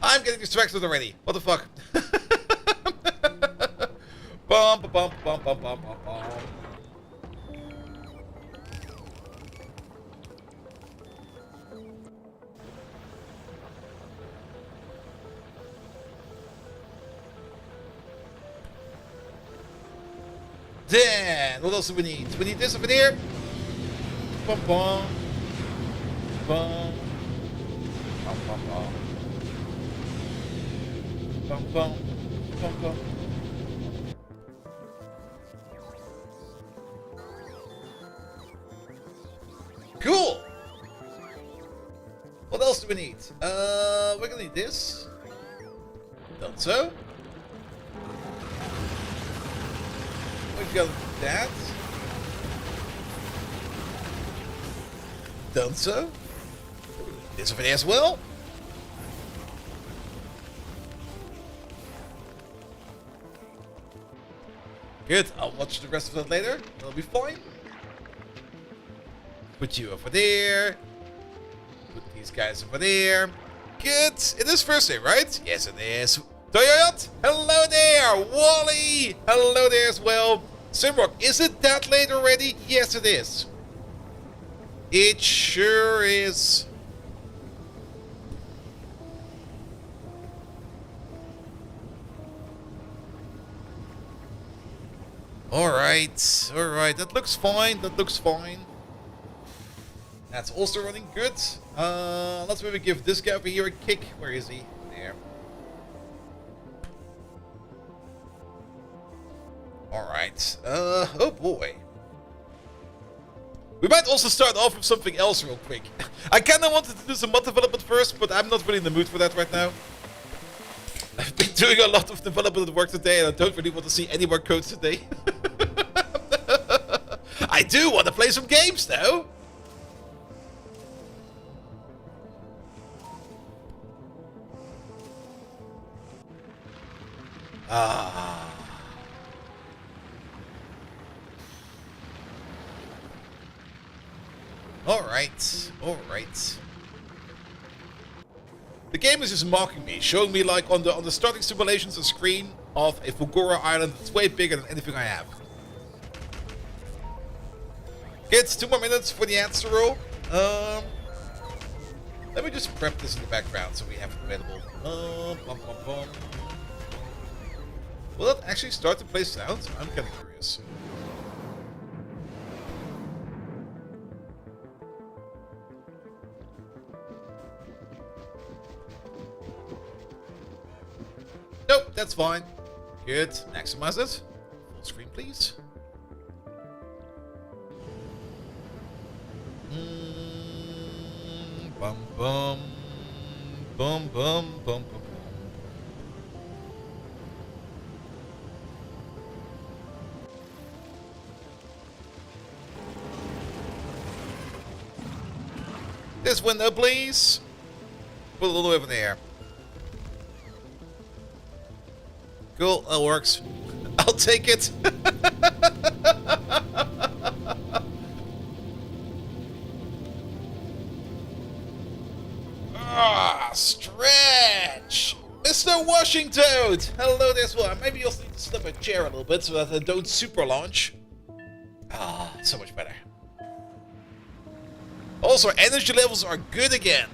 I'm getting distracted already. What the fuck? Bum, ba, bum, bum, bum, bum, bum, bum. Then, what else do we need? We need this over here. Bum, bum. Bum. Bum, bum, bum. Bum, bum. Bum, bum. Cool! What else do we need? We're gonna need this. Done so. We've got that. Done so. This over there as well. Good, I'll watch the rest of that later. That'll be fine. Put you over there. Put these guys over there. Good. It is Thursday, right? Yes, it is. Toyot, hello there. Wally, hello there as well. Simrock, is it that late already? Yes, it is. It sure is. Alright, that looks fine, That's also running good. Let's maybe give this guy over here a kick. Where is he? There. Alright, oh boy. We might also start off with something else real quick. I kinda wanted to do some mod development first, but I'm not really in the mood for that right now. I've been doing a lot of development work today and I don't really want to see any more code today. I do want to play some games though. Alright. The game is just mocking me, showing me like on the starting simulations a screen of a Fulgora island that's way bigger than anything I have. Kids, 2 more minutes for the answer roll. Let me just prep this in the background so we have it available. Will that actually start to play sounds? I'm kind of curious. Nope, that's fine. Good. Maximize it. Full screen, please. Bum bum. Bum bum bum bum. This window, please. Put a little over there. Cool, that works. I'll take it. Stretch! Mr. Washington! Hello there as well. Maybe you'll need to slip a chair a little bit so that I don't super launch. So much better. Also, our energy levels are good again.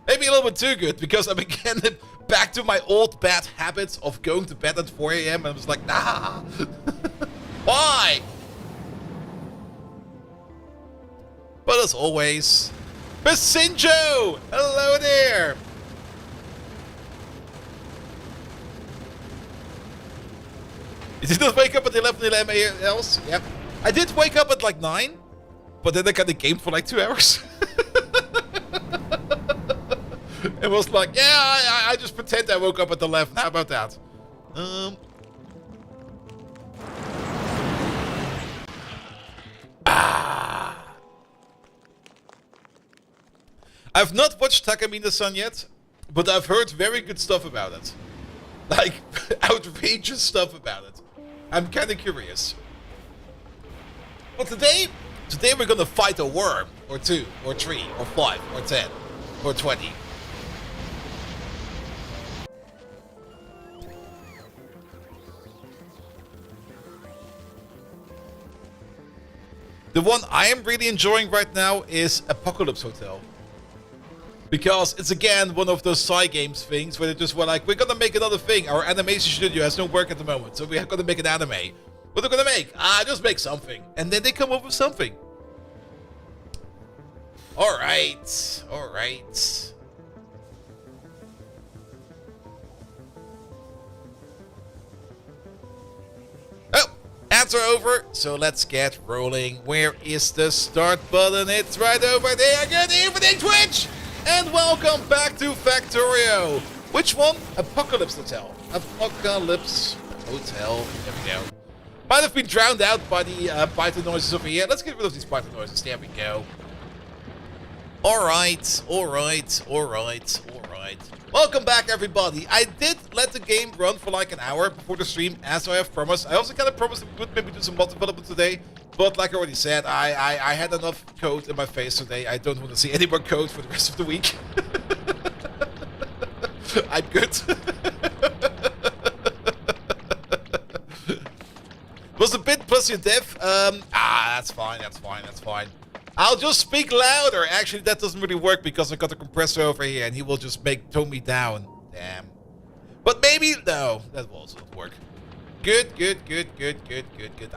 Maybe a little bit too good, because I'm again back to my old bad habits of going to bed at 4 AM and I was like, nah! Why? But as always, Basinjo! Hello there! You did not wake up at 11 else? Yep. I did wake up at like 9, but then I kind of gamed for like 2 hours. It was like, yeah, I just pretend I woke up at 11. How about that? I've not watched Takamine-san yet, but I've heard very good stuff about it. Like, outrageous stuff about it. I'm kind of curious. But today we're gonna fight a worm, or 2, or 3, or 5, or 10. Or 20. The one I am really enjoying right now is Apocalypse Hotel. Because it's again one of those side games things where they just were like, we're gonna make another thing. Our animation studio has no work at the moment, so we're gonna make an anime. What are they gonna make? Just make something. And then they come up with something. Alright. Alright. Oh, ads are over, so let's get rolling. Where is the start button? It's right over there. Good evening, Twitch! And welcome back to Factorio. Which one? Apocalypse Hotel. Apocalypse Hotel. There we go. Might have been drowned out by the Python noises over here. Let's get rid of these Python noises. There we go. Alright, alright, alright, alright. Welcome back, everybody. I did let the game run for like an hour before the stream, as I have promised. I also kind of promised we would maybe do some mod development today. But like I already said, I had enough code in my face today. I don't want to see any more code for the rest of the week. I'm good. Was a bit plus your dev. That's fine, that's fine, that's fine. I'll just speak louder. Actually, that doesn't really work because I got a compressor over here and he will just tone me down. Damn. But maybe, no, that will also not work. Good, good, good, good, good, good, good.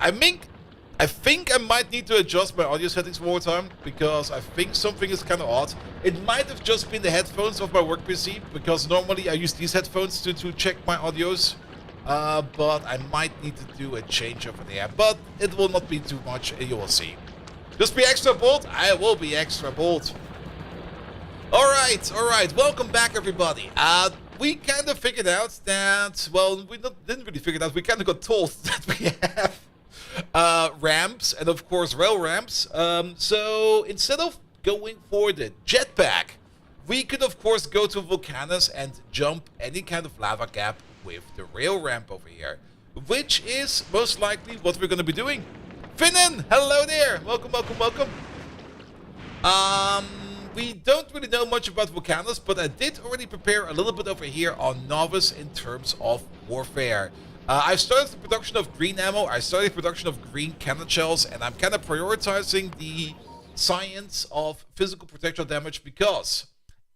I think I might need to adjust my audio settings one more time because I think something is kind of odd. It might have just been the headphones of my work PC because normally I use these headphones to check my audios. But I might need to do a change over there. But it will not be too much, you will see. Just be extra bold? I will be extra bold. Alright, alright. Welcome back, everybody. We kind of figured out that, well, we didn't really figure it out. We kind of got told that we have ramps and, of course, rail ramps. So instead of going for the jetpack, we could, of course, go to Vulcanus and jump any kind of lava gap with the rail ramp over here, which is most likely what we're going to be doing. Finnan, hello there. Welcome, welcome, welcome. We don't really know much about Vulcanus, but I did already prepare a little bit over here on Novice in terms of warfare. I've started the production of green ammo, I started the production of green cannon shells, and I'm kind of prioritizing the science of physical projectile damage because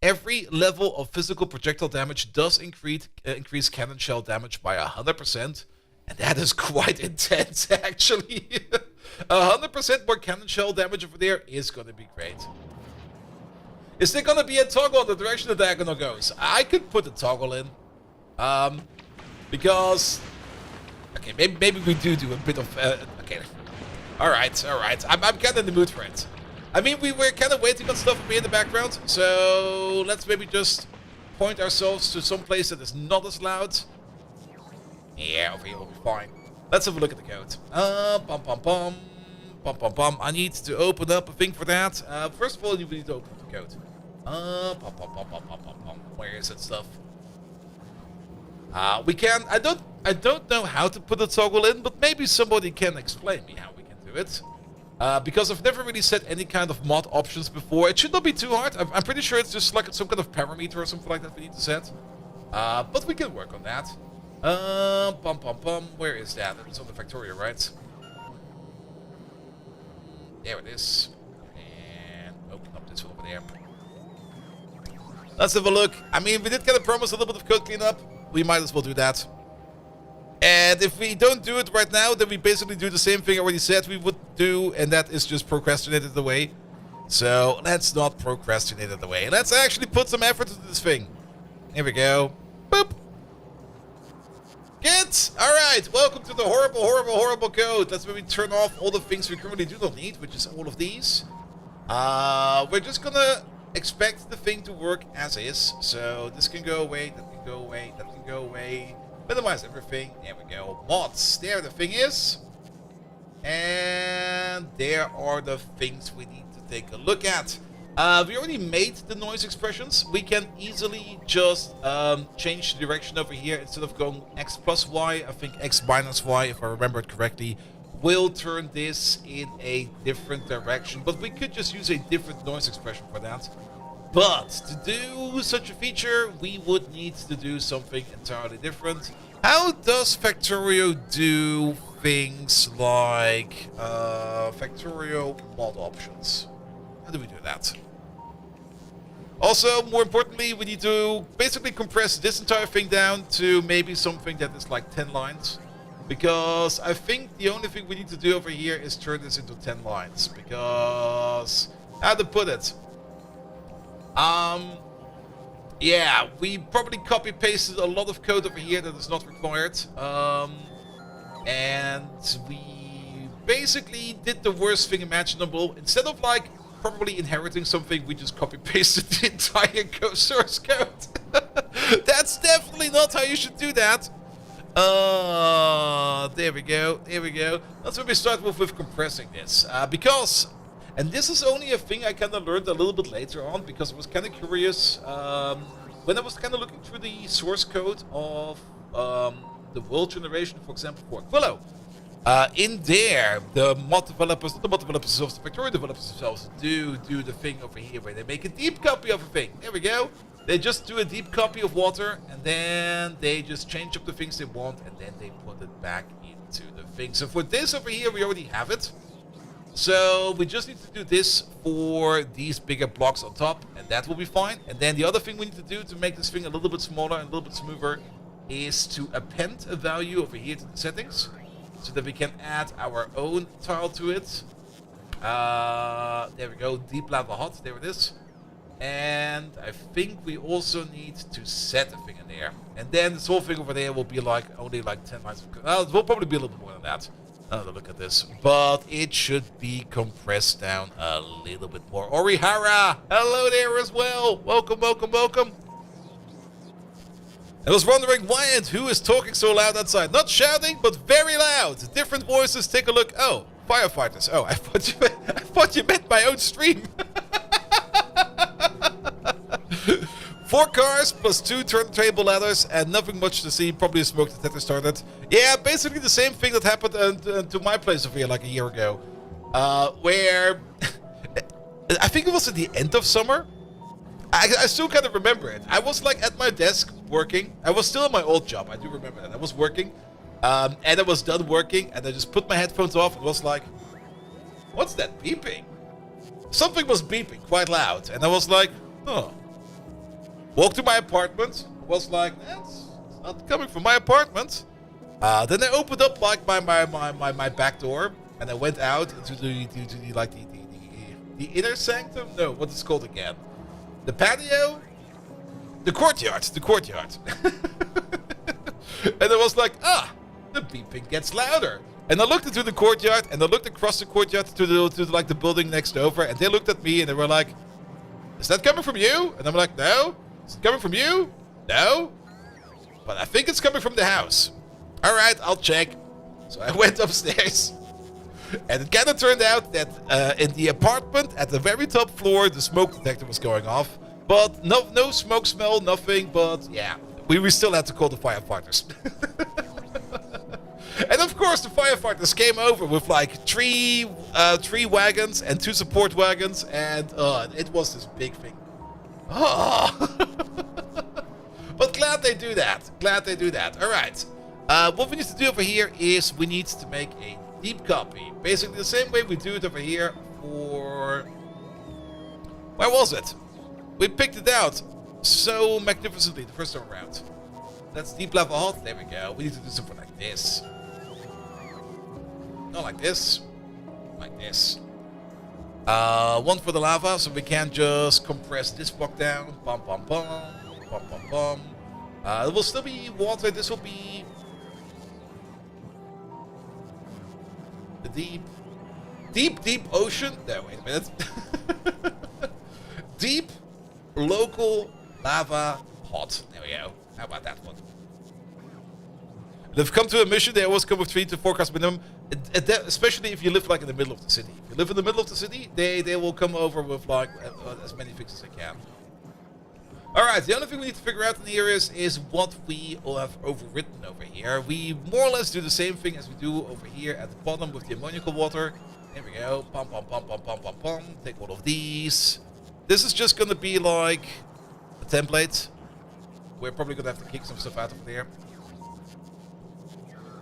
every level of physical projectile damage does increase cannon shell damage by 100%, and that is quite intense, actually. 100% more cannon shell damage over there is going to be great. Is there going to be a toggle in the direction the diagonal goes? I could put a toggle in. Because... Okay, maybe we do a bit of... okay. Alright, alright. I'm kind of in the mood for it. I mean, we were kind of waiting on stuff to be in the background. So, let's maybe just point ourselves to some place that is not as loud. Yeah, over here will be fine. Let's have a look at the code. Bum, bum, bum. Bum, bum, bum. I need to open up a thing for that. First of all, you need to open up the code. Bum, bum, bum, bum, bum, bum, bum. Where is that stuff? We can... I don't know how to put a toggle in, but maybe somebody can explain me how we can do it. Because I've never really set any kind of mod options before. It should not be too hard. I'm pretty sure it's just like some kind of parameter or something like that we need to set. But we can work on that. Bum, bum, bum. Where is that? It's on the Factorio, right? There it is. And open up this one over there. Let's have a look. I mean, we did kind of promise a little bit of code cleanup. We might as well do that. And if we don't do it right now, then we basically do the same thing I already said we would do, and that is just procrastinate it away. So let's not procrastinate it away. Let's actually put some effort into this thing. Here we go. Boop. Good. All right. Welcome to the horrible, horrible, horrible code. That's where we turn off all the things we currently do not need, which is all of these. We're just gonna expect the thing to work as is. So this can go away, that can go away, that can go away. Minimize everything. There we go. Mods. There the thing is. And there are the things we need to take a look at. We already made the noise expressions. We can easily just change the direction over here. Instead of going X plus Y, I think X minus Y, if I remember it correctly, will turn this in a different direction. But we could just use a different noise expression for that. But to do such a feature, we would need to do something entirely different. How does Factorio do things like Factorio mod options? How do we do that? Also, more importantly, we need to basically compress this entire thing down to maybe something that is like 10 lines. Because I think the only thing we need to do over here is turn this into 10 lines. Because, how to put it? Yeah, we probably copy-pasted a lot of code over here that is not required. And we basically did the worst thing imaginable. Instead of like probably inheriting something, we just copy-pasted the entire source code. That's definitely not how you should do that. There we go, there we go. That's where we start with compressing this. Because, and this is only a thing I kind of learned a little bit later on, because I was kind of curious when I was kind of looking through the source code of the world generation, for example, for Aquilo. In there, the mod developers, not the mod developers themselves, the Factorio developers themselves do the thing over here where they make a deep copy of a thing. There we go. They just do a deep copy of water, and then they just change up the things they want, and then they put it back into the thing. So for this over here, we already have it. So we just need to do this for these bigger blocks on top, and that will be fine. And then the other thing we need to do to make this thing a little bit smaller and a little bit smoother is to append a value over here to the settings, so that we can add our own tile to it. There we go, deep lava hot, there it is. And I think we also need to set a thing in there. And then this whole thing over there will be like only like 10 lines of code. Well, it will probably be a little more than that. Another look at this. But it should be compressed down a little bit more. Orihara, hello there as well. Welcome, welcome, welcome. I was wondering why and who is talking so loud outside. Not shouting, but very loud. Different voices, take a look. Oh, firefighters. Oh, I thought you meant my own stream. 4 cars plus 2 turntable ladders and nothing much to see. Probably a smoke detector started. Yeah, basically the same thing that happened to my place over here like a year ago. Where I think it was at the end of summer. I still kind of remember it. I was like at my desk working. I was still in my old job. I do remember that. I was working. And I was done working. And I just put my headphones off and was like, what's that beeping? Something was beeping quite loud. And I was like, oh. Walked to my apartment. Was like, that's not coming from my apartment. Then I opened up like my back door. And I went out into the inner sanctum. No, what is it called again? The patio? The courtyard. The courtyard. And I was like, the beeping gets louder. And I looked into the courtyard, and I looked across the courtyard to the building next over, and they looked at me, and they were like, is that coming from you? And I'm like, no. Is it coming from you? No. But I think it's coming from the house. All right, I'll check. So I went upstairs. And it kind of turned out that in the apartment at the very top floor, the smoke detector was going off. But no smoke smell, nothing. But yeah, we still had to call the firefighters. And of course, the firefighters came over with like three wagons and 2 support wagons. And it was this big thing. But glad they do that. Glad they do that. All right. What we need to do over here is we need to make a deep copy. Basically the same way we do it over here for... Where was it? We picked it out so magnificently the first time around. That's deep lava hot. There we go. We need to do something like this. Not like this. Like this. One for the lava, so we can just compress this block down. Bum, bum, bum. Bum, bum, bum. It will still be water. This will be... the deep ocean. No, wait a minute. Deep local lava hot. There we go. How about that one? They've come to a mission. They always come with 3 to 4 cars minimum. Especially if you live like in the middle of the city. If you live in the middle of the city, they will come over with like as many things as they can. Alright, the only thing we need to figure out in here is what we all have overwritten over here. We more or less do the same thing as we do over here at the bottom with the ammoniacal water. There we go. Pum, pum, pum, pum, pum, pum, pum. Take all of these. This is just gonna be like a template. We're probably gonna have to kick some stuff out of there.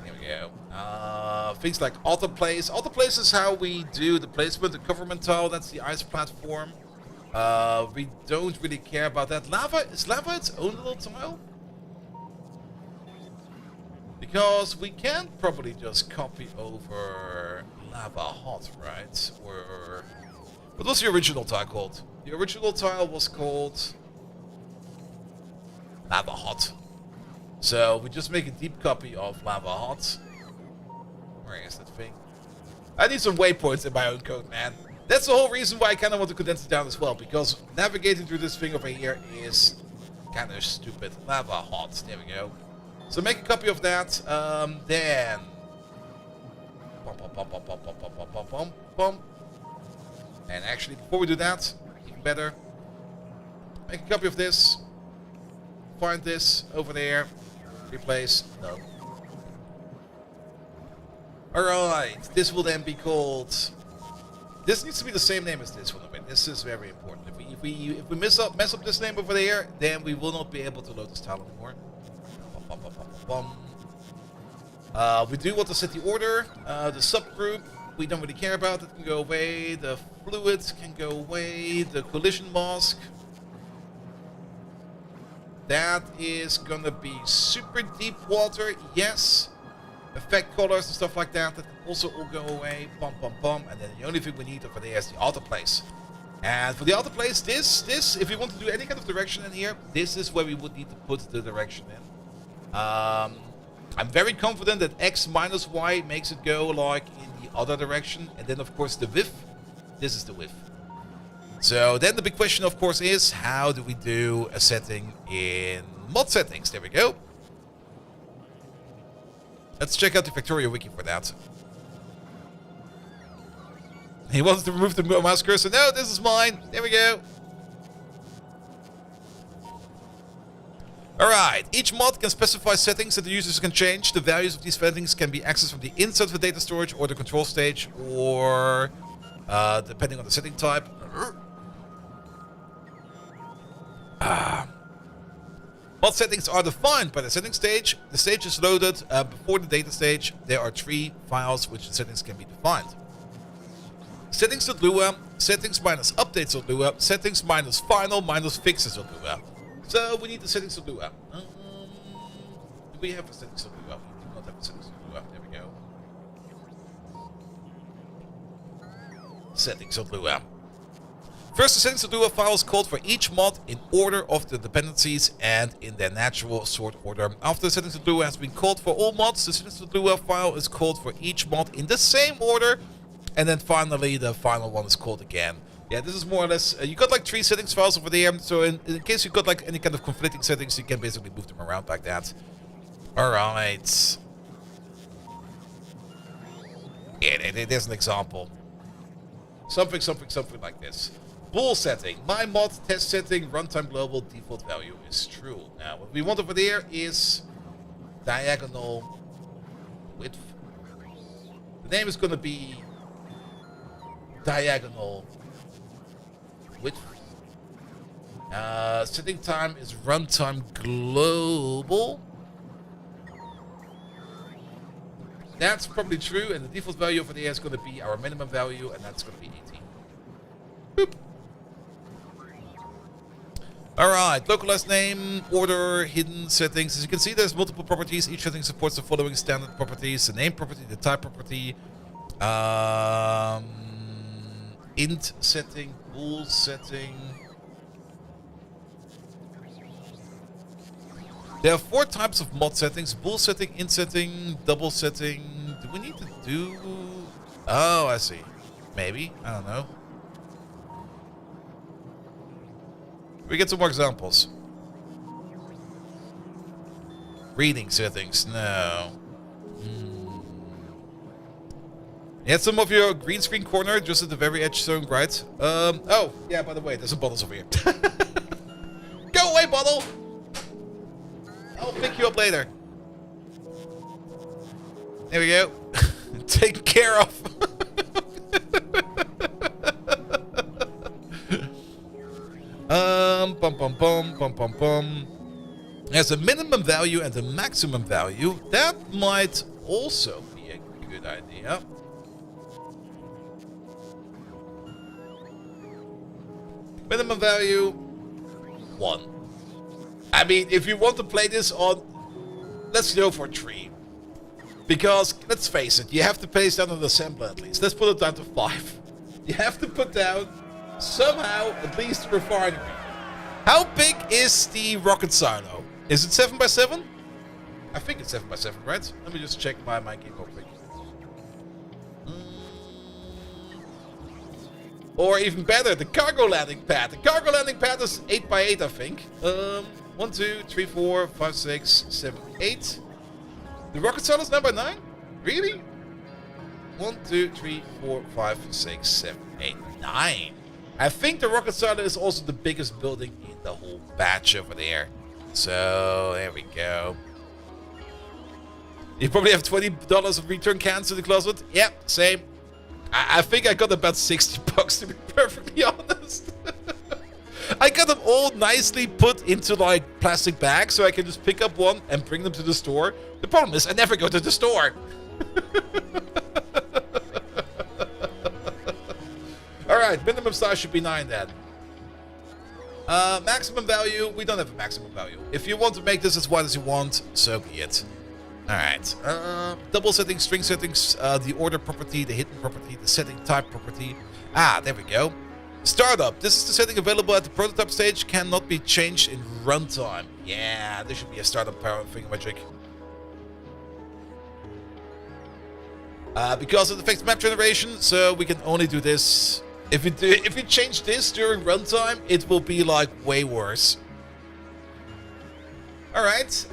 Here we go. Things like autoplace. Autoplace is how we do the placement, the government tile. That's the ice platform. We don't really care about that. Lava, is lava its own little tile? Because we can't probably just copy over lava hot, right? Or what was the original tile called? The original tile was called lava hot. So we just make a deep copy of lava hot. Where is that thing? I need some waypoints in my own code, man. That's the whole reason why I kind of want to condense it down as well, because navigating through this thing over here is kind of stupid. Lava hot. There we go. So make a copy of that. Then. And actually, before we do that, even better, make a copy of this. Find this over there. Replace. No. Alright. This will then be called. This needs to be the same name as this one. This is very important. If we mess up this name over there, then we will not be able to load this tile anymore. We do want to set the order. The subgroup we don't really care about. It can go away. The fluids can go away. The collision mask. That is gonna be super deep water. Yes. Effect colors and stuff like that. That can also all go away. And then the only thing we need over there is the autoplace. And for the autoplace, this, if we want to do any kind of direction in here, this is where we would need to put the direction in. I'm very confident that X minus Y makes it go like in the other direction. And then of course the width, this is the width. So then the big question of course is, how do we do a setting in mod settings? There we go. Let's check out the Factorio wiki for that. He wants to remove the mouse cursor. No, this is mine. There we go. Alright, each mod can specify settings that the users can change. The values of these settings can be accessed from the inside of the data storage or the control stage, or depending on the setting type. Mod settings are defined by the setting stage. The stage is loaded before the data stage. There are 3 files which the settings can be defined. Settings.lua, settings minus updates.lua, settings minus final minus fixes.lua. So we need the settings.lua. Do we have a settings.lua? We do not have a settings.lua. There we go. Settings.lua. First, the settings.lua file is called for each mod in order of the dependencies and in their natural sort order. After the settings.lua has been called for all mods, the settings.lua file is called for each mod in the same order. And then finally, the final one is called again. Yeah, this is more or less, you got like 3 settings files over there. So in case you got like any kind of conflicting settings, you can basically move them around like that. Alright. Yeah, there's an example. Something like this. Bool setting. My mod test setting runtime global default value is true. Now, what we want over there is diagonal width. The name is going to be diagonal width. Setting time is runtime global. That's probably true, and the default value over there is going to be our minimum value, and that's going to be 18. Boop. Alright, localized name, order, hidden settings. As you can see, there's multiple properties. Each setting supports the following standard properties: the name property, the type property, int setting, bool setting. There are 4 types of mod settings: bool setting, int setting, double setting. Do we need to do... Oh, I see. Maybe. I don't know. We get some more examples. Reading settings. No. You had some of your green screen corner just at the very edge showing bright. Oh, yeah, by the way, there's some bottles over here. Go away, bottle! I'll pick you up later. There we go. Taken care of. Bum, bum, bum, bum, bum, bum. There's a minimum value and a maximum value. That might also be a good idea. Minimum value 1. I mean, if you want to play this on, let's go for 3. Because, let's face it, you have to place down an assembler at least. Let's put it down to 5. You have to put down, somehow, at least a refinery. How big is the rocket silo? Is it 7x7? I think it's 7x7, right? Let me just check my game real quick. Or even better, the cargo landing pad. The cargo landing pad is 8x8, I think. 1, 2, 3, 4, 5, 6, 7, 8. The rocket silo is 9x9? Really? 1, 2, 3, 4, 5, 6, 7, 8, 9. I think the rocket silo is also the biggest building in the whole batch over there. So, there we go. You probably have $20 of return cans in the closet. Yep, same. I think I got about $60 to be perfectly honest. I got them all nicely put into like plastic bags so I can just pick up one and bring them to the store. The problem is I never go to the store. Alright, minimum size should be 9 then. Maximum value, we don't have a maximum value. If you want to make this as wide as you want, so be it. Alright, double settings, string settings, the order property, the hidden property, the setting type property. Ah, there we go. Startup, this is the setting available at the prototype stage, cannot be changed in runtime. Yeah, there should be a startup power thingamajig. Because it affects map generation, so we can only do this. If we change this during runtime, it will be like way worse. Alright,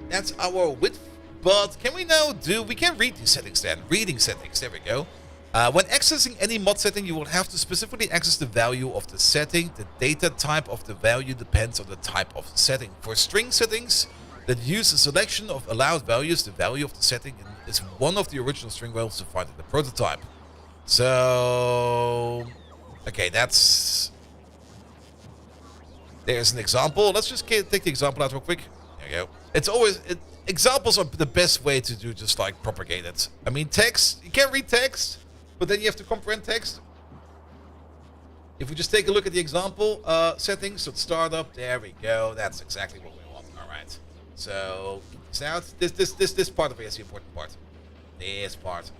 that's our width, but can we now we can read these settings then. Reading settings, there we go. When accessing any mod setting, you will have to specifically access the value of the setting. The data type of the value depends on the type of the setting. For string settings that use a selection of allowed values, the value of the setting is one of the original string values defined in the prototype. So, okay, there's an example. Let's just take the example out real quick. There you go. It's always, examples are the best way to do just like propagate it. I mean, text, you can't read text, but then you have to comprehend text. If we just take a look at the example settings, so startup, there we go. That's exactly what we want. All right. So, now this part of it is the important part. This part.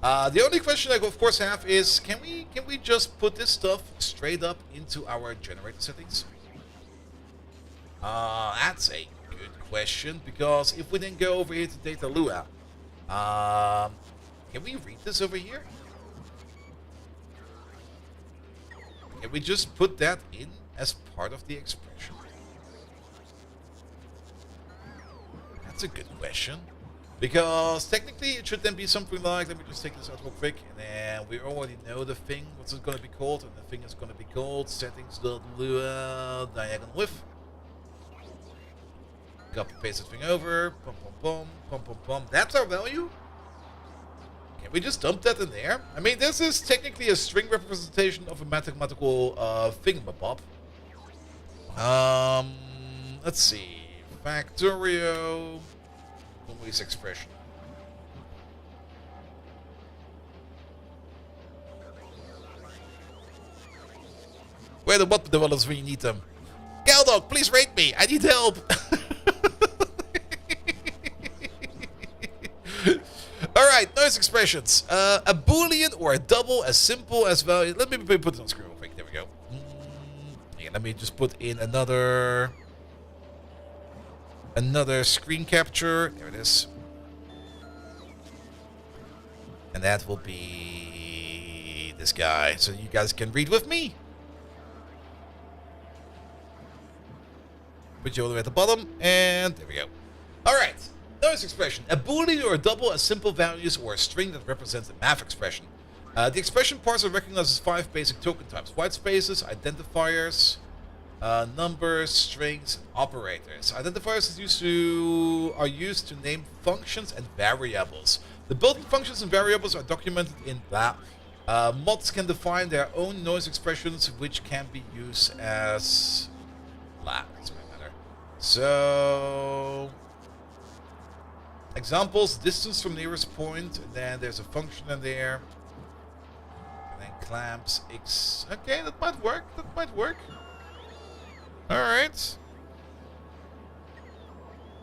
The only question I of course have is, can we just put this stuff straight up into our generator settings? That's a good question, because if we then go over here to data Lua, can we read this over here? Can we just put that in as part of the expression? That's a good question. Because technically it should then be something like, let me just take this out real quick, and then we already know the thing, what's it going to be called, and the thing is going to be called settings.lua diagonal width. Copy paste the thing over, pum pum pum, pum pum pum. That's our value? Can we just dump that in there? I mean, this is technically a string representation of a mathematical thingamabob. Let's see. Factorio. Always expression. Where the what developers when you need them? Galdog, please rate me. I need help. Alright, noise expressions. A boolean or a double as simple as value. Let me put it on screen real quick. There we go. Yeah, let me just put in another screen capture. There it is. And that will be this guy, so you guys can read with me. Put you all the way at the bottom, and there we go. Alright, noise expression. A boolean or a double as simple values or a string that represents a math expression. The expression parser recognizes 5 basic token types: white spaces, identifiers, numbers, strings, and operators. Identifiers are used to name functions and variables. The built-in functions and variables are documented in blah. Mods can define their own noise expressions, which can be used as doesn't matter. So, examples: distance from nearest point, and then there's a function in there, and then clamps x. Okay, that might work. That might work. All right.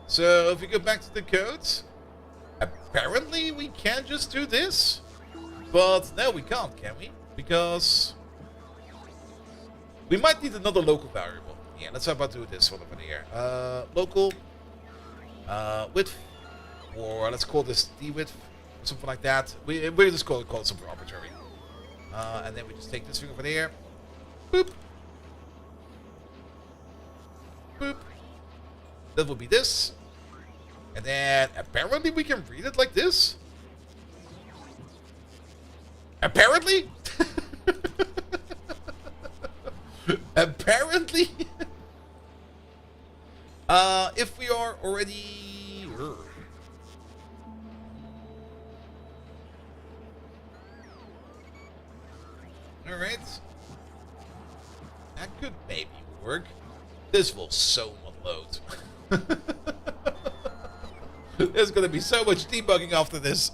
So if we go back to the code, apparently we can just do this. But no, we can't, can we? Because we might need another local variable. Yeah, let's how about do this one over here. Local width, or let's call this d width, or something like that. We just call it something arbitrary. And then we just take this thing over there. Boop. Boop. That will be this. And then apparently we can read it like this. Apparently? Apparently? If we are already... Alright. That could maybe work. This will so not load. There's gonna be so much debugging after this.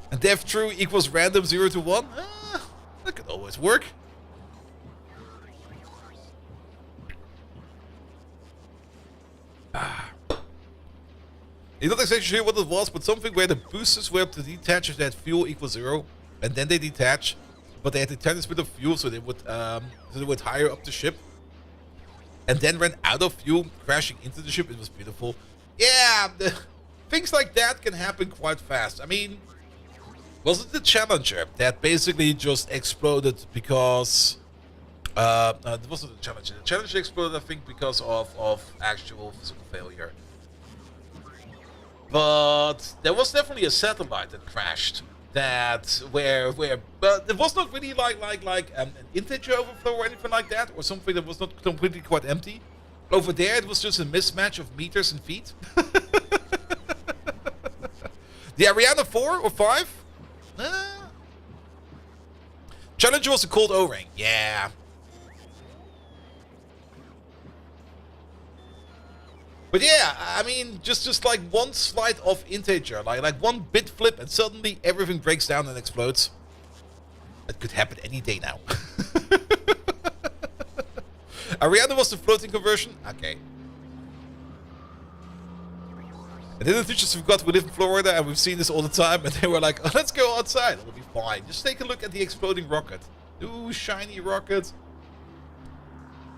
And def true equals random 0 to 1? That could always work. You're not exactly sure what it was, but something where the boosters were able to detach if they had fuel equals 0, and then they detach, but they had to turn this bit of fuel so they would higher up the ship, and then ran out of fuel, crashing into the ship. It was beautiful. Yeah, things like that can happen quite fast. I mean, was it the Challenger that basically just exploded because... it wasn't the Challenger. The Challenger exploded, I think, because of actual physical failure. But there was definitely a satellite that crashed. But it was not really like an integer overflow or anything like that, or something that was not completely quite empty. Over there, it was just a mismatch of meters and feet. The Ariana 4 or 5? Challenger was a cold O-ring. Yeah. But yeah, I mean, just like one slight off integer, like one bit flip, and suddenly everything breaks down and explodes. That could happen any day now. Ariana was the floating conversion? Okay. And then the teachers forgot we live in Florida and we've seen this all the time, and they were like, oh, let's go outside, it'll be fine. Just take a look at the exploding rocket. Ooh, shiny rocket.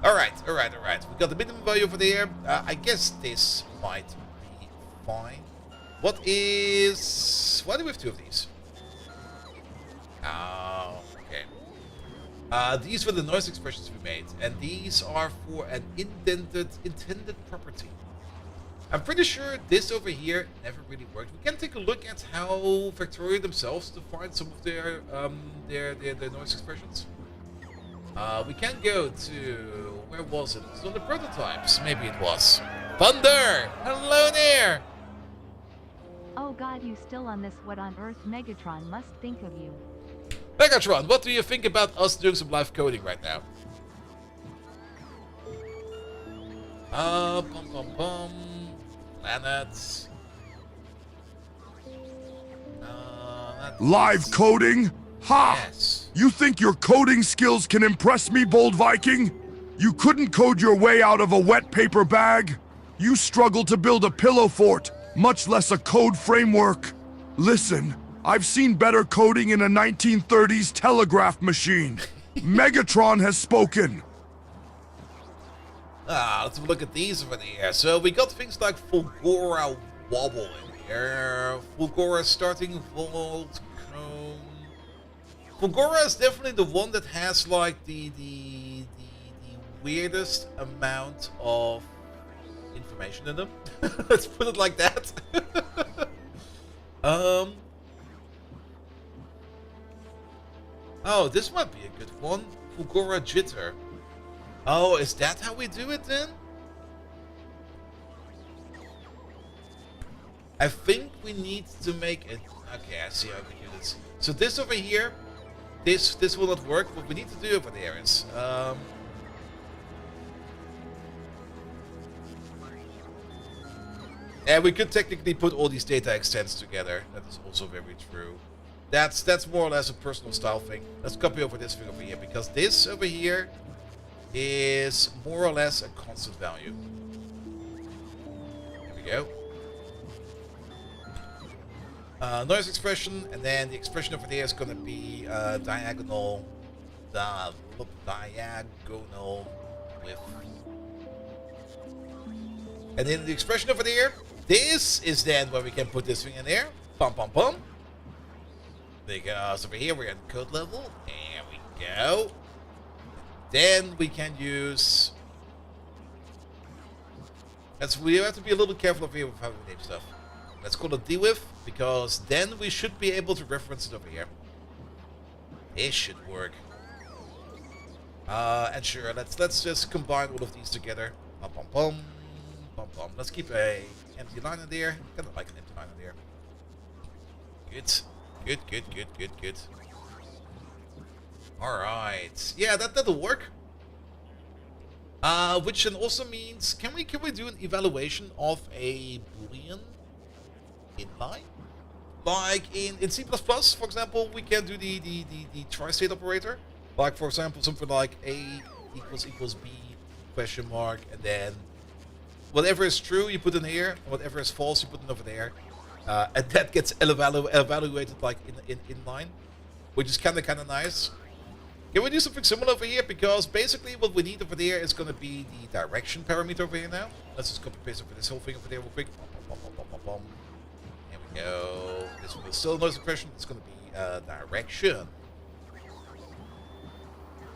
Alright. We got the minimum value over there. I guess this might be fine. Why do we have 2 of these? Oh, okay. These were the noise expressions we made, and these are for an intended property. I'm pretty sure this over here never really worked. We can take a look at how Factorio themselves define some of their noise expressions. We can go to... Where was it? It's on the prototypes. Maybe it was. Thunder! Hello there! Oh god, you still on this? What on earth Megatron must think of you? Megatron, what do you think about us doing some live coding right now? Planets. Live coding? Ha! Yes. You think your coding skills can impress me, Bold Viking? You couldn't code your way out of a wet paper bag? You struggled to build a pillow fort, much less a code framework. Listen, I've seen better coding in a 1930s telegraph machine. Megatron has spoken. Let's have a look at these over there. So we got things like Fulgora Wobble in here. Fulgora Starting Vault Chrome. Fulgora is definitely the one that has like the weirdest amount of information in them. Let's put it like that. Oh, this might be a good one. Fulgora Jitter. Oh, is that how we do it then? I think we need to make it. Okay, I see how we do this. So this over here, this will not work. What we need to do over there is and we could technically put all these data extents together. That is also very true. That's more or less a personal style thing. Let's copy over this thing over here, because this over here is more or less a constant value. There we go. Noise expression, and then the expression over there is going to be diagonal width. And then the expression over there, this is then where we can put this thing in there. Pum pum pum. Because over here we're at code level. There we go. Then we can use. We have to be a little careful over here with how we name stuff. Let's call it dwidth, because then we should be able to reference it over here. This should work. And sure, let's just combine all of these together. Pum pum pum. Pum pum. Let's keep a empty line in there. Kind of like an empty line in there. Good. Good. Alright. Yeah, that'll work. Which then also means, can we do an evaluation of a boolean inline? Like in C++, for example, we can do the tri-state operator. Like, for example, something like A equals B, question mark, and then whatever is true you put in here, and whatever is false you put in over there. And that gets evaluated like in line, which is kind of nice. Can we do something similar over here? Because basically what we need over there is going to be the direction parameter over here now. Let's just copy paste over this whole thing over there real quick. There we go. This will still noise expression. It's going to be direction.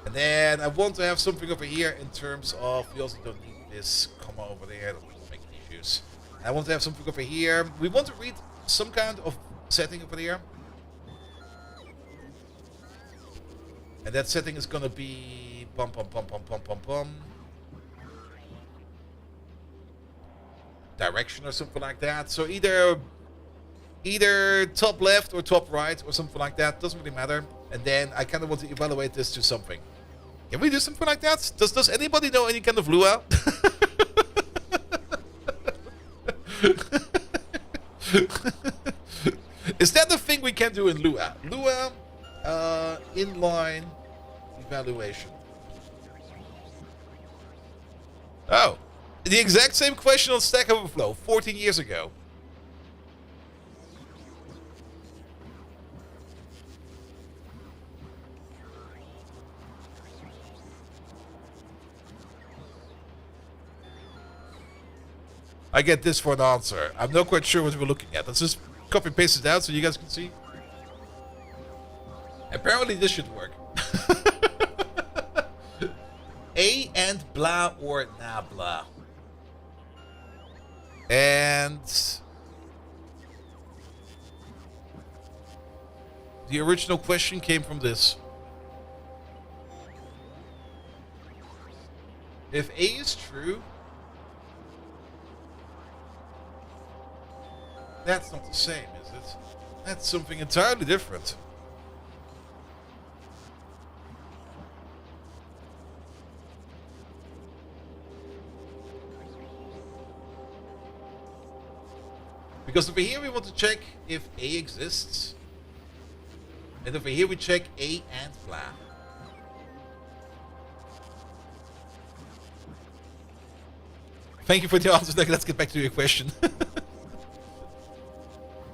And then I want to have something over here in terms of, we also don't need this comma over there. That will make issues. I want to have something over here. We want to read some kind of setting over there. And that setting is going to be pum. Direction or something like that. So either top left or top right or something like that. Doesn't really matter. And then I kind of want to evaluate this to something. Can we do something like that? Does anybody know any kind of Lua? Is that the thing we can do in Lua? Lua inline evaluation. Oh, the exact same question on Stack Overflow 14 years ago. I get this for an answer. I'm not quite sure what we're looking at. Let's just copy and paste it out so you guys can see. Apparently this should work. A and blah or nah blah. And the original question came from this. If A is true, that's not the same, is it? That's something entirely different. Because over here we want to check if A exists. And over here we check A and blah. Thank you for the answer. Let's get back to your question.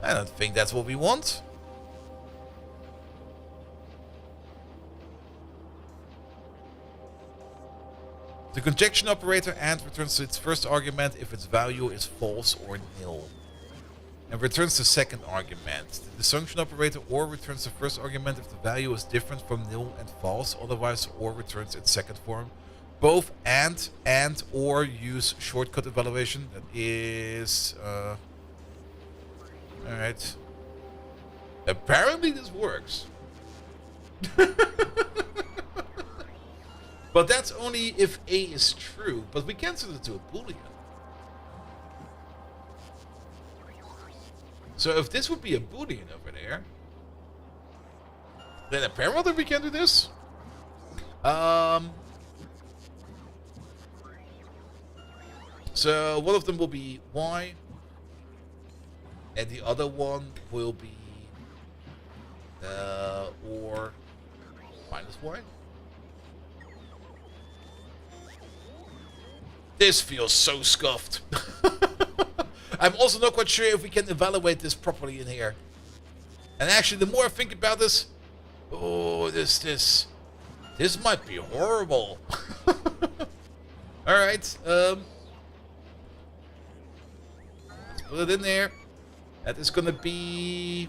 I don't think that's what we want. The conjunction operator AND returns its first argument if its value is false or nil. And returns the second argument. The disjunction operator OR returns the first argument if the value is different from nil and false. Otherwise, OR returns its second form. Both AND OR use shortcut evaluation. That is... Alright. Apparently this works. But that's only if A is true. But we can set it to a boolean. So if this would be a Boolean over there, then apparently we can do this. So one of them will be Y, and the other one will be or minus Y. This feels so scuffed. I'm also not quite sure if we can evaluate this properly in here. And actually, the more I think about this, oh, this might be horrible. All right, let's put it in there. That is gonna be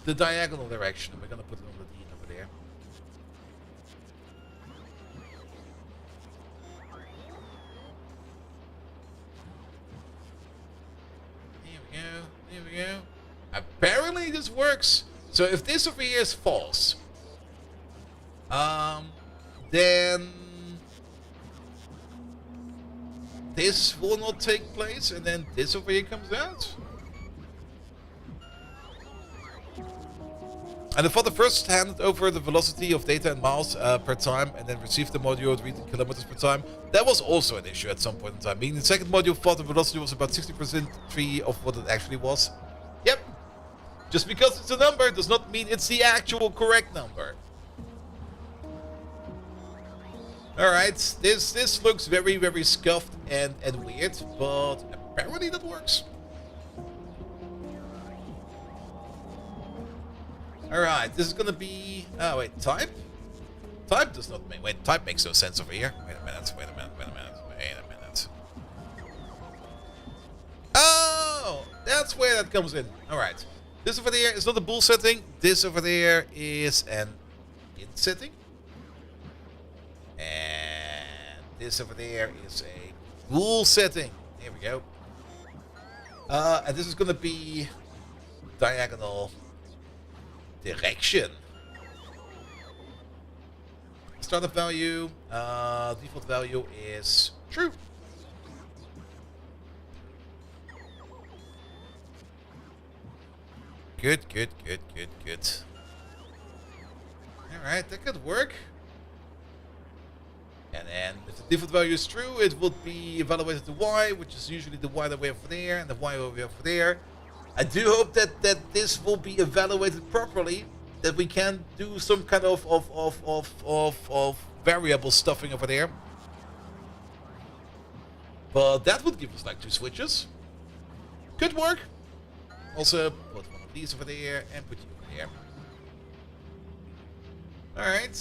the diagonal direction. We're gonna put it on the D over there. There we go. Apparently this works. So if this over here is false, then this will not take place, and then this over here comes out. And for the first hand over the velocity of data in miles per time, and then receive the module at reading kilometers per time, that was also an issue at some point in time. Meaning the second module thought the velocity was about 60% of what it actually was. Yep. Just because it's a number does not mean it's the actual correct number. Alright, this looks very, very scuffed and weird, but apparently that works. Alright, this is gonna be... Oh, wait, type? Type does not make... Wait, type makes no sense over here. Wait a minute. Oh! That's where that comes in. Alright. This over there is not a bool setting. This over there is an int setting. And this over there is a bool setting. There we go. And this is gonna be diagonal direction. Startup value, default value is true. Good. Alright, that could work. And then if the default value is true, it would be evaluated to Y, which is usually the Y that we have over there and the Y that we have over there. I do hope that this will be evaluated properly, that we can do some kind of variable stuffing over there. But that would give us like 2 switches. Could work. Also, put one of these over there and put you over here. Alright.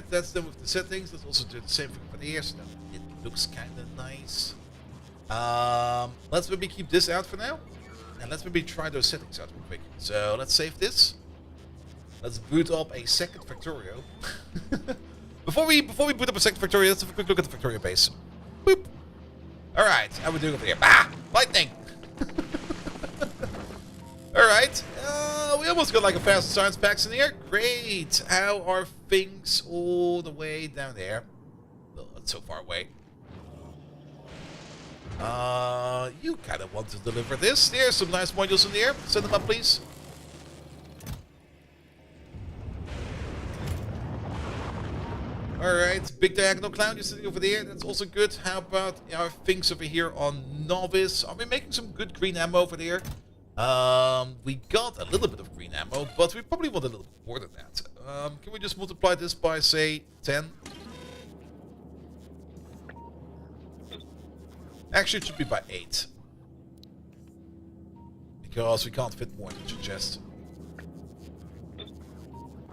That's done with the settings. Let's also do the same thing over there, so that it looks kind of nice. Let's maybe keep this out for now. And let's maybe try those settings out real quick. So let's save this. Let's boot up a second Factorio. before we boot up a second Factorio, let's have a quick look at the Factorio base. Boop. Alright, how are we doing over here? Ah! Lightning! Alright. We almost got like a 1,000 science packs in here. Great. How are things all the way down there? Oh, that's so far away. You kind of want to deliver this. There's some nice modules in there. Send them up, please. Alright, big diagonal clown, you're sitting over there. That's also good. How about our things over here on novice? Are we making some good green ammo over there? We got a little bit of green ammo, but we probably want a little bit more than that. Can we just multiply this by, say, 10? Actually, it should be by 8. Because we can't fit more into your chest.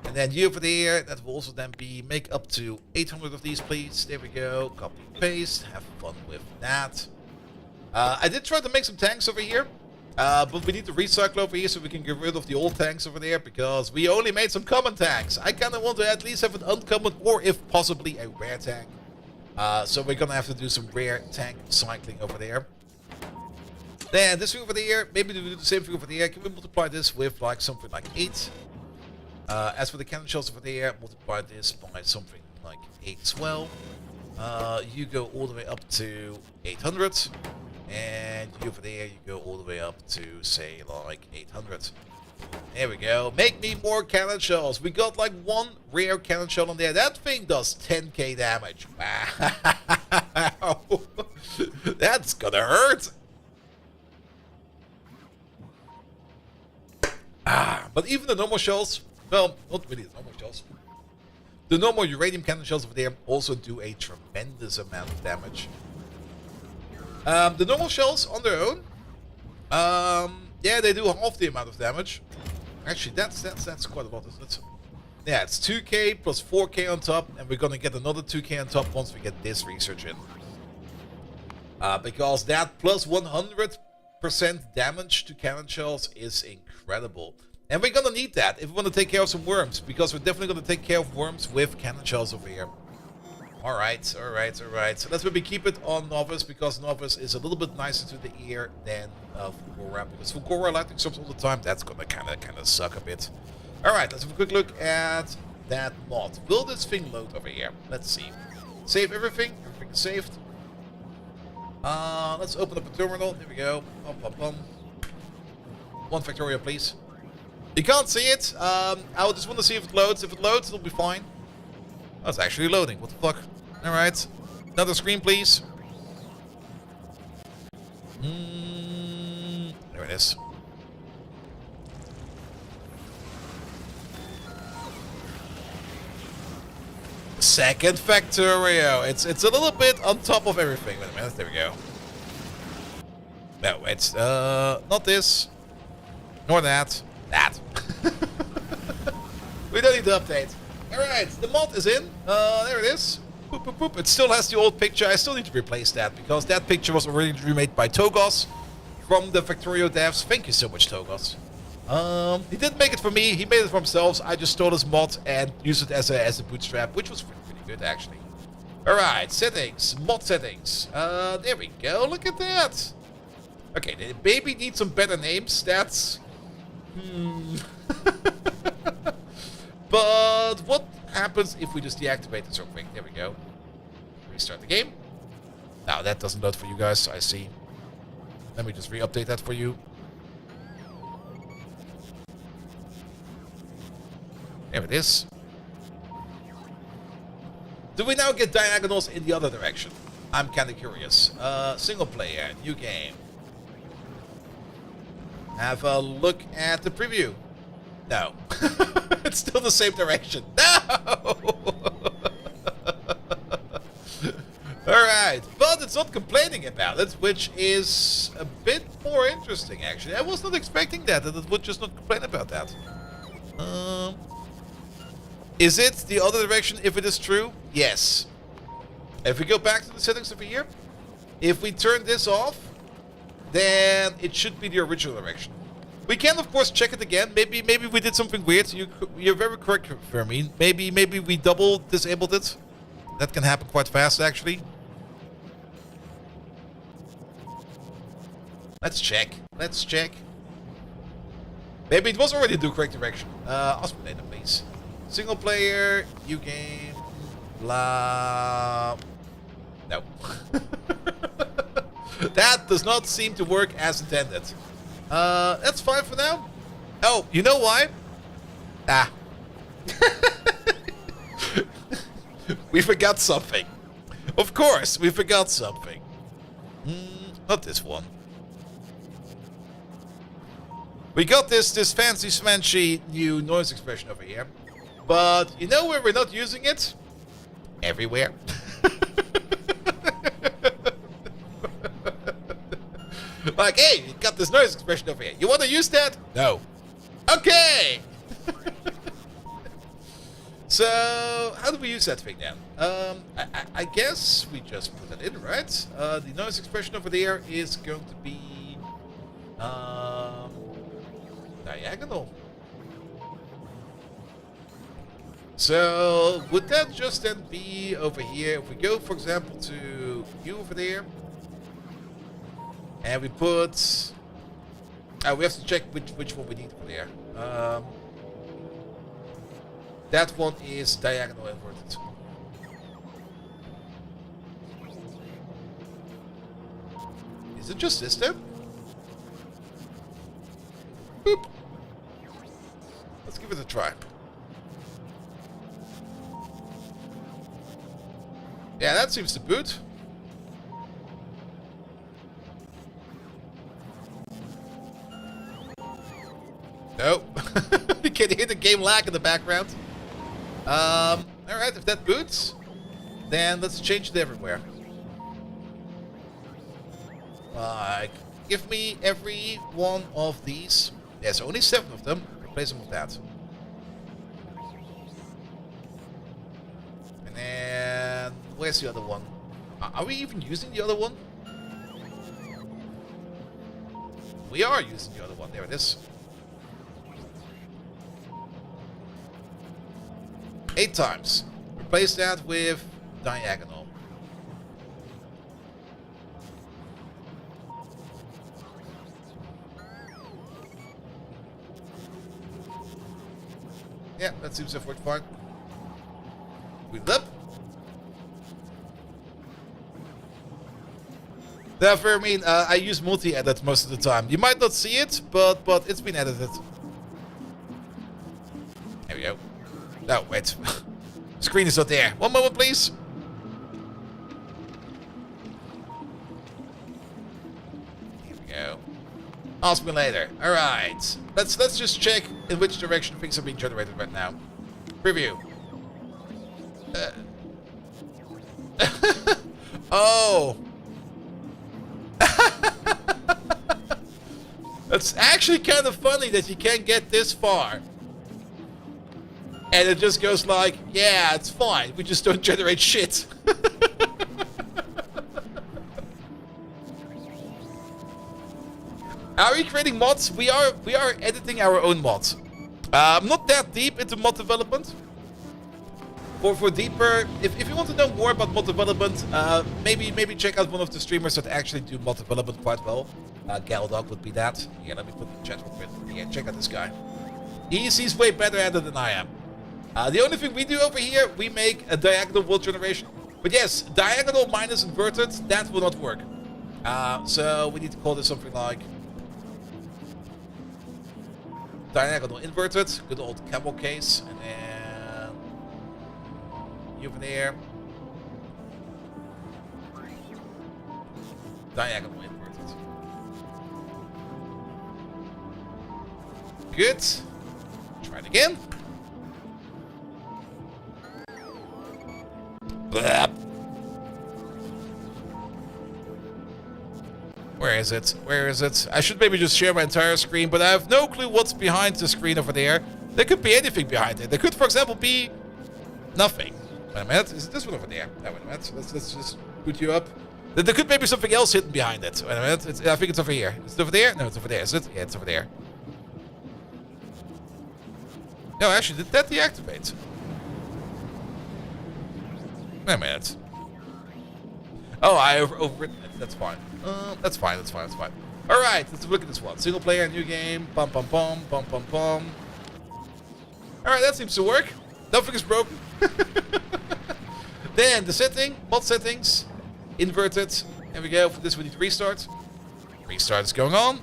And then you over there, that will also then be, make up to 800 of these, please. There we go. Copy, paste. Have fun with that. I did try to make some tanks over here. But we need to recycle over here so we can get rid of the old tanks over there, because we only made some common tanks. I kind of want to at least have an uncommon, or if possibly a rare tank. So we're gonna have to do some rare tank cycling over there. Then this thing over there, maybe do the same thing over there. Can we multiply this with like something like 8? As for the cannon shells over there, multiply this by something like 8 as well. You go all the way up to 800. And you over there, you go all the way up to, say, like 800. There we go. Make me more cannon shells. We got like one rare cannon shell on there. That thing does 10k damage. Wow. That's gonna hurt. But even the normal shells, well, not really the normal shells. The normal uranium cannon shells over there also do a tremendous amount of damage. The normal shells on their own, yeah, they do half the amount of damage. Actually, that's quite a lot, isn't it? Yeah, it's 2k plus 4k on top, and we're gonna get another 2k on top once we get this research in. Because that plus 100% damage to cannon shells is incredible. And we're gonna need that if we want to take care of some worms, because we're definitely gonna take care of worms with cannon shells over here. Alright. So let's maybe keep it on Novice, because Novice is a little bit nicer to the ear than Fulgora, because Fulgora lightning storms all the time, that's gonna kinda suck a bit. Alright, let's have a quick look at that mod. Will this thing load over here? Let's see. Save everything. Everything is saved. Let's open up a terminal. Here we go. One Factorio, please. You can't see it. I just want to see if it loads. If it loads, it'll be fine. Oh, it's actually loading. What the fuck? Alright. Another screen, please. There it is. Second Factorio. It's a little bit on top of everything. Wait a minute. There we go. No, it's not this. Nor that. That. We don't need to update. Alright, the mod is in. There it is. Boop, boop, boop. It still has the old picture. I still need to replace that, because that picture was already remade by Togos from the Factorio devs. Thank you so much, Togos. He didn't make it for me. He made it for himself. I just stole his mod and used it as a bootstrap, which was pretty good, actually. Alright, settings. Mod settings. There we go. Look at that. Okay, the baby needs some better names. That's... But what happens if we just deactivate this real quick? There we go. Restart the game. Now that doesn't load for you guys, I see. Let me just re-update that for you. There it is. Do we now get diagonals in the other direction? I'm kind of curious. Single player, new game. Have a look at the preview. No. It's still the same direction. No! Alright, but it's not complaining about it, which is a bit more interesting, actually. I was not expecting that it would just not complain about that. Is it the other direction if it is true? Yes. If we go back to the settings over here, if we turn this off, then it should be the original direction. We can, of course, check it again. Maybe we did something weird. You're very correct, Fermin. Maybe we double disabled it. That can happen quite fast, actually. Let's check. Let's check. Maybe it was already the correct direction. Oscillator, please. Single player, new game, blah. No. That does not seem to work as intended. That's fine for now. Oh, you know why? Ah. We forgot something. Of course, we forgot something. Not this one. We got this fancy smanchy new noise expression over here. But you know where we're not using it? Everywhere. Like, hey, you got this noise expression over here. You want to use that? No. Okay. So, how do we use that thing then? I guess we just put that in, right? The noise expression over there is going to be diagonal. So, would that just then be over here? If we go, for example, to you over there, and we put... we have to check which one we need over there. That one is diagonal inverted. Is it just this then? Boop. Let's give it a try. Yeah, that seems to boot. No. You can hear the game lag in the background. Alright, if that boots, then let's change it everywhere. Like, give me every one of these. There's only 7 of them. Replace them with that. And then, where's the other one? Are we even using the other one? We are using the other one. There it is. 8 times. Replace that with diagonal. Yeah, that seems to have worked fine. With up. Therefore, I mean, I use multi-edit most of the time. You might not see it, but it's been edited. There we go. No, wait. Screen is not there. One moment, please. Here we go. Ask me later. Alright. Let's just check in which direction things are being generated right now. Preview. Oh. It's actually kind of funny that you can't get this far. And it just goes like, yeah, it's fine. We just don't generate shit. Are we creating mods? We are editing our own mods. I'm not that deep into mod development. For deeper, if you want to know more about mod development, maybe check out one of the streamers that actually do mod development quite well. Galdog would be that. Yeah, let me put the chat real quick. Yeah, check out this guy. He's way better at it than I am. The only thing we do over here, we make a diagonal world generation. But yes, diagonal minus inverted, that will not work. So we need to call this something like diagonal inverted, good old camel case, and then you over there, diagonal inverted. Good. Try it again. Blah. Where is it? Where is it? I should maybe just share my entire screen, but I have no clue what's behind the screen over there. There could be anything behind it. There could, for example, be nothing. Wait a minute. Is it this one over there? No, wait a minute. Let's just boot you up. There could maybe something else hidden behind it. Wait a minute. I think it's over here. Is it over there? No, it's over there. Is it? Yeah, it's over there. No, actually, did that deactivate? Wait a minute. Oh, I overwritten it. That's fine. That's fine. Alright, let's look at this one. Single player, new game. Bum, bum, bum, bum, bum, bum. Alright, that seems to work. Nothing is broken. Then the setting, mod settings, inverted. There we go. For this, we need to restart. Restart is going on.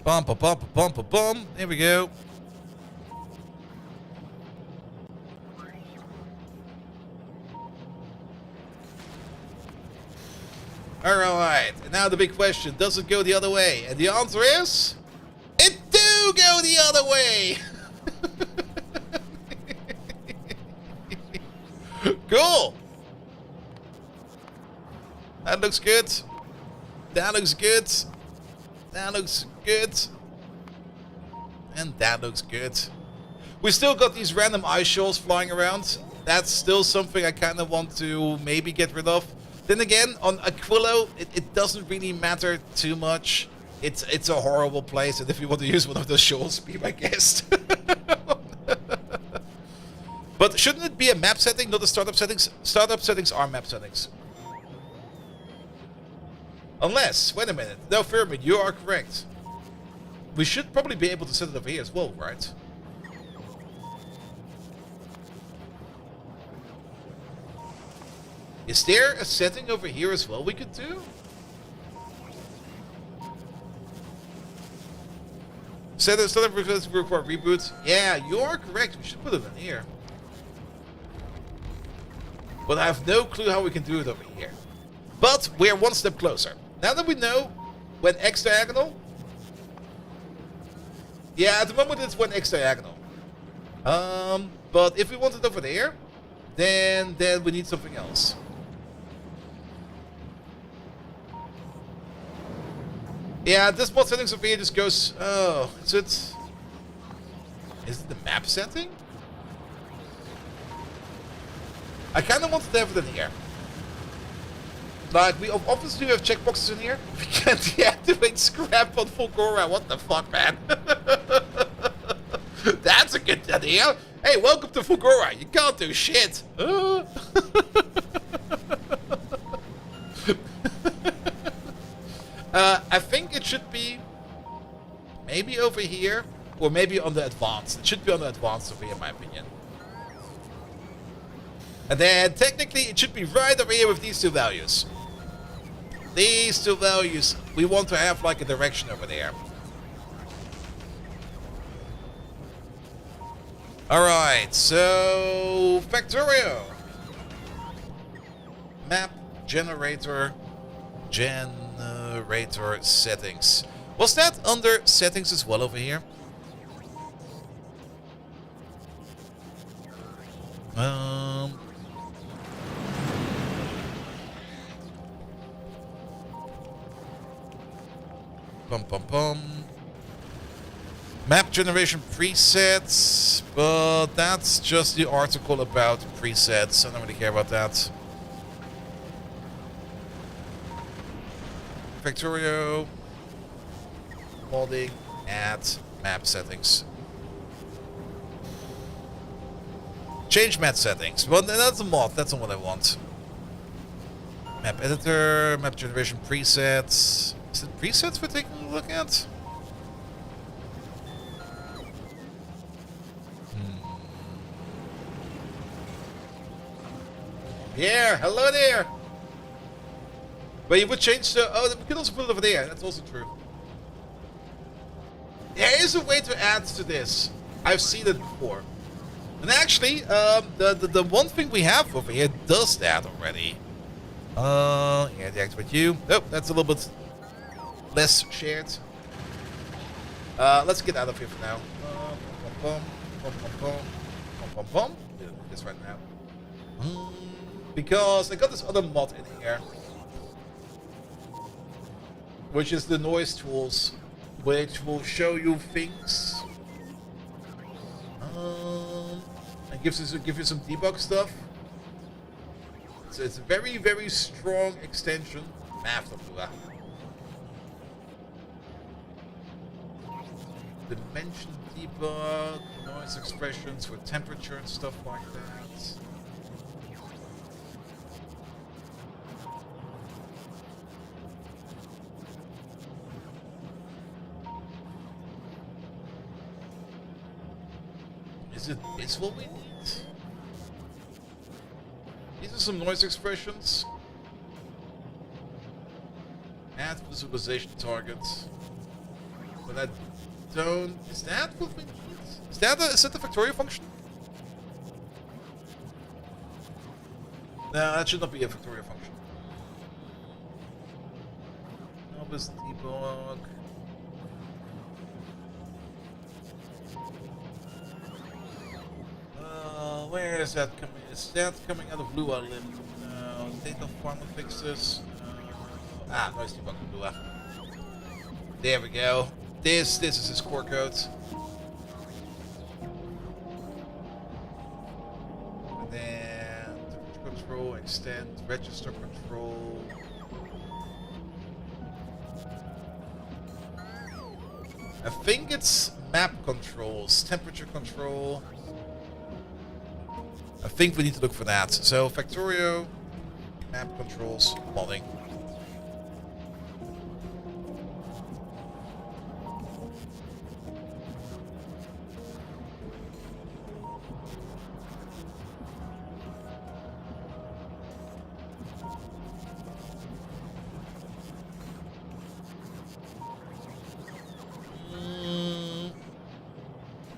Bum, bum, bum, bum, bum, bum. There we go. Alright, and now the big question, does it go the other way? And the answer is, it do go the other way! Cool! That looks good. That looks good. That looks good. And that looks good. We still got these random ice shoals flying around. That's still something I kind of want to maybe get rid of. Then again, on Aquilo, it doesn't really matter too much. It's a horrible place, and if you want to use one of those shoals, be my guest. But shouldn't it be a map setting, not the startup settings? Startup settings are map settings. Unless, wait a minute. No, Furman, you are correct. We should probably be able to set it over here as well, right? Is there a setting over here as well we could do? Set up require reboot. Yeah, you're correct. We should put it in here. But I have no clue how we can do it over here. But we're one step closer. Now that we know when X diagonal. Yeah, at the moment it's when X diagonal. But if we want it over there, then we need something else. Yeah, this mod settings over here just goes. Oh, is it the map setting? I kind of wanted to have it in here. Like, we obviously have checkboxes in here. We can't deactivate scrap on Fulgora. What the fuck, man? That's a good idea. Hey, welcome to Fulgora. You can't do shit. I think it should be maybe over here, or maybe on the advanced. It should be on the advanced over here, in my opinion. And then technically it should be right over here with these two values. These two values, we want to have like a direction over there. Alright, so Factorio. Map generator settings. Was that under settings as well over here? Map generation presets, but that's just the article about presets. I don't really care about that. Factorio, modding, add map settings. Change map settings. Well, that's a mod. That's not what I want. Map editor, map generation presets. Is it presets we're taking a look at? Yeah, hello there. But you would change the... Oh, we could also put it over there. That's also true. There is a way to add to this. I've seen it before. And actually, the one thing we have over here does that already. Yeah, deactivate you. Oh, that's a little bit less shared. Let's get out of here for now. Do this right now. Because I got this other mod in here, which is the noise tools, which will show you things. And give you some debug stuff. So it's a very, very strong extension. Dimension debug, noise expressions for temperature and stuff like that. Is it this what we need? These are some noise expressions. Add visualization targets. But I don't... Is that what we need? Is that the Factorio function? No, that should not be a Factorio function. Novice debug. Where is that coming? Is that coming out of Blue Island? Data farmer fixes. Noise debug from Blue. There we go. This is his core code. And then temperature control, extend, register control. I think it's map controls, temperature control. I think we need to look for that. So Factorio, map controls, modding.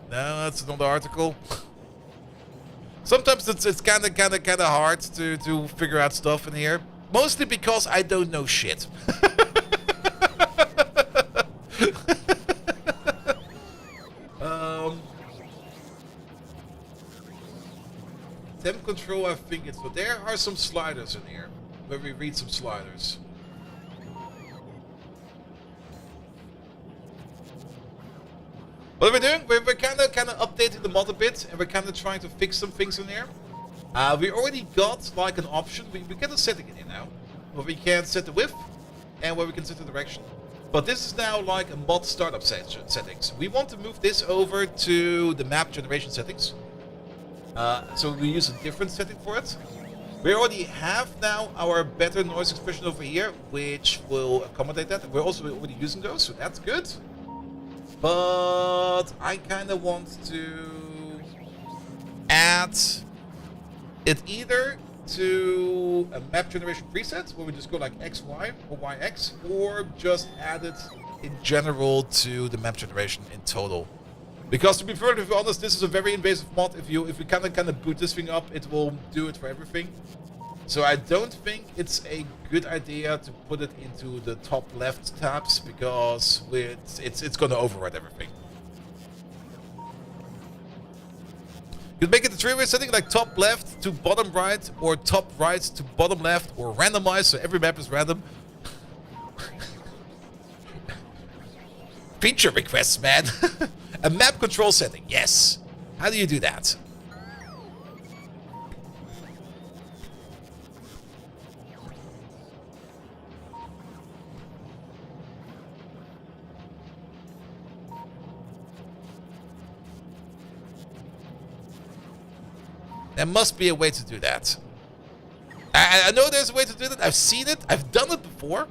No, that's another article. Sometimes it's kind of hard to figure out stuff in here. Mostly because I don't know shit. Temp control, I think it's... So there are some sliders in here. Where we read some sliders. What are we doing? We're kind of updating the mod a bit, and we're kind of trying to fix some things in here. We already got like an option. We get a setting in here now, where we can set the width and where we can set the direction. But this is now like a mod startup settings. We want to move this over to the map generation settings. So we use a different setting for it. We already have now our better noise expression over here, which will accommodate that. We're also already using those, so that's good. But I kind of want to add it either to a map generation preset, where we just go like XY or YX, or just add it in general to the map generation in total. Because to be perfectly honest, this is a very invasive mod. If we kind of boot this thing up, it will do it for everything. So I don't think it's a good idea to put it into the top left tabs, because it's going to override everything. You could make it a three-way setting, like top left to bottom right, or top right to bottom left, or randomized, so every map is random. Feature requests, man. A map control setting, yes. How do you do that? There must be a way to do that. I know there's a way to do that. I've seen it. I've done it before.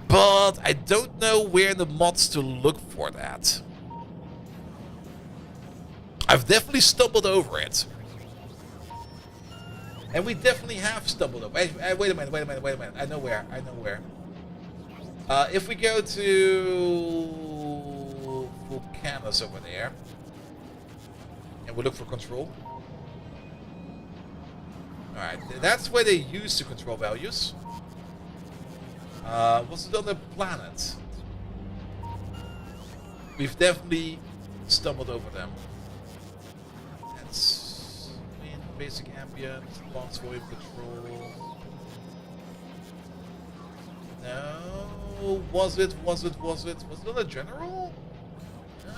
But I don't know where in the mods to look for that. I've definitely stumbled over it. And we definitely have stumbled over it. Wait a minute. I know where. If we go to Vulcanus over there, and we look for control. Alright, that's where they use the control values. Was it on the planet? We've definitely stumbled over them. That's in basic ambient, advanced volume control. No, was it on a general? No.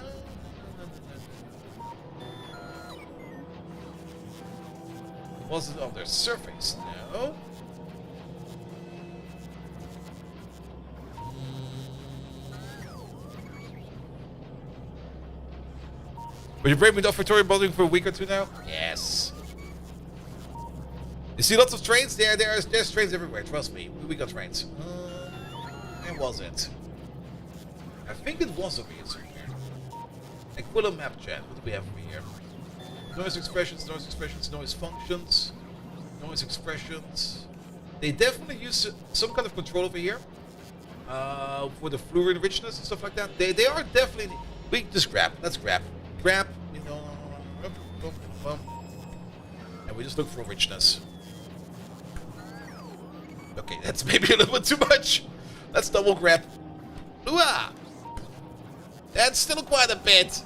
Was it on their surface? No. Will you break me off Factorio building for a week or two now? Yes. You see lots of trains? There's trains everywhere, trust me. We got trains. Where was it? I think it was over here somewhere. Aquila map chat. What do we have over here? Noise expressions, noise functions, noise expressions. They definitely use some kind of control over here. For the fluorine richness and stuff like that. They are definitely... We just grab. Let's grab. Grab, you know, and we just look for richness. Okay, that's maybe a little bit too much. Let's double grab. Ooh-ah! That's still quite a bit.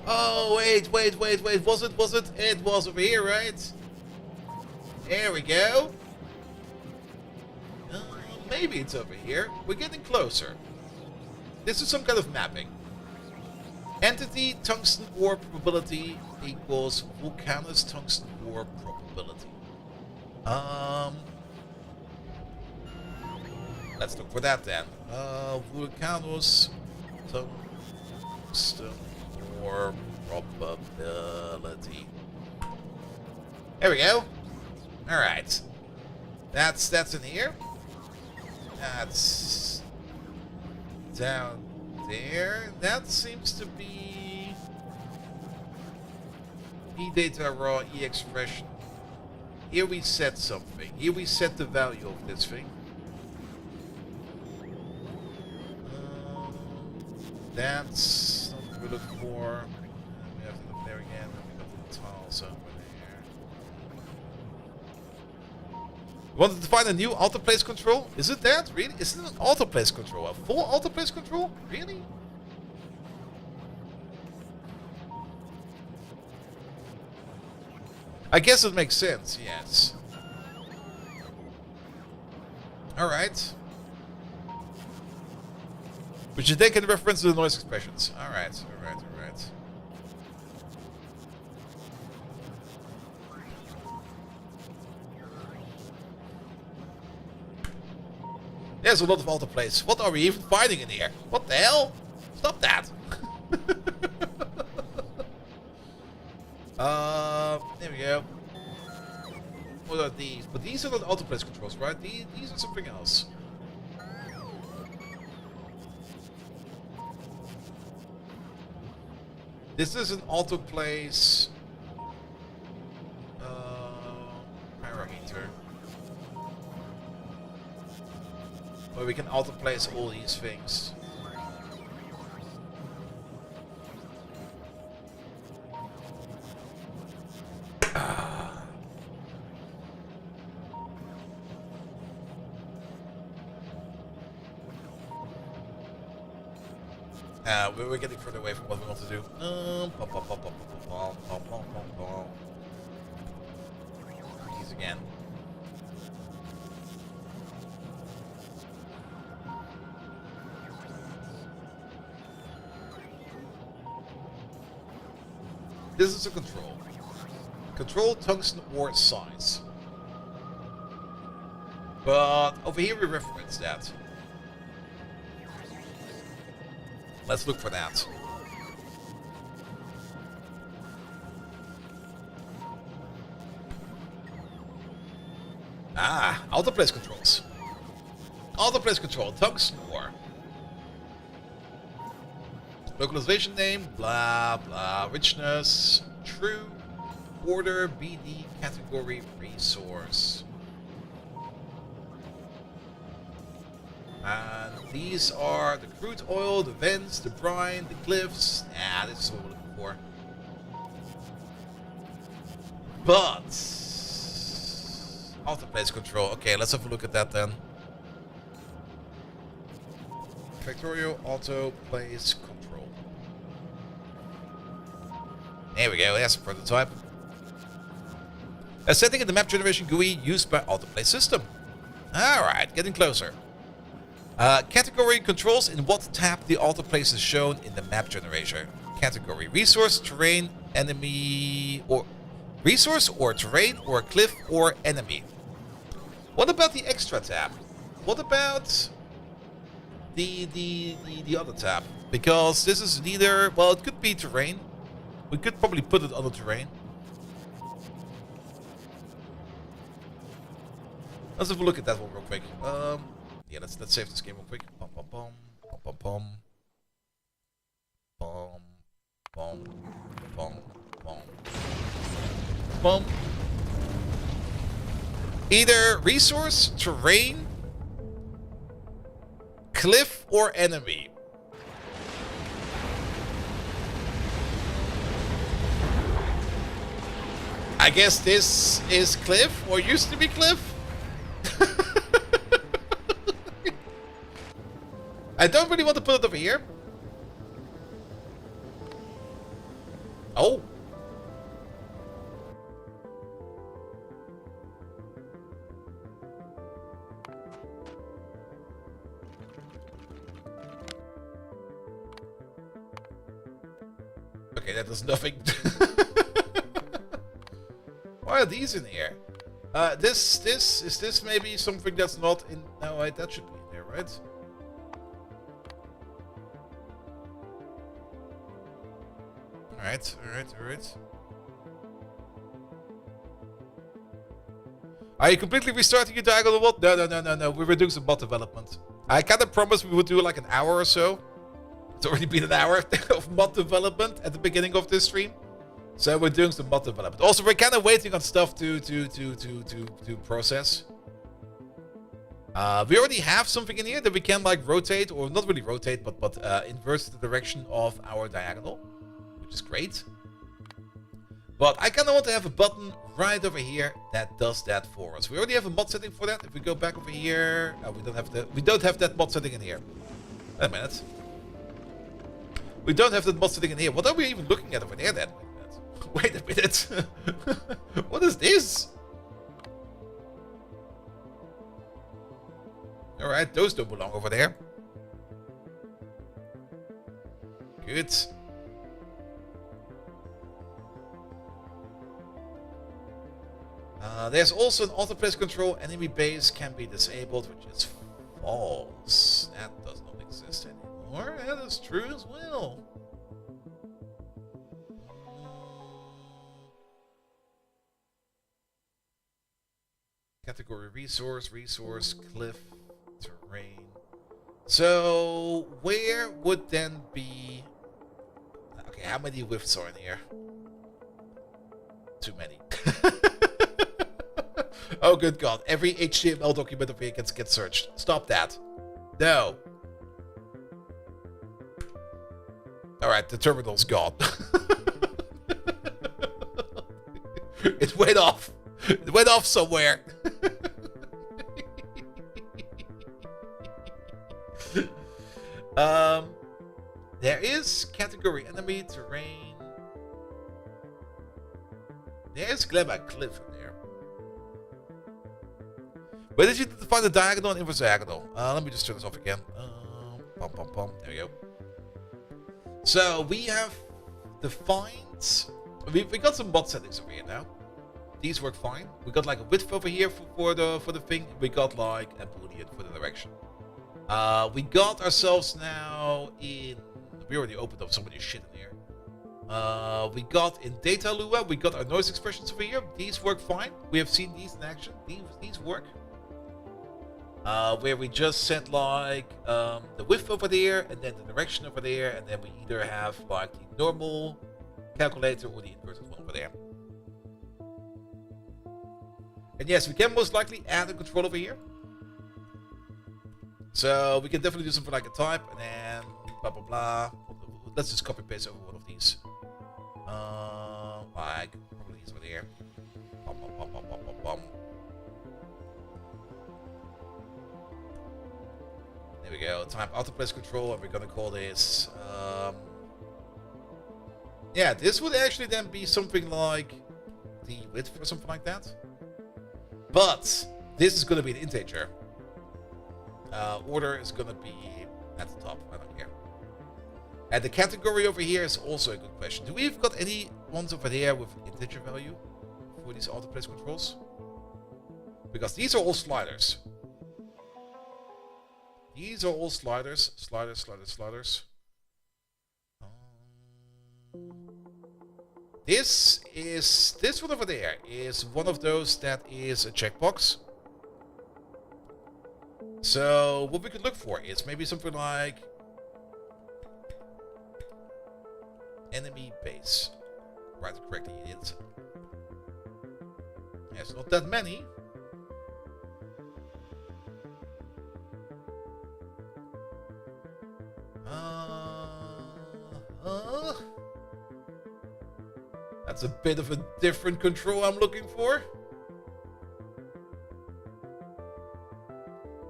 Oh, wait. Was it? It was over here, right? There we go. Maybe it's over here. We're getting closer. This is some kind of mapping. Entity tungsten ore probability equals Vulcanus tungsten ore probability. Let's look for that then. Vulcanus tungsten ore probability. There we go. All right. That's in here. That's down there. That seems to be E-data raw E-expression. Here we set something. Here we set the value of this thing. That's not what we're looking for. We have to look there again. We got the tiles over there. We wanted to find a new auto place control. Is it that? Really? Is it an auto place control? A full auto place control? Really? I guess it makes sense, yes. Alright. But you then can reference to the noise expressions. Alright, alright, alright. There's a lot of autoplays. What are we even finding in here? What the hell? Stop that! There we go. What are these? But these are not autoplace controls, right? These are something else. This is an autoplace parameter. Where we can autoplace all these things. We're getting further away from what we want to do. These again. This is a control. Control tungsten ore size. But over here we reference that. Let's look for that. Ah, autoplace controls. Autoplace control, tungsten ore. Localization name, blah blah, richness, true, order, BD, category, resource. And these are the crude oil, the vents, the brine, the cliffs. Ah, this is what we're looking for. But autoplace control. Okay, let's have a look at that then. Factorio autoplace control. There we go. That's a prototype. A setting in the map generation GUI used by autoplace system. All right, getting closer. Category controls in what tab the autoplace is shown in the map generator. Category resource, terrain, enemy, or resource or terrain or cliff or enemy. What about the extra tab? What about the other tab? Because this is neither, well, it could be terrain. We could probably put it on the terrain. Let's have a look at that one real quick. Yeah, let's save this game real quick. Bum bum bum bum bum bum bum bum bum bum. Either resource, terrain, cliff, or enemy. I guess this is cliff, or used to be cliff. I don't really want to put it over here. Oh. Okay, that does nothing. Why are these in here? Is this maybe something that's not in? No, wait, that should be in there, right? Alright. Are you completely restarting your diagonal mod? No. We were doing some bot development. I kind of promised we would do like an hour or so. It's already been an hour of mod development at the beginning of this stream. So we're doing some mod development. Also, we're kind of waiting on stuff to process. We already have something in here that we can like rotate, or not really rotate, but invert the direction of our diagonal, which is great. But I kind of want to have a button right over here that does that for us. We already have a mod setting for that. If we go back over here, we don't have that mod setting in here. Wait a minute. We don't have that mod setting in here. What are we even looking at over there then? Wait a minute. What is this? Alright, those don't belong over there. Good. There's also an auto place control. Enemy base can be disabled, which is false. That does not exist anymore. That is true as well. Category resource, cliff, terrain. So where would then be... Okay, how many whiffs are in here? Too many. Oh, good God. Every HTML document over here gets searched. Stop that. No. Alright, the terminal's gone. It went off. It went off somewhere. There is category enemy, terrain. There's Glemma Cliff in there. Where did you find the diagonal and inverse diagonal? Let me just turn this off again. There we go. So we have defined. We got some mod settings over here now. These work fine. We got like a width over here for the thing. We got like a boolean for the direction. We got ourselves now in. We already opened up so many shit in here. We got in data Lua. We got our noise expressions over here. These work fine. We have seen these in action. These work. Where we just set like the width over there, and then the direction over there, and then we either have like the normal calculator or the inverted one over there. And yes, we can most likely add a control over here. So we can definitely do something like a type, and then blah blah blah. Let's just copy paste over one of these. Like probably these over there. Bum, bum, bum, bum, bum, bum, bum. There we go. Type auto place control, and we're gonna call this. Yeah, this would actually then be something like the width or something like that. But this is gonna be an integer. Order is gonna be at the top. I don't care. And the category over here is also a good question. Do we've got any ones over there with integer value for these auto place controls? Because these are all sliders. These are all sliders. Sliders. This one over there is one of those that is a checkbox. So what we could look for is maybe something like enemy base. Write it correctly, idiots. There's not that many. That's a bit of a different control I'm looking for.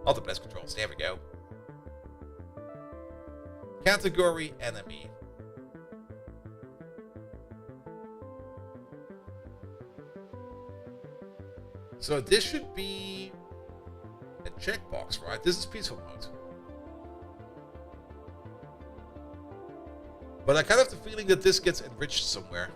Auto place controls, there we go. Category enemy. So this should be a checkbox, right? This is peaceful mode. But I kind of have the feeling that this gets enriched somewhere.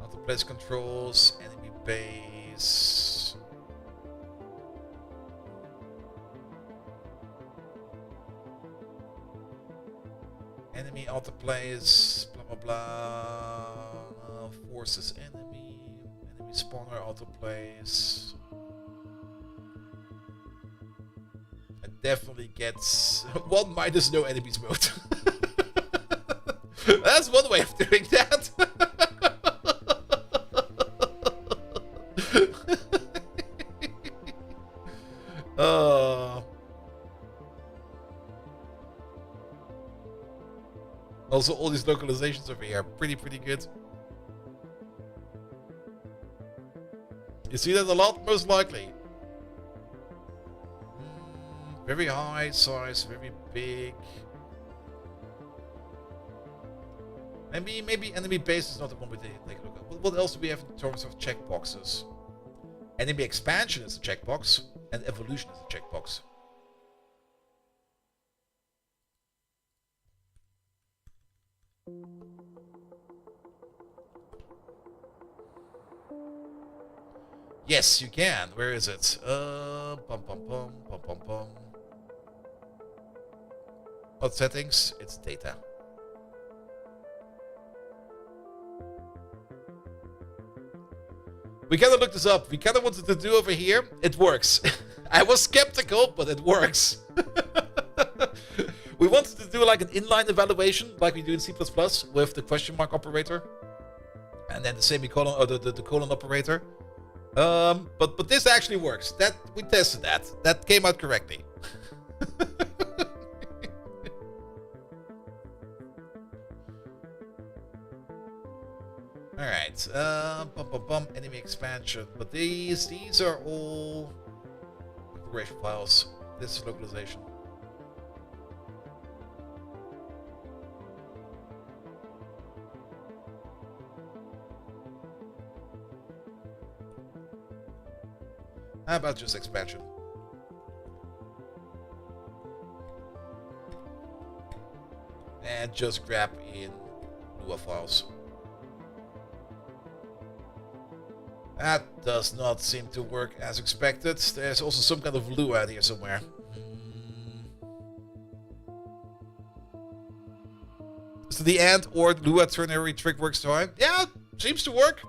Auto place controls, enemy base. Enemy auto plays, blah blah blah. Forces enemy. Enemy spawner auto plays. It definitely gets 1 minus no enemies mode. That's one way of doing that. Also, all these localizations over here are pretty good. You see that a lot? Most likely. Very high size, very big. Maybe enemy base is not the one we take a look at. What else do we have in terms of checkboxes? Enemy expansion is a checkbox, and evolution is a checkbox. Yes, you can. Where is it? What settings? It's data. We kind of looked this up. We kind of wanted to do over here. It works. I was skeptical, but it works. We wanted to do like an inline evaluation, like we do in C++ with the question mark operator, and then the semicolon or the colon operator. But this actually works. That we tested that. That came out correctly. All right. Enemy expansion. But these are all configuration files. This is localization. How about just expansion? And just grab in Lua files. That does not seem to work as expected. There's also some kind of Lua out here somewhere. So the AND or Lua ternary trick works fine. Yeah, seems to work.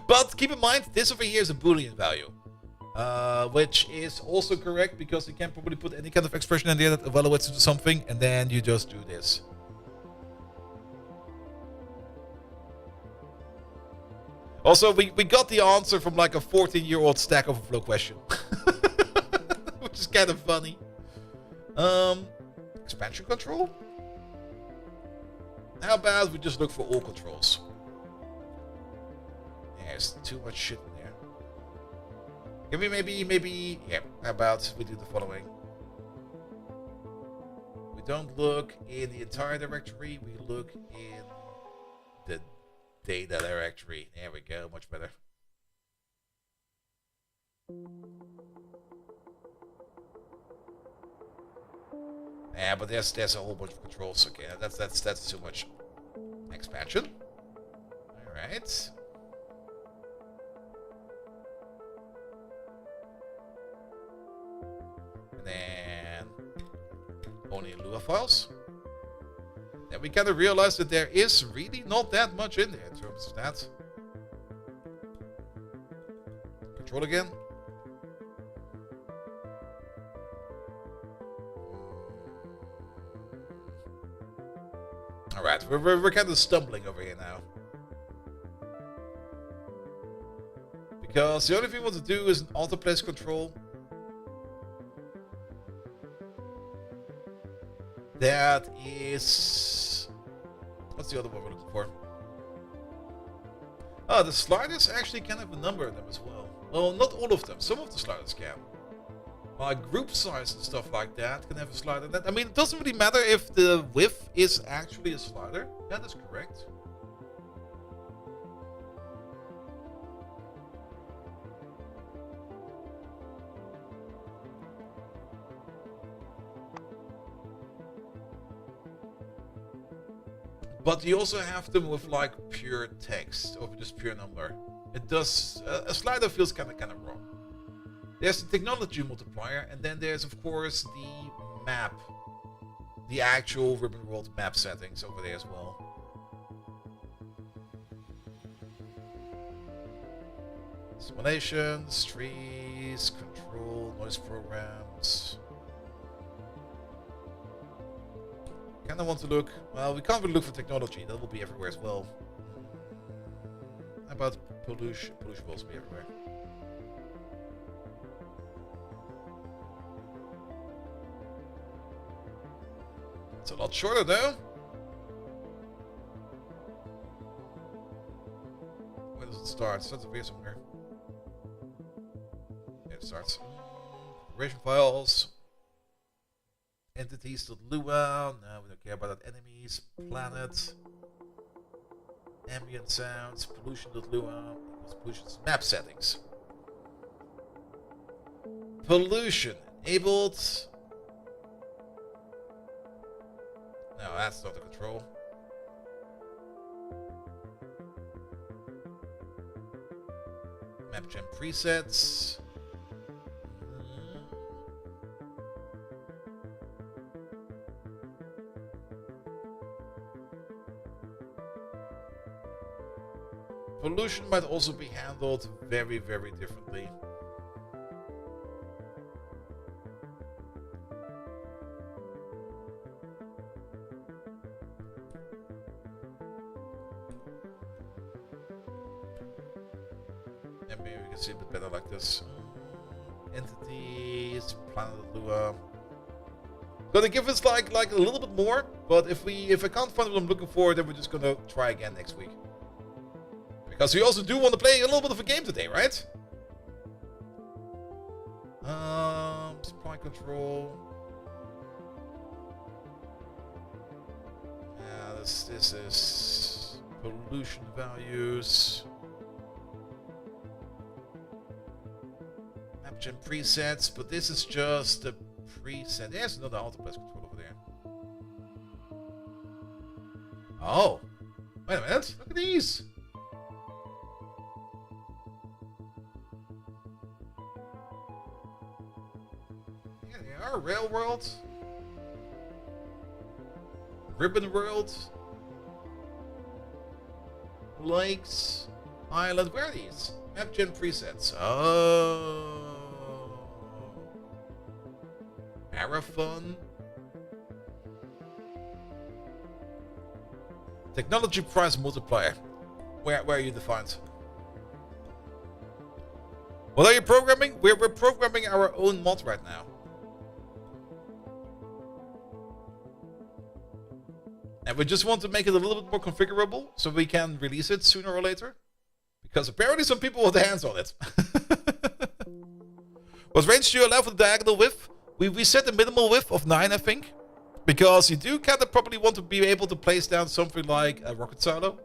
But keep in mind, this over here is a Boolean value. Which is also correct because you can probably put any kind of expression in there that evaluates into something, and then you just do this. Also, we got the answer from like a 14-year-old Stack Overflow question. Which is kind of funny. Expansion control? How about we just look for all controls? There's too much shit in there. Can we maybe, yeah, how about we do the following? We don't look in the entire directory, we look in the data directory. There we go, much better. Yeah, but there's a whole bunch of controls. Okay, that's too much. Expansion. All right. And then only Lua files. Then we kind of realize that there is really not that much in there in terms of that. Control again. Alright, we're kind of stumbling over here now. Because the only thing we want to do is an auto place control. That is... What's the other one we're looking for? Oh, the sliders actually can have a number of them as well. Well, not all of them. Some of the sliders can. Like group size and stuff like that can have a slider. I mean, it doesn't really matter if the width is actually a slider. That is correct. But you also have them with like pure text or just pure number. It does. A slider feels kind of wrong. There's the technology multiplier, and then there's of course the map, the actual Ribbon World map settings over there as well. Simulations, trees, control, noise programs. Kind kind of want to look... Well, we can't really look for technology. That will be everywhere as well. How about pollution? Pollution will also be everywhere. It's a lot shorter though. Where does it start? It starts up here somewhere. Yeah, it starts. Configuration files. Entities.lua. No, we don't care about that. Enemies. Planet. Ambient sounds. Pollution.lua. Pollution map settings. Pollution enabled. No, that's not the control. Map gen presets. Pollution might also be handled very, very differently. And maybe we can see a bit better like this. Entities, Planet Lua. Gonna give us like a little bit more, but if I can't find what I'm looking for, then we're just gonna try again next week. Because we also do want to play a little bit of a game today, right? Supply control. Yeah, this is pollution values. Map gen presets, but this is just a preset. There's another autoplus control over there. Oh, wait a minute! Look at these. Rail world, ribbon world, lakes, island. Where are these? Map gen presets. Oh, marathon. Technology price multiplier. Where are you defined? What are you programming? We're programming our own mod right now. And we just want to make it a little bit more configurable so we can release it sooner or later. Because apparently some people want their hands on it. Was range to allow for the diagonal width? We set the minimal width of 9, I think. Because you do kind of probably want to be able to place down something like a rocket silo.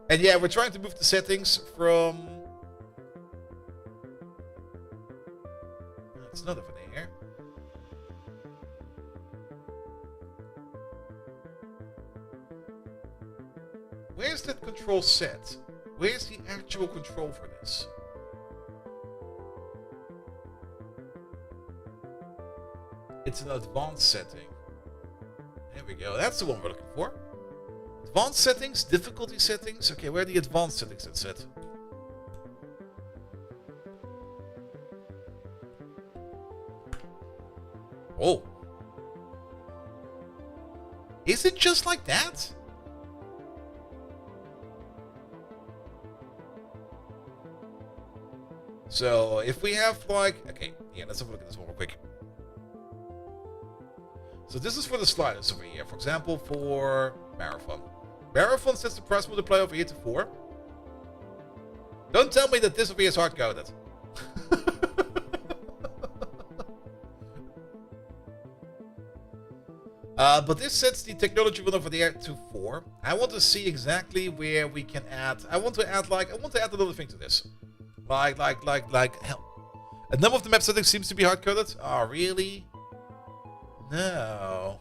And yeah, we're trying to move the settings from... It's not over there. Where's that control set? Where's the actual control for this? It's an advanced setting. There we go. That's the one we're looking for. Advanced settings, difficulty settings. Okay, where are the advanced settings that's set? Oh. Is it just like that? So, if we have like... Okay, yeah, let's have a look at this one real quick. So this is for the sliders over here. For example, for Marathon. Marathon sets the price multiplier over here to 4. Don't tell me that this over here is hard-coded. But this sets the technology one over there to 4. I want to see exactly where we can add... I want to add another thing to this. Like hell. A number of the map settings seems to be hard-coded. Oh, really? No.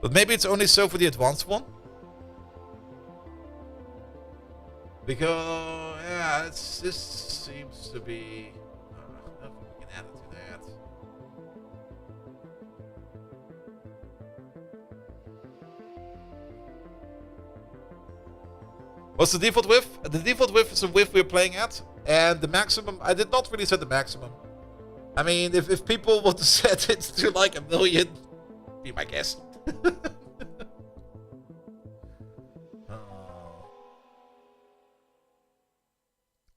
But maybe it's only so for the advanced one? Because, yeah, this seems to be... I don't think we can add it to that. What's the default width? The default width is the width we're playing at. And the maximum, I did not really set the maximum. I mean, if people want to set it to like 1 million, be my guest.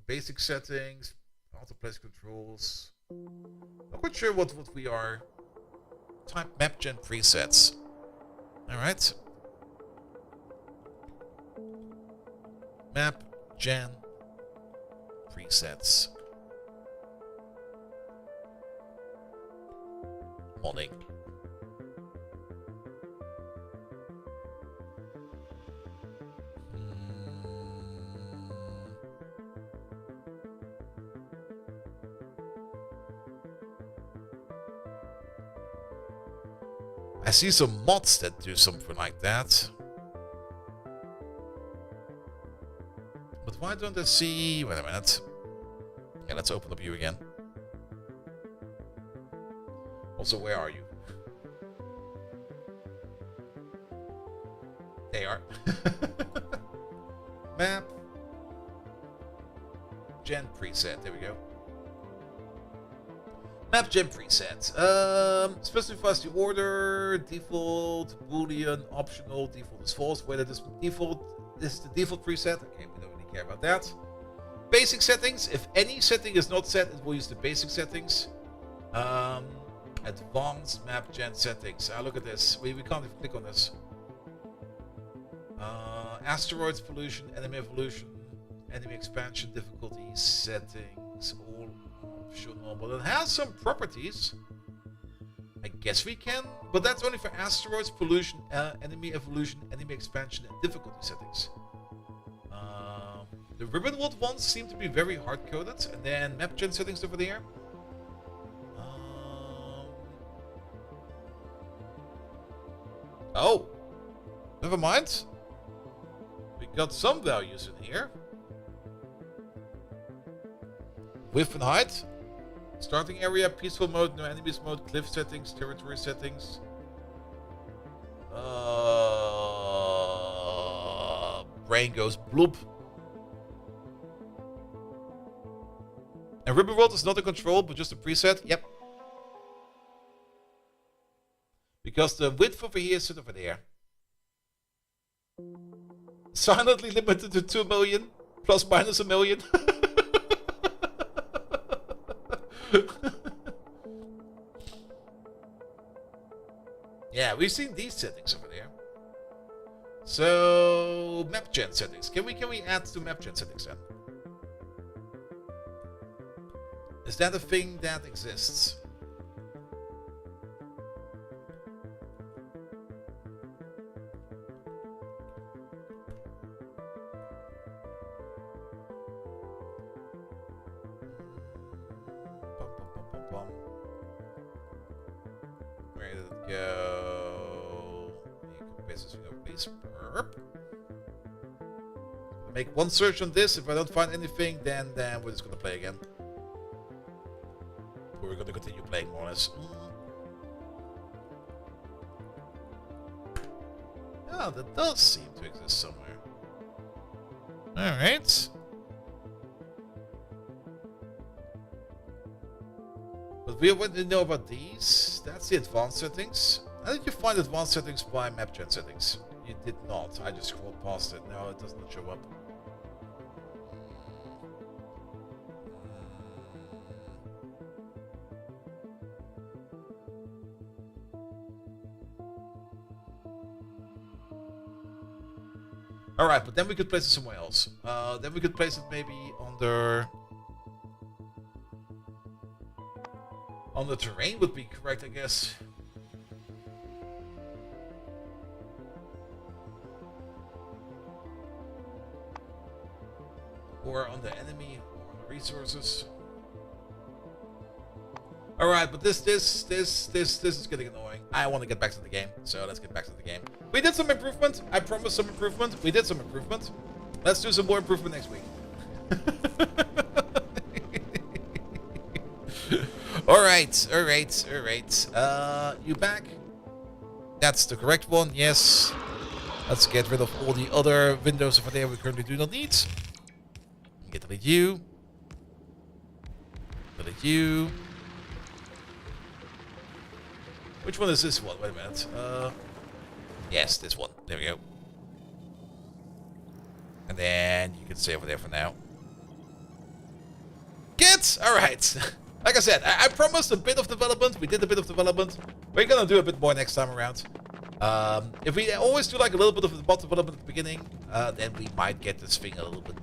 Basic settings, auto place controls. Not quite sure what we are. Type map gen presets. Alright. Map gen presets. Modding. I see some mods that do something like that. But why don't I see... Wait a minute. Yeah, let's open up you again. Also, where are you? They are. Map. Gen preset. There we go. Map gen preset. Specifies the order, default, boolean, optional, default is false. Whether this is the default preset. Okay, we don't really care about that. Basic settings. If any setting is not set, it will use the basic settings. Advanced map gen settings. Look at this. We can't even click on this. Asteroids, pollution, enemy evolution, enemy expansion, difficulty settings, all optional. But it has some properties. I guess we can, but that's only for asteroids, pollution, enemy evolution, enemy expansion, and difficulty settings. The ribbon world ones seem to be very hard coded, and then map gen settings over there. Oh, never mind. We got some values in here. Width and height. Starting area, peaceful mode, no enemies mode, cliff settings, territory settings. Brain goes bloop. And Ribbon World is not a control, but just a preset. Yep. Because the width over here is over there. Silently limited to 2 million, plus minus 1 million. Yeah, we've seen these settings over there. So map gen settings. Can we add to map gen settings then? Is that a thing that exists? Where did it go? Please. Make one search on this. If I don't find anything, then we're just gonna play again. We're gonna continue playing more or less. Oh, that does seem to exist somewhere. Alright. But we want to know about these. That's the advanced settings. How did you find advanced settings by map gen settings? You did not. I just scrolled past it. No, it does not show up. Alright, but then we could place it somewhere else. Then we could place it maybe on the terrain would be correct, I guess. Or on the enemy, or on the resources. Alright, but this is getting annoying. I want to get back to the game, so let's get back to the game. We did some improvement. I promised some improvement. We did some improvement. Let's do some more improvement next week. Alright. You back? That's the correct one, yes. Let's get rid of all the other windows over there we currently do not need. Get rid of you. Delete you. Which one is this one? Wait a minute. Yes, this one. There we go. And then you can stay over there for now. Good! Alright. Like I said, I promised a bit of development. We did a bit of development. We're gonna do a bit more next time around. If we always do like a little bit of the bot development at the beginning, then we might get this thing a little bit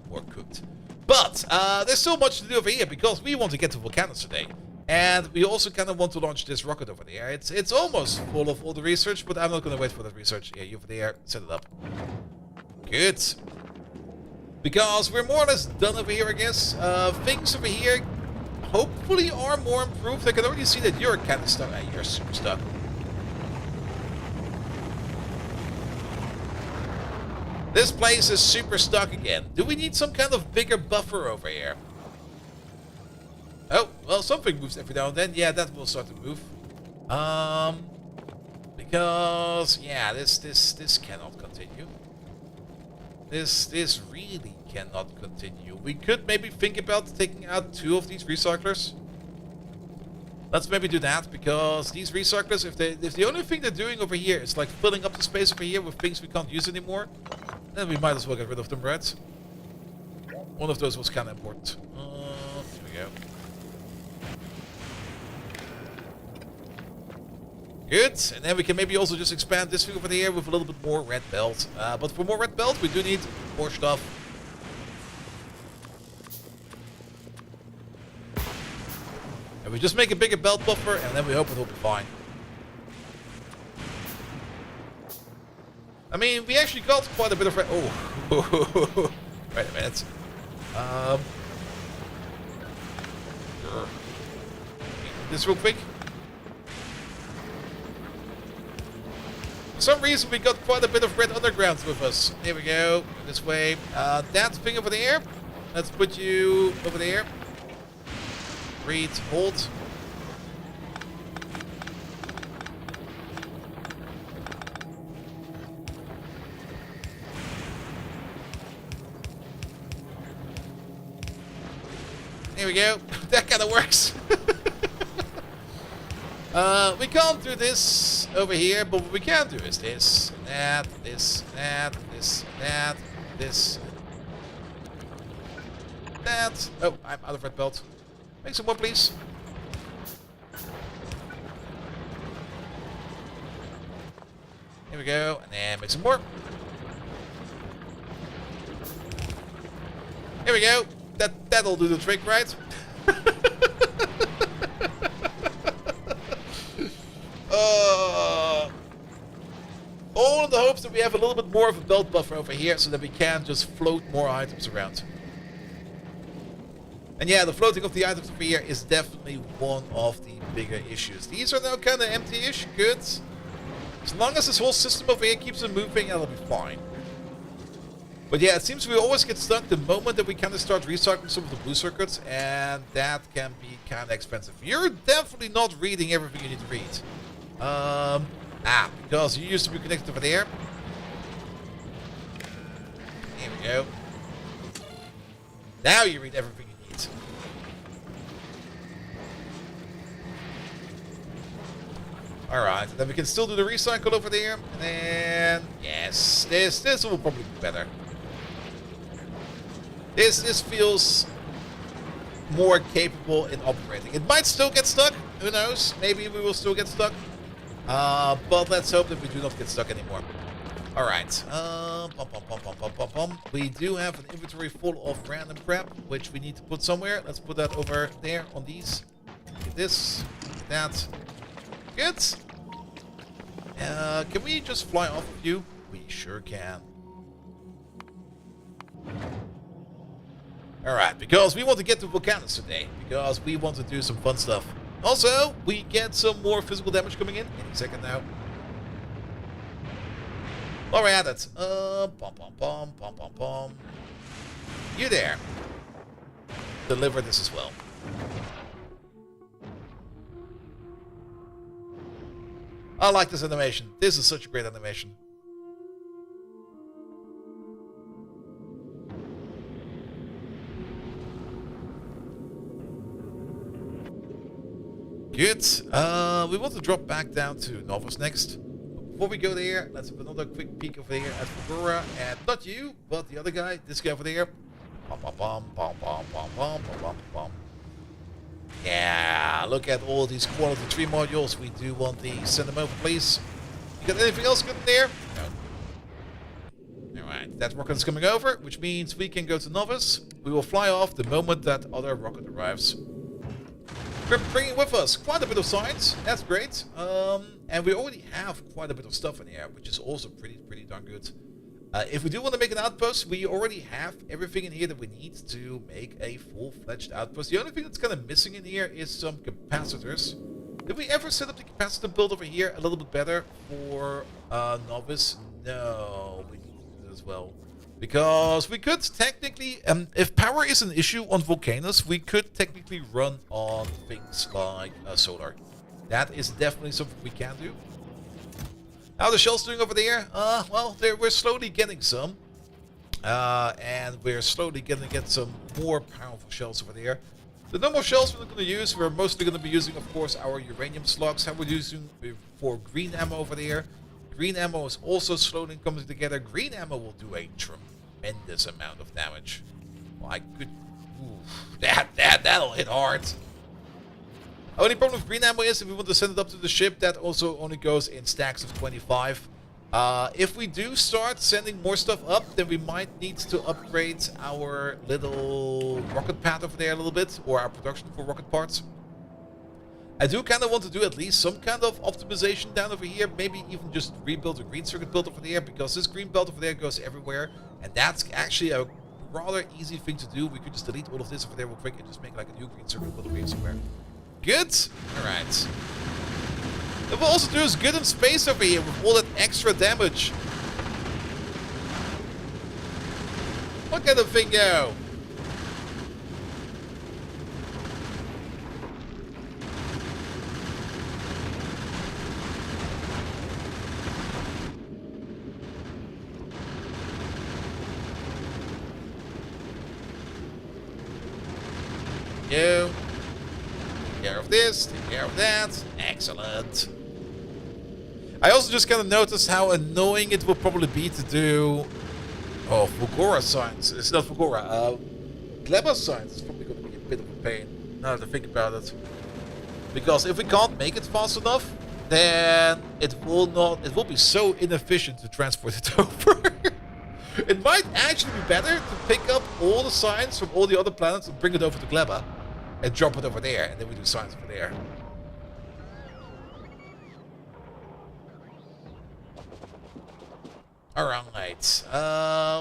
more cooked. But there's so much to do over here because we want to get to Vulcanus today. And we also kind of want to launch this rocket over there. It's almost full of all the research, but I'm not going to wait for that research. Yeah, you over there, set it up. Good. Because we're more or less done over here, I guess. Things over here hopefully are more improved. I can already see that you're kind of stuck. You're super stuck. This place is super stuck again. Do we need some kind of bigger buffer over here? Oh, well, something moves every now and then. Yeah, that will start to move. Because yeah, this cannot continue. This really cannot continue. We could maybe think about taking out 2 of these recyclers. Let's maybe do that, because these recyclers, if the only thing they're doing over here is like filling up the space over here with things we can't use anymore, then we might as well get rid of them, right? One of those was kind of important. Here we go. Good, and then we can maybe also just expand this thing over here with a little bit more red belt. But for more red belt, we do need more stuff. And we just make a bigger belt buffer, and then we hope it will be fine. I mean, we actually got quite a bit of red. Oh, wait a minute. This real quick. For some reason, we got quite a bit of red underground with us. Here we go. This way. That thing over there. Let's put you over there. Read, hold. Here we go. That kind of works. We can't do this over here, but what we can do is this, that, this, that, this, that, this, that. Oh, I'm out of red belt. Make some more, please. Here we go, and then make some more. Here we go. That'll do the trick, right? All in the hopes that we have a little bit more of a belt buffer over here so that we can just float more items around. And yeah, the floating of the items over here is definitely one of the bigger issues. These are now kind of empty-ish. Good. As long as this whole system over here keeps on moving, that'll be fine. But yeah, it seems we always get stuck the moment that we kind of start recycling some of the blue circuits, and that can be kind of expensive. You're definitely not reading everything you need to read. Because you used to be connected over there. Here we go. Now you read everything you need. Alright, then we can still do the recycle over there. And then, yes, this will probably be better. This feels more capable in operating. It might still get stuck. Who knows? Maybe we will still get stuck. But let's hope that we do not get stuck anymore. Alright. We do have an inventory full of random crap, which we need to put somewhere. Let's put that over there on these. Get this. Get that. Good. Can we just fly off of you? We sure can. Alright, because we want to get to Vulcanus today. Because we want to do some fun stuff. Also, we get some more physical damage coming in any second now. While we're at it. You there. Deliver this as well. I like this animation. This is such a great animation. Good. We want to drop back down to Novus next. Before we go there, let's have another quick peek over here at Fedora. And not you, but the other guy, this guy over there. Bum, bum, bum, bum, bum, bum, bum, bum, bum. Yeah, look at all these quality tree modules. We do want these. Send them over, please. You got anything else good in there? No. Alright, that rocket is coming over, which means we can go to Novus. We will fly off the moment that other rocket arrives. We're bringing with us quite a bit of science. That's great. And we already have quite a bit of stuff in here, which is also pretty darn good. If we do want to make an outpost, we already have everything in here that we need to make a full-fledged outpost. The only thing that's kind of missing in here is some capacitors. Did we ever set up the capacitor build over here a little bit better for Novice? No, we need to do that as well. Because we could technically, if power is an issue on Vulcanus, we could technically run on things like solar. That is definitely something we can do. How the shells doing over there? Well, we're slowly getting some. And we're slowly going to get some more powerful shells over there. The normal shells we're not going to use, we're mostly going to be using, of course, our uranium slugs. How we're using for green ammo over there. Green ammo is also slowly coming together. Green ammo will do a tremendous amount of damage. My good... Ooh, that'll hit hard. Only problem with green ammo is if we want to send it up to the ship, that also only goes in stacks of 25. If we do start sending more stuff up, then we might need to upgrade our little rocket pad over there a little bit, or our production for rocket parts. I do kind of want to do at least some kind of optimization down over here, maybe even just rebuild a green circuit belt over there, because this green belt over there goes everywhere, and that's actually a rather easy thing to do. We could just delete all of this over there real quick and just make like a new green circuit belt over here somewhere. Good? Alright. What we'll also do is good in space over here with all that extra damage. Look at the thing go! You. Take care of this, take care of that. Excellent. I also just kind of noticed how annoying it will probably be to do... Oh, Fulgora science. It's not Fulgora. Gleba science is probably going to be a bit of a pain, now that I think about it. Because if we can't make it fast enough, then it will be so inefficient to transport it over. It might actually be better to pick up all the science from all the other planets and bring it over to Gleba. And drop it over there, and then we do science over there. Alright.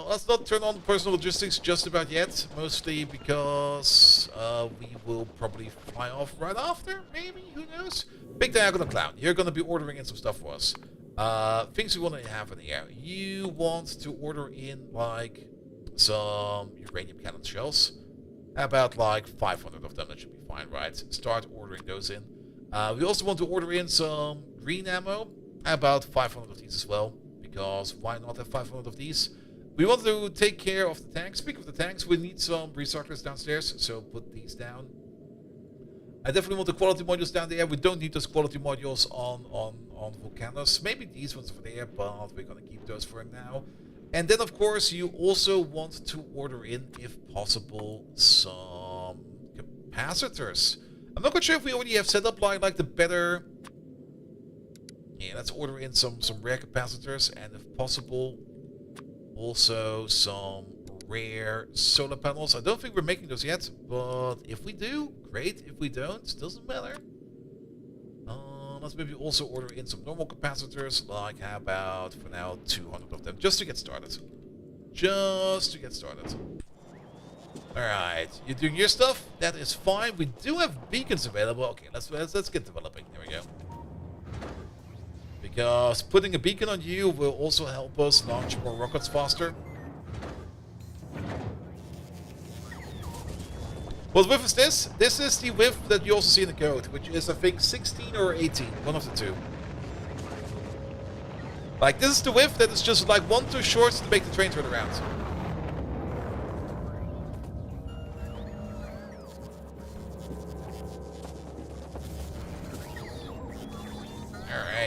Let's not turn on personal logistics just about yet. Mostly because we will probably fly off right after, maybe? Who knows? Big Diagonal Clown, you're going to be ordering in some stuff for us. Things we want to have in the air. You want to order in, like, some uranium cannon shells. About like 500 of them, that should be fine, right? Start ordering those in. We also want to order in some green ammo. About 500 of these as well, because why not have 500 of these? We want to take care of the tanks. Speaking of the tanks, we need some recyclers downstairs, so put these down. I definitely want the quality modules down there. We don't need those quality modules on Vulcanus. Maybe these ones over there, but we're going to keep those for now. And then, of course, you also want to order in, if possible, some capacitors. I'm not quite sure if we already have set up like the better... Yeah, let's order in some rare capacitors, and if possible, also some rare solar panels. I don't think we're making those yet, but if we do, great. If we don't, doesn't matter. Let's maybe also order in some normal capacitors, like how about, for now, 200 of them, just to get started. Just to get started. Alright, you're doing your stuff, that is fine. We do have beacons available. Okay, let's get developing. There we go. Because putting a beacon on you will also help us launch more rockets faster. What width is this? This is the width that you also see in the code, which is, I think, 16 or 18. One of the two. Like, this is the width that is just like one too short to make the train turn around.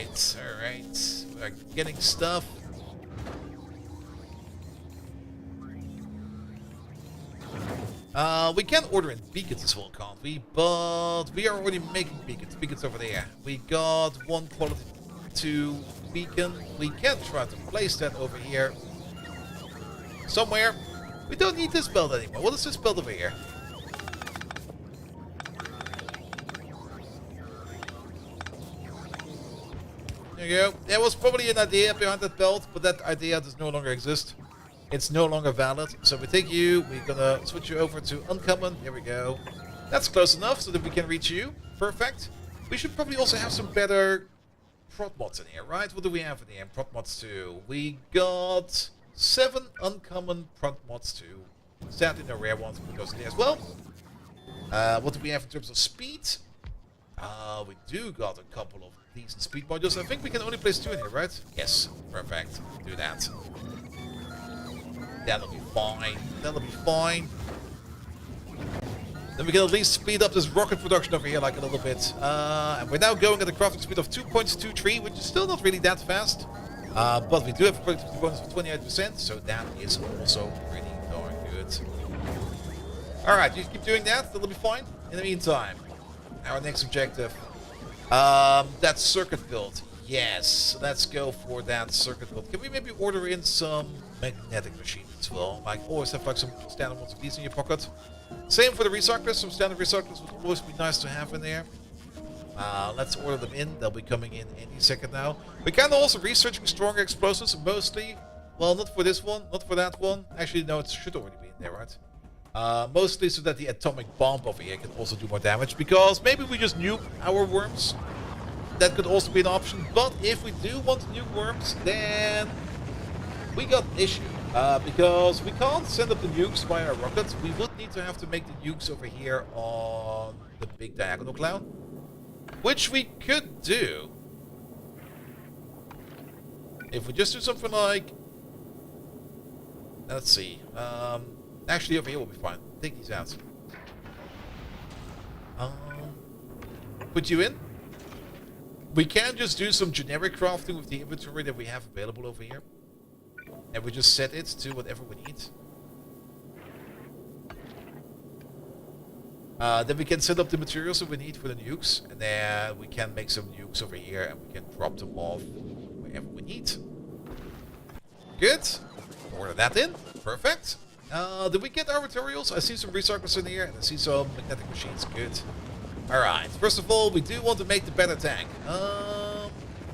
Alright, alright. We're getting stuff. We can order in beacons as well, can't we? But we are already making beacons. Beacons over there. We got one quality 2 beacon. We can try to place that over here. Somewhere. We don't need this belt anymore. What is this belt over here? There you go. There was probably an idea behind that belt, but that idea does no longer exist. It's no longer valid. So we take you, we're gonna switch you over to uncommon. Here we go. That's close enough so that we can reach you. Perfect. We should probably also have some better prot mods in here, right? What do we have in here? Prot mods 2. We got 7 uncommon prot mods 2. Sadly, no rare ones, but goes in there as well. What do we have in terms of speed? We do got a couple of decent speed modules. I think we can only place 2 in here, right? Yes. Perfect. Do that. That'll be fine. That'll be fine. Then we can at least speed up this rocket production over here like a little bit. And we're now going at a crafting speed of 2.23, which is still not really that fast. But we do have a productivity bonus of 28%, so that is also pretty darn good. Alright, you keep doing that. That'll be fine. In the meantime, our next objective. That circuit build. Yes, let's go for that circuit build. Can we maybe order in some magnetic machines as well? Like, always have like some standard ones of these in your pocket. Same for the recyclers. Some standard recyclers would always be nice to have in there. Let's order them in. They'll be coming in any second now. We're kind of also researching stronger explosives, mostly. Well, not for this one, not for that one. Actually, no, it should already be in there, right? Mostly so that the atomic bomb over here can also do more damage. Because maybe we just nuke our worms. That could also be an option. But if we do want to nuke worms, then we got an issue. Because we can't send up the nukes via our rockets. We would need to have to make the nukes over here on the big diagonal cloud. Which we could do. If we just do something like... Let's see. Actually, over here will be fine. Take these out. Put you in. We can just do some generic crafting with the inventory that we have available over here. And we just set it to whatever we need. Then we can set up the materials that we need for the nukes. And then we can make some nukes over here and we can drop them off wherever we need. Good. Order that in. Perfect. Did we get our materials? I see some recyclers in here and I see some magnetic machines. Good. Alright. First of all, we do want to make the better tank.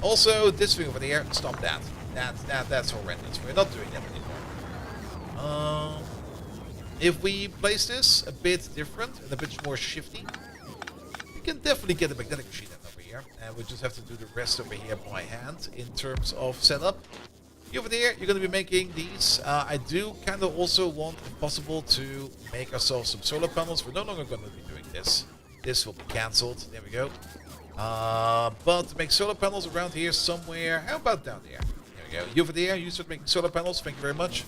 Also, this thing over there, stop that. That's horrendous. We're not doing that anymore. If we place this a bit different and a bit more shifty, we can definitely get a magnetic machine over here. And we just have to do the rest over here by hand in terms of setup. You over there, you're going to be making these. I do kind of also want, if possible, to make ourselves some solar panels. We're no longer going to be doing this. This will be cancelled. There we go. But to make solar panels around here somewhere. How about down there? There we go. You over there, you start making solar panels. Thank you very much.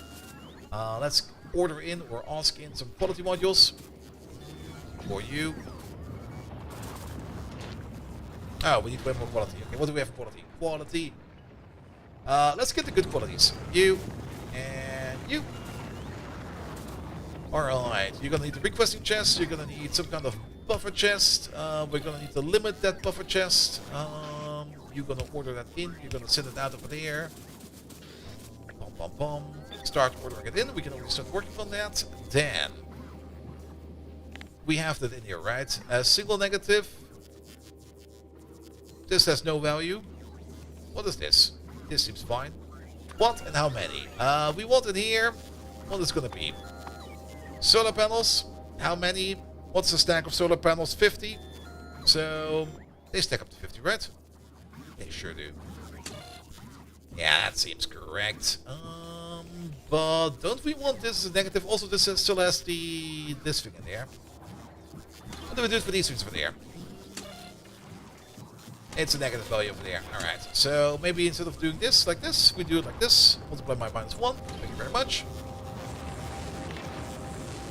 Let's order in or ask in some quality modules for you. Oh, we need way more quality. Okay, what do we have for quality? Quality. Let's get the good qualities. You and you. Alright, you're gonna need the requesting chest. You're gonna need some kind of buffer chest. We're gonna need to limit that buffer chest. You're gonna order that in. You're gonna send it out over there. Bum, bum, bum. Start ordering it in. We can already start working on that. Then we have that in here, right? A single negative. This has no value. What is this? This seems fine. What and how many? We want in here. What is gonna be? Solar panels. How many? What's the stack of solar panels? 50. So they stack up to 50, right? They sure do. Yeah, that seems correct. But don't we want this as a negative? Also, this still has this thing in there. What do we do for these things over there? It's a negative value over there. Alright, so maybe instead of doing this like this, we do it like this. Multiply by -1. Thank you very much.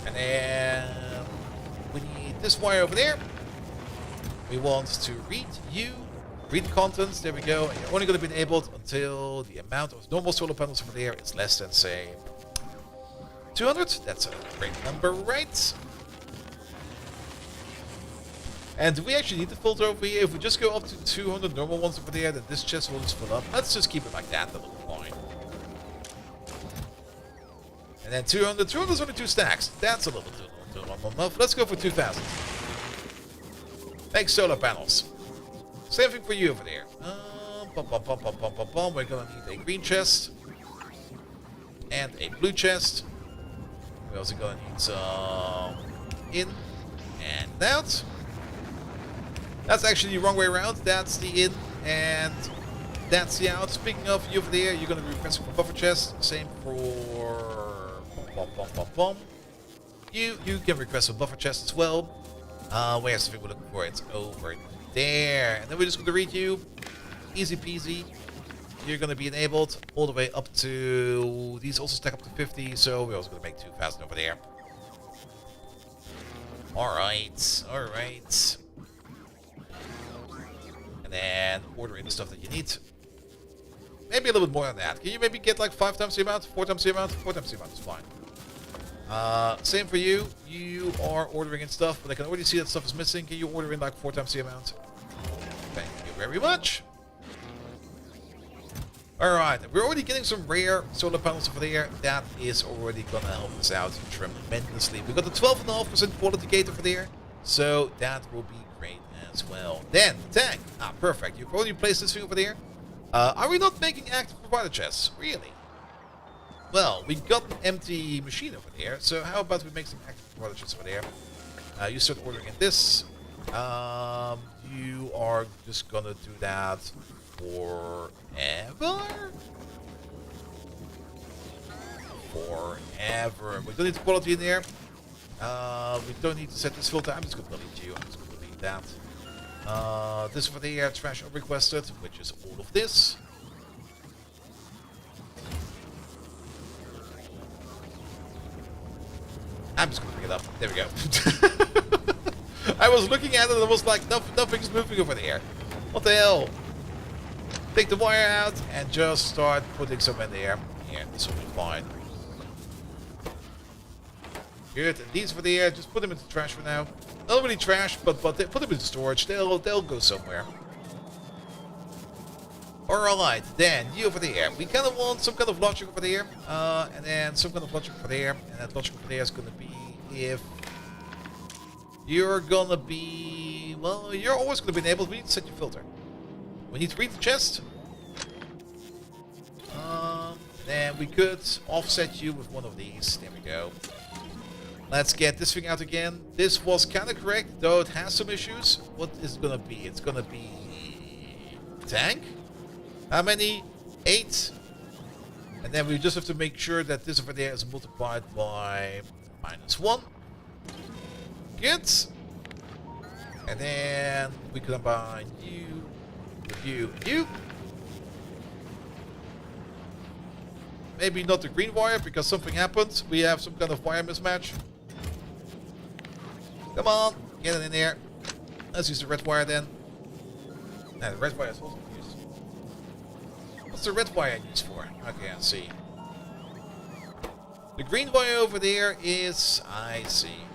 And then we need this wire over there. We want to read you. Read the contents, there we go. And you're only going to be enabled until the amount of normal solar panels over there is less than, say, 200. That's a great number, right? And do we actually need the filter over here? If we just go up to 200 normal ones over there, then this chest will just fill up. Let's just keep it like that, that will be fine. And then 200. 200 is only 2 stacks. That's a little too enough. Let's go for 2,000. Thanks, solar panels. Same thing for you over there. We're gonna need a green chest. And a blue chest. We're also gonna need some in and out. That's actually the wrong way around. That's the in and that's the out. Speaking of you over there, you're going to be requesting for buffer chest. Same for you can request a buffer chest as well. Where's the thing we're looking for? It's over there. And then we're just going to read you. Easy peasy. You're going to be enabled all the way up to... These also stack up to 50, so we're also going to make 2,000 over there. Alright, alright. And then order in the stuff that you need. Maybe a little bit more than that. Can you maybe get like 5 times the amount? 4 times the amount? 4 times the amount is fine. Same for you. You are ordering in stuff, but I can already see that stuff is missing. Can you order in like 4 times the amount? Thank you very much. Alright, we're already getting some rare solar panels over there. That is already gonna help us out tremendously. We got the 12.5% quality gate over there, so that will be great as well. Then, tank. Ah, perfect. You've already placed this thing over there. Are we not making active provider chests? Really? Well, we got an empty machine over there, so how about we make some active provider chests over there? You start ordering in this. You are just gonna do that forever? Forever. We don't need the quality in there. We don't need to set this filter. I'm just gonna delete you. I'm just gonna delete that. This over there, trash requested, which is all of this. I'm just gonna pick it up. There we go. I was looking at it and I was like, nothing's moving over there. What the hell? Take the wire out and just start putting some in there. Yeah, this will be fine. Good. And these over there, just put them into trash for now. Not really trash, but put them into storage. They'll go somewhere. Alright, then you over there. We kind of want some kind of logic over there. And then some kind of logic over there. And that logic over there is gonna be if you're gonna be, well, you're always gonna be enabled. We need to set your filter. We need to read the chest. Then we could offset you with one of these. There we go. Let's get this thing out again. This was kind of correct, though it has some issues. What is it gonna be? It's gonna be tank. How many? 8. And then we just have to make sure that this over there is multiplied by -1. Good. And then we combine you, you, you. Maybe not the green wire because something happened. We have some kind of wire mismatch. Come on, get it in there. Let's use the red wire then. Nah, the red wire is also used. What's the red wire used for? Okay, I see. The green wire over there is... I see.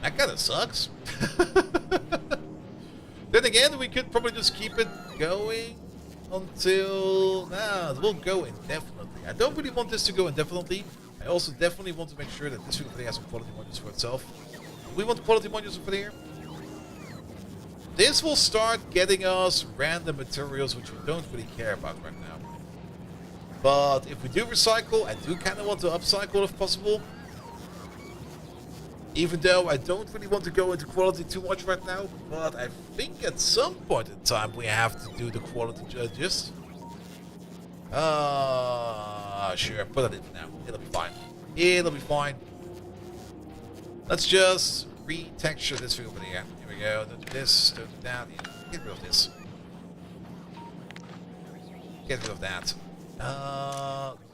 That kind of sucks. Then again, we could probably just keep it going until... Nah, it will go indefinitely. I don't really want this to go indefinitely. I also definitely want to make sure that this over there has some quality modules for itself. We want quality modules over there. This will start getting us random materials which we don't really care about right now. But if we do recycle, I do kind of want to upcycle if possible. Even though I don't really want to go into quality too much right now. But I think at some point in time we have to do the quality judges. Sure, put it in now. It'll be fine. It'll be fine. Let's just retexture this thing over there. Here we go. Don't do this, don't do that. Get rid of this. Get rid of that.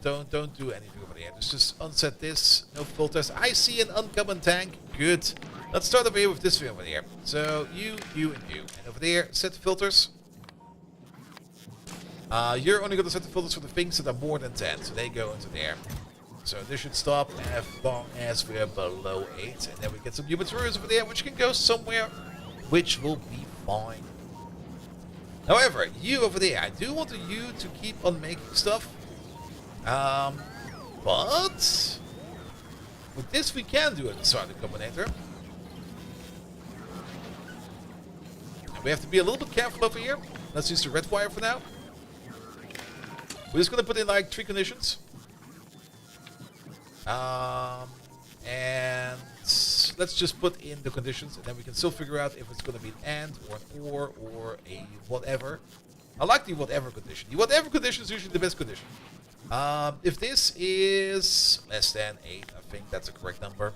Don't do anything over there. Just unset this. No filters. I see an uncommon tank. Good. Let's start over here with this thing over there. So you, and you. And over there, set the filters. You're only going to set the filters for the things that are more than 10, so they go into there. So this should stop as long as we're below 8, and then we get some new materials over there, which can go somewhere, which will be fine. However, you over there, I do want you to keep on making stuff. But with this we can do a starting combinator. And we have to be a little bit careful over here. Let's use the red wire for now. We're just gonna put in like 3 conditions. And let's just put in the conditions, and then we can still figure out if it's gonna be an and or an or a whatever. I like the whatever condition. The whatever condition is usually the best condition. If this is less than 8, I think that's a correct number.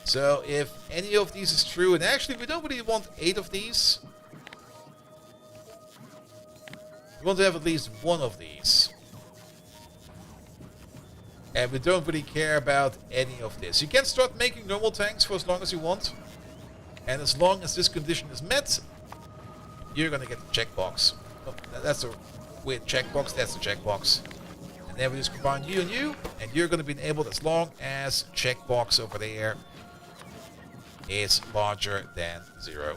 So if any of these is true, and actually we don't really want 8 of these. We want to have at least 1 of these. And we don't really care about any of this. You can start making normal tanks for as long as you want. And as long as this condition is met, you're going to get the checkbox. Oh, that's a weird checkbox. That's the checkbox. And then we just combine you, and you're going to be enabled as long as checkbox over there is larger than 0.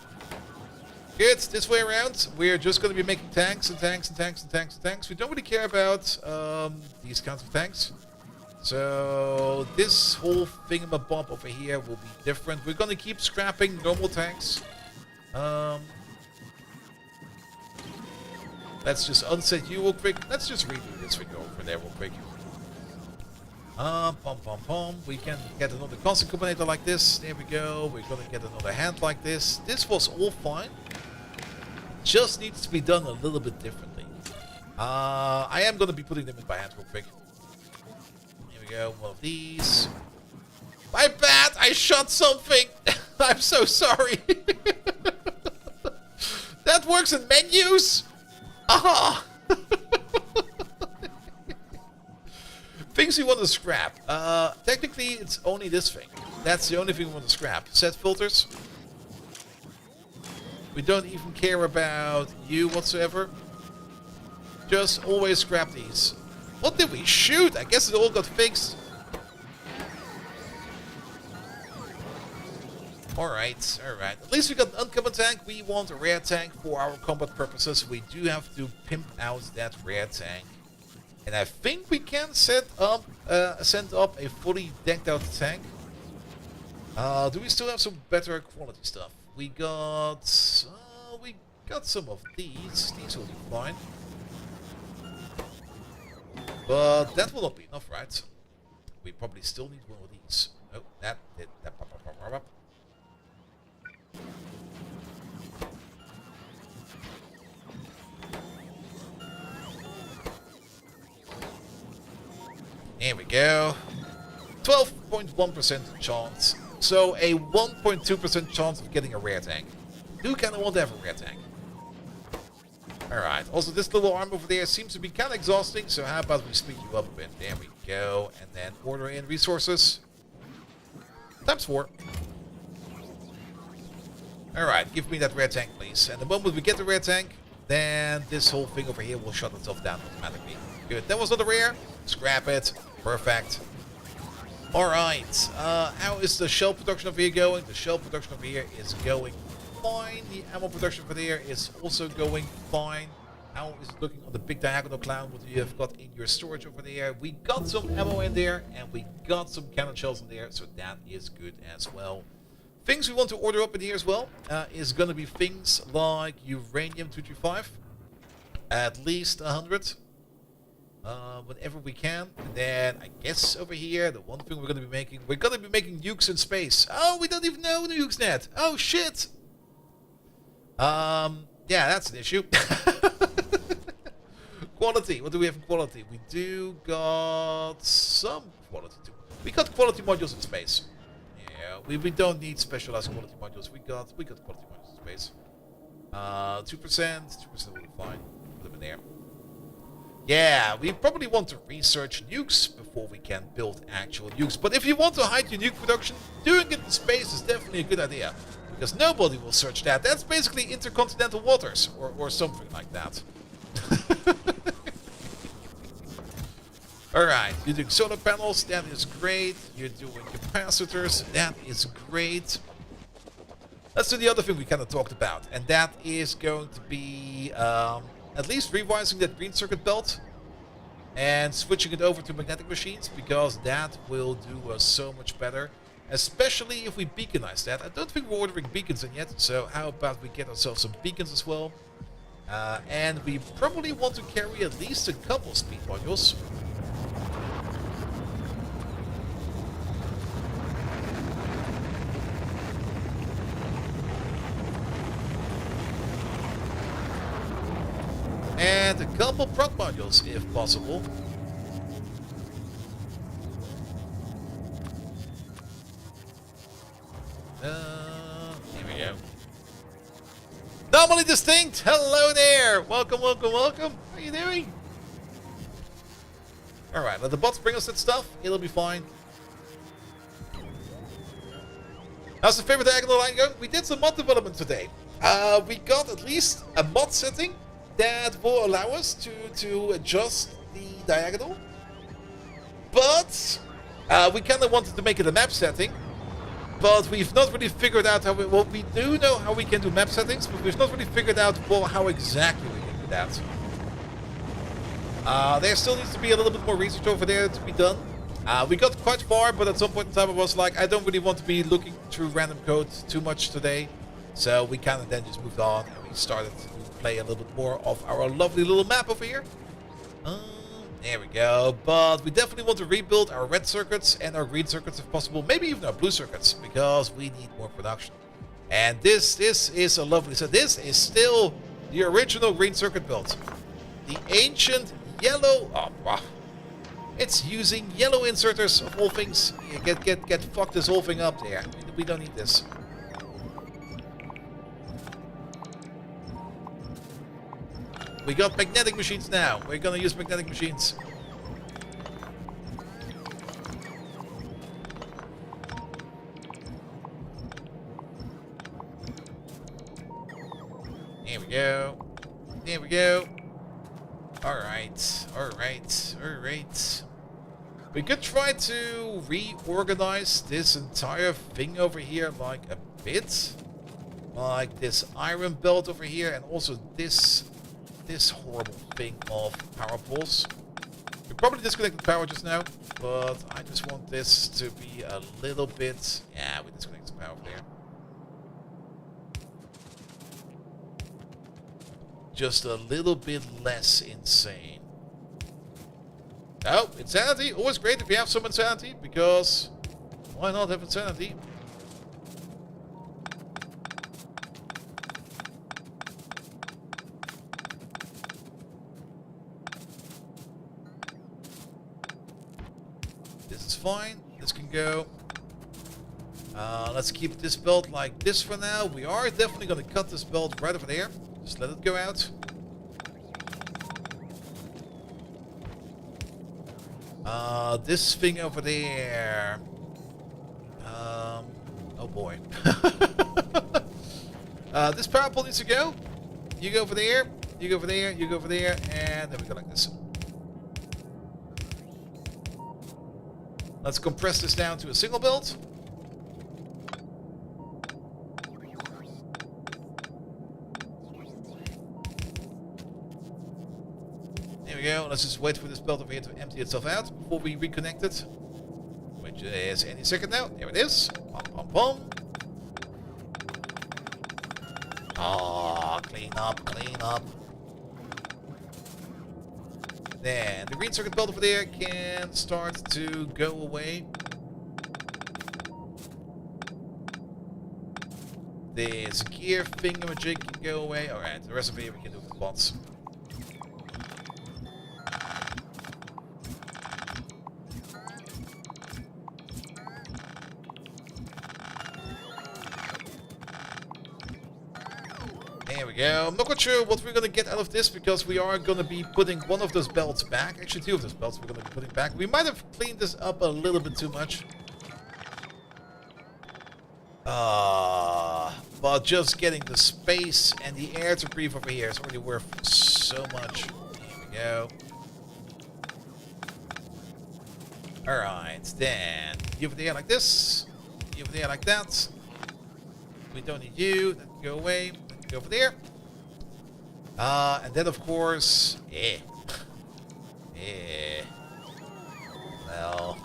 Good. This way around, we're just going to be making tanks and tanks and tanks and tanks and tanks. We don't really care about these kinds of tanks. So this whole thingamabob over here will be different. We're going to keep scrapping normal tanks. Let's just unset you real quick. Let's just redo this thing over there real quick. We can get another constant combinator like this. There we go. We're going to get another hand like this. This was all fine. Just needs to be done a little bit differently. I am going to be putting them in by hand real quick. Go, one of these. My bad, I shot something. I'm so sorry. That works in menus. Aha. Things we want to scrap. Technically, it's only this thing. That's the only thing we want to scrap. Set filters. We don't even care about you whatsoever. Just always scrap these. What did we shoot? I guess it all got fixed. Alright, alright. At least we got an uncommon tank. We want a rare tank for our combat purposes. We do have to pimp out that rare tank. And I think we can send up a fully decked out tank. Do we still have some better quality stuff? We got some of these. These will be fine. But that will not be enough, right? We probably still need one of these. Oh, that did that. There we go. 12.1% chance. So a 1.2% chance of getting a rare tank. Do kind of want to have a rare tank. Alright, also this little arm over there seems to be kind of exhausting, so how about we speed you up a bit. There we go, and then order in resources. Times 4. Alright, give me that rare tank, please. And the moment we get the rare tank, then this whole thing over here will shut itself down automatically. Good, that was not a rare. Scrap it. Perfect. Alright, how is the shell production over here going? The shell production over here is going fine. The ammo production over there is also going fine. How is it looking on the big diagonal clown? What do you have got in your storage over there? We got some ammo in there, and we got some cannon shells in there, so that is good as well. Things we want to order up in here as well is going to be things like uranium-235, at least 100, whenever we can. And then I guess over here, the one thing we're going to be making nukes in space. Oh, we don't even know nukes net. Oh shit. Yeah, that's an issue. Quality. What do we have in quality? We do got some quality too. We got quality modules in space. Yeah, we don't need specialized quality modules. We got quality modules in space. 2% will be fine. Put them in there. Yeah, we probably want to research nukes before we can build actual nukes. But if you want to hide your nuke production, doing it in space is definitely a good idea. because nobody will search that. That's basically intercontinental waters or something like that. Alright, you're doing solar panels, that is great. You're doing capacitors, that is great. Let's do the other thing we kind of talked about, and that is going to be at least revising that green circuit belt and switching it over to magnetic machines, because that will do us so much better, especially if we beaconize that. I don't think we're ordering beacons in yet, so how about we get ourselves some beacons as well. And we probably want to carry at least a couple speed modules. And a couple prod modules, if possible. Here we go. Normally distinct. Hello there. Welcome, welcome, welcome. How are you doing? All right, let the bots bring us that stuff. It'll be fine. How's the favorite diagonal line going? We did some mod development today. We got at least a mod setting that will allow us to adjust the diagonal. But we kind of wanted to make it a map setting. But we've not really figured out how we... Well, we do know how we can do map settings, but we've not really figured out how exactly we can do that. There still needs to be a little bit more research over there to be done. We got quite far, but at some point in time I was like, I don't really want to be looking through random code too much today. So we kind of then just moved on and we started to play a little bit more of our lovely little map over here. There we go. But we definitely want to rebuild our red circuits and our green circuits if possible. Maybe even our blue circuits, because we need more production. And this is a lovely... So this is still the original green circuit build. The ancient yellow... Oh, wow. It's using yellow inserters of all things. Get fucked this whole thing up there. We don't need this. We got magnetic machines now. We're gonna use magnetic machines. There we go. There we go. Alright. Alright. Alright. We could try to reorganize this entire thing over here like a bit. Like this iron belt over here, and also this horrible thing of power poles. We probably disconnected power just now, but I just want this to be a little bit... Yeah, we disconnected power there. Just a little bit less insane. Oh, insanity. Always great if you have some insanity, because why not have insanity? Fine, this can go. Let's keep this belt like this for now. We are definitely going to cut this belt right over there. Just let it go out. This thing over there. Oh boy. This power pole needs to go. You go over there. You go over there. You go over there, and then we go like this. Let's compress this down to a single belt. There we go. Let's just wait for this belt over here to empty itself out before we reconnect it. Which is any second now. There it is. Pom, pom, pom. Ah, clean up, clean up. Then the green circuit belt over there can start to go away. This gear thingamajig can go away. Alright, the rest of it we can do with the bots. There we go. I'm not quite sure what we're going to get out of this, because we are going to be putting one of those belts back. Actually, two of those belts we're going to be putting back. We might have cleaned this up a little bit too much. But just getting the space and the air to breathe over here is already worth so much. Here we go. Alright, then you over there like this. You over there like that. We don't need you. That can go away. That can go over there. And then of course, well,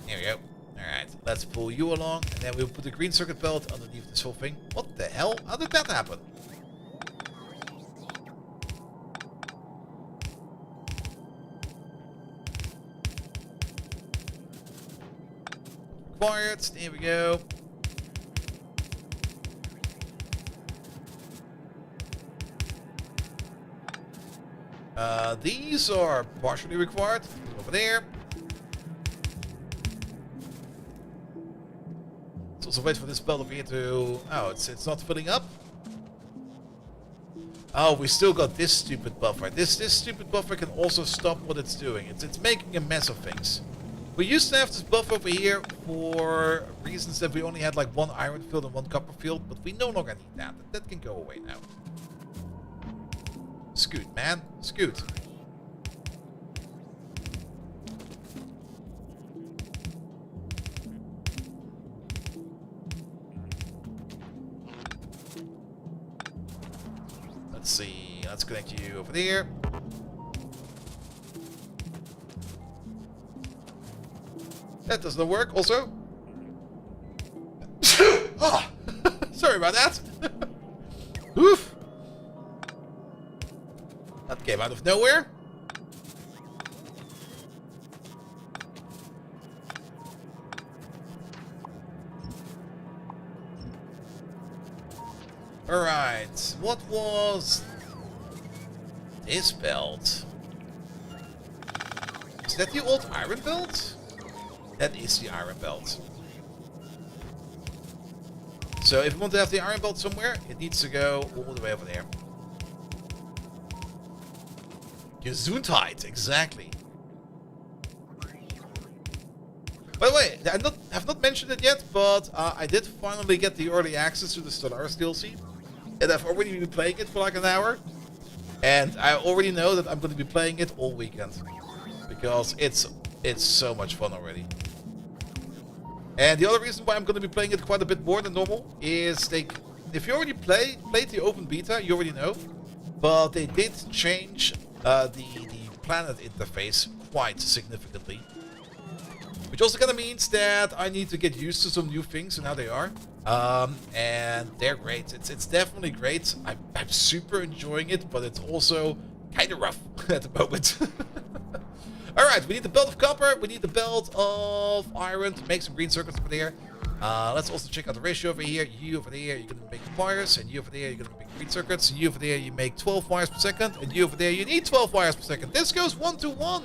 here we go. Alright, let's pull you along, and then we'll put the green circuit belt underneath this whole thing. What the hell? How did that happen? Required. There we go. These are partially required. Over there. Let's also wait for this belt over here to... Oh, it's not filling up. Oh, we still got this stupid buffer. This stupid buffer can also stop what it's doing. It's making a mess of things. We used to have this buffer over here for reasons that we only had like one iron field and one copper field, but we no longer need that. That can go away now. Scoot, man. Scoot. Let's see. Let's connect you over there. That does not work, also. Oh, sorry about that. Oof. That came out of nowhere. Alright, what was this belt? Is that the old iron belt? That is the iron belt. So if we want to have the iron belt somewhere, it needs to go all the way over there. Gesundheit, exactly. By the way, I have not mentioned it yet, but I did finally get the early access to the Stellaris DLC. And I've already been playing it for like an hour. And I already know that I'm going to be playing it all weekend. Because it's so much fun already. And the other reason why I'm going to be playing it quite a bit more than normal is if you already played the open beta, you already know. But they did change the planet interface quite significantly. Which also kind of means that I need to get used to some new things and how they are. And they're great. It's definitely great. I'm super enjoying it, but it's also kind of rough at the moment. Alright, we need the belt of copper, we need the belt of iron to make some green circuits over there. Let's also check out the ratio over here. You over there, you're going to make wires, and you over there, you're going to make green circuits. And you over there, you make 12 wires per second, and you over there, you need 12 wires per second. This goes 1 to 1.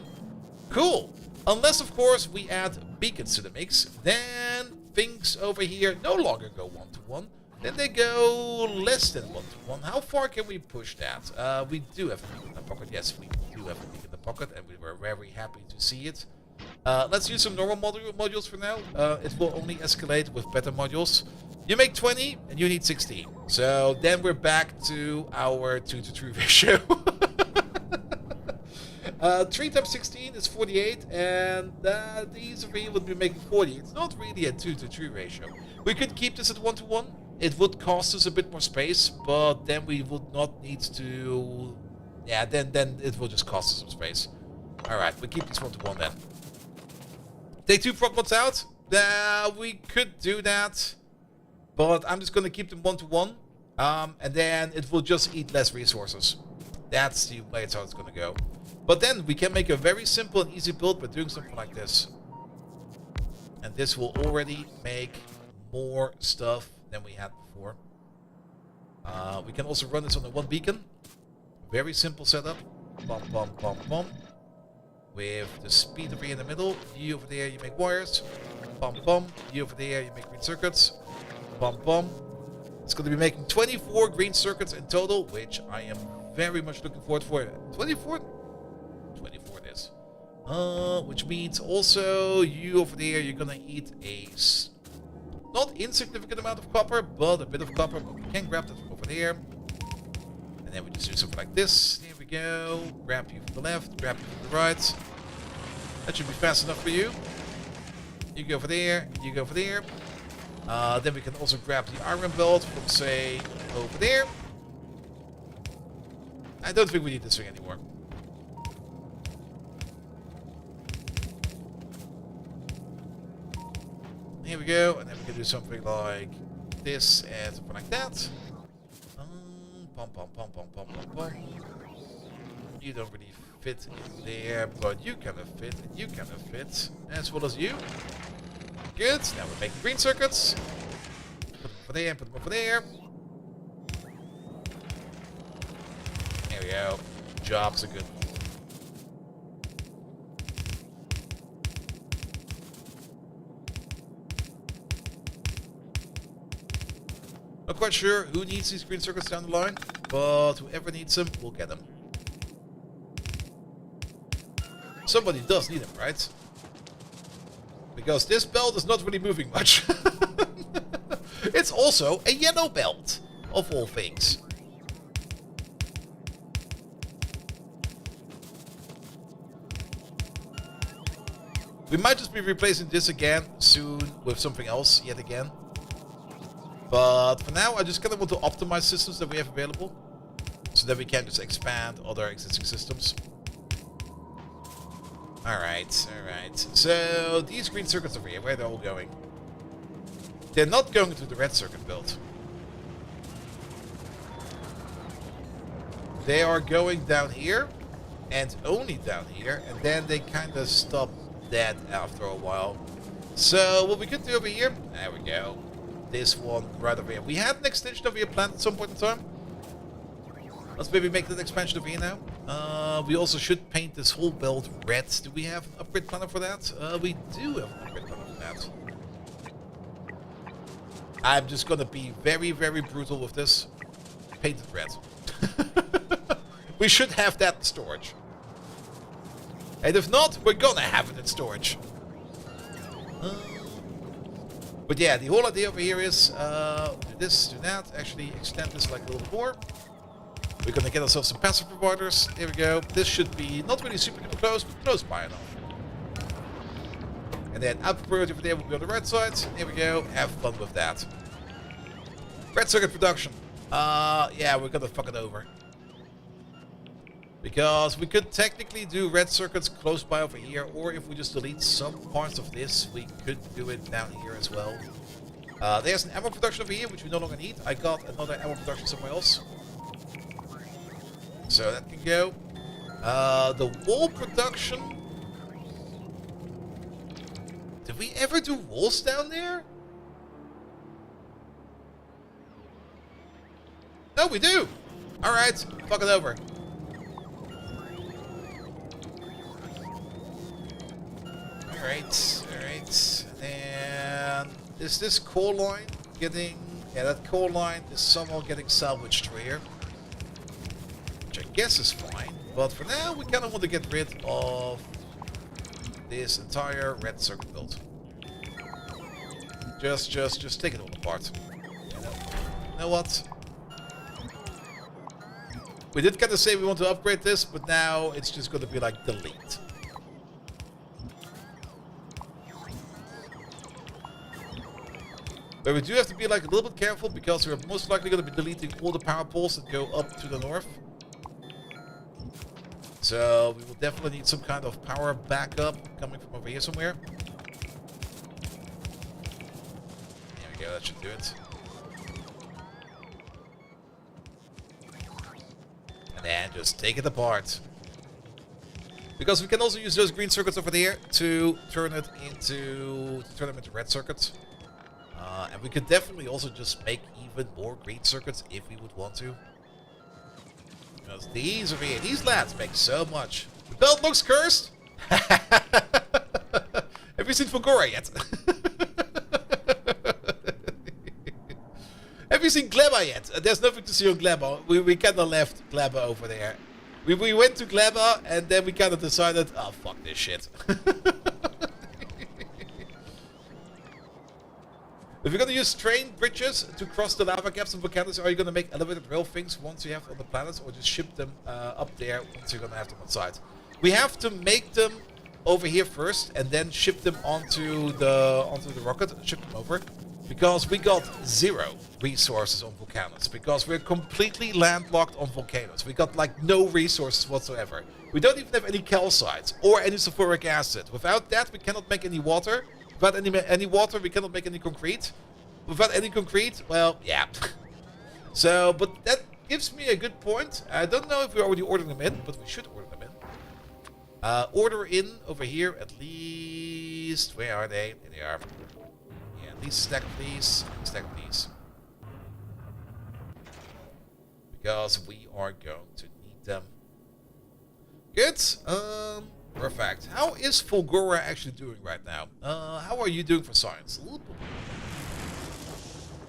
Cool. Unless, of course, we add beacons to the mix, then things over here no longer go 1 to 1. Then they go less than 1 to 1. How far can we push that? We do have a beacon in the pocket. Yes, we do have a beacon in the pocket, and we were very happy to see it. Let's use some normal modules for now. It will only escalate with better modules. You make 20, and you need 16. So then we're back to our 2 to 3 ratio. 3 times 16 is 48, and these over here would be making 40. It's not really a 2 to 3 ratio. We could keep this at 1 to 1. It would cost us a bit more space, but then we would not need to... Yeah, then it will just cost us some space. Alright, we keep this 1 to 1 then. Take 2 prop mods out. We could do that, but I'm just going to keep them 1 to 1. And then it will just eat less resources. That's the way it's how it's going to go. But then we can make a very simple and easy build by doing something like this. And this will already make more stuff than we had before. We can also run this on the 1 beacon. Very simple setup. Bum, bum, bum, bum. With the speed over here in the middle. You over there, you make wires. Bum, bum. You over there, you make green circuits. Bum, bum. It's going to be making 24 green circuits in total, which I am very much looking forward for. 24 it is. Which means also you over there, you're gonna eat a not insignificant amount of copper, but a bit of copper. But we can grab that from over there. And then we just do something like this. Here we go. Grab you from the left, grab you from the right. That should be fast enough for you. You go over there, you go over there. Then we can also grab the iron belt from, say, over there. I don't think we need this thing anymore. Here we go, and then we can do something like this and something like that. Pom, pom, pom, pom, pom, pom, pom. You don't really fit in there, but you kind of fit, and you kind of fit, as well as you. Good, now we're making green circuits. Put them over there, put them over there. There we go. Jobs are good. Not quite sure who needs these green circuits down the line, but whoever needs them, will get them. Somebody does need them, right? Because this belt is not really moving much. It's also a yellow belt, of all things. We might just be replacing this again soon with something else yet again. But for now, I just kind of want to optimize systems that we have available so that we can just expand other existing systems. Alright, alright. So, these green circuits over here, where are they all going? They're not going to the red circuit build. They are going down here, and only down here, and then they kind of stop dead after a while. So, what we could do over here, there we go. This one right over here. We had an extension over here planned at some point in time. Let's maybe make that expansion over here now. We also should paint this whole belt red. Do we have an upgrade planner for that? We do have an upgrade planner for that. I'm just gonna be very, very brutal with this. Paint it red. We should have that in storage. And if not, we're gonna have it in storage. But yeah, the whole idea over here is do this, do that. Actually, extend this like a little more. We're gonna get ourselves some passive providers. There we go. This should be not really super close, but close by enough. And then output priority over there will be on the right side. There we go. Have fun with that. Red circuit production. Yeah, we're gonna fuck it over. Because we could technically do red circuits close by over here, or if we just delete some parts of this, we could do it down here as well. There's an ammo production over here, which we no longer need. I got another ammo production somewhere else. So that can go. The wall production. Did we ever do walls down there? No, we do. Alright, fuck it over. Alright. And is this coal line getting... Yeah, that coal line is somehow getting salvaged through here. Which I guess is fine. But for now, we kind of want to get rid of this entire red circuit build. Just take it all apart. You know what? We did kind of say we want to upgrade this, but now it's just going to be like delete. But we do have to be like a little bit careful because we're most likely going to be deleting all the power poles that go up to the north. So we will definitely need some kind of power backup coming from over here somewhere. There we go, that should do it. And then just take it apart. Because we can also use those green circuits over there to turn them into red circuits. And we could definitely also just make even more green circuits if we would want to. Because these over here, these lads make so much. The belt looks cursed. Have you seen Fulgora yet? Have you seen Gleba yet? There's nothing to see on Gleba. We kind of left Gleba over there. We went to Gleba and then we kind of decided, oh fuck this shit. If you're gonna use train bridges to cross the lava gaps in Vulcanus, are you gonna make elevated rail things once you have on the planets, or just ship them up there once you're gonna have them on site? We have to make them over here first, and then ship them onto the rocket, ship them over, because we got 0 resources on Vulcanus, because we're completely landlocked on Vulcanus. We got like no resources whatsoever. We don't even have any calcites or any sulfuric acid. Without that, we cannot make any water. Without any water, we cannot make any concrete. Without any concrete, well, yeah. So, but that gives me a good point. I don't know if we already ordered them in, but we should order them in. Order in over here, at least. Where are they? There they are. Yeah, at least stack these. Stack these. Because we are going to need them. Good. Perfect. How is Fulgora actually doing right now? How are you doing for science?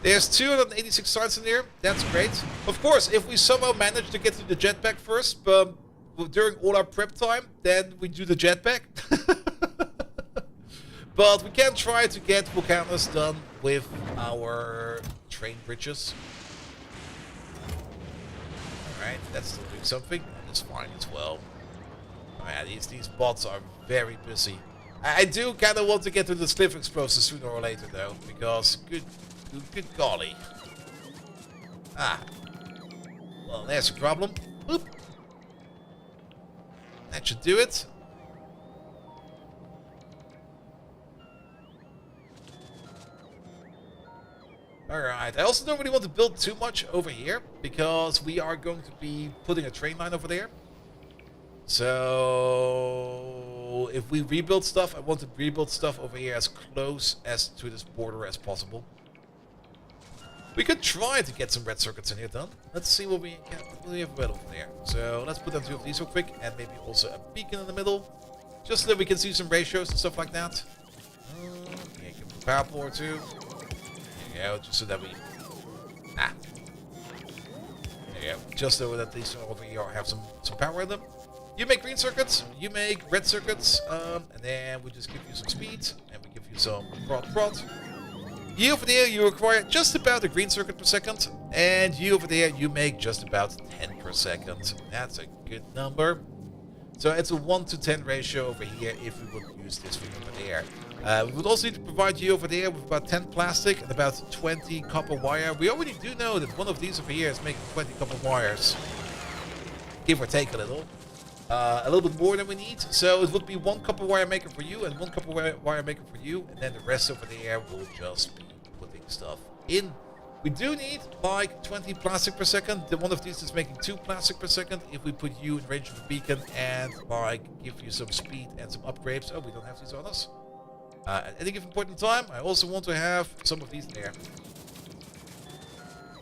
There's 286 science in there. That's great. Of course, if we somehow manage to get to the jetpack first, but during all our prep time, then we do the jetpack. But we can try to get Vulcanus done with our train bridges. Alright, that's still doing something. That's fine as well. Man, these bots are very busy. I do kind of want to get to the cliff explosives sooner or later, though, because good golly. Ah, well, there's a problem. Boop. That should do it. Alright, I also don't really want to build too much over here, because we are going to be putting a train line over there. So, if we rebuild stuff, I want to rebuild stuff over here as close as to this border as possible. We could try to get some red circuits in here done. Let's see what we have available there. So, let's put down 2 of these real quick, and maybe also a beacon in the middle. Just so that we can see some ratios and stuff like that. Yeah, give them a power pole or 2. There you go, just so that we... Ah. There you go, just so that these over here have some power in them. You make green circuits, you make red circuits, and then we just give you some speed, and we give you some prod. You over there, you require just about a green circuit per second, and you over there, you make just about 10 per second. That's a good number. So it's a 1 to 10 ratio over here if we would use this thing over there. We would also need to provide you over there with about 10 plastic and about 20 copper wire. We already do know that one of these over here is making 20 copper wires. Give or take a little. A little bit more than we need, so it would be 1 copper wire maker for you and 1 copper wire maker for you, and then the rest over there will just be putting stuff in. We do need like 20 plastic per second. One of these is making 2 plastic per second. If we put you in range of the beacon and like give you some speed and some upgrades. Oh, we don't have these on us. At any given point in time, I also want to have some of these there.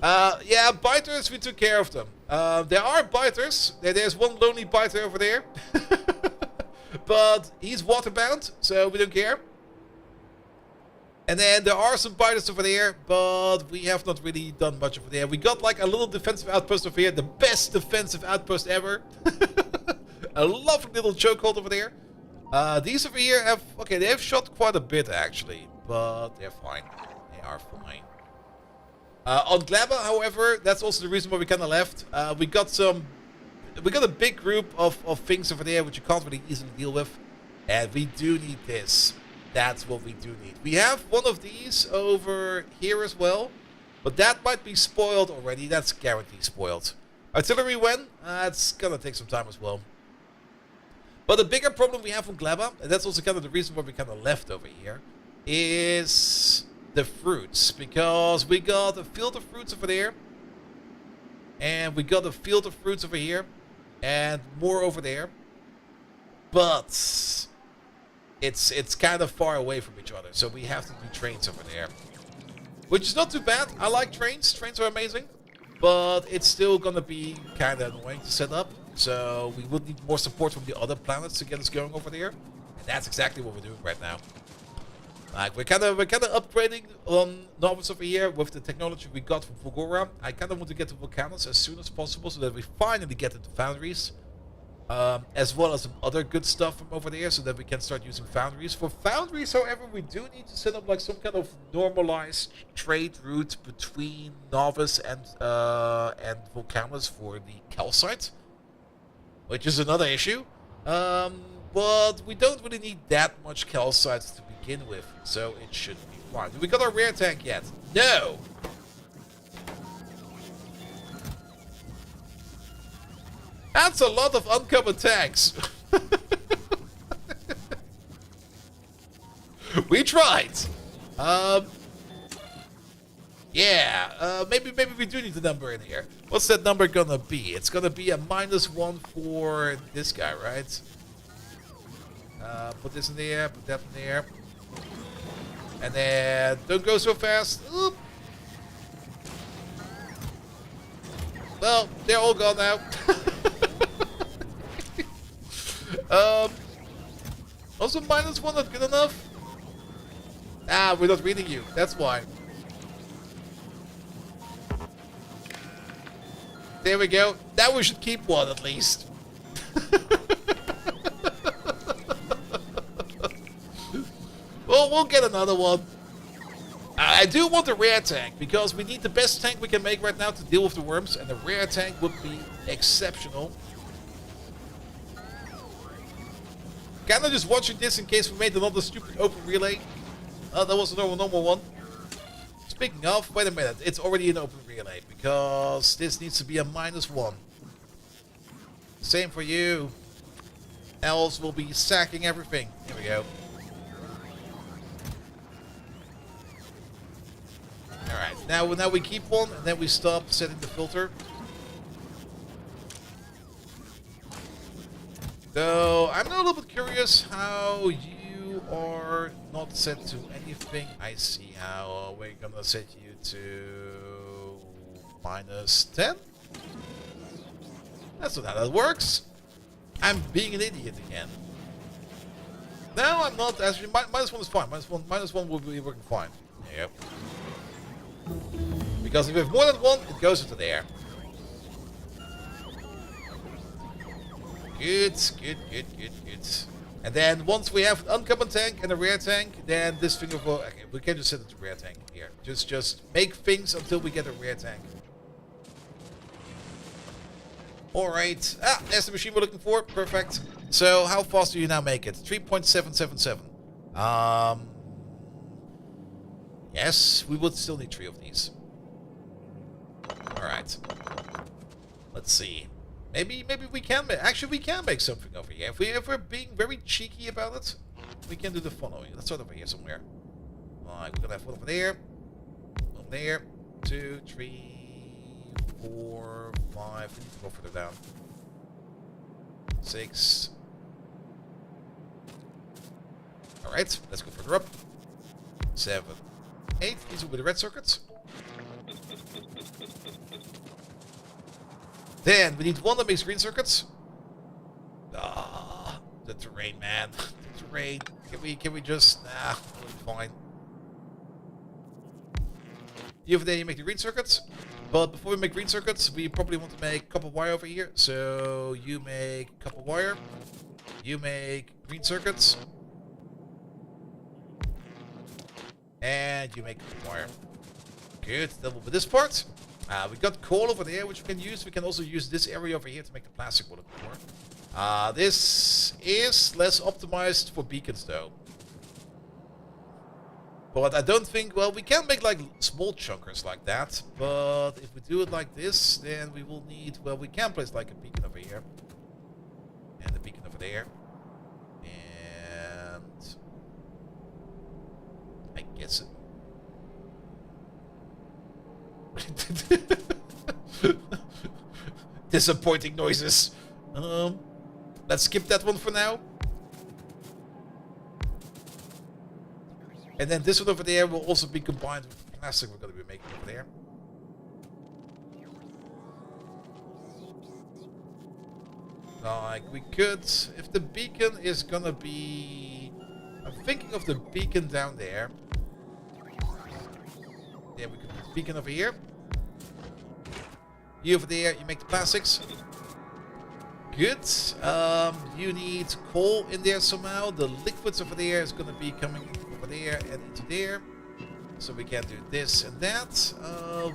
Yeah, biters, we took care of them. There are biters. There's one lonely biter over there. But he's waterbound, so we don't care. And then there are some biters over there, but we have not really done much over there. We got like a little defensive outpost over here. The best defensive outpost ever. A lovely little chokehold over there. These over here have... Okay, they have shot quite a bit actually, but they're fine. They are fine. On Gleba, however, that's also the reason why we kind of left. We got a big group of things over there which you can't really easily deal with. And we do need this. That's what we do need. We have one of these over here as well. But that might be spoiled already. That's guaranteed spoiled. Artillery when? It's gonna take some time as well. But the bigger problem we have on Gleba, and that's also kind of the reason why we kind of left over here, is the fruits. Because we got a field of fruits over there. And we got a field of fruits over here. And more over there. But it's kind of far away from each other. So we have to do trains over there. Which is not too bad. I like trains. Trains are amazing. But it's still going to be kind of annoying to set up. So we would need more support from the other planets to get us going over there. And that's exactly what we're doing right now. Like we're kind of upgrading on novels over here with the technology we got from Fulgora. I kind of want to get to Vulcanus as soon as possible so that we finally get into foundries. as well as some other good stuff from over there so that we can start using foundries. For foundries, however, we do need to set up like some kind of normalized trade route between Novice and Vulcanus for the calcite, which is another issue. But we don't really need that much calcite to begin with, so it should be fine. Do we got our rear tank yet? No! That's a lot of uncovered tanks. We tried. Yeah. Maybe we do need the number in here. What's that number gonna be? It's gonna be a -1 for this guy, right? Put this in there. Put that in there. And then don't go so fast. Oop. Well, they're all gone now. Also -1 not good enough? Ah, we're not reading you. That's why. There we go. Now we should keep one at least. Well, we'll get another one. I do want the rear tank because we need the best tank we can make right now to deal with the worms, and the rear tank would be exceptional. Kinda just watching this in case we made another stupid open relay. That was a normal one. Speaking of, wait a minute, it's already an open relay because this needs to be a -1. Same for you. Else we'll be sacking everything. Here we go. Alright, now we keep one and then we stop setting the filter. So I'm now a little bit curious how you are not set to anything. I see how we're gonna set you to -10. That's not how that works. I'm being an idiot again. No, I'm not. Actually, -1 is fine. -1 will be working fine. Yep. Because if we have more than one, it goes into there. Good. And then once we have an uncommon tank and a rear tank, then this thing will... Okay, we can just set it to rear tank here. Just make things until we get a rear tank. Alright. Ah, there's the machine we're looking for. Perfect. So, how fast do you now make it? 3.777. Yes, we would still need 3 of these. Alright. Let's see. Maybe we can make... Actually, we can make something over here. If we're being very cheeky about it, we can do the following. Let's start over here somewhere. Alright, we're gonna have one over there. One there. 2, 3, 4, 5. We need to go further down. 6. Alright, let's go further up. 7, 8. These will be the red circuits. Then we need one that makes green circuits. Ah, the terrain, man. The terrain. Can we just... Nah, we'll be fine. You over there, you make the green circuits. But before we make green circuits, we probably want to make copper wire over here. So you make copper wire. You make green circuits. And you make copper wire. Good, that will be this part. We got coal over there, which we can use. We can also use this area over here to make the plastic we're looking for. This is less optimized for beacons, though. But I don't think... Well, we can make, like, small chunkers like that. But if we do it like this, then we will need... Well, we can place, like, a beacon over here. And a beacon over there. And... I guess it... Disappointing noises. Let's skip that one for now. And then this one over there will also be combined with the plastic we're going to be making over there. Like we could, if the beacon is gonna be... I'm thinking of the beacon down there. Yeah, we could put the beacon over here. You over there, you make the plastics. good. You need coal in there somehow. The liquids over there is going to be coming over there and into there. So we can do this and that.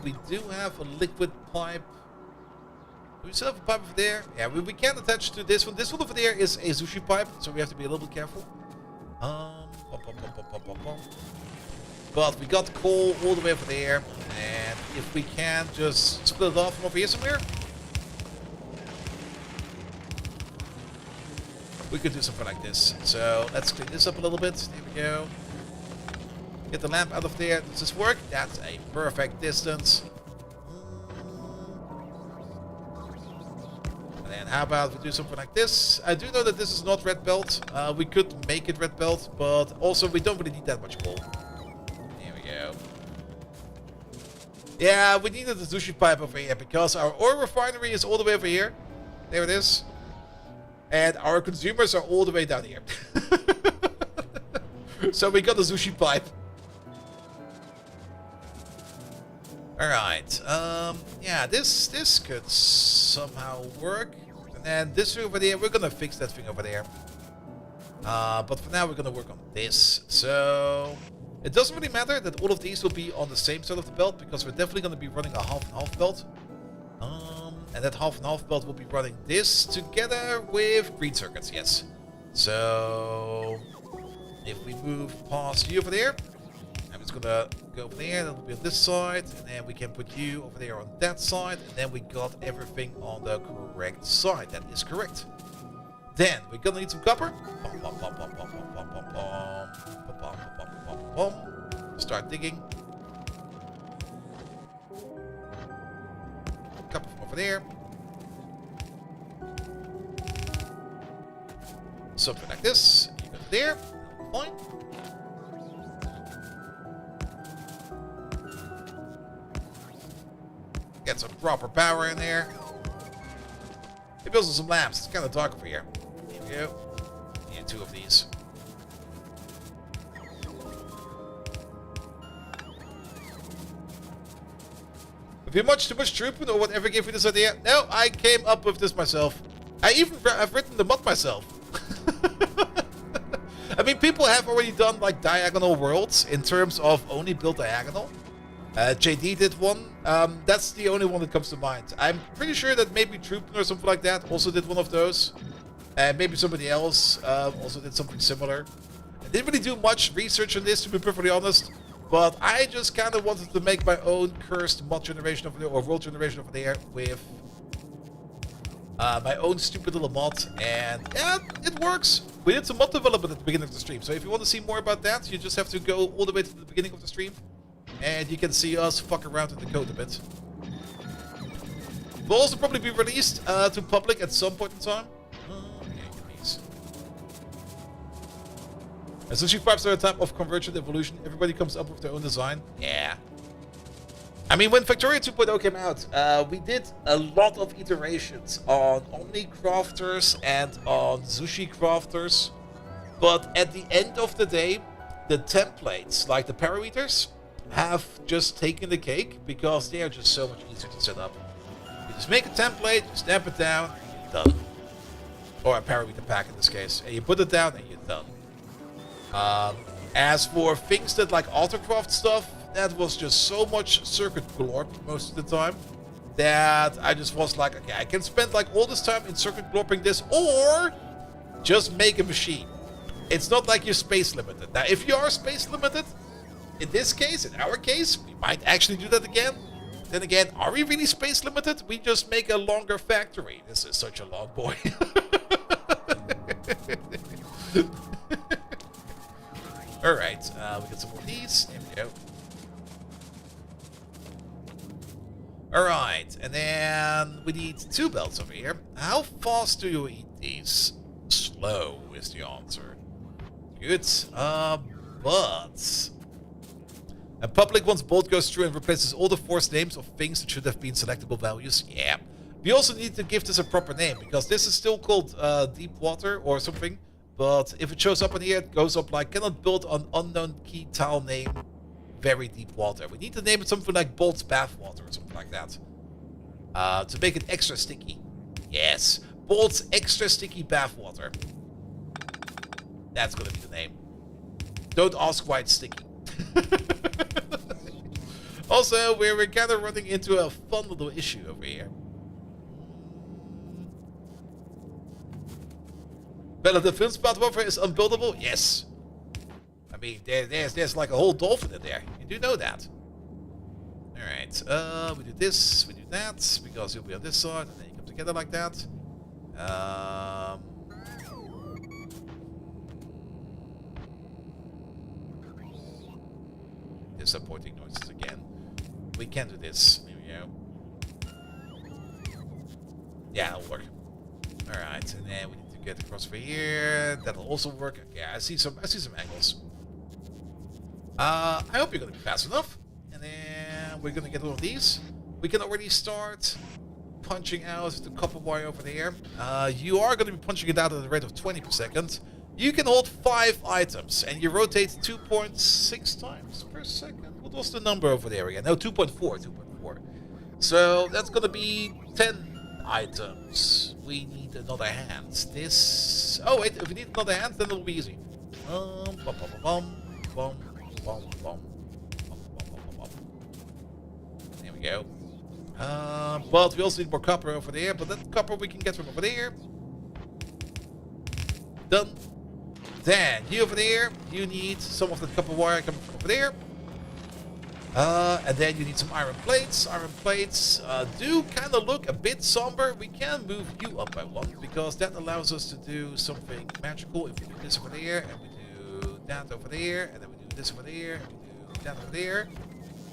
We do have a liquid pipe. Do we still have a pipe over there? Yeah, we can attach to this one. This one over there is a sushi pipe, so we have to be a little bit careful. But we got coal all the way over there. And if we can just split it off from over here somewhere, we could do something like this. So let's clean this up a little bit. There we go. Get the lamp out of there. Does this work? That's a perfect distance. And then how about we do something like this? I do know that this is not red belt. We could make it red belt, but also we don't really need that much coal. There we go. Yeah, we needed the sushi pipe over here because our oil refinery is all the way over here. There it is. And our consumers are all the way down here. So we got the sushi pipe. Alright, yeah, this could somehow work. And then this over there, we're gonna fix that thing over there. But for now, we're gonna work on this. So, it doesn't really matter that all of these will be on the same side of the belt, because we're definitely gonna be running a half and half belt. And that half and half belt will be running this together with green circuits, yes. So, if we move past you over there, I'm just gonna go over there, that'll be on this side, and then we can put you over there on that side, and then we got everything on the correct side. That is correct. Then we're gonna need some copper. Start digging. Copper from over there. Something like this. You go there. Fine. Get some proper power in there. Maybe also some lamps. It's kind of dark over here. There we go. And 2 of these. Have you much too much trooping or whatever gave you this idea? No, I came up with this myself. I've written the mod myself. I mean, people have already done like diagonal worlds in terms of only build diagonal. JD did one. That's the only one that comes to mind. I'm pretty sure that maybe Troopin or something like that also did one of those. And maybe somebody else also did something similar. I didn't really do much research on this, to be perfectly honest. But I just kind of wanted to make my own cursed mod generation over there, or world generation over there, with my own stupid little mod. And yeah, it works. We did some mod development at the beginning of the stream. So if you want to see more about that, you just have to go all the way to the beginning of the stream. And you can see us fuck around in the code a bit. Will also probably be released to public at some point in time. As sushi pipes are a type of convergent evolution, everybody comes up with their own design. Yeah. I mean, when Factorio 2.0 came out, we did a lot of iterations on Omni crafters and on Sushi crafters. But at the end of the day, the templates, like the parameters, have just taken the cake because they are just so much easier to set up. You just make a template, you stamp it down, and you're done. Or a parameter pack in this case. And you put it down and you're done. As for things that like autocraft stuff, that was just so much circuit glorp most of the time that I just was like, okay, I can spend like all this time in circuit glorping this, or just make a machine. It's not like you're space limited. Now, if you are space limited, in this case, in our case, we might actually do that again. Then again, are we really space limited? We just make a longer factory. This is such a long boy. Alright, we got some more of these. There we go. Alright, and then we need 2 belts over here. How fast do you eat these? Slow is the answer. Good. But... And public once bolt goes through and replaces all the forced names of things that should have been selectable values. Yeah. We also need to give this a proper name, because this is still called deep water or something. But if it shows up in here, it goes up like, cannot build on unknown key tile name very deep water. We need to name it something like Bolt's Bathwater or something like that. To make it extra sticky. Yes. Bolt's extra sticky bathwater. That's gonna be the name. Don't ask why it's sticky. Also, we're kind of running into a fun little issue over here. But the film spot buffer is unbuildable? Yes. I mean, there's like a whole dolphin in there. You do know that. Alright, we do this, we do that, because you'll be on this side, and then you come together like that. Disappointing noises again. We can do this. Here we go. Yeah, that'll work. Alright, and then we need to get across over here. That'll also work. Yeah, I see some angles. I hope you're gonna be fast enough. And then we're gonna get one of these. We can already start punching out the copper wire over there. You are gonna be punching it out at the rate of 20 per second. You can hold 5 items, and you rotate 2.6 times per second. What was the number over there again? No, 2.4. So that's gonna be 10 items. We need another hand. This. Oh wait, if we need another hand, then it'll be easy. Bum, bum, bum, bum, bum, bum. There we go. But we also need more copper over there. But that copper we can get from over there. Done. Then, you over there, you need some of the copper wire coming from over there. And then you need some iron plates. Iron plates do kind of look a bit somber. We can move you up by 1, because that allows us to do something magical. If we do this over there, and we do that over there, and then we do this over there, and we do that over there,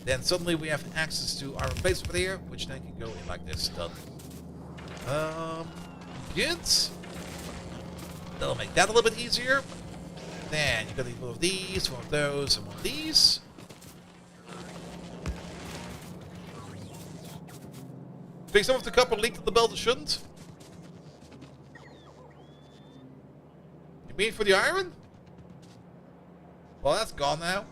then suddenly we have access to iron plates over there, which then can go in like this. Done. Good. That'll make that a little bit easier. Then you're gonna need one of these, one of those, and one of these. Think some of the copper leaked in the belt that shouldn't? You mean for the iron? Well, that's gone now.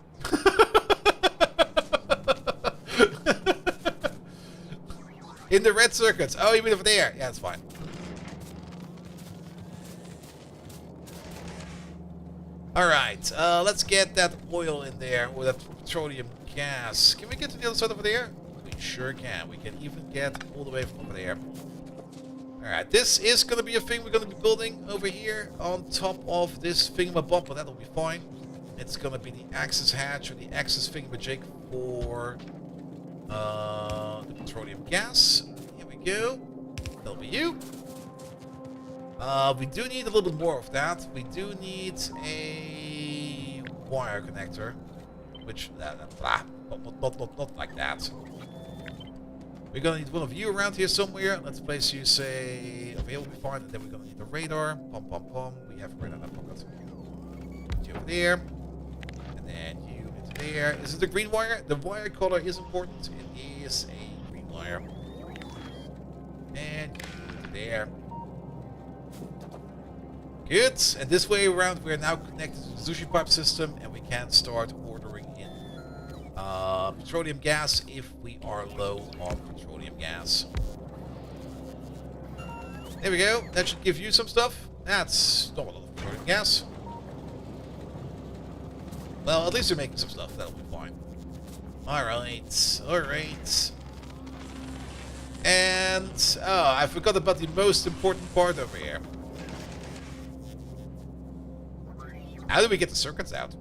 In the red circuits. Oh, you mean over there? Yeah, that's fine. Alright, let's get that oil in there, or that petroleum gas. Can we get to the other side over there? We sure can. We can even get all the way from over there. Alright, this is going to be a thing we're going to be building over here on top of this thingamabob, but that'll be fine. It's going to be the access hatch, or the access thingamajig for the petroleum gas. Here we go. That'll be you. We do need a little bit more of that. We do need a wire connector, which not like that. We're gonna need one of you around here somewhere. Let's place you, say, over here will be fine. And then we're gonna need a radar. Pom pom pom. We have a radar in that pocket. Put you over there, and then you into there. Is it the green wire? The wire color is important. It is a green wire. And you into there. Good, and this way around we're now connected to the sushi pipe system, and we can start ordering in petroleum gas if we are low on petroleum gas. There we go, that should give you some stuff. That's not a lot of petroleum gas. Well, at least you're making some stuff, that'll be fine. Alright, alright. And, oh, I forgot about the most important part over here. How do we get the circuits out?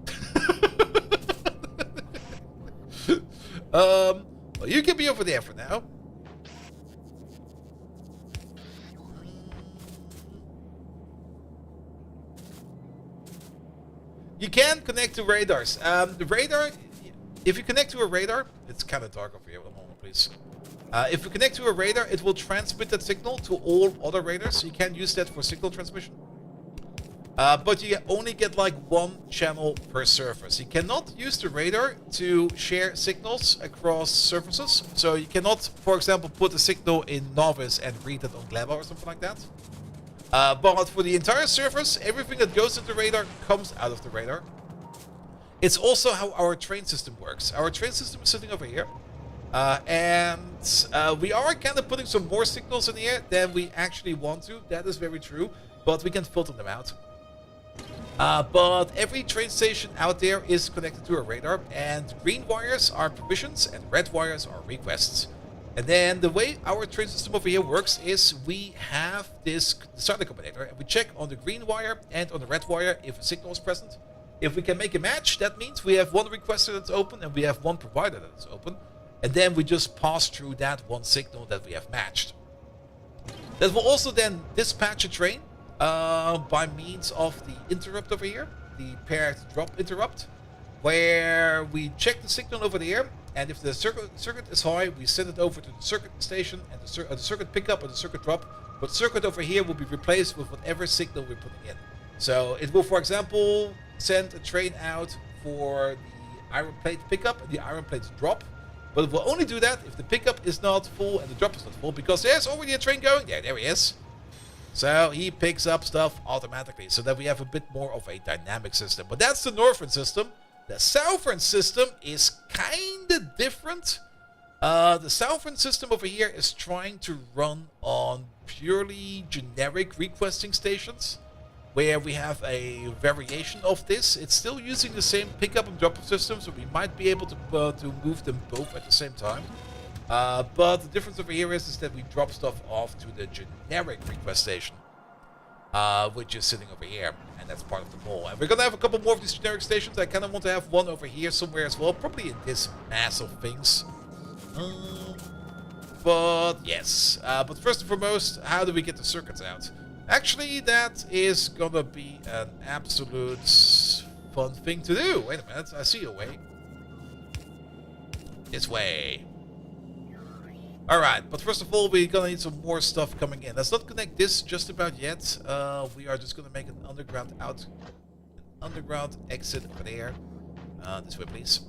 Well, you can be over there for now. You can connect to radars. The radar, if you connect to a radar, it's kind of dark over here. One moment, please. If you connect to a radar, it will transmit that signal to all other radars. So you can use that for signal transmission. But you only get like 1 channel per surface. You cannot use the radar to share signals across surfaces. So you cannot, for example, put a signal in Novice and read it on Gleba or something like that. But for the entire surface, everything that goes into the radar comes out of the radar. It's also how our train system works. Our train system is sitting over here. We are kind of putting some more signals in the air than we actually want to. That is very true, but we can filter them out. But every train station out there is connected to a radar, and green wires are permissions and red wires are requests. And then the way our train system over here works is we have this starter combinator, and we check on the green wire and on the red wire if a signal is present. If we can make a match, that means we have one requester that's open and we have one provider that's open. And then we just pass through that one signal that we have matched. That will also then dispatch a train by means of the interrupt over here, the paired drop interrupt, where we check the signal over there, and if the circuit is high, we send it over to the circuit station and the circuit pickup or the circuit drop. But circuit over here will be replaced with whatever signal we're putting in. So it will, for example, send a train out for the iron plate pickup and the iron plate drop. But it will only do that if the pickup is not full and the drop is not full, because there's already a train going there. There he is. So he picks up stuff automatically, so that we have a bit more of a dynamic system. But that's the northern system. The southern system is kind of different. The southern system over here is trying to run on purely generic requesting stations, where we have a variation of this. It's still using the same pickup and drop system, so we might be able to move them both at the same time. But the difference over here is that we drop stuff off to the generic request station, which is sitting over here, and that's part of the mall. And we're gonna have a couple more of these generic stations. I kind of want to have one over here somewhere as well, probably in this mass of things. But yes, but first and foremost, how do we get the circuits out? Actually, that is gonna be an absolute fun thing to do. Wait a minute, I see a way. This way. Alright, but first of all, we're gonna need some more stuff coming in. Let's not connect this just about yet. We are just gonna make an underground exit over there. This way, please.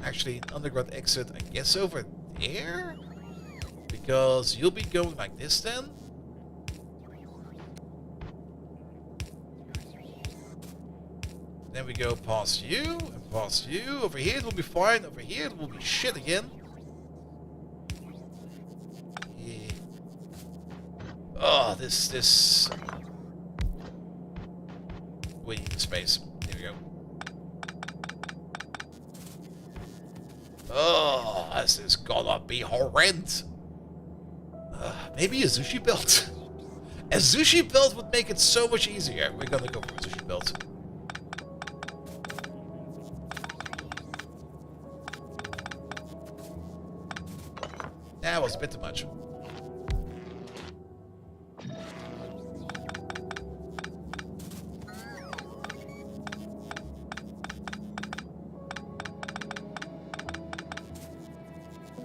Actually, an underground exit, I guess, over there? Because you'll be going like this then. Then we go past you and past you. Over here it will be fine. Over here it will be shit again. Yeah. Oh, this. We need the space. Here we go. Oh, this is gonna be horrendous. Maybe a sushi belt. A sushi belt would make it so much easier. We're gonna go for a sushi belt. That was a bit too much.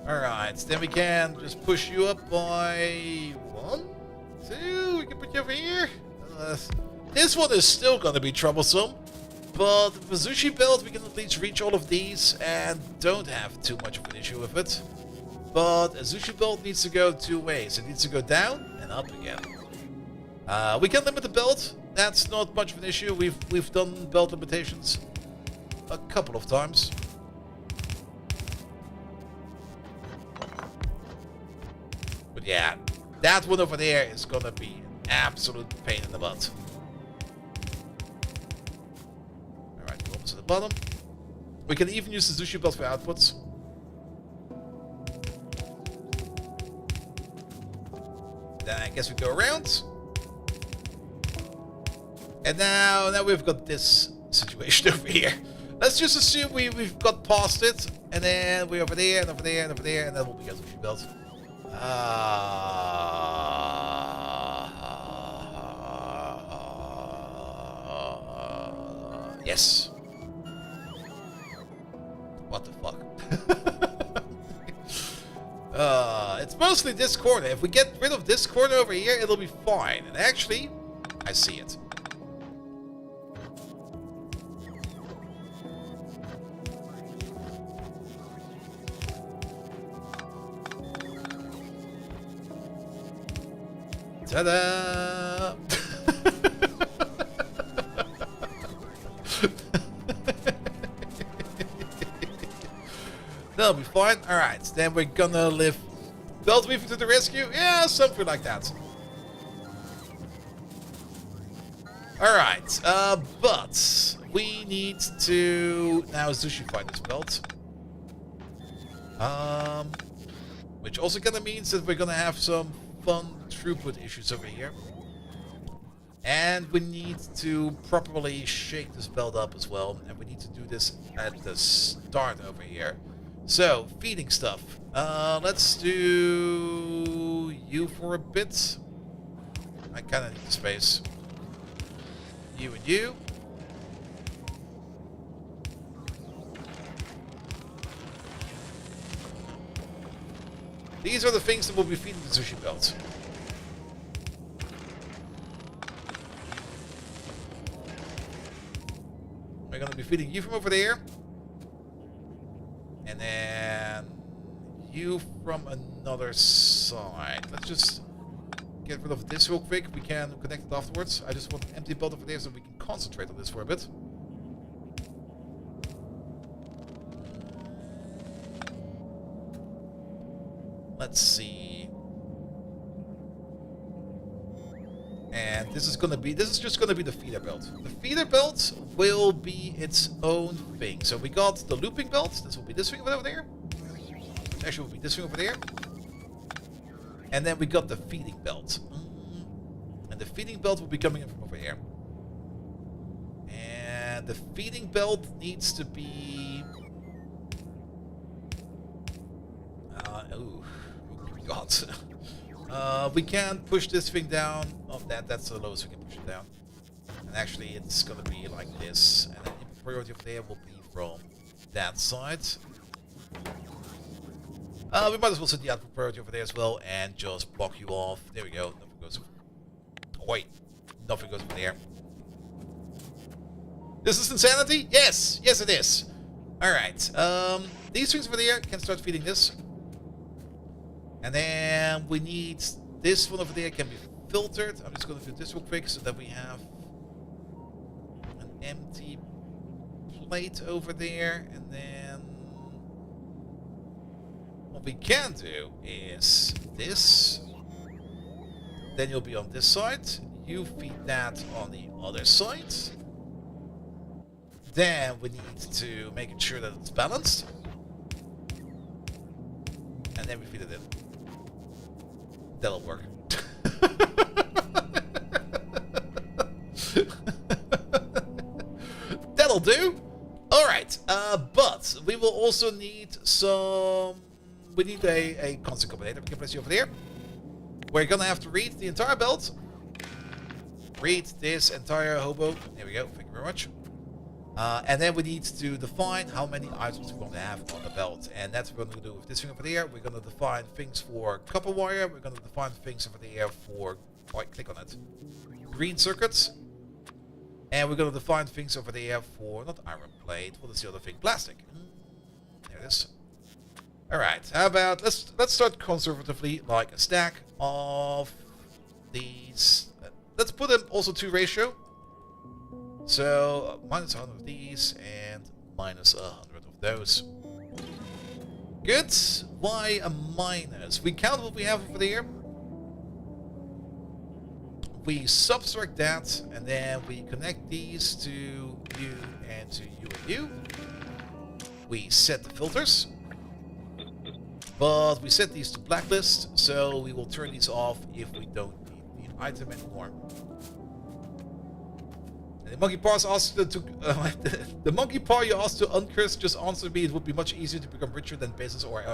Alright, then we can just push you up by 1, 2, we can put you over here. This one is still gonna be troublesome, but the sushi belt we can at least reach all of these and don't have too much of an issue with it. But a sushi belt needs to go 2 ways. It needs to go down and up again. We can limit the belt. That's not much of an issue. We've done belt limitations a couple of times. But yeah, that one over there is gonna be an absolute pain in the butt. Alright, almost to the bottom. We can even use the sushi belt for outputs. Then I guess we go around. And now we've got this situation over here. Let's just assume we've got past it. And then we're over there and over there and over there. And then we'll be able to build. Yes. What the fuck? It's mostly this corner. If we get rid of this corner over here, it'll be fine. And actually, I see it. Ta-da! That'll be fine. Alright, then we're gonna live belt weaving to the rescue? Yeah, something like that. Alright, but we need to now Zushify this belt. Which also kinda means that we're gonna have some fun throughput issues over here. And we need to properly shake this belt up as well. And we need to do this at the start over here. So, feeding stuff. Let's do you for a bit. I kinda need the space. You and you. These are the things that will be feeding the sushi belt. We're gonna be feeding you from over there. And then you from another side. Let's just get rid of this real quick. We can connect it afterwards. I just want an empty belt over there so we can concentrate on this for a bit. Let's see. And this is just gonna be the feeder belt. The feeder belt will be its own thing. So we got the looping belt. This will be this thing over there. Actually, will be this thing over there. And then we got the feeding belt. And the feeding belt will be coming in from over here. And the feeding belt needs to be... oh god. We can push this thing down. Oh, that's the lowest we can push it down. And actually, it's gonna be like this. And then input priority over there will be from that side. We might as well set the output priority over there as well and just block you off. There we go. Nothing goes. Oh, wait. Nothing goes over there. This is insanity? Yes! Yes, it is. Alright. These things over there can start feeding this. And then we need this one over there can be filtered. I'm just going to do this real quick so that we have an empty plate over there. And then what we can do is this. Then you'll be on this side. You feed that on the other side. Then we need to make sure that it's balanced. And then we feed it in. That'll work. That'll do. Alright, but we will also need some... We need a constant combinator. We can place you over there. We're gonna have to read the entire belt. Read this entire hobo. There we go. Thank you very much. And then we need to define how many items we want to have on the belt. And that's what we're going to do with this thing over there. We're going to define things for copper wire. We're going to define things over there for... Right, click on it. Green circuits. And we're going to define things over there for... Not iron plate. What is the other thing? Plastic. There it is. Alright, how about... Let's start conservatively, like a stack of these. Let's put them also to ratio. So, minus 100 of these, and minus 100 of those. Good. Why a minus? We count what we have over there. We subtract that, and then we connect these to you and to you and you. We set the filters. But we set these to blacklist, so we will turn these off if we don't need the item anymore. The monkey paw asked to the monkey paw you asked to uncurse. Just answer me. It would be much easier to become richer than Bezos or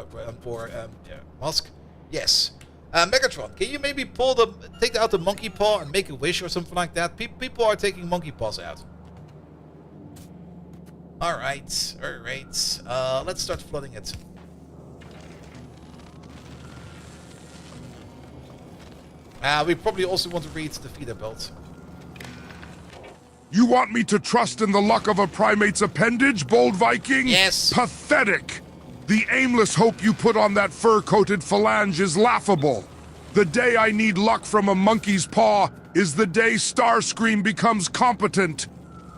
Musk. Yes. Megatron, can you maybe take out the monkey paw and make a wish or something like that? People are taking monkey paws out. All right. Let's start flooding it. We probably also want to read the feeder belt. You want me to trust in the luck of a primate's appendage, bold Viking? Yes. Pathetic. The aimless hope you put on that fur-coated phalange is laughable. The day I need luck from a monkey's paw is the day Starscream becomes competent.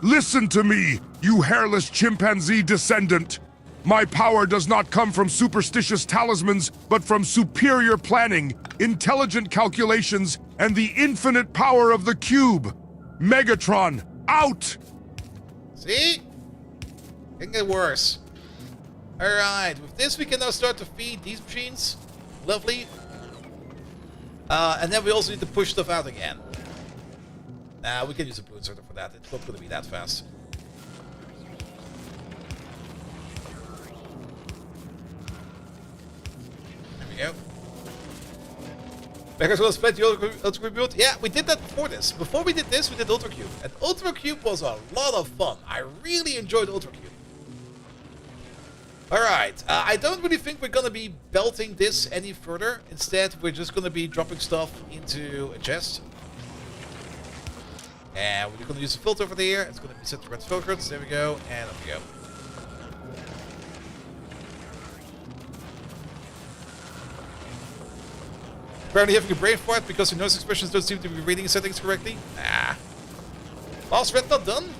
Listen to me, you hairless chimpanzee descendant. My power does not come from superstitious talismans, but from superior planning, intelligent calculations, and the infinite power of the cube. Megatron, out! See? Can get worse. Alright, with this we can now start to feed these machines. Lovely. And then we also need to push stuff out again. We can use a boot sorter for that. It's not going to be that fast. There we go. Beggars will split the Ultra Cube. Yeah, we did that before this. Before we did this, we did Ultra Cube. And Ultra Cube was a lot of fun. I really enjoyed Ultra Cube. Alright, I don't really think we're going to be belting this any further. Instead, we're just going to be dropping stuff into a chest. And we're going to use a filter over there. It's going to be set to red filters. There we go. And up we go. Apparently having a brain fart because your noise expressions don't seem to be reading settings correctly. Nah. Last red not done?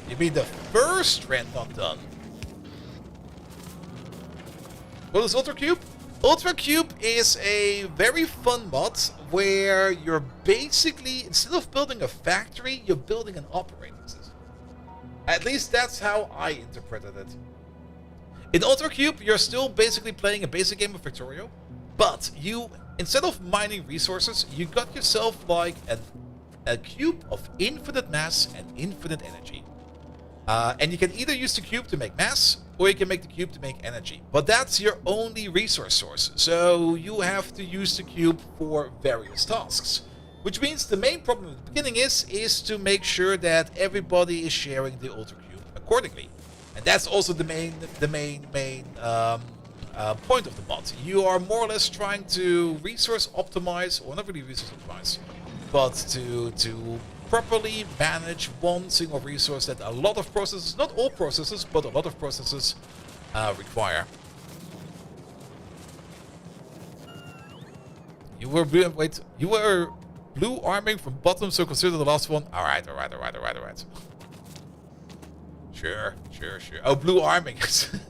You mean the first red not done? What is Ultra Cube? Ultra Cube is a very fun mod where you're basically, instead of building a factory, you're building an operating system. At least that's how I interpreted it. In Ultra Cube, you're still basically playing a basic game of Factorio, but you, instead of mining resources, you got yourself like a cube of infinite mass and infinite energy. And you can either use the cube to make mass, or you can make the cube to make energy. But that's your only resource source, so you have to use the cube for various tasks. Which means the main problem at the beginning is to make sure that everybody is sharing the Ultra Cube accordingly. And that's also the main point of the mod. You are more or less trying to resource optimize, or not really resource optimize, but to properly manage one single resource that a lot of processes, not all processes, but a lot of processes require. You were blue arming from bottom, so consider the last one. Alright. Sure. Oh, blue arming.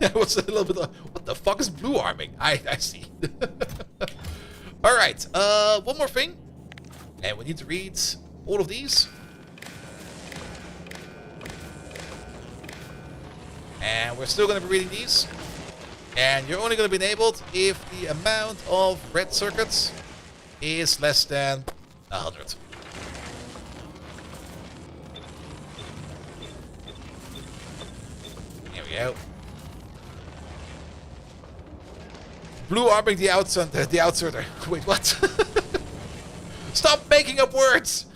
I was a little bit of, what the fuck is blue arming? I see. Alright, one more thing. And we need to read all of these. And we're still going to be reading these. And you're only going to be enabled if the amount of red circuits is less than 100. There we go. Blue arming the outserter. Wait, what? Stop making up words!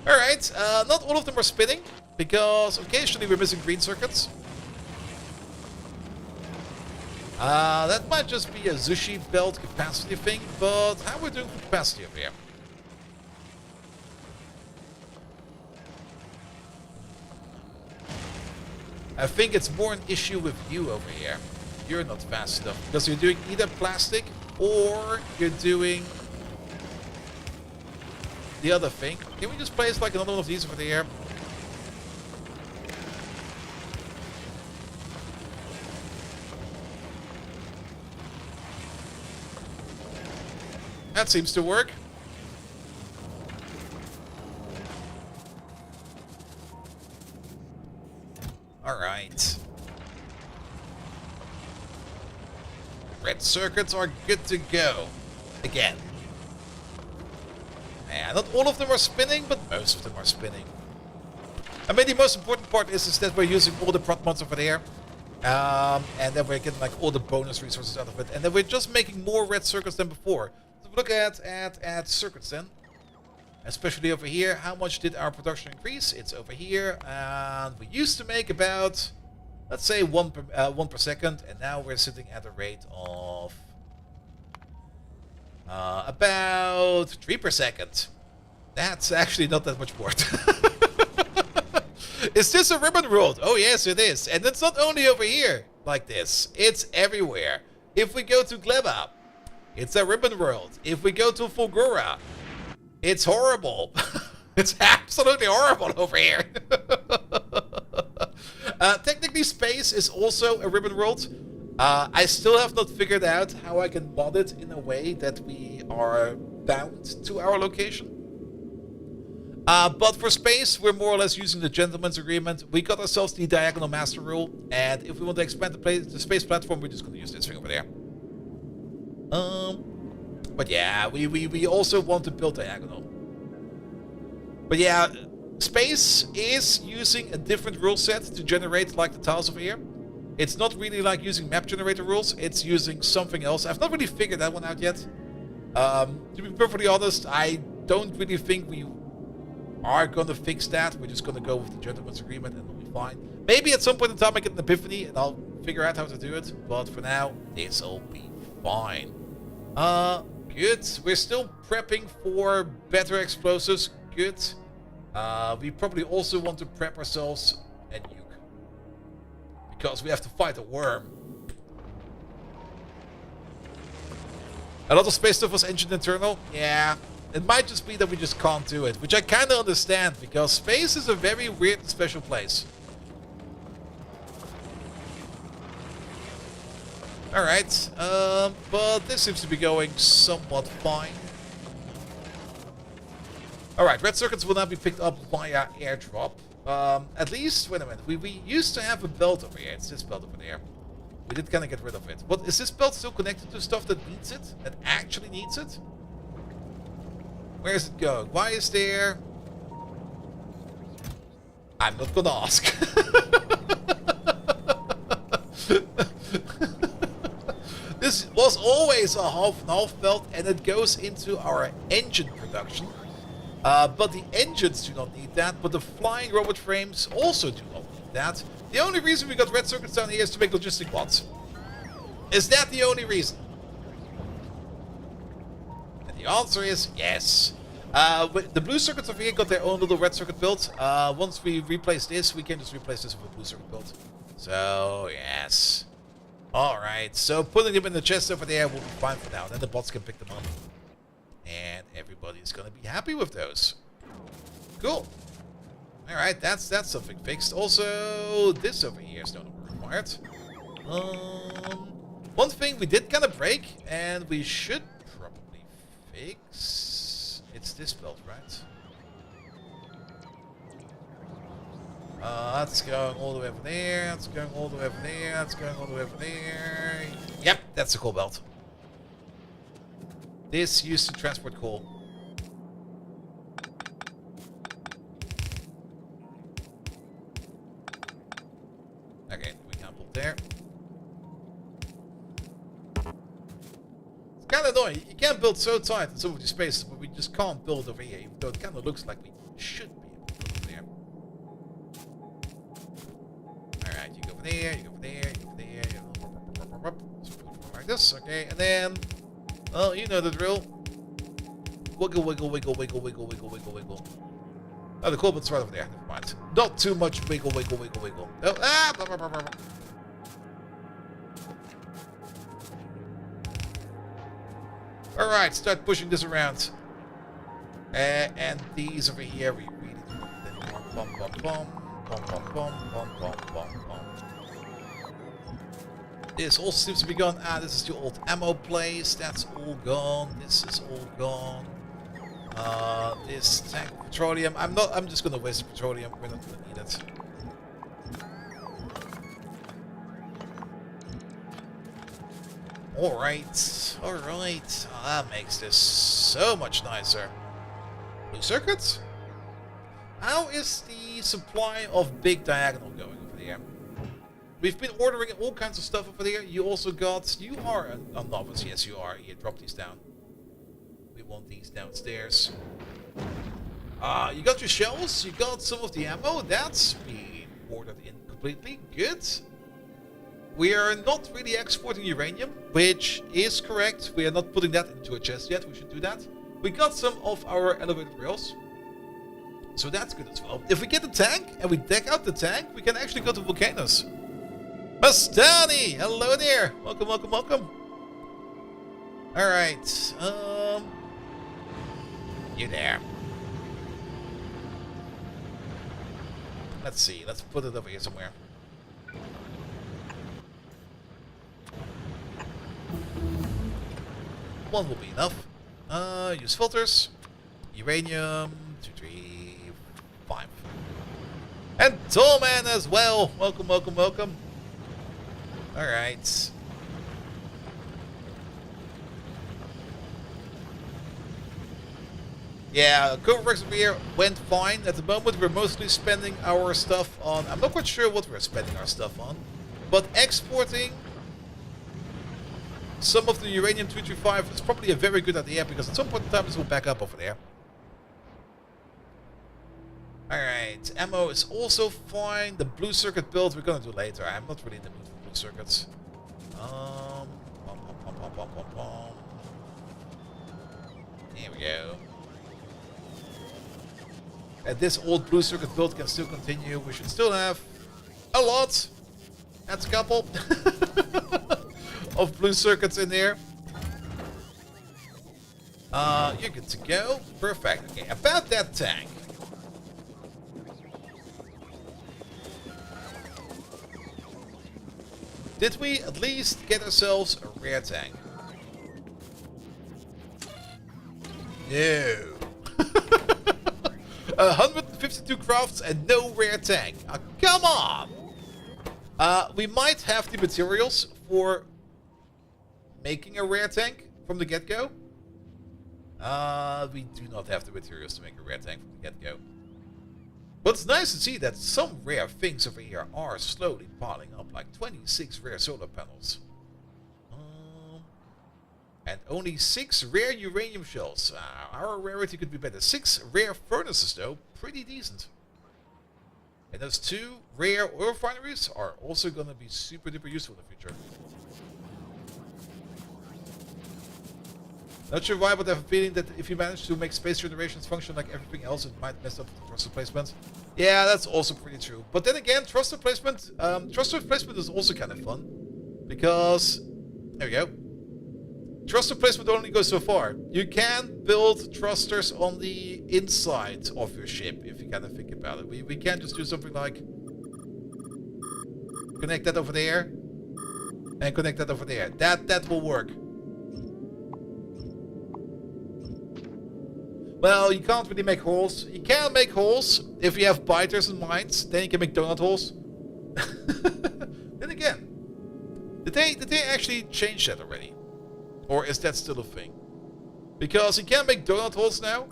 Alright, not all of them are spinning, because occasionally we're missing green circuits. That might just be a Zushi belt capacity thing, but how are we doing for capacity over here? I think it's more an issue with you over here. You're not fast enough, because you're doing either plastic or you're doing the other thing. Can we just place like another one of these over there? That seems to work. Alright. Red circuits are good to go. Again. Yeah, not all of them are spinning, but most of them are spinning. I mean, the most important part is that we're using all the prot mods over there. And then we're getting like all the bonus resources out of it. And then we're just making more red circuits than before. So look at circuits then. Especially over here. How much did our production increase? It's over here. And we used to make about, let's say, 1 per second. And now we're sitting at a rate of about 3 per second. That's actually not that much more. Is this a ribbon world? Oh yes, it is. And it's not only over here like this. It's everywhere. If we go to Gleba, it's a ribbon world. If we go to Fulgura, it's horrible. It's absolutely horrible over here. Technically, space is also a ribbon world. I still have not figured out how I can mod it in a way that we are bound to our location. But for space, we're more or less using the gentleman's agreement. We got ourselves the diagonal master rule, and if we want to expand the space platform, we're just going to use this thing over there. But yeah, we also want to build diagonal. But yeah, space is using a different rule set to generate like the tiles over here. It's not really like using map generator rules, it's using something else. I've not really figured that one out yet. To be perfectly honest, I don't really think we are going to fix that. We're just going to go with the gentleman's agreement and it'll be fine. Maybe at some point in time I get an epiphany and I'll figure out how to do it. But for now, this'll be fine. Good. We're still prepping for better explosives. Good. We probably also want to prep ourselves a nuke. Because we have to fight a worm. A lot of space stuff was engine internal. Yeah. It might just be that we just can't do it. Which I kind of understand. Because space is a very weird and special place. Alright. But this seems to be going somewhat fine. Alright, red circuits will now be picked up via airdrop. At least, wait a minute, we used to have a belt over here. It's this belt over there. We did kind of get rid of it. But is this belt still connected to stuff that needs it? That actually needs it? Where is it going? Why is there... I'm not gonna ask. This was always a half and half belt and it goes into our engine production. But the engines do not need that, but the flying robot frames also do not need that. The only reason we got red circuits down here is to make logistic pods. Is that the only reason? And the answer is yes. The blue circuits over here got their own little red circuit build. Once we replace this, we can just replace this with a blue circuit build. So, yes. Alright, so putting them in the chest over there will be fine for now. Then the bots can pick them up. And everybody's gonna be happy with those. Cool. Alright, that's something fixed. Also, this over here is no longer required. One thing we did kind of break, and we should probably fix... It's this belt, right? That's going all the way over there. That's going all the way over there. That's going all the way over there. Yep, that's the coal belt. This used to transport coal. Okay, we can't build there. It's kind of annoying. You can't build so tight in some of these spaces, but we just can't build over here, even though it kind of looks like we should be able to build over there. Alright, you go over there, you go over there, you go over there, you go like this, okay, and then... Well, you know the drill. Wiggle, wiggle, wiggle, wiggle, wiggle, wiggle, wiggle, wiggle. Oh, the coal bit's right over there. Never mind. Not too much wiggle, wiggle, wiggle, wiggle. Oh, ah! Blah, blah, blah, blah, blah. Alright, start pushing this around. And these over here, we really do more. Bum, bum, bum. Bum, bum, bum, bum, bum, bum, bum. This also seems to be gone. Ah, this is the old ammo place. That's all gone. This is all gone. This tank petroleum. I'm just gonna waste the petroleum. We're not gonna need it. Alright. Alright. Oh, that makes this so much nicer. Blue circuits? How is the supply of big diagonal going over there? We've been ordering all kinds of stuff over there. You also got... You are a novice. Yes, you are. Here, drop these down. We want these downstairs. You got your shells. You got some of the ammo. That's been ordered in completely. Good. We are not really exporting uranium, which is correct. We are not putting that into a chest yet. We should do that. We got some of our elevated rails. So that's good as well. If we get the tank and we deck out the tank, we can actually go to Vulcanus. Mastani! Hello there! Welcome, welcome, welcome. Alright, you there. Let's see. Let's put it over here somewhere. One will be enough. Use filters. Uranium. 2, 3, 5. And Tollman as well. Welcome, welcome, welcome. Alright. Yeah, Coverworks over here went fine. At the moment, we're mostly spending our stuff on... I'm not quite sure what we're spending our stuff on. But exporting some of the uranium-235 is probably a very good idea, because at some point in time this will back up over there. Alright, ammo is also fine. The blue circuit build we're gonna do later. I'm not really in the mood for blue circuits. Here we go. And this old blue circuit build can still continue. We should still have a lot. That's a couple of blue circuits in there. You're good to go. Perfect. Okay, about that tank. Did we at least get ourselves a rare tank? No. 152 crafts and no rare tank. Come on! We might have the materials for making a rare tank from the get-go. We do not have the materials to make a rare tank from the get-go. But it's nice to see that some rare things over here are slowly piling up, like 26 rare solar panels. And only 6 rare uranium shells. Our rarity could be better. 6 rare furnaces, though. Pretty decent. And those 2 rare oil refineries are also going to be super duper useful in the future. Not sure why, but I have a feeling that if you manage to make space generations function like everything else, it might mess up the thrust replacement. Yeah, that's also pretty true. But then again, thrust replacement is also kind of fun. Because, there we go. Thrust replacement only goes so far. You can build thrusters on the inside of your ship, if you kind of think about it. We can just do something like connect that over there and connect that over there. That will work. Well, you can't really make holes. You can make holes if you have biters and mines. Then you can make donut holes. Then again, did they actually change that already? Or is that still a thing? Because you can make donut holes now.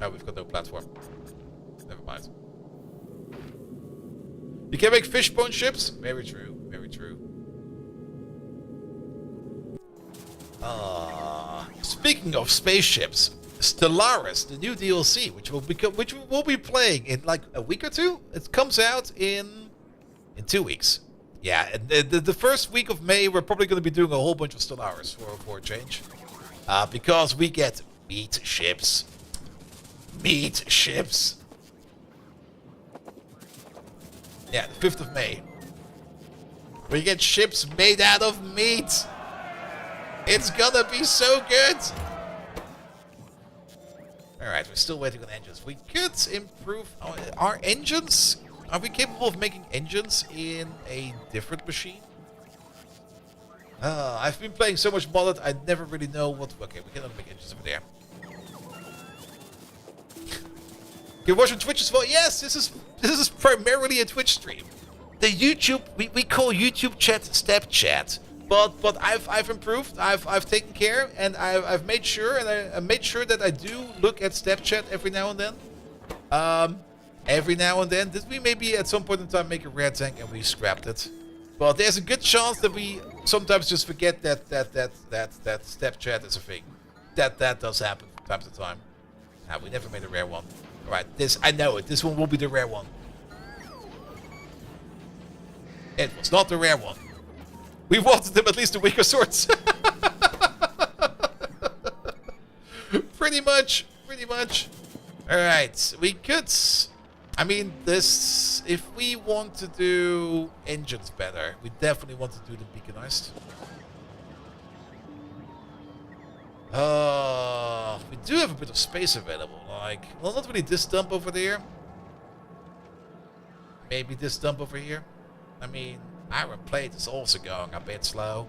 Oh, we've got no platform. Never mind. You can make fishbone ships. Very true. Very true. Speaking of spaceships, Stellaris, the new DLC, which we will be playing in like a week or two. It comes out in 2 weeks. Yeah, and the first week of May, we're probably going to be doing a whole bunch of Stellaris for a change. Because we get meat ships. Meat ships. Yeah, the 5th of May. We get ships made out of meat. It's gonna be so good. Alright, we're still waiting on engines. We could improve our engines. Are we capable of making engines in a different machine? I've been playing so much modded, I never really know what... Okay, we cannot make engines over there. You're watching Twitch as well? Yes, this is primarily a Twitch stream. The YouTube... We call YouTube chat Step Chat. But I've improved, I've taken care, and I've made sure, and I made sure that I do look at Step Chat every now and then. Every now and then. Did we maybe at some point in time make a rare tank and we scrapped it? But there's a good chance that we sometimes just forget that Step Chat is a thing. That does happen from time to time. We never made a rare one. Alright, I know it. This one will be the rare one. It was not the rare one. We wanted them at least a week of sorts. Pretty much. Alright, we could... I mean, this... If we want to do engines better, we definitely want to do the beaconized. We do have a bit of space available. Like, well, not really this dump over there. maybe this dump over here. I mean, iron plate is also going a bit slow.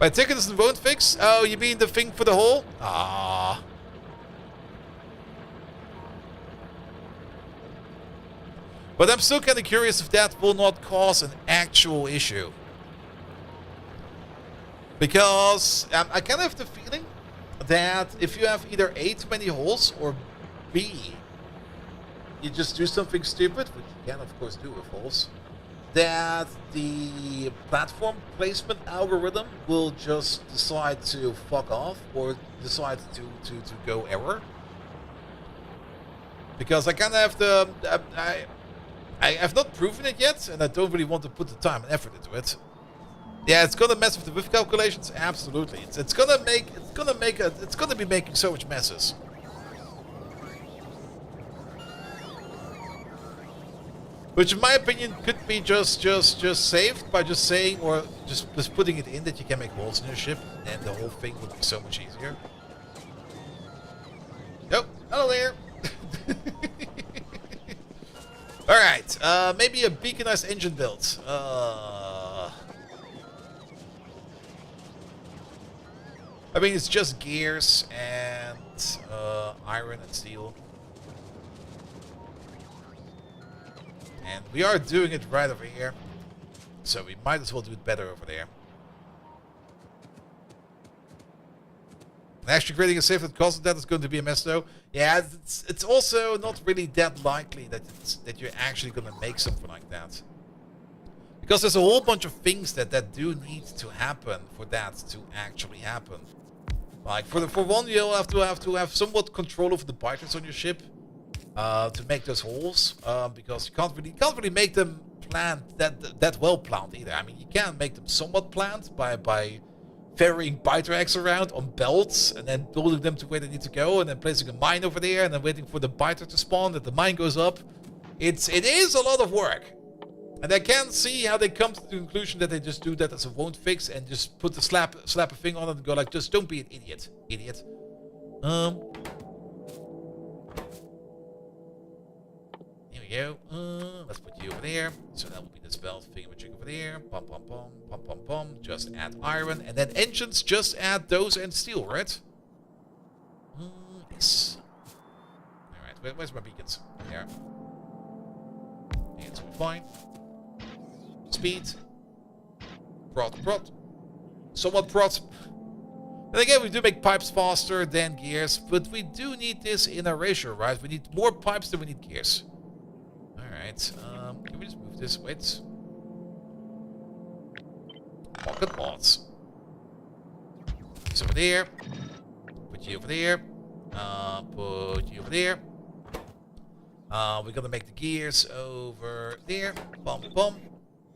My ticket is won't fix? Oh, you mean the thing for the hole? Ah. But I'm still kind of curious if that will not cause an actual issue. Because I kind of have the feeling that if you have either A, too many holes, or B, you just do something stupid, which you can of course do with holes, that the platform placement algorithm will just decide to fuck off or decide to go error. Because I kind of have the... I have not proven it yet, and I don't really want to put the time and effort into it. Yeah, it's gonna mess with the width calculations. Absolutely, it's gonna be making so much messes. Which, in my opinion, could be just saved by just saying or just putting it in that you can make holes in your ship, and the whole thing would be so much easier. Nope, hello there. Alright, maybe a beaconized engine build. I mean, it's just gears and iron and steel. And we are doing it right over here. So we might as well do it better over there. Actually creating a safe that causes that is going to be a mess though. Yeah, it's also not really that likely that you're actually going to make something like that. Because there's a whole bunch of things that do need to happen for that to actually happen. Like for one, you'll have to have somewhat control over the biters on your ship to make those holes, because you can't really make them planned that well planned either. I mean, you can make them somewhat planned by ferrying biter eggs around on belts and then building them to where they need to go and then placing a mine over there and then waiting for the biter to spawn that the mine goes up. It is a lot of work. And I can't see how they come to the conclusion that they just do that as a won't fix and just put the slap a thing on it and go like, just don't be an idiot. Idiot. Here we go. Let's put you over there. So that will be this belt thingamajig over there. Pum pum pum pum pum pum. Just add iron. And then engines, just add those and steel, right? Yes. Alright, where's my beacons? There. It's fine. Speed. Prot. Somewhat prot. And again, we do make pipes faster than gears, but we do need this in a ratio, right? We need more pipes than we need gears. Alright, can we just move this? Wait. Pocket mods. This over there. Put you over there. Put you over there. We're gonna make the gears over there. Bum bum.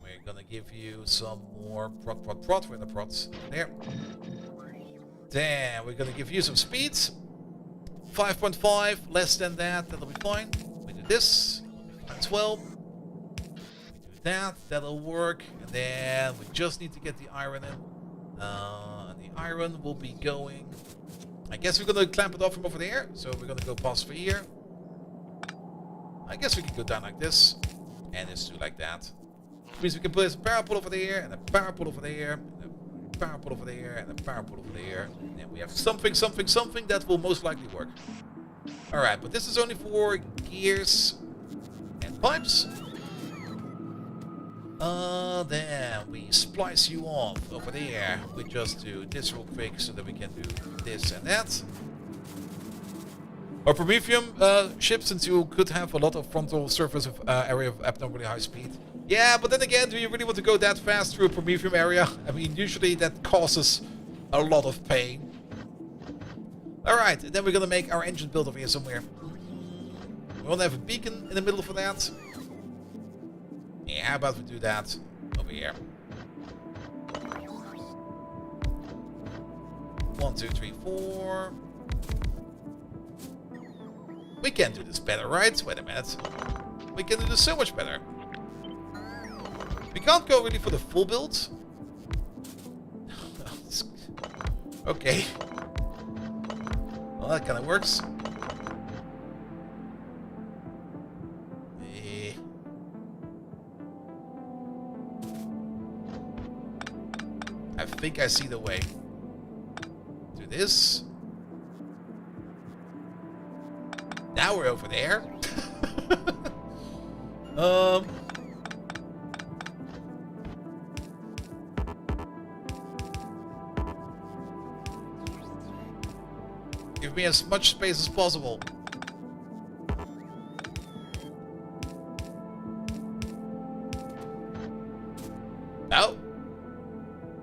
We're gonna give you some more prot. Where are the prots? There. Then we're gonna give you some speeds. 5.5, less than that, that'll be fine. We do this, as well. We do that, that'll work. And then we just need to get the iron in. And the iron will be going. I guess we're gonna clamp it off from over there. So we're gonna go past for here. I guess we can go down like this. And just do like that. Which means we can place a power pole over there, and a power pole over there, and a power pole over there, and a power pole over there. And then we have something that will most likely work. Alright, but this is only for gears and pipes. Then we splice you off over there. We just do this real quick so that we can do this and that. Or Prometheum ship, since you could have a lot of frontal surface of area of abnormally high speed. Yeah, but then again, do you really want to go that fast through a Prometheum area? I mean, usually that causes a lot of pain. Alright, then we're gonna make our engine build over here somewhere. We want to have a beacon in the middle for that. Yeah, how about we do that over here? 1, 2, 3, 4. We can do this better, right? Wait a minute. We can do this so much better. We can't go really for the full build. Okay. Well, that kind of works. I think I see the way. Do this. Now we're over there. Give me as much space as possible. No.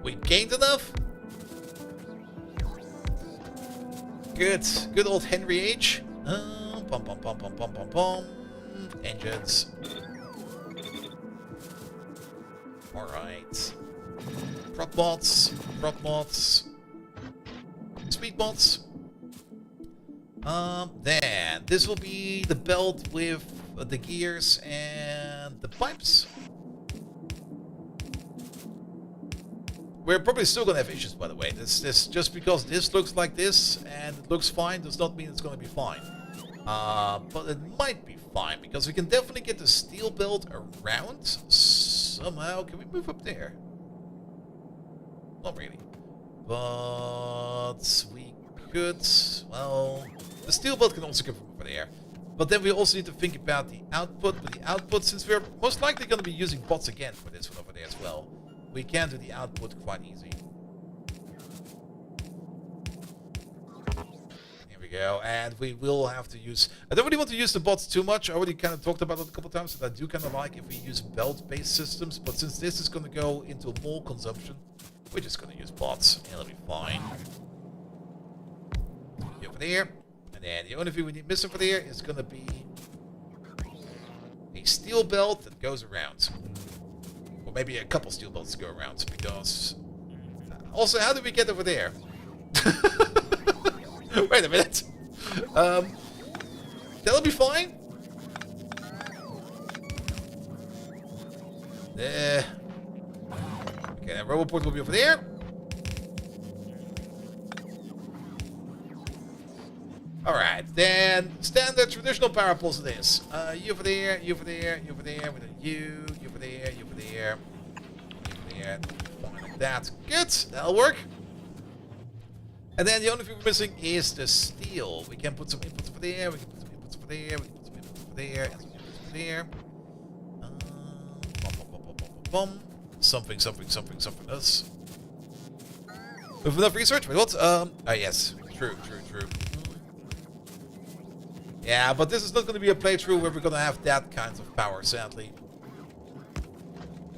We gained enough. Good. Good old Henry H. Pom pom pom pom pom pom pom. Engines. Alright. Prop mods. Prop mods. Speed mods. Then this will be the belt with the gears and the pipes. We're probably still gonna have issues, by the way. This just because this looks like this and it looks fine does not mean it's gonna be fine. But it might be fine because we can definitely get the steel belt around somehow. Can we move up there? Not really, but we could. Well, the steel belt can also come from over there. But then we also need to think about the output. But the output, since we're most likely going to be using bots again for this one over there as well, we can do the output quite easy. Here we go. And we will have to use... I don't really want to use the bots too much. I already kind of talked about it a couple times. That I do kind of like if we use belt-based systems. But since this is going to go into more consumption, we're just going to use bots. It'll be fine. Over there. And then the only thing we need missing for there is going to be a steel belt that goes around. Or maybe a couple steel belts to go around, because... Also, how did we get over there? Wait a minute. That'll be fine. Okay, that roboport will be over there. Alright, then standard traditional power poles it is. You over there, you over there, you over there, with a you over there, you over there, you over there, something like that. Good, that'll work. And then the only thing we're missing is the steel. We can put some inputs over there, we can put some inputs over there, we can put some inputs over there, and some inputs over there. Something, something, something, something else. With enough research? Wait, what? Yes. True, true, true. Yeah, but this is not going to be a playthrough where we're going to have that kind of power, sadly.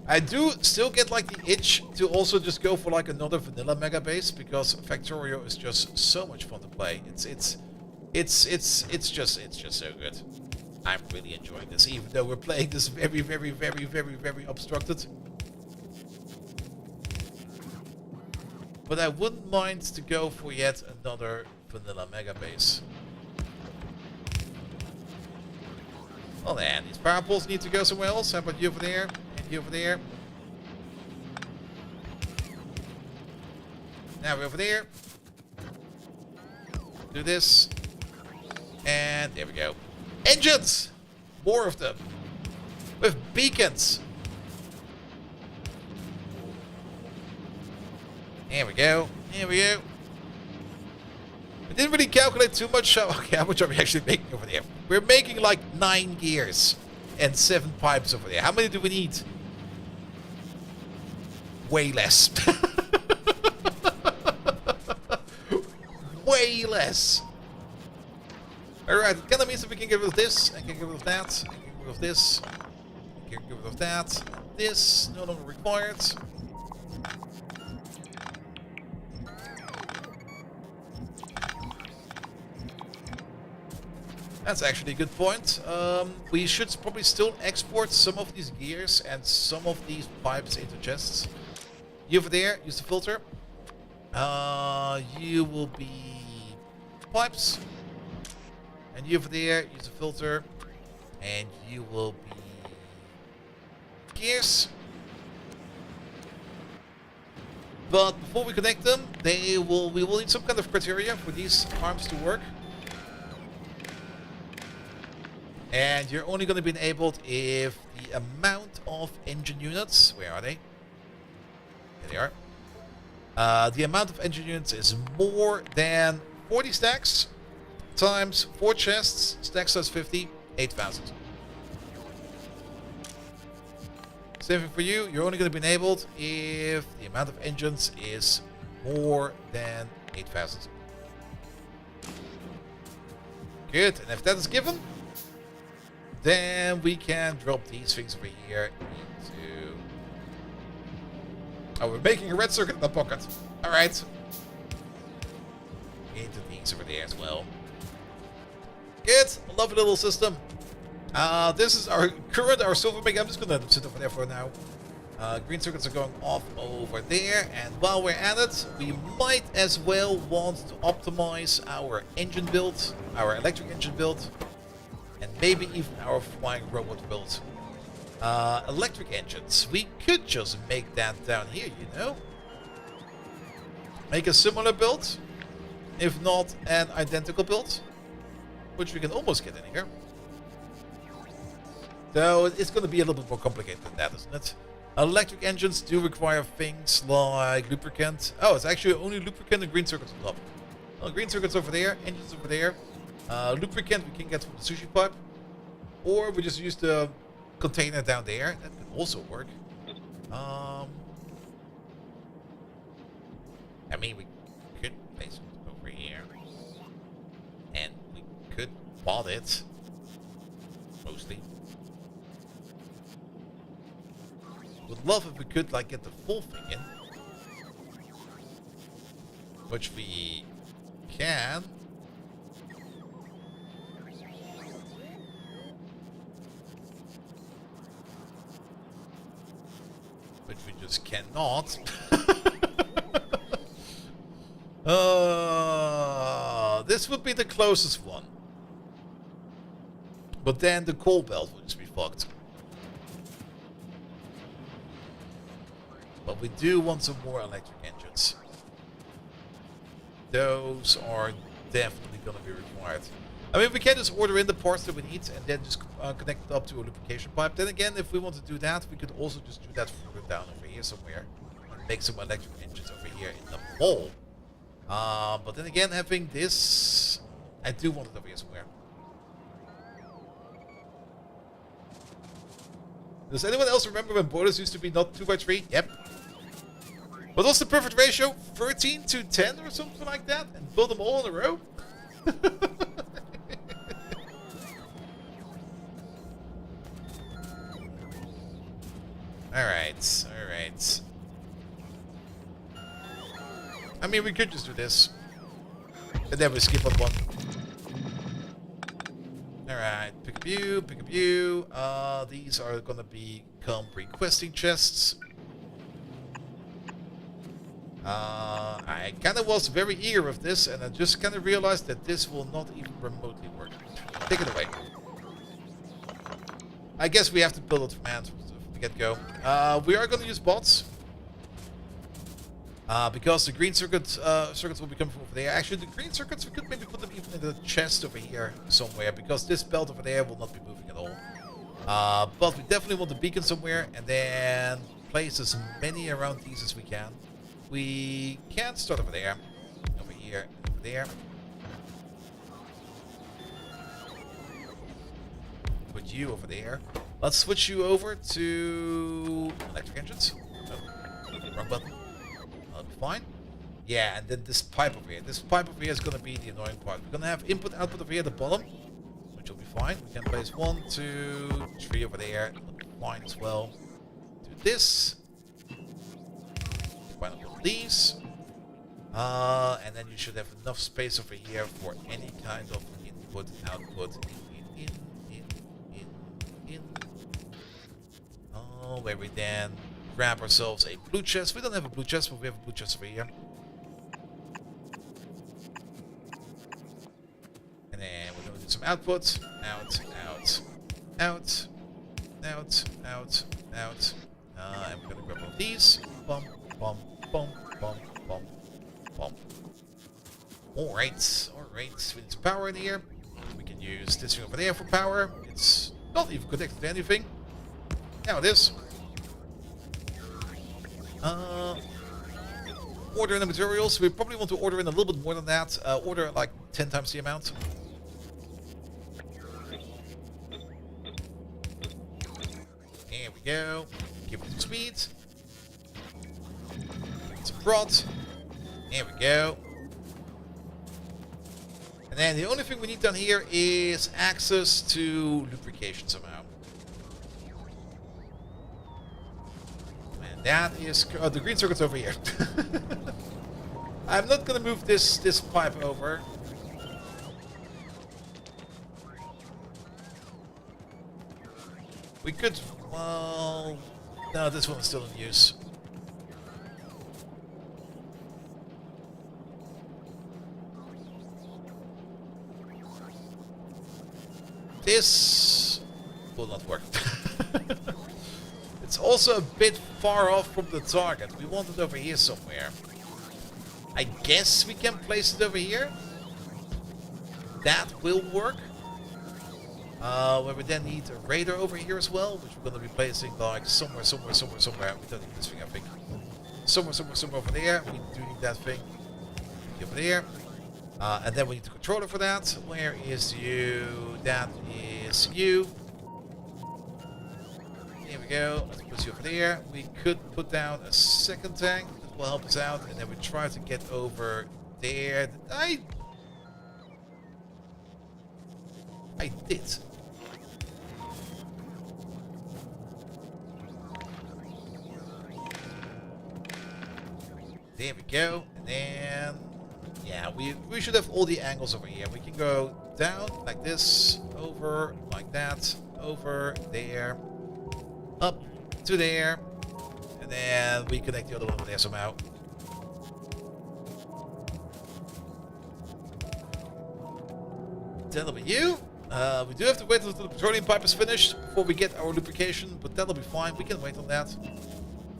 I do still get like the itch to also just go for like another vanilla mega base, because Factorio is just so much fun to play. It's just so good. I'm really enjoying this, even though we're playing this very, very, very, very, very obstructed. But I wouldn't mind to go for yet another vanilla mega base. Well then, these power poles need to go somewhere else. How about you over there? And you over there? Now we're over there. Do this. And there we go. Engines! More of them. With beacons. There we go. Here we go. I didn't really calculate too much. Okay, how much are we actually making over there? We're making like 9 gears and 7 pipes over there. How many do we need? Way less. Way less. Alright, it kind of means that we can get rid of this, and can get rid of that, and can get rid of this, and can get rid of that. This, no longer required. That's actually a good point. We should probably still export some of these gears and some of these pipes into chests. You over there, use the filter. You will be pipes. And you over there, use the filter. And you will be gears. But before we connect them, we will need some kind of criteria for these arms to work. And you're only going to be enabled if the amount of engine units... Where are they? There they are. The amount of engine units is more than 40 stacks times 4 chests. Stack size 50, 8,000. Same thing for you. You're only going to be enabled if the amount of engines is more than 8,000. Good. And if that is given, then we can drop these things over here into... Oh, we're making a red circuit in the pocket. Alright. Into these over there as well. Good. Lovely little system. This is our silver make. I'm just going to sit over there for now. Green circuits are going off over there. And while we're at it, we might as well want to optimize our engine build, our electric engine build, and maybe even our flying robot build. Electric engines. We could just make that down here, you know? Make a similar build, if not an identical build, which we can almost get in here. Though it's going to be a little bit more complicated than that, isn't it? Electric engines do require things like lubricant. Oh, it's actually only lubricant and green circuits on top. Well, green circuits over there, engines over there. Lubricant we can get from the sushi pipe. Or we just use the container down there. That could also work. I mean, we could place it over here. And we could bot it. Mostly. Would love if we could like get the full thing in. Which we can. Which we just cannot. This would be the closest one. But then the coal belt would just be fucked. But we do want some more electric engines. Those are definitely going to be required. I mean, we can just order in the parts that we need and then just connect it up to a lubrication pipe. Then again, if we want to do that, we could also just do that further down over here somewhere. And make some electric engines over here in the hole. But then again, having this... I do want it over here somewhere. Does anyone else remember when borders used to be not 2x3? Yep. But what's the perfect ratio? 13 to 10 or something like that? And build them all in a row? Alright, alright. I mean, we could just do this. And then we skip on one. Alright, pick a view, pick a view. These are gonna become requesting chests. I kind of was very eager with this, and I just kind of realized that this will not even remotely work. Take it away. I guess we have to build it from hand from the get-go. We are going to use bots. Because the green circuits will be coming from over there. Actually, the green circuits, we could maybe put them even in the chest over here somewhere, because this belt over there will not be moving at all. But we definitely want the beacon somewhere, and then place as many around these as we can. We can start over there, over here, over there. Put you over there. Let's switch you over to electric engines. Oh, wrong button. That'll be fine. Yeah, and then this pipe over here. This pipe over here is going to be the annoying part. We're going to have input, output over here at the bottom, which will be fine. We can place 1, 2, 3 over there. That'll be fine as well. Do this. Why not build these? And then you should have enough space over here for any kind of input, output. In. Oh, where we then grab ourselves a blue chest. We don't have a blue chest, but we have a blue chest over here. And then we're going to do some output. Out. And we're going to grab all these. Bum. Alright. We need some power in here. We can use this thing over there for power. It's not even connected to anything. Now it is. order in the materials. We probably want to order in a little bit more than that. Order like 10 times the amount. There we go. Give it some speed. Some prod. There we go. And then the only thing we need down here is access to lubrication somehow. And that is... Oh, the green circuit's over here. I'm not going to move this pipe over. We could... Well... No, this one is still in use. This will not work. It's also a bit far off from the target. We want it over here somewhere. I guess we can place it over here. That will work. Where we then need a radar over here as well, which we're going to be placing like somewhere. We don't need this thing, I think. Somewhere over there. We do need that thing. Over there. And then we need the controller for that. Where is you? That is you. Here we go. Let's put you over there. We could put down a second tank. That will help us out. And then we try to get over there. I did. There we go. And then... Yeah, we should have all the angles over here. We can go down like this, over like that, over there, up to there, and then we connect the other one over there somehow. That'll be you. We do have to wait until the petroleum pipe is finished before we get our lubrication, but that'll be fine. We can wait on that.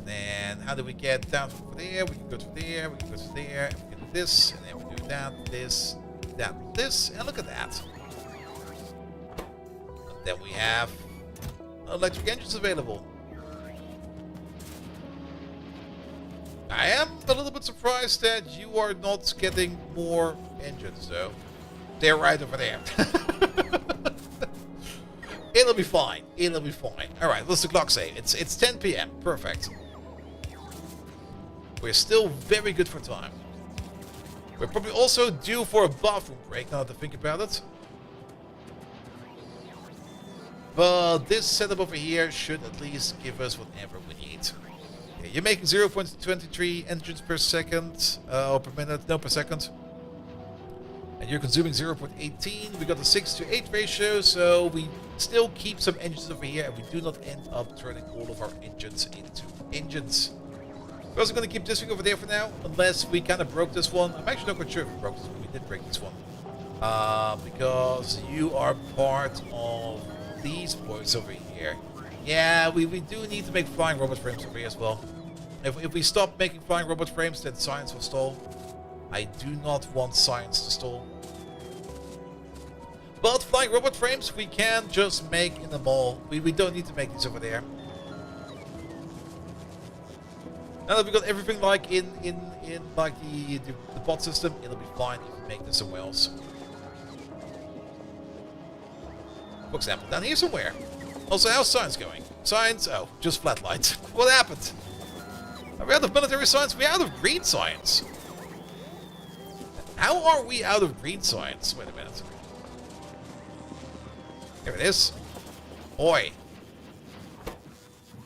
Then how do we get down from there? We can go to there, we can go to there, and we can do this, and then we do that, this, and look at that. And then we have electric engines available. I am a little bit surprised that you are not getting more engines though. They're right over there. It'll be fine. It'll be fine. Alright, what's the clock say? It's 10 PM. Perfect. We're still very good for time. We're probably also due for a bathroom break now that I think about it. But this setup over here should at least give us whatever we need. Okay, you're making 0.23 engines per second, or per minute, no, per second. And you're consuming 0.18. We got a 6:8 ratio, so we still keep some engines over here, and we do not end up turning all of our engines into engines. We're also going to keep this thing over there for now, unless we kind of broke this one. I'm actually not quite sure if we broke this one. We did break this one. Because you are part of these boys over here. Yeah, we do need to make flying robot frames over here as well. If we stop making flying robot frames, then science will stall. I do not want science to stall. But flying robot frames, we can just make in the mall. We don't need to make these over there. Now that we got everything like in like the bot system, it'll be fine if we make this somewhere else. For example, down here somewhere. Also, how's science going? Science? Oh, just flatlined. What happened? Are we out of military science? We're out of green science. How are we out of green science? Wait a minute. Here it is. Oi.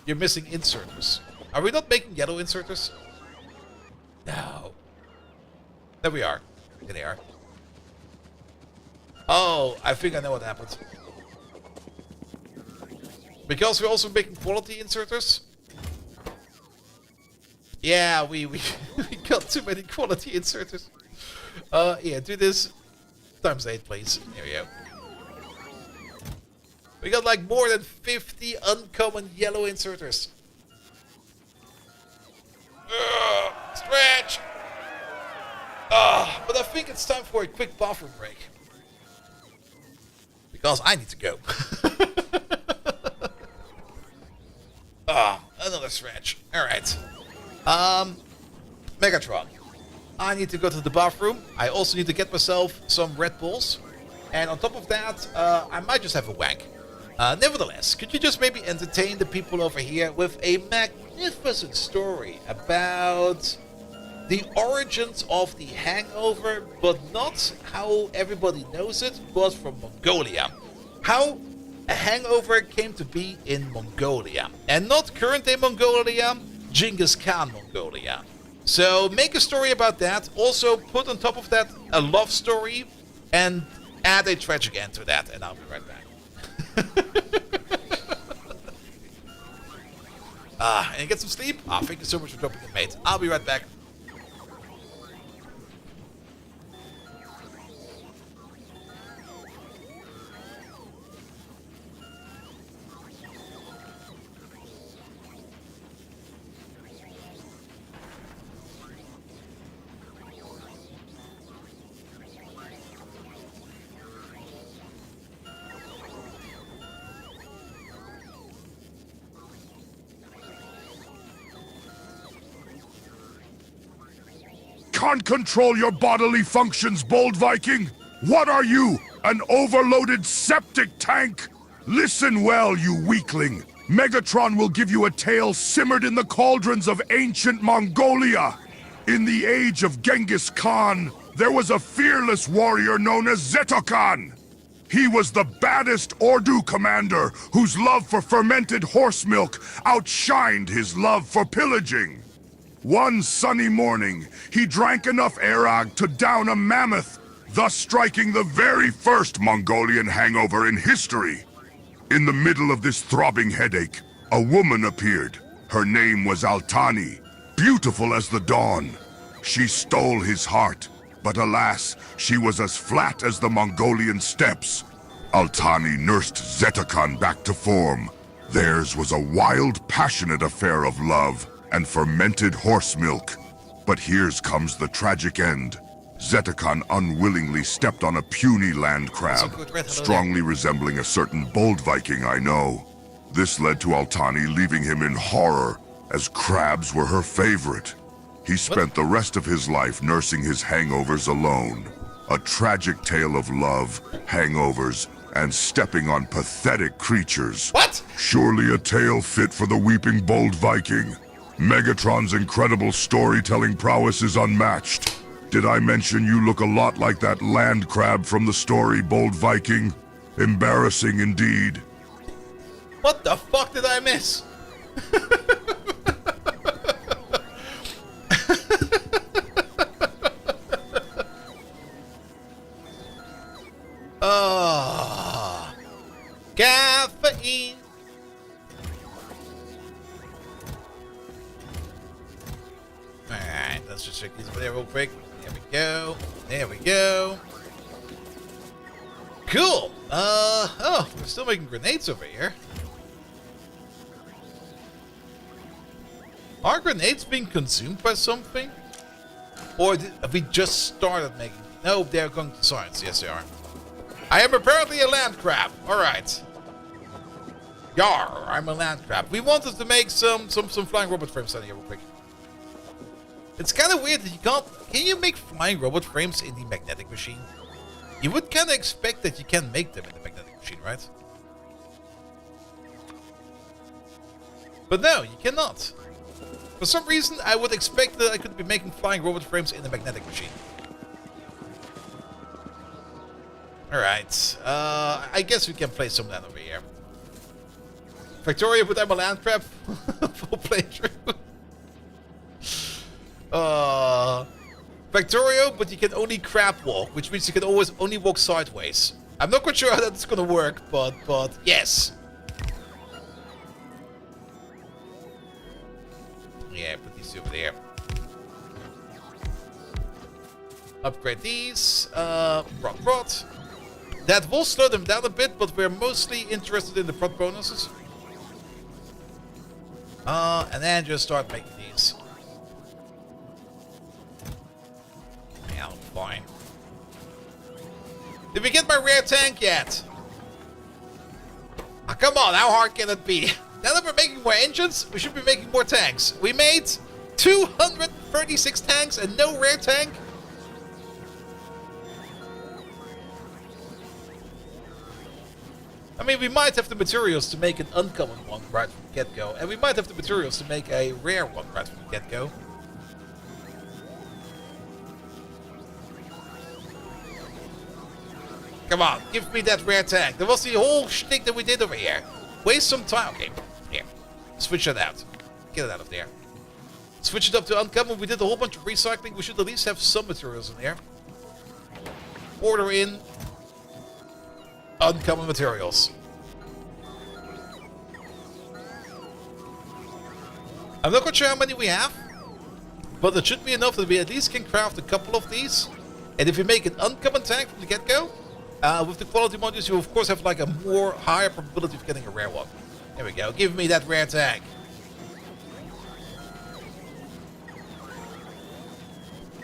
You're missing inserters. Are we not making yellow inserters? No. There we are. Here they are. Oh, I think I know what happened. Because we're also making quality inserters. Yeah, we got too many quality inserters. Yeah, do this times 8, please. There we go. We got like more than 50 uncommon yellow inserters. Stretch! But I think it's time for a quick bathroom break. Because I need to go. Another stretch. Alright. Megatron. I need to go to the bathroom. I also need to get myself some Red Bulls. And on top of that, I might just have a wank. Nevertheless, could you just maybe entertain the people over here with a magnificent story about the origins of the hangover, but not how everybody knows it, but from Mongolia. How a hangover came to be in Mongolia. And not current day Mongolia, Genghis Khan Mongolia. So make a story about that. Also put on top of that a love story and add a tragic end to that, and I'll be right back. And get some sleep. Thank you so much for dropping it, mate. I'll be right back. Can't control your bodily functions, bold Viking? What are you, an overloaded septic tank? Listen well, you weakling. Megatron will give you a tale simmered in the cauldrons of ancient Mongolia. In the age of Genghis Khan, there was a fearless warrior known as Zetokan. He was the baddest Ordu commander whose love for fermented horse milk outshined his love for pillaging. One sunny morning, he drank enough arag to down a mammoth, thus striking the very first Mongolian hangover in history. In the middle of this throbbing headache, a woman appeared. Her name was Altani, beautiful as the dawn. She stole his heart, but alas, she was as flat as the Mongolian steppes. Altani nursed Zetokan back to form. Theirs was a wild, passionate affair of love and fermented horse milk. But here's comes the tragic end. Zetokan unwillingly stepped on a puny land crab, strongly resembling a certain bold Viking I know. This led to Altani leaving him in horror, as crabs were her favorite. He spent the rest of his life nursing his hangovers alone. A tragic tale of love, hangovers, and stepping on pathetic creatures. What? Surely a tale fit for the weeping bold Viking. Megatron's incredible storytelling prowess is unmatched. Did I mention you look a lot like that land crab from the story, bold Viking? Embarrassing indeed. What the fuck did I miss? Oh, caffeine. Alright, let's just check these over there real quick. There we go. There we go. Cool. Oh, we're still making grenades over here. Are grenades being consumed by something? Or have we just started making... No, they're going to science. Yes, they are. I am apparently a land crab. Alright. Yar, I'm a land crab. We wanted to make some flying robot frames out here real quick. It's kind of weird that you can't... Can you make flying robot frames in the magnetic machine? You would kind of expect that you can make them in the magnetic machine, right? But no, you cannot. For some reason, I would expect that I could be making flying robot frames in the magnetic machine. Alright, I guess we can play some of that over here. Factorio, but I'm a land crab. Full playthrough. Factorio, but you can only crab walk, which means you can always only walk sideways. I'm not quite sure how that's gonna work, but yes. Yeah, put these over there. Upgrade these. Prot. That will slow them down a bit, but we're mostly interested in the prot bonuses. And then just start making these. Yeah, fine. Did we get my rare tank yet? Oh, come on, how hard can it be? Now that we're making more engines, we should be making more tanks. We made 200 36 tanks and no rare tank? I mean, we might have the materials to make an uncommon one right from the get-go, and we might have the materials to make a rare one right from the get-go. Come on, give me that rare tank. That was the whole shtick that we did over here. Waste some time. Okay, here. Switch it out. Get it out of there. Switch it up to uncommon. We did a whole bunch of recycling. We should at least have some materials in there. Order in uncommon materials. I'm not quite sure how many we have, but it should be enough that we at least can craft a couple of these. And if you make an uncommon tank from the get-go, with the quality modules, you of course have like a higher probability of getting a rare one. There we go. Give me that rare tank.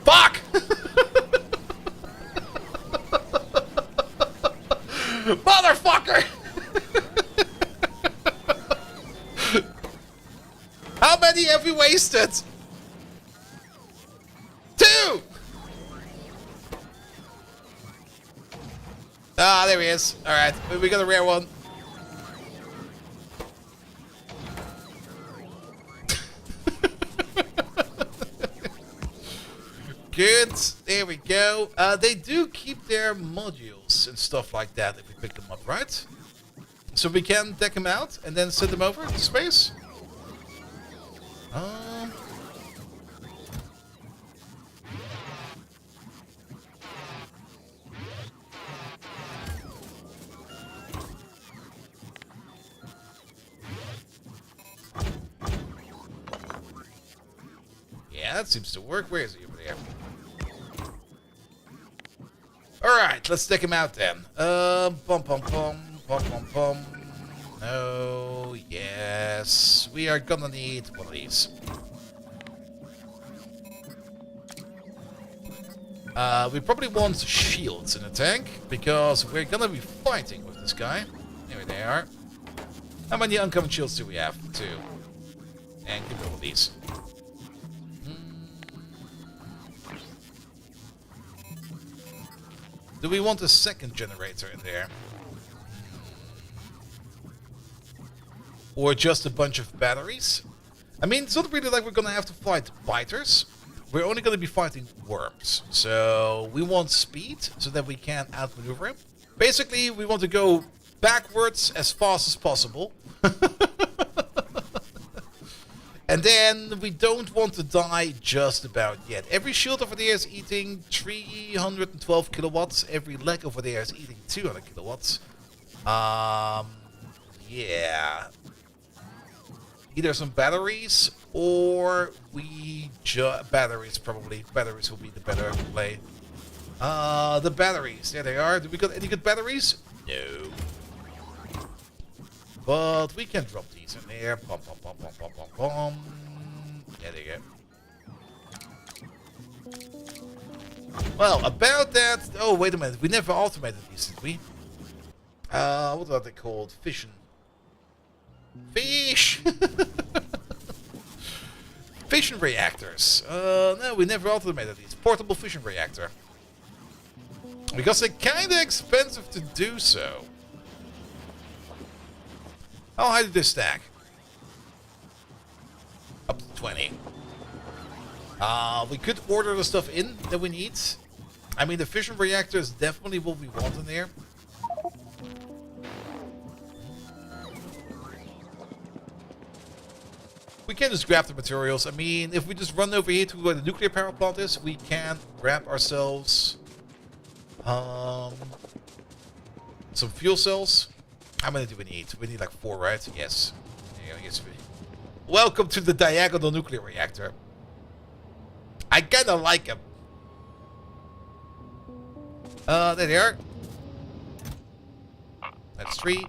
Fuck! Motherfucker! How many have we wasted? 2! Ah, there he is. Alright, we got a rare one. Good. There we go. They do keep their modules and stuff like that if we pick them up, right? So we can deck them out and then send them over to space. Yeah, that seems to work. Where is he over there? Alright, let's deck him out then. Bum bum bum bum bum bum. No, yes. We are gonna need one of these. We probably want shields in the tank, because we're gonna be fighting with this guy. There they are. How many uncommon shields do we have? 2. And give me all of these. Do we want a second generator in there? Or just a bunch of batteries? I mean, it's not really like we're gonna have to fight biters. We're only gonna be fighting worms. So we want speed so that we can outmaneuver him. Basically, we want to go backwards as fast as possible. And then we don't want to die just about yet. Every shield over there is eating 312 kilowatts. Every leg over there is eating 200 kilowatts. Yeah. Either some batteries or batteries probably. Batteries will be the better play. The batteries. There they are. Do we got any good batteries? No. But we can drop these in there. Bum, bum, bum, bum, bum, bum, bum. Yeah, there you go. Well, about that... Oh, wait a minute. We never automated these, did we? What are they called? Fission. Fish! Fission reactors. No, we never automated these. Portable fission reactor. Because they're kinda expensive to do so. How high did they stack? Up to 20. We could order the stuff in that we need. I mean, the fission reactor is definitely what we want in there. We can just grab the materials. I mean, if we just run over here to where the nuclear power plant is, we can grab ourselves some fuel cells. How many do we need? We need like 4, right? Yes. Yeah, I guess we... Welcome to the diagonal nuclear reactor. I kinda like them. There they are. That's 3.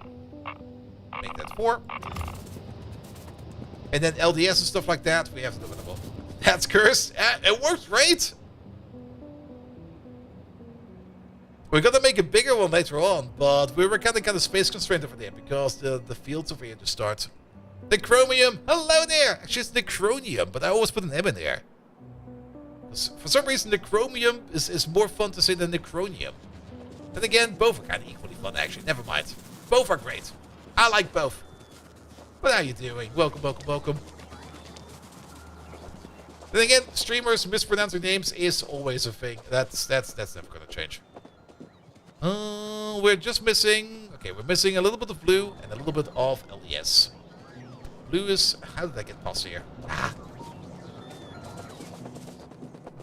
Make that 4. And then LDS and stuff like that, we have to do it. That's cursed. It works great. We're gonna make a bigger one later on, but we were kind of space constrained over there because the fields over here to start. The chromium. Hello there. Actually, it's the chromium, but I always put an M in there. For some reason, the chromium is more fun to say than the chronium. And again, both are kind of equally fun, actually. Never mind. Both are great. I like both. But how you doing? Welcome, welcome, welcome. Then again, streamers mispronouncing names is always a thing. That's never gonna change. We're just missing... Okay, we're missing a little bit of blue and a little bit of LES. Blue is... How did I get past here? Ah.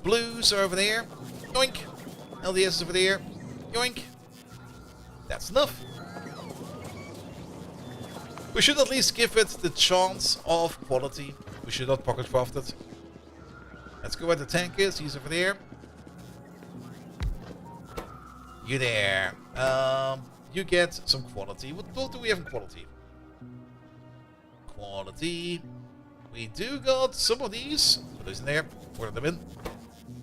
Blues are over there. Yoink. LDS is over there. Yoink. That's enough. We should at least give it the chance of quality. We should not pocket craft it. Let's go where the tank is. He's over there. You there. You get some quality. What do we have in quality? Quality. We do got some of these. Put those in there. Order them in.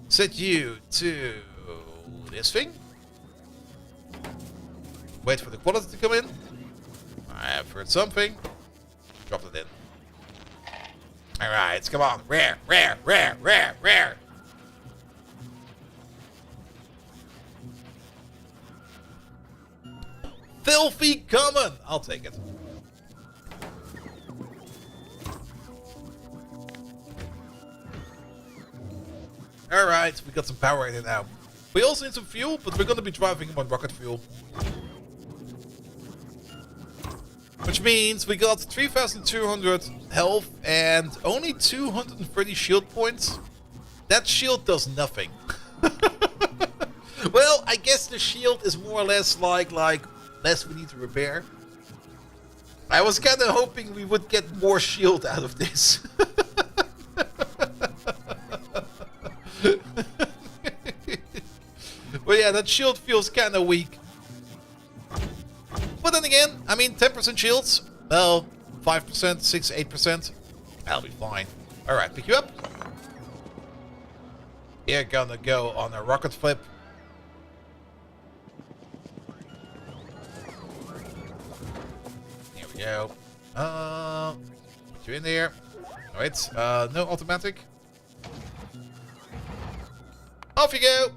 Set you to this thing. Wait for the quality to come in. I have heard something. Drop it in. Alright, come on. Rare, rare, rare, rare, rare. Filthy common. I'll take it. Alright, we got some power in it now. We also need some fuel, but we're going to be driving him on rocket fuel. Which means we got 3,200 health and only 230 shield points. That shield does nothing. Well, I guess the shield is more or less like less we need to repair. I was kind of hoping we would get more shield out of this. But yeah, that shield feels kind of weak. But then again, I mean, 10% shields. Well, 5%, 6, 8%. That'll be fine. Alright, pick you up. You're gonna go on a rocket flip. There we go. Put you in there. Alright, no automatic. Off you go.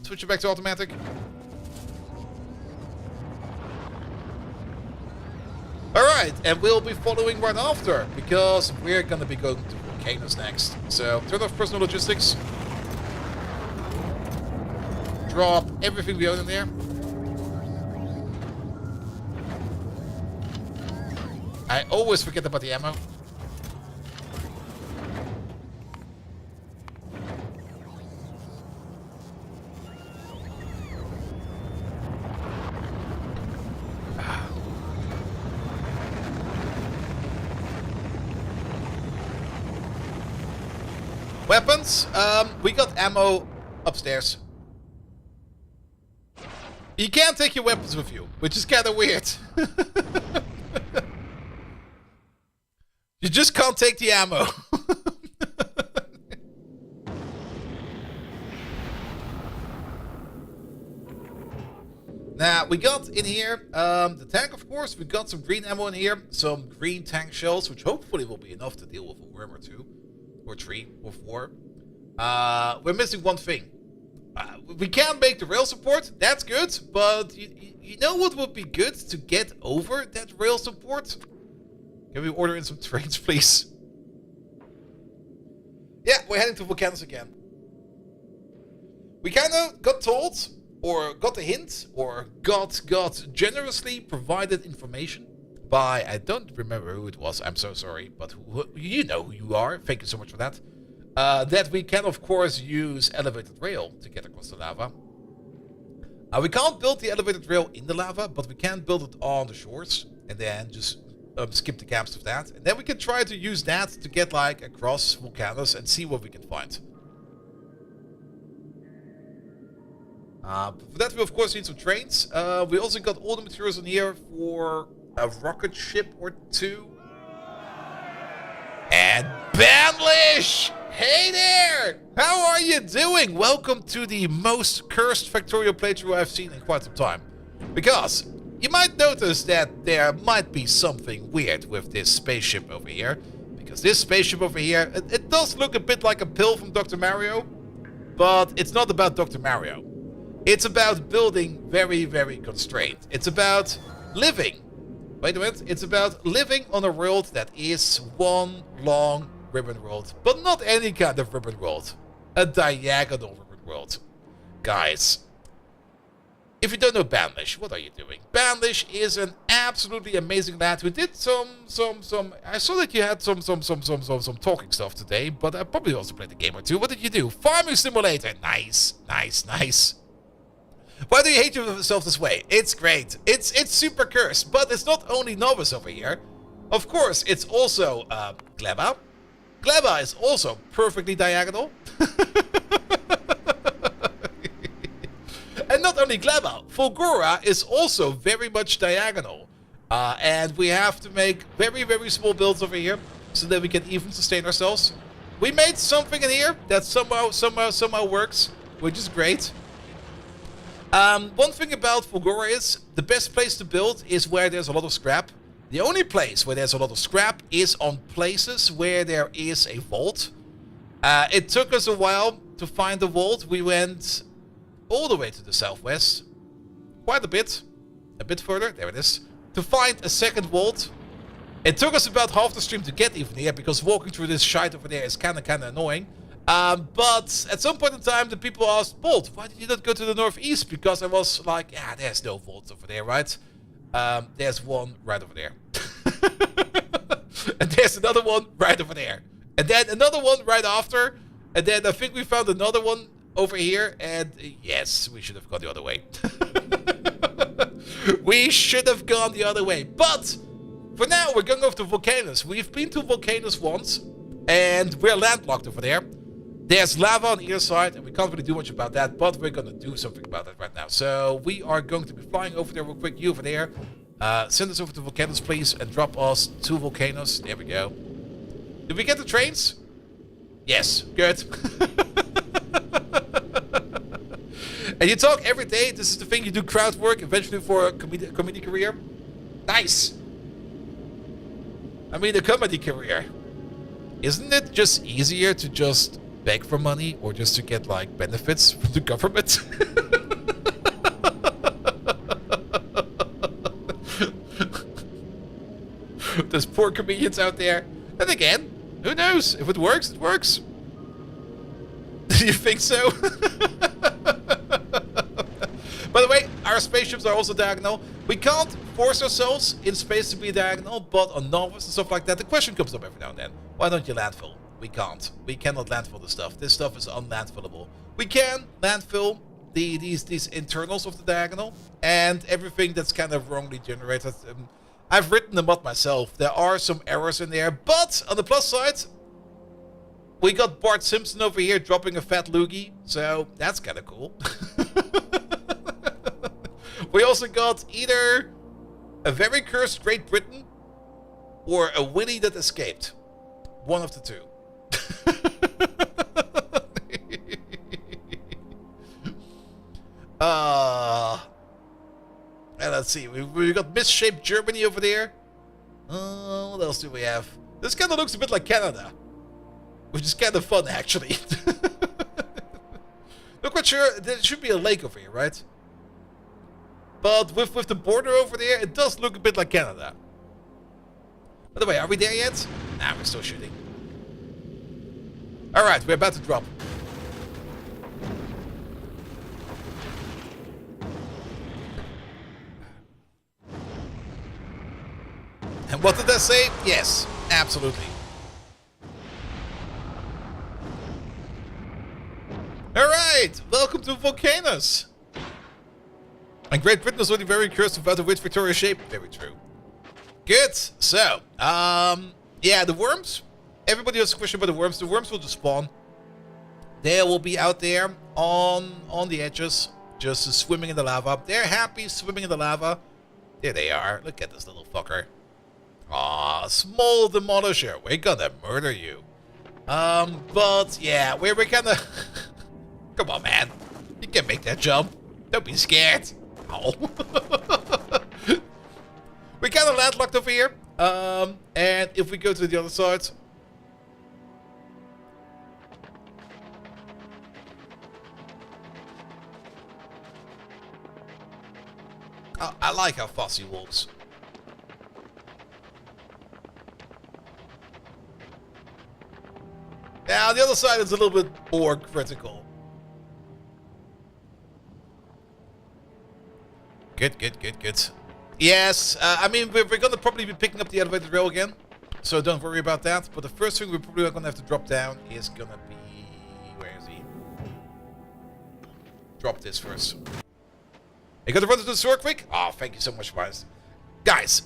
Switch it back to automatic. Alright, and we'll be following right after, because we're gonna be going to Vulcanus next. So, turn off personal logistics. Drop everything we own in there. I always forget about the ammo. Weapons, we got ammo upstairs. You can't take your weapons with you, which is kind of weird. You just can't take the ammo. Now, we got in here, the tank, of course. We got some green ammo in here. Some green tank shells, which hopefully will be enough to deal with a worm or two. Or 3 or 4. We're missing one thing. We can't make the rail support. That's good. But you know what would be good to get over that rail support? Can we order in some trains, please? Yeah, we're heading to Vulcanus again. We kind of got told, or got a hint, or got generously provided information by, I don't remember who it was, I'm so sorry, but you know who you are, thank you so much for that, that we can of course use elevated rail to get across the lava. We can't build the elevated rail in the lava, but we can build it on the shores, and then just skip the camps of that, and then we can try to use that to get like across Vulcanus and see what we can find. For that we of course need some trains. We also got all the materials in here for a rocket ship or 2. And Banlish! Hey there! How are you doing? Welcome to the most cursed Factorio playthrough I've seen in quite some time. Because you might notice that there might be something weird with this spaceship over here. Because this spaceship over here, it does look a bit like a pill from Dr. Mario, but it's not about Dr. Mario. It's about building very, very constrained. It's about living. Wait a minute. It's about living on a world that is one long ribbon world, but not any kind of ribbon world. A diagonal ribbon world. Guys, if you don't know Banlish, what are you doing? Banlish is an absolutely amazing lad who did some. I saw that you had some talking stuff today, but I probably also played a game or two. What did you do? Farming Simulator. Nice. Why do you hate yourself this way? It's great. It's super cursed, but it's not only Novice over here. Of course, it's also Gleba. Gleba is also perfectly diagonal. And not only Gleba, Fulgura is also very much diagonal. And we have to make very, very small builds over here so that we can even sustain ourselves. We made something in here that somehow works, which is great. One thing about Fulgura is the best place to build is where there's a lot of scrap. The only place where there's a lot of scrap is on places where there is a vault. It took us a while to find the vault. We went all the way to the southwest, quite a bit further, there it is, to find a second vault. It took us about half the stream to get even here, because walking through this shite over there is kinda annoying. But at some point in time, the people asked, Bolt, why did you not go to the northeast? Because I was like, yeah, there's no vaults over there, right? There's one right over there. And there's another one right over there. And then another one right after. And then I think we found another one over here. And yes, we should have gone the other way. We should have gone the other way. But for now, we're going over to Vulcanus. We've been to Vulcanus once. And we're landlocked over there. There's lava on either side, and we can't really do much about that, but we're going to do something about that right now. So we are going to be flying over there real quick. You over there. Send us over to Vulcanus, please, and drop us to Vulcanus. There we go. Did we get the trains? Yes. Good. And you talk every day. This is the thing. You do crowd work, eventually for a comedy career. Nice. I mean, a comedy career. Isn't it just easier to just beg for money or just to get like benefits from the government? There's poor comedians out there. And again, who knows? If it works, it works. Do you think so? By the way, our spaceships are also diagonal. We can't force ourselves in space to be diagonal, but on Novice and stuff like that, the question comes up every now and then. Why don't you landfill? We can't. We cannot landfill this stuff. This stuff is unlandfillable. We can landfill these internals of the diagonal and everything that's kind of wrongly generated. I've written them up myself. There are some errors in there, but on the plus side, we got Bart Simpson over here dropping a fat loogie, so that's kind of cool. We also got either a very cursed Great Britain or a Willy that escaped. One of the two. And let's see, we got misshaped Germany over there. What else do we have? This kind of looks a bit like Canada, which is kind of fun actually. Not quite sure. There should be a lake over here, right? But with the border over there, it does look a bit like Canada. By the way, are we there yet? Nah, we're still shooting. Alright, we're about to drop. And what did I say? Yes, absolutely. Alright, welcome to Vulcanus. And Great Britain is only very cursed without a weird Victoria shape. Very true. Good. So, yeah, the worms. Everybody has a question about the worms. The worms will just spawn. They will be out there on the edges, just swimming in the lava. They're happy swimming in the lava. There they are. Look at this little fucker. Aw, small demolisher. We're gonna murder you. But yeah, we're gonna... Come on, man. You can make that jump. Don't be scared. Oh. We're kind of landlocked over here. And if we go to the other side, like how fast he walks. Now, the other side is a little bit more critical. Good, good, good, good. Yes, I mean, we're going to probably be picking up the elevated rail again. So don't worry about that. But the first thing we're probably going to have to drop down is going to be... Where is he? Drop this first. You got to run to the store quick? Oh, thank you so much, guys. Guys,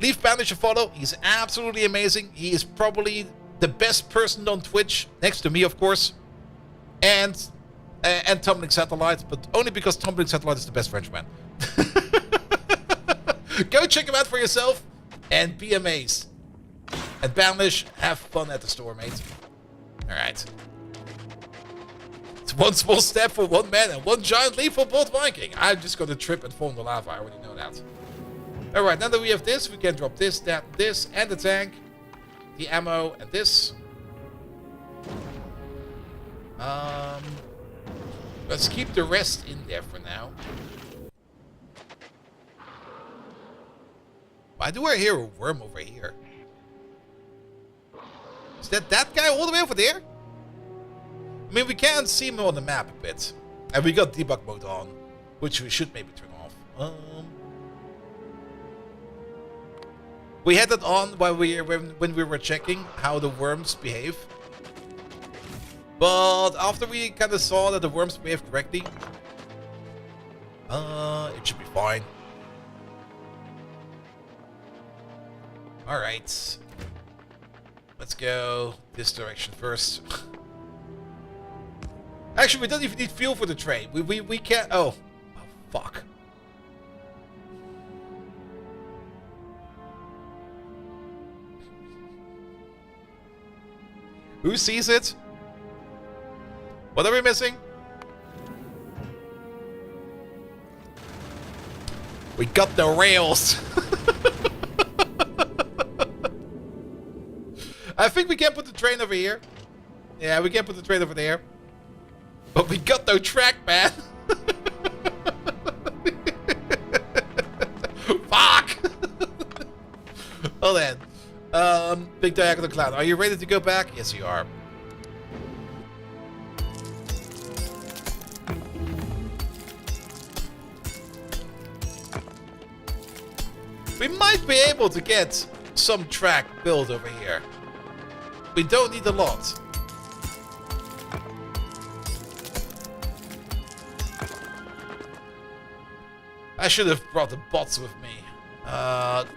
leave Bandage a follow. He's absolutely amazing. He is probably the best person on Twitch, next to me, of course. And Tumbling Satellite, but only because Tumbling Satellite is the best Frenchman. Go check him out for yourself and be amazed. And Bandage, have fun at the store, mate. Alright. It's one small step for one man and one giant leap for Bold Viking. I'm just gonna trip and fall in the lava, I already know that. Alright, now that we have this, we can drop this, that, this, and the tank. The ammo, and this. Let's keep the rest in there for now. Why do I hear a worm over here? Is that guy all the way over there? I mean, we can see him on the map a bit. And we got debug mode on, which we should maybe turn off. We had it on while when we were checking how the worms behave. But after we kind of saw that the worms behave correctly, it should be fine. Alright. Let's go this direction first. Actually, we don't even need fuel for the train. We can't... Oh, fuck. Who sees it? What are we missing? We got the rails. I think we can put the train over here. Yeah, we can put the train over there. But we got no track, man. Fuck! Well then. Big Diagonal Cloud, are you ready to go back? Yes, you are. We might be able to get some track built over here. We don't need a lot. I should have brought the bots with me.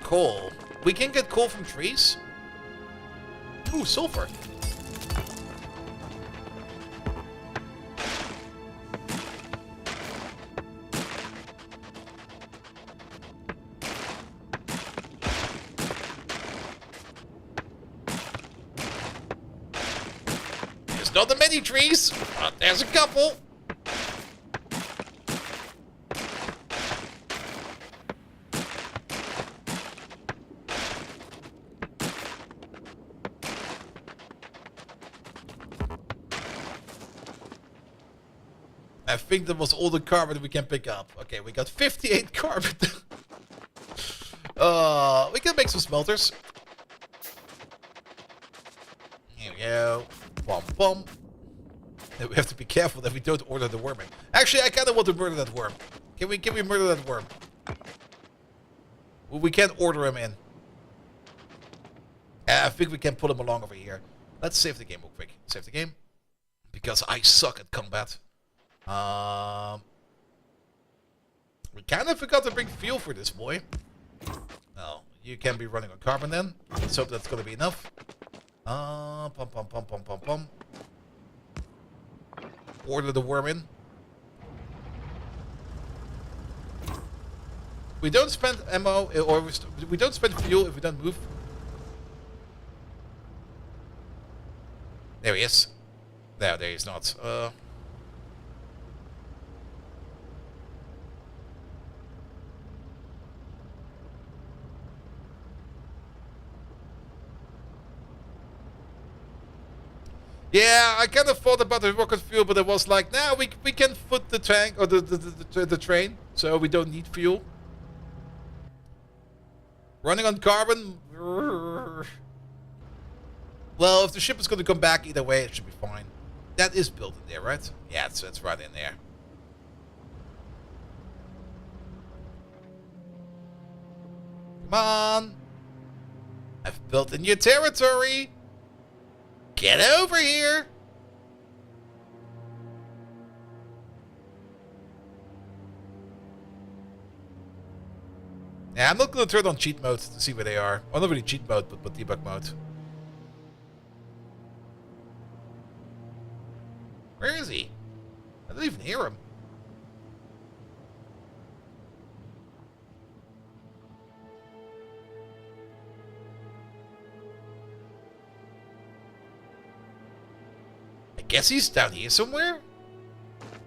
Coal. We can get coal from trees. Ooh, sulfur. There's not that many trees, but there's a couple. I think that was all the carbon we can pick up. Okay, we got 58 carbon. We can make some smelters. Here we go. Bum bum. And we have to be careful that we don't order the worm in. Actually, I kind of want to murder that worm. Can we murder that worm? Well, we can't order him in. I think we can pull him along over here. Let's save the game real quick. Save the game. Because I suck at combat. We kind of forgot to bring fuel for this boy. Oh, you can be running on carbon then. Let's hope that's gonna be enough. Pum pum pum pum pum pum. Order the worm in. We don't spend ammo, or we don't spend fuel if we don't move. There he is. No, there he's not. Yeah, I kind of thought about the rocket fuel, but it was like, nah, we can foot the tank or the train, so we don't need fuel. Running on carbon? Well, if the ship is going to come back either way, it should be fine. That is built in there, right? Yeah, it's right in there. Come on. I've built in your territory. Get over here. Yeah, I'm not going to turn on cheat mode to see where they are. Well, not really cheat mode, but debug mode. Where is he? I don't even hear him. I guess he's down here somewhere?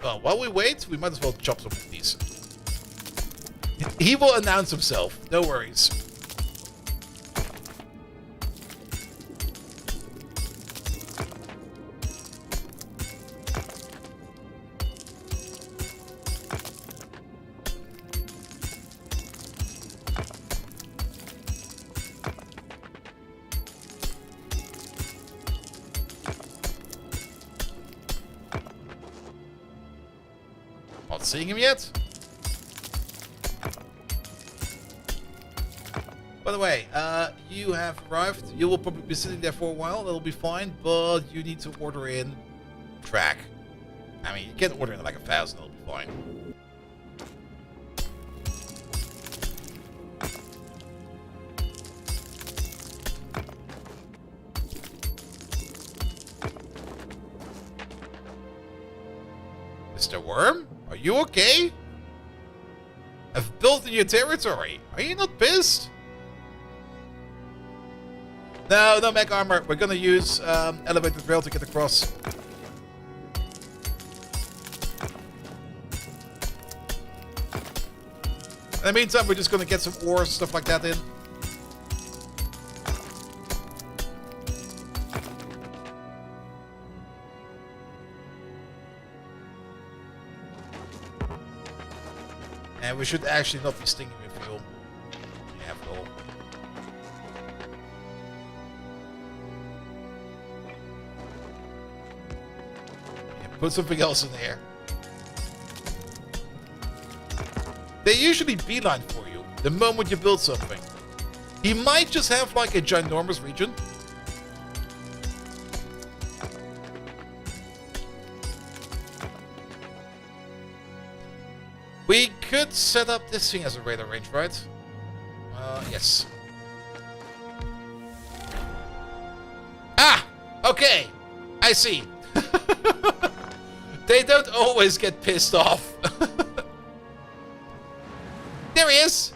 Well, while we wait, we might as well chop some of these. He will announce himself. No worries. Not seeing him yet. By the way, you have arrived. You will probably be sitting there for a while. That'll be fine, but you need to order in track. I mean, you can order in like 1,000. That'll be fine. Mr. Worm, are you okay? I've built in your territory. Are you not pissed? No, no mech armor. We're gonna use elevated rail to get across. In the meantime, we're just gonna get some ores, stuff like that in. And we should actually not be stinking with fuel. Yeah, fuel. Put something else in there. They usually beeline for you the moment you build something. He might just have like a ginormous region. We could set up this thing as a radar range, right? Yes. Ah! Okay! I see. They don't always get pissed off. There he is!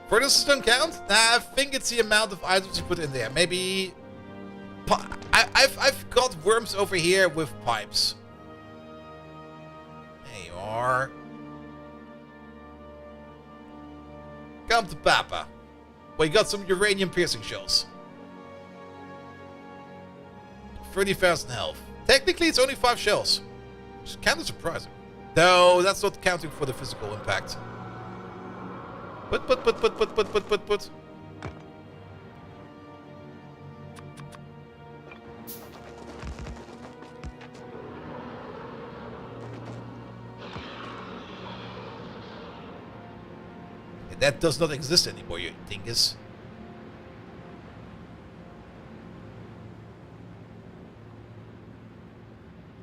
For the system count? Nah, I think it's the amount of items you put in there. Maybe... I've got worms over here with pipes. There you are. Come to Papa. We got some uranium piercing shells. 30,000 health. Technically, it's only 5 shells. Which is kind of surprising. No, that's not counting for the physical impact. Put. That does not exist anymore, you dingus.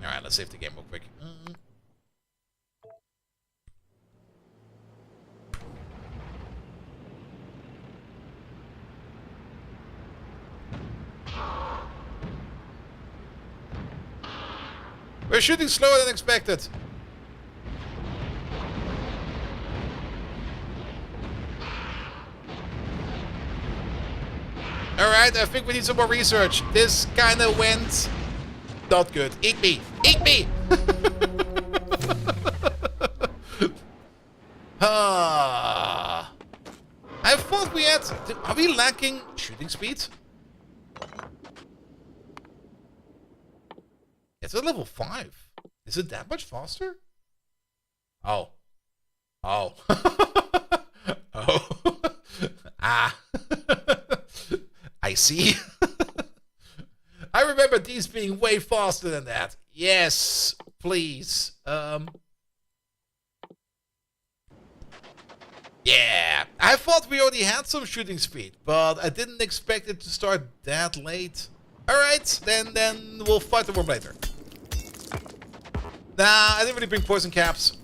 Alright, let's save the game real quick. We're shooting slower than expected. Alright, I think we need some more research. This kind of went not good. Eat me! Eat me! Ah. I thought we had... Are we lacking shooting speed? It's at level 5. Is it that much faster? Oh. Oh. Oh. Ah. I see. I remember these being way faster than that. Yes, please. Yeah. I thought we already had some shooting speed, but I didn't expect it to start that late. Alright, then we'll fight the worm later. Nah, I didn't really bring poison caps.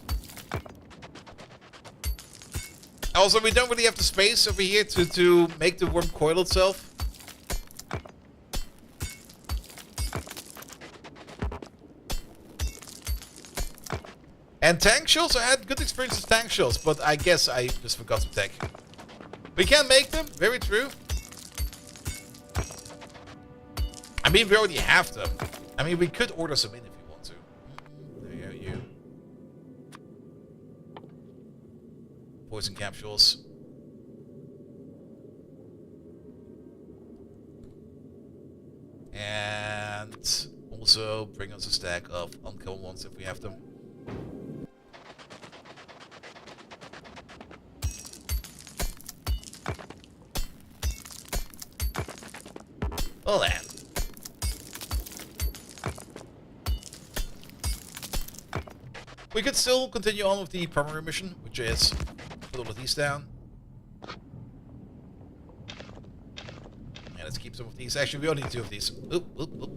Also, we don't really have the space over here to make the worm coil itself. And tank shells, I had good experience with tank shells, but I guess I just forgot to take. We can make them, very true. I mean, we already have them. I mean, we could order some in if you want to. There you go, you. Poison capsules. And also bring us a stack of uncommon ones if we have them. Well then. We could still continue on with the primary mission, which is put all of these down. And let's keep some of these. Actually, we only need 2 of these. Oop, oop, oop.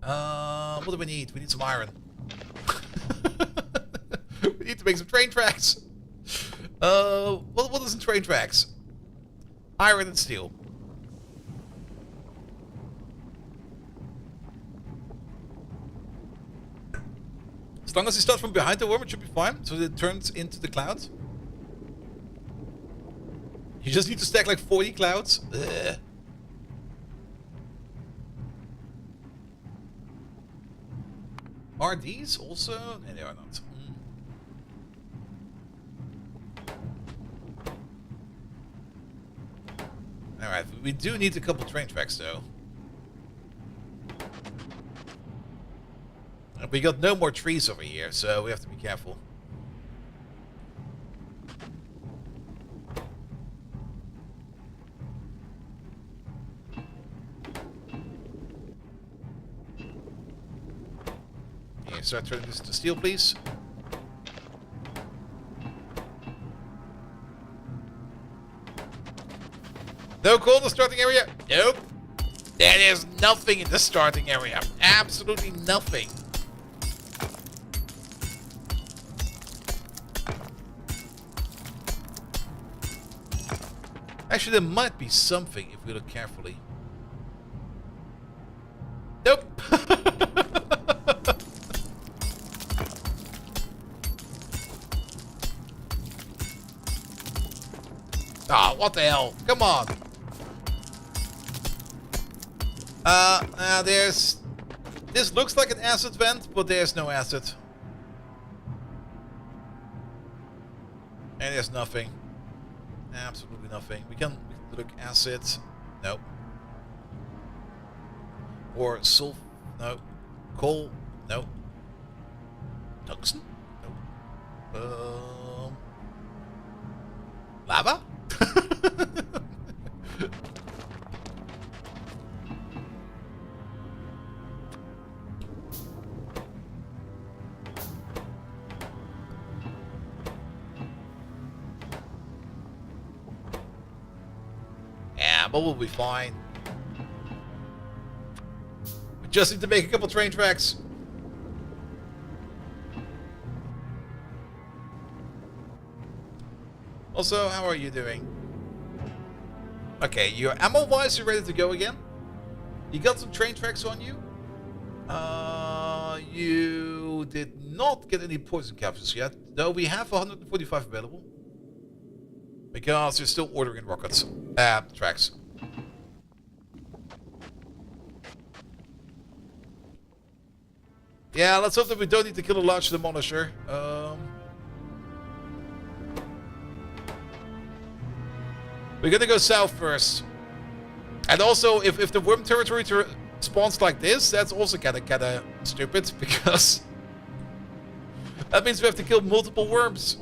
What do we need? We need some iron. We need to make some train tracks. What is in train tracks? Iron and steel. As long as it starts from behind the worm, it should be fine. So it turns into the clouds. You just need to stack like 40 clouds. Ugh. Are these also? No, they are not. Alright, we do need a couple train tracks though. We got no more trees over here, so we have to be careful. Yeah, start turning this into steel, please. No coal in the starting area? Nope. There is nothing in the starting area. Absolutely nothing. Actually, there might be something if we look carefully. Nope. Ah, what the hell? Come on. Now there's... This looks like an acid vent, but there's no acid. And there's nothing. Absolutely nothing. We can look acid. Nope. Or sulfur. No. Coal. No. Tungsten? No. Lava? But we'll be fine. We just need to make a couple train tracks. Also, how are you doing? Okay, you're ammo-wise, you're ready to go again? You got some train tracks on you? You did not get any poison capsules yet. Though we have 145 available. Because you're still ordering rockets. Tracks. Yeah, let's hope that we don't need to kill a large demolisher. We're gonna go south first. And also, if the worm territory spawns like this, that's also kind of stupid, because that means we have to kill multiple worms.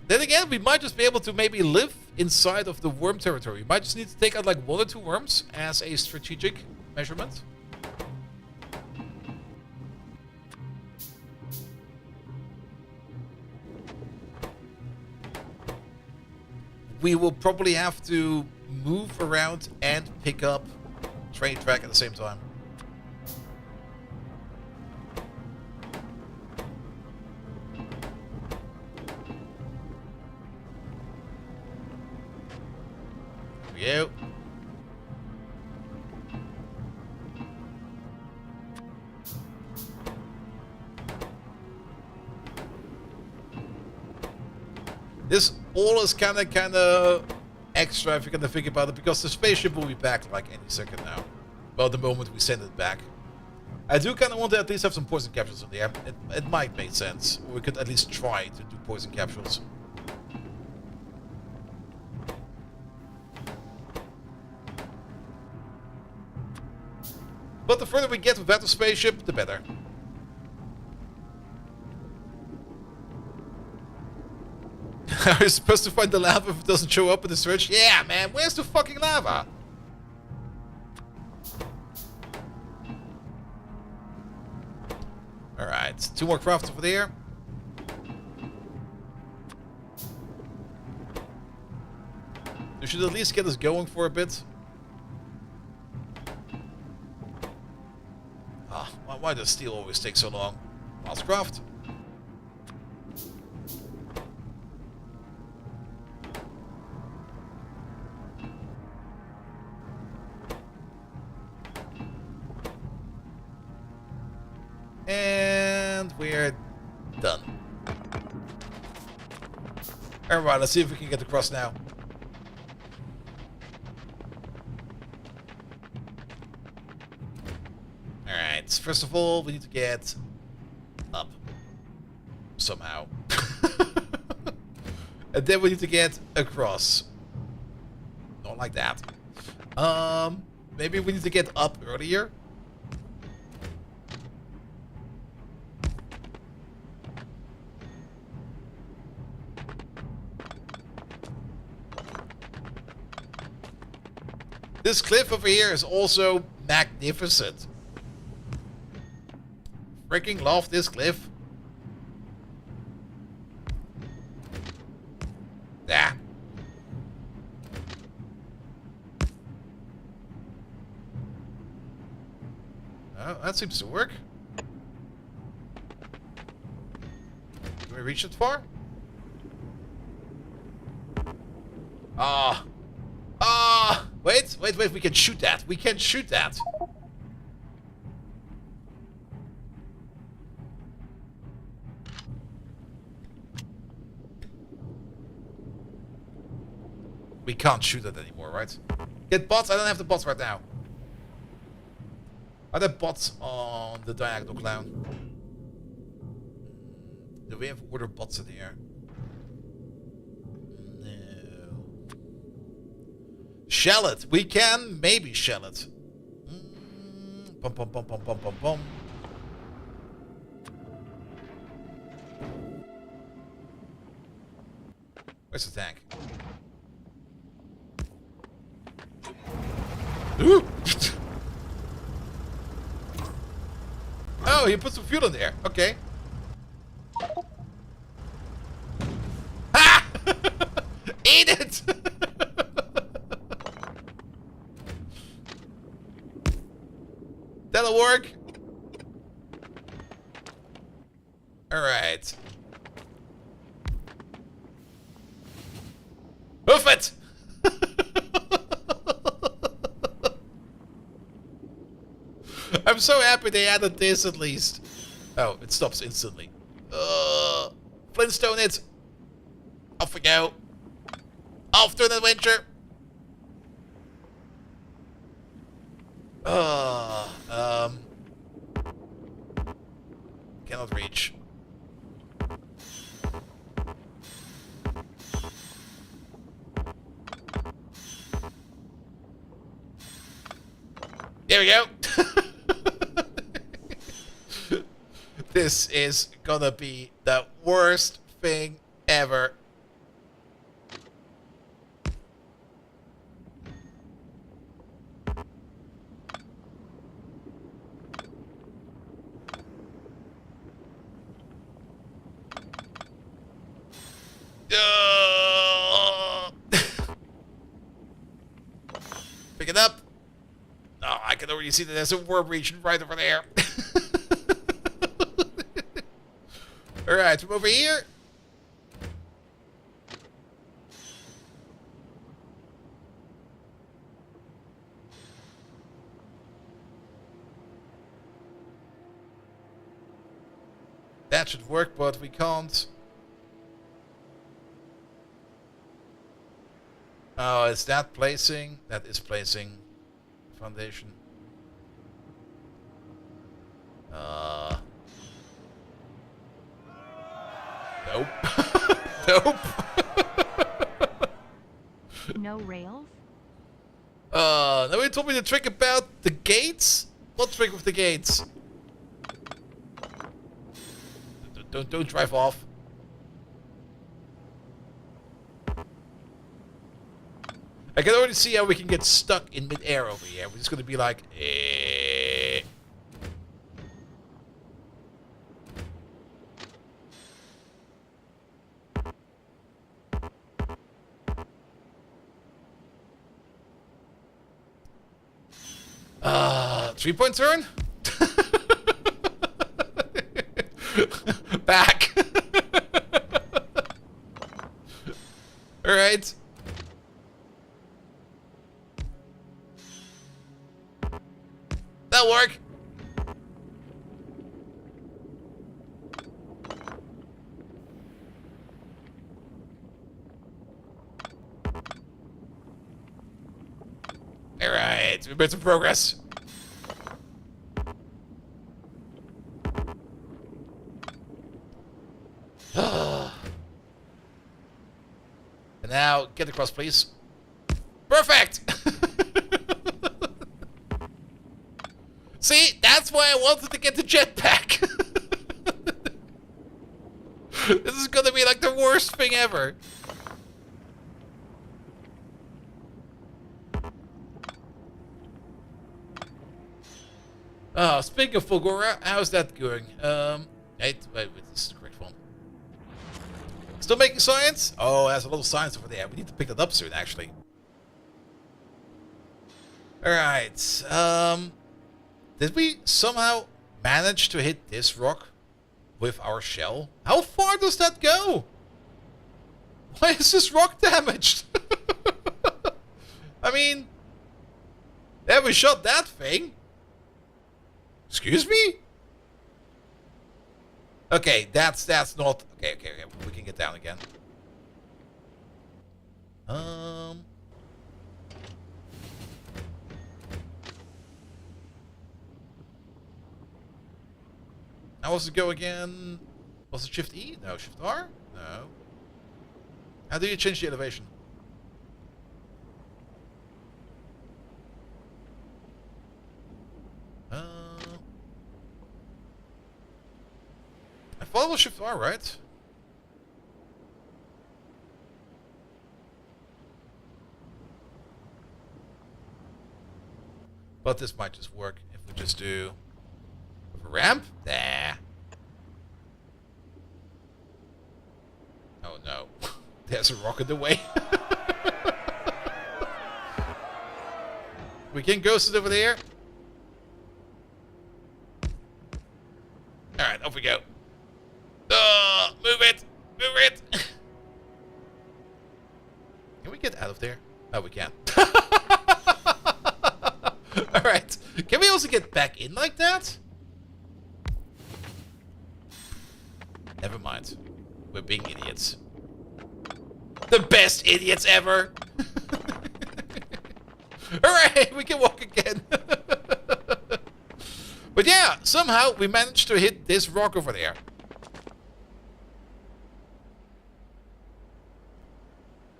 Then again, we might just be able to maybe live inside of the worm territory. We might just need to take out like 1 or 2 worms as a strategic measurement. We will probably have to move around and pick up train track at the same time. Here we go. This all is kind of extra if you're gonna think about it, because the spaceship will be back like any second now. Well, the moment we send it back. I do kind of want to at least have some poison capsules in there. It might make sense. Or we could at least try to do poison capsules. But the further we get without the spaceship, the better. Are you supposed to find the lava if it doesn't show up in the search? Yeah, man, where's the fucking lava? Alright, 2 more crafts over there. We should at least get us going for a bit. Ah, why does steel always take so long? Let's craft. And we're done. Alright, let's see if we can get across now. Alright, first of all, we need to get up. Somehow. And then we need to get across. Not like that. Maybe we need to get up earlier. This cliff over here is also magnificent. Freaking love this cliff. Yeah. Oh, that seems to work. Can we reach it far? Ah. Ah. Wait, we can shoot that. We can shoot that. We can't shoot it anymore, right? Get bots? I don't have the bots right now. Are there bots on the diagonal clown? Do we have order bots in here? No. Shell it. We can maybe shell it. Bum, bum, bum, bum, bum, bum, bum. Where's the tank? Ooh. Oh, he put some fuel in there. Okay. Ha! Eat it! That'll work. Alright. Hoof it! I'm so happy they added this at least. Oh, it stops instantly. Flintstone it. Off we go. Off to an adventure. Cannot reach. Here we go. This is gonna be the worst thing ever. Pick it up. Oh, I can already see that there's a worm region right over there. Alright, from over here. That should work, but we can't. Oh, is that placing? That is placing foundation. Nope. Nope. No rails? Nobody told me the trick about the gates? What trick with the gates? Don't drive off. I can already see how we can get stuck in mid-air over here. We're just gonna be like, eh. Three-point turn? Back. Alright. That'll work. Alright, we made some progress. And now, get across, please. Perfect! See, that's why I wanted to get the jetpack. This is gonna be like the worst thing ever. Oh, speaking of Fulgora, how's that going? Wait, this is the correct one. Still making science? Oh, there's a lot of science over there. We need to pick that up soon, actually. Alright, did we somehow manage to hit this rock with our shell? How far does that go? Why is this rock damaged? I mean, yeah, we shot that thing. Excuse me? Okay, that's not... Okay, we can get down again. How was it go again? Was it Shift E? No, Shift R? No. How do you change the elevation? I thought it was Shift R, right? But this might just work if we just do a ramp. Nah. Oh no. There's a rock in the way. We can ghost it over there. Alright, off we go. Move it! Move it! Can we get out of there? Oh, we can. Alright. Can we also get back in like that? Never mind. We're being idiots. The best idiots ever! Hooray! We can walk again! But yeah, somehow we managed to hit this rock over there.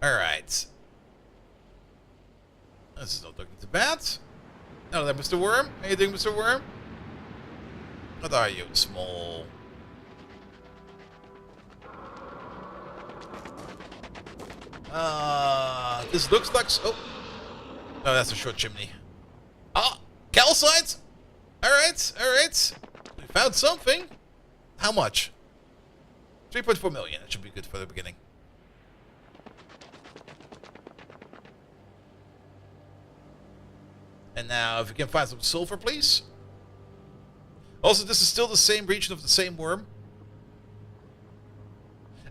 Alright. This is not looking too bad. Hello there, Mr. Worm. How you doing, Mr. Worm? What are you? Small. This looks like... Oh. No, that's a short chimney. Ah! Calcite! Alright, alright. We found something. How much? 3.4 million. That should be good for the beginning. And now, if we can find some sulfur, please. Also, this is still the same region of the same worm.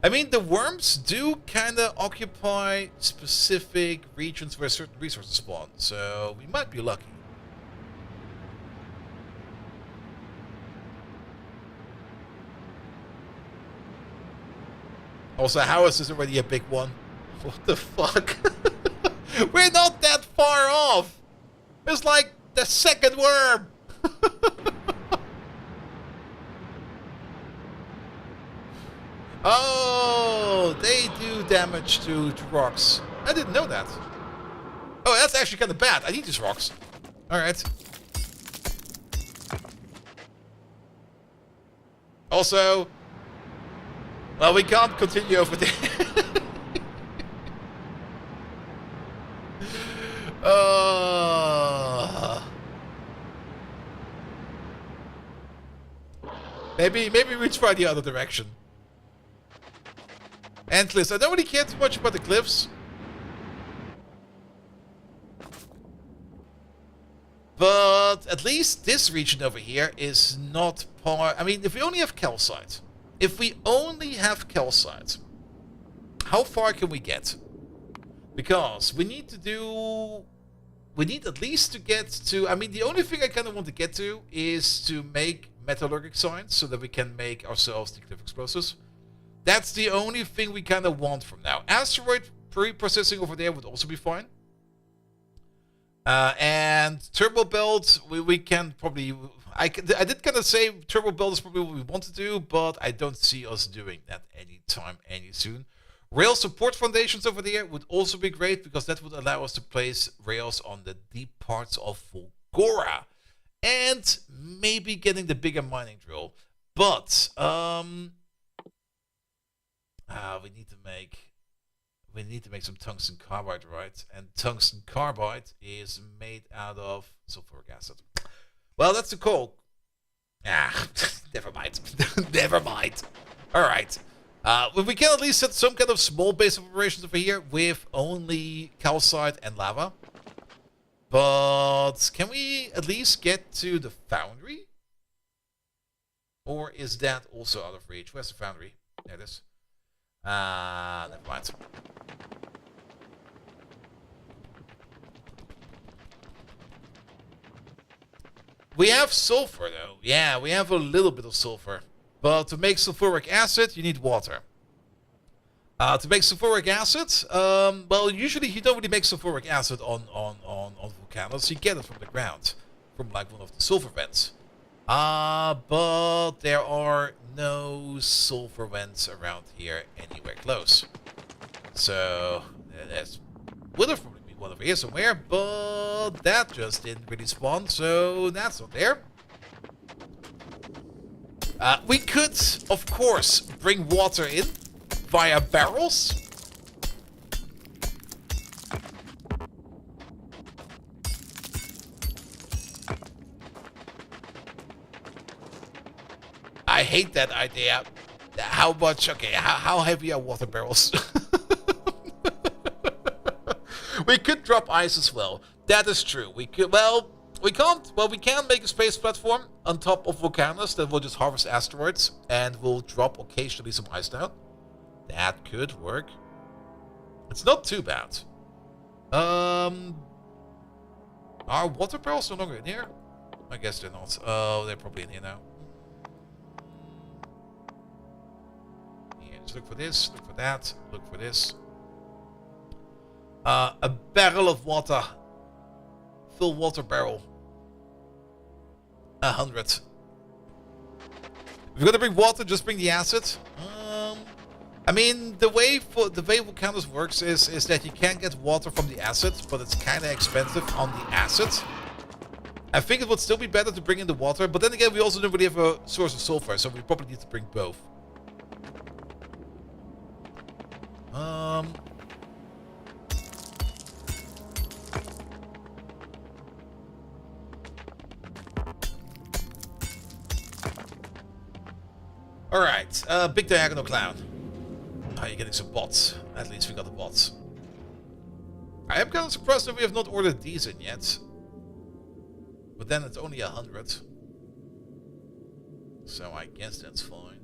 I mean, the worms do kind of occupy specific regions where certain resources spawn, so we might be lucky. Also, how is this already a big one? What the fuck? We're not that far off! It's like the second worm! Oh, they do damage to rocks. I didn't know that. Oh, that's actually kind of bad. I need these rocks. Alright. Also, well, we can't continue over there. Maybe we try the other direction. And cliffs. I don't really care too much about the cliffs. But at least this region over here is not part... I mean, if we only have calcite. If we only have calcite, how far can we get? Because we need to do... We need at least to get to... I mean, the only thing I kind of want to get to is to make metallurgic signs so that we can make ourselves the cliff explosives. That's the only thing we kind of want from now. Asteroid pre-processing over there would also be fine. And turbo belt, we can probably... I did kind of say turbo belt is probably what we want to do, but I don't see us doing that anytime, any soon. Rail support foundations over there would also be great, because that would allow us to place rails on the deep parts of Volgora. And maybe getting the bigger mining drill. But, we need to make some tungsten carbide, right? And tungsten carbide is made out of sulfuric acid. Well, that's the coal. Ah, never mind. Never mind. All right. We can at least set some kind of small base of operations over here with only calcite and lava. But can we at least get to the foundry? Or is that also out of reach? Where's the foundry? There it is. Never mind. We have sulfur, though. Yeah, we have a little bit of sulfur. But to make sulfuric acid, you need water. To make sulfuric acid, well, usually you don't really make sulfuric acid on Vulcanus. You get it from the ground, from like one of the sulfur vents. But there are no sulfur vents around here anywhere close. So, there's would have probably been one over here somewhere, but that just didn't really spawn, so that's not there. We could, of course, bring water in via barrels. I hate that idea. How much? Okay, how heavy are water barrels? We could drop ice as well. That is true. We could. Well, we can't. Well, we can make a space platform on top of Vulcanus that will just harvest asteroids and will drop occasionally some ice down. That could work. It's not too bad. Are water barrels no longer in here? I guess they're not. Oh, they're probably in here now. Yeah, just look for this, look for that, look for this. A barrel of water. Full water barrel. 100. If you're gonna bring water, just bring the acid. I mean, the way Vulcanus works is that you can get water from the acid, but it's kind of expensive on the acid. I think it would still be better to bring in the water, but then again, we also don't really have a source of sulfur, so we probably need to bring both. Alright, big diagonal clown. Oh, you're getting some bots. At least we got the bots. I am kind of surprised that we have not ordered these in yet. But then it's only 100. So I guess that's fine.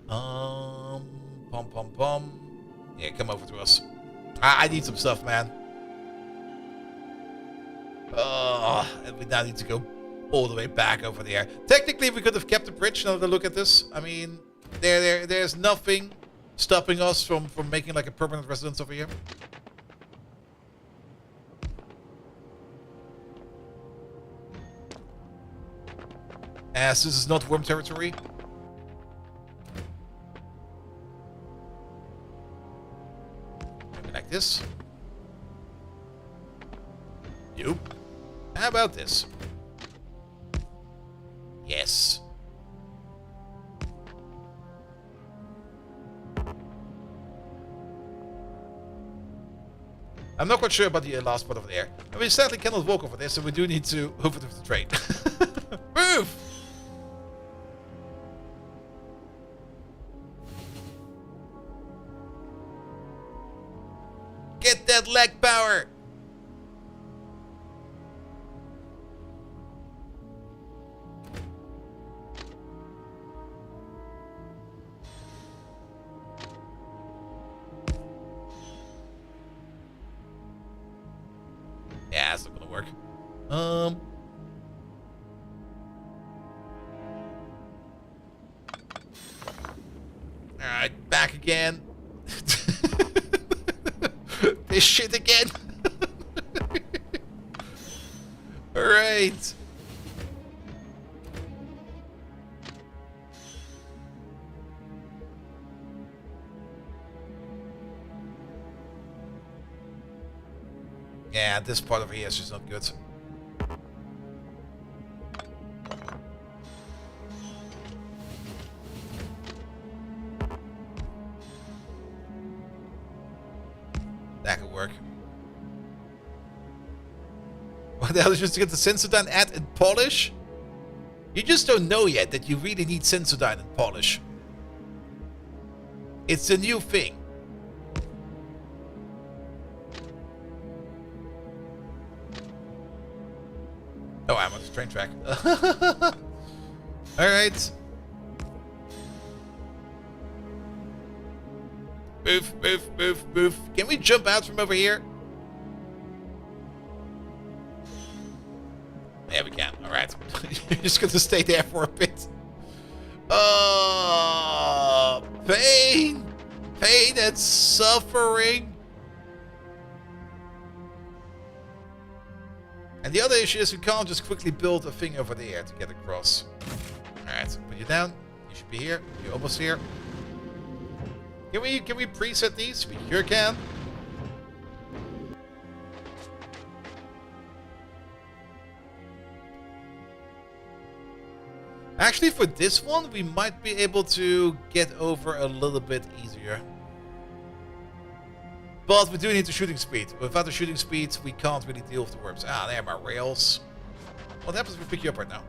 Pom pom pom. Yeah, come over to us. I need some stuff, man. And we now need to go all the way back over there. Technically, we could have kept the bridge. Now that I look at this, I mean, there's nothing stopping us from making like a permanent residence over here. As this is not worm territory. Maybe like this. Nope. How about this? Yes. I'm not quite sure about the last part over there. And we sadly cannot walk over there, so we do need to hoof it with the train. Move! Get that leg power! Yeah, it's not gonna work. Alright, back again. This shit again. Alright. Yeah, this part over here is just not good. That could work. What the hell is just to get the Sensodyne add and polish? You just don't know yet that you really need Sensodyne and polish. It's a new thing. Oh, I'm on the train track. Alright. Move, move, move, move. Can we jump out from over here? Yeah, we can. Alright. You're just going to stay there for a bit. Oh, pain. Pain and suffering. And the other issue is we can't just quickly build a thing over there to get across. Alright, put you down. You should be here. You're almost here. Can we preset these? We sure can. Actually, for this one, we might be able to get over a little bit easier. But we do need the shooting speed. Without the shooting speed, we can't really deal with the worms. Ah, there are my rails. What happens if we pick you up right now?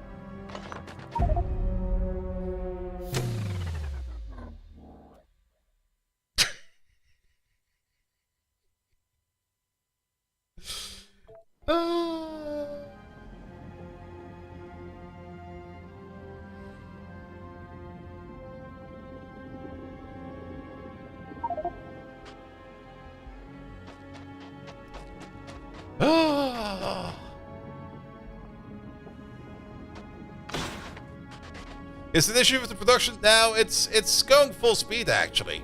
Is it an issue with the production? No, it's going full speed actually.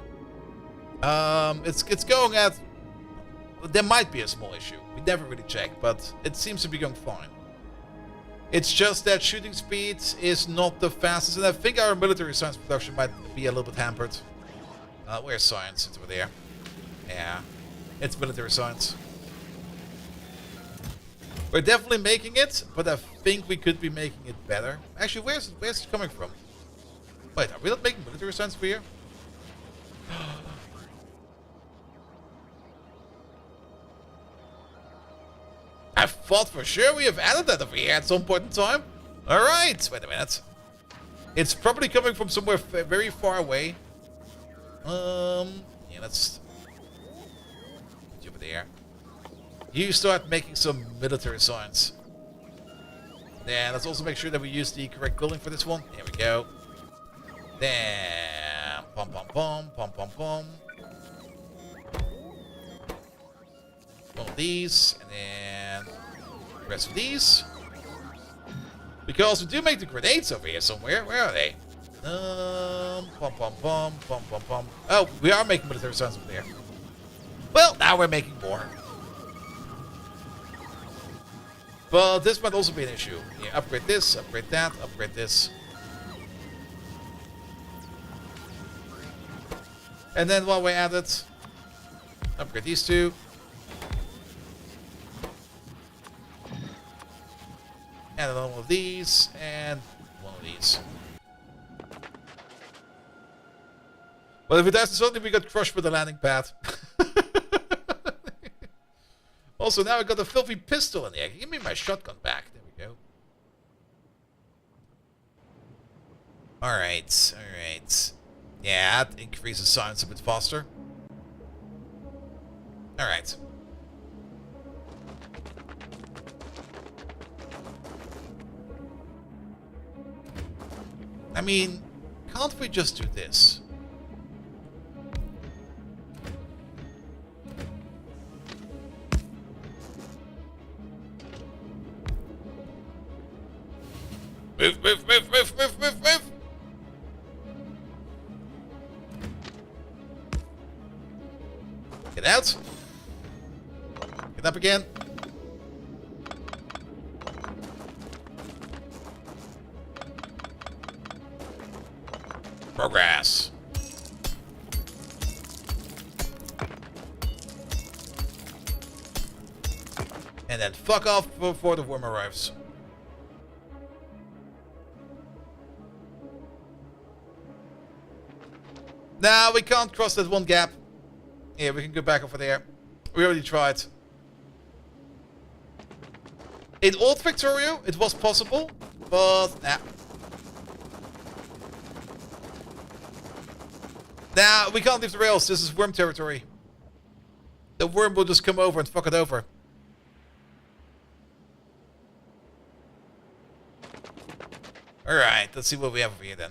It's going at. There might be a small issue. We never really checked, but it seems to be going fine. It's just that shooting speed is not the fastest, and I think our military science production might be a little bit hampered. Where's science? It's over there. Yeah, it's military science. We're definitely making it, but I think we could be making it better. Actually, where's it coming from? Wait, are we not making military signs for here? I thought for sure we have added that over here at some point in time. Alright, wait a minute. It's probably coming from somewhere very far away. Yeah, let's... Put you over there. You start making some military signs. Then let's also make sure that we use the correct building for this one. Here we go. Then... Pom pom pom, pom pom pom. One of these, and then the rest of these. Because we do make the grenades over here somewhere. Where are they? Pom pom pom, pom pom pom. Oh, we are making military signs over there. Well, now we're making more. But this might also be an issue. Yeah, upgrade this, upgrade that, upgrade this. And then while we're at it, upgrade these two. And another one of these, and one of these. Well, if it doesn't, suddenly we got crushed with the landing pad. Also, now I got a filthy pistol in there. Give me my shotgun back. There we go. Alright, alright. Yeah, that increases science a bit faster. Alright. I mean, can't we just do this? Move, move, move, move, move, move, move! Get out! Get up again! Progress! And then fuck off before the worm arrives. Nah, we can't cross that one gap. Yeah, we can go back over there. We already tried. In old Factorio, it was possible, but nah. Nah, we can't leave the rails. This is worm territory. The worm will just come over and fuck it over. Alright, let's see what we have over here then.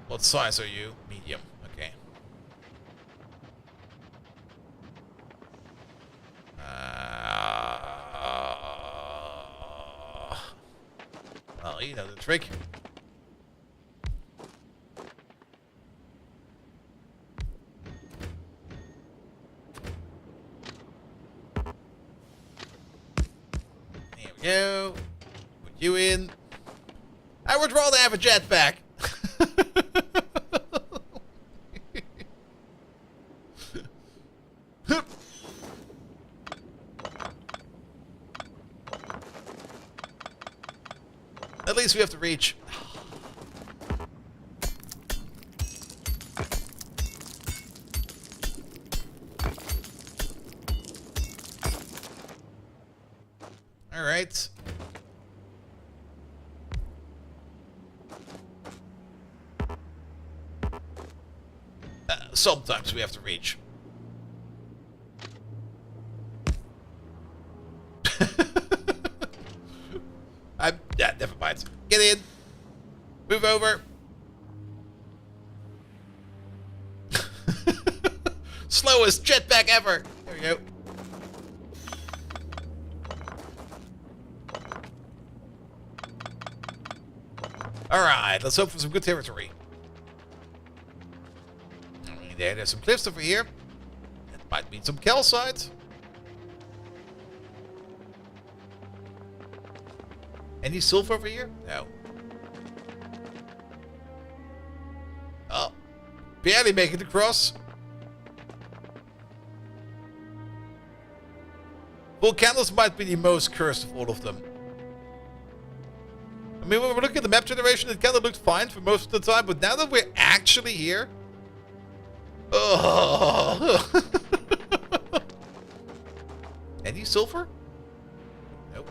What size are you? Medium. Okay. Well, you know the trick. There we go. Put you in. I would rather have a jetpack. At least we have to reach. All right. Sometimes we have to reach. Yeah, never mind. Get in. Move over. Slowest jetpack ever. There we go. Alright, let's hope for some good territory. There's some cliffs over here. That might mean some calcite. Any silver over here? No. Oh. Barely making it across. Vulcanus might be the most cursed of all of them. I mean, when we're looking at the map generation, it kind of looked fine for most of the time, but now that we're actually here... Oh. Any sulfur? Nope.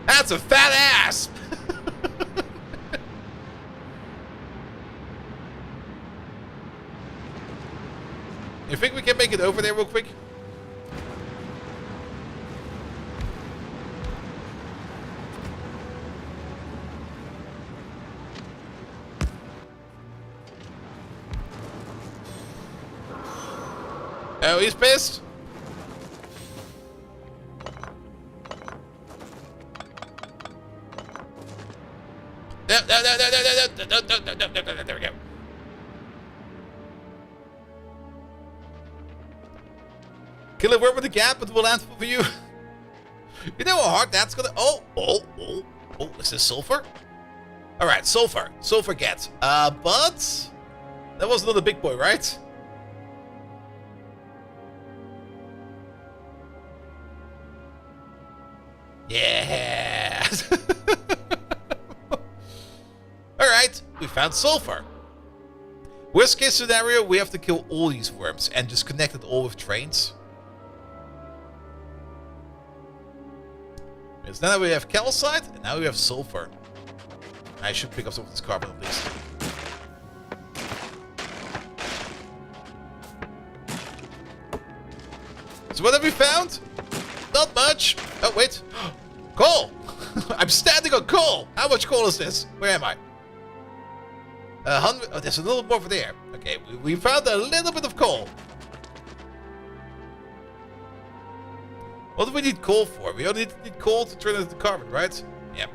That's a fat ass! You think we can make it over there real quick? Oh, he's pissed. No, no, no, no, no, no, no, no, no, no, no, no, there we go. Kill it work with the gap, but we'll answer for you. You know how hard that's gonna... Oh, is this sulfur? Alright, sulfur. Sulfur gets. But... That was another big boy, right? Yeah. Alright, we found sulfur. Worst case scenario, we have to kill all these worms and just connect it all with trains. Because now we have calcite, and now we have sulfur. I should pick up some of this carbon at least. So what have we found? Not much. Oh, wait. Coal! I'm standing on coal! How much coal is this? Where am I? 100... Oh, there's a little more over there. Okay, we found a little bit of coal. What do we need coal for? We only need coal to turn it into carbon, right? Yep.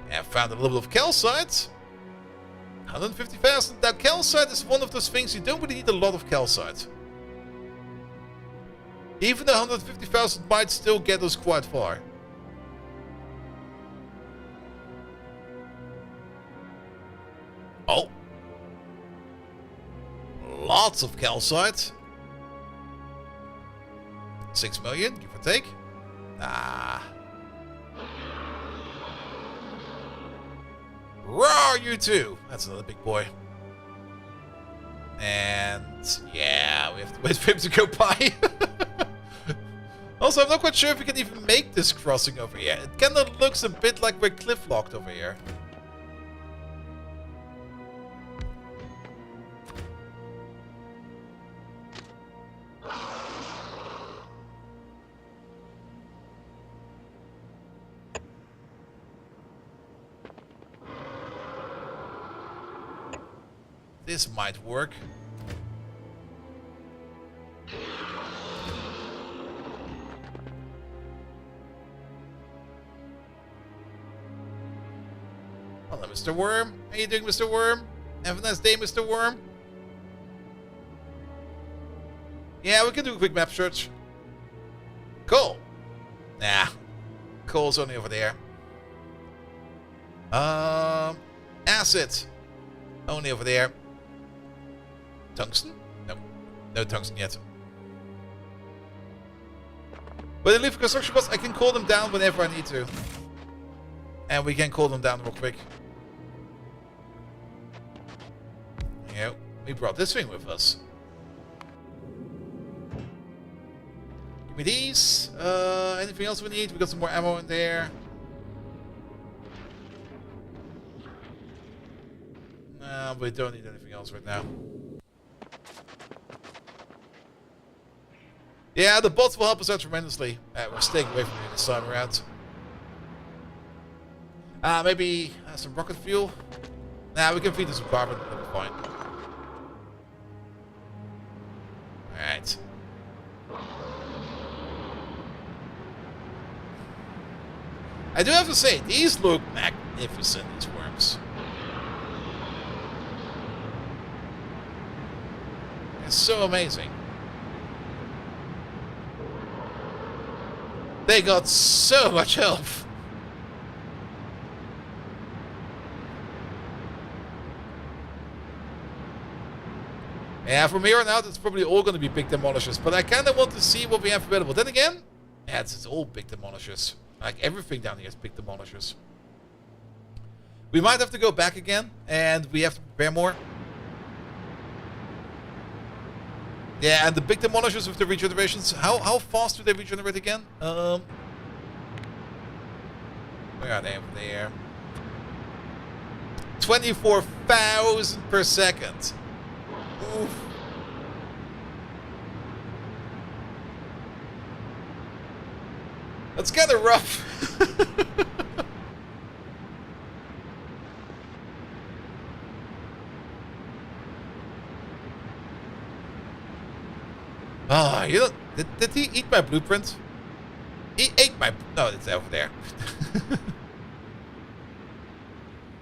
And found a little bit of calcite. 150,000. Now, calcite is one of those things you don't really need a lot of calcite. Even 150,000 might still get us quite far. Oh. Lots of calcite. 6 million, give or take. Nah. Roar, you two! That's another big boy. And yeah, we have to wait for him to go by. Also, I'm not quite sure if we can even make this crossing over here. It kind of looks a bit like we're cliff-locked over here. This might work. Hello, Mr. Worm. How you doing, Mr. Worm? Have a nice day, Mr. Worm. Yeah, we can do a quick map search. Coal. Nah. Coal's only over there. Acid. Only over there. Tungsten? No. No tungsten yet. But in leave construction costs, I can call them down whenever I need to. And we can call them down real quick. Yeah, we brought this thing with us. Give me these. Anything else we need? We got some more ammo in there. No, we don't need anything else right now. Yeah, the bots will help us out tremendously. We're staying away from it this time around. Maybe some rocket fuel? Nah, we can feed us some carbon. That'll be fine. Alright. I do have to say, these look magnificent, these worms. It's so amazing. They got so much help. Yeah, from here on out, it's probably all going to be big demolishers. But I kind of want to see what we have available. Then again, yeah, it's all big demolishers. Like, everything down here is big demolishers. We might have to go back again, and we have to prepare more. Yeah, and the big demolishers with the regenerations, how fast do they regenerate again? Where are they over there? 24,000 per second. Oof. That's kind of rough. Ah, you know, did he eat my blueprint? He ate my... No, it's over there.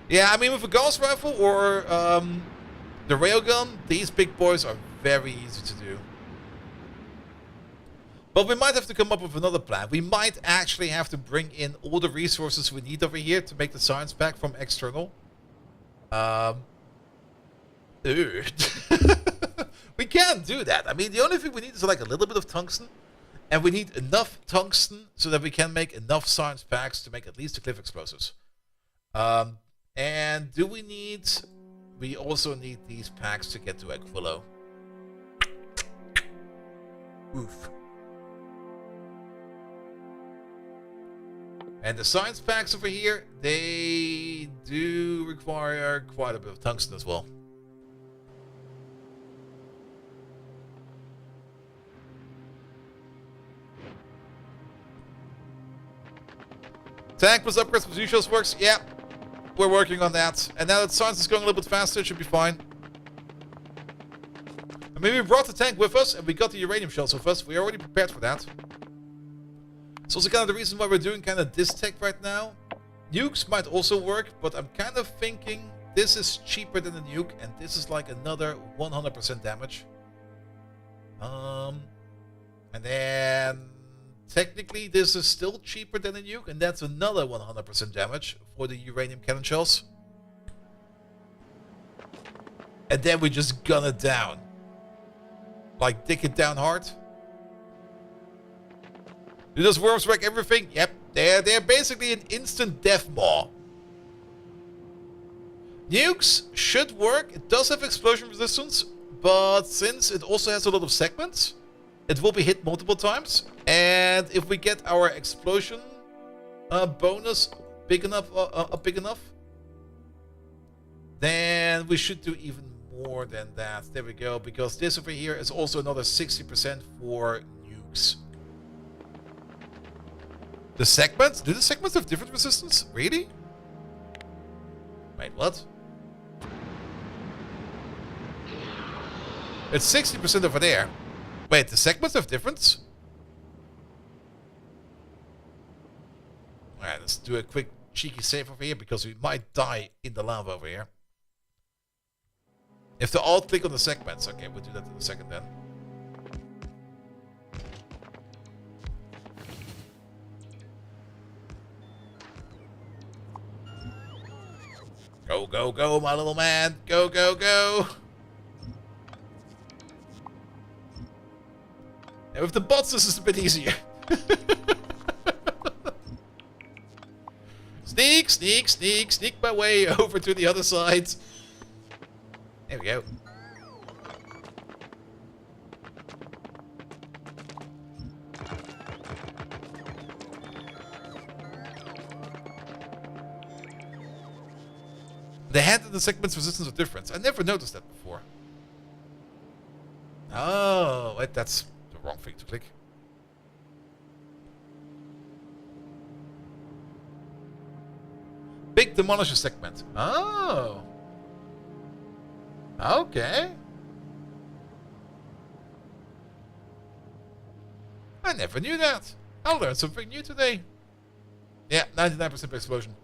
Yeah, I mean, with a Gauss rifle or the railgun, these big boys are very easy to do. But we might have to come up with another plan. We might actually have to bring in all the resources we need over here to make the science pack from external. We can't do that. I mean, the only thing we need is like a little bit of tungsten. And we need enough tungsten so that we can make enough science packs to make at least the cliff explosives. And do we need... We also need these packs to get to Aquilo. Oof. And the science packs over here, they do require quite a bit of tungsten as well. Tank plus upgrades plus usuals works. Yeah, we're working on that. And now that science is going a little bit faster, it should be fine. I mean, we brought the tank with us, and we got the uranium shells with us. We're already prepared for that. It's also kind of the reason why we're doing kind of this tech right now. Nukes might also work, but I'm kind of thinking this is cheaper than a nuke, and this is like another 100% damage. And then... Technically, this is still cheaper than a nuke, and that's another 100% damage for the uranium cannon shells. And then we just gun it down. Like, dick it down hard. Do those worms wreck everything? Yep, they're basically an instant death maw. Nukes should work. It does have explosion resistance, but since it also has a lot of segments, it will be hit multiple times. And if we get our explosion bonus big enough, then we should do even more than that. There we go, because this over here is also another 60% for nukes. The segments? Do the segments have different resistance? Really? Wait, what? It's 60% over there. Wait, the segments have difference? Alright, let's do a quick cheeky save over here because we might die in the lava over here. If the alt click on the segments, okay, we'll do that in a second then. Go, go, go, my little man. Go, go, go. And with the bots, this is a bit easier. Sneak, sneak, sneak, sneak my way over to the other side. There we go. The hand and the segment's resistance are different. I never noticed that before. Oh, wait, that's the wrong thing to click. Big demolisher segment. Oh. Okay. I never knew that. I learned something new today. Yeah, 99% explosion.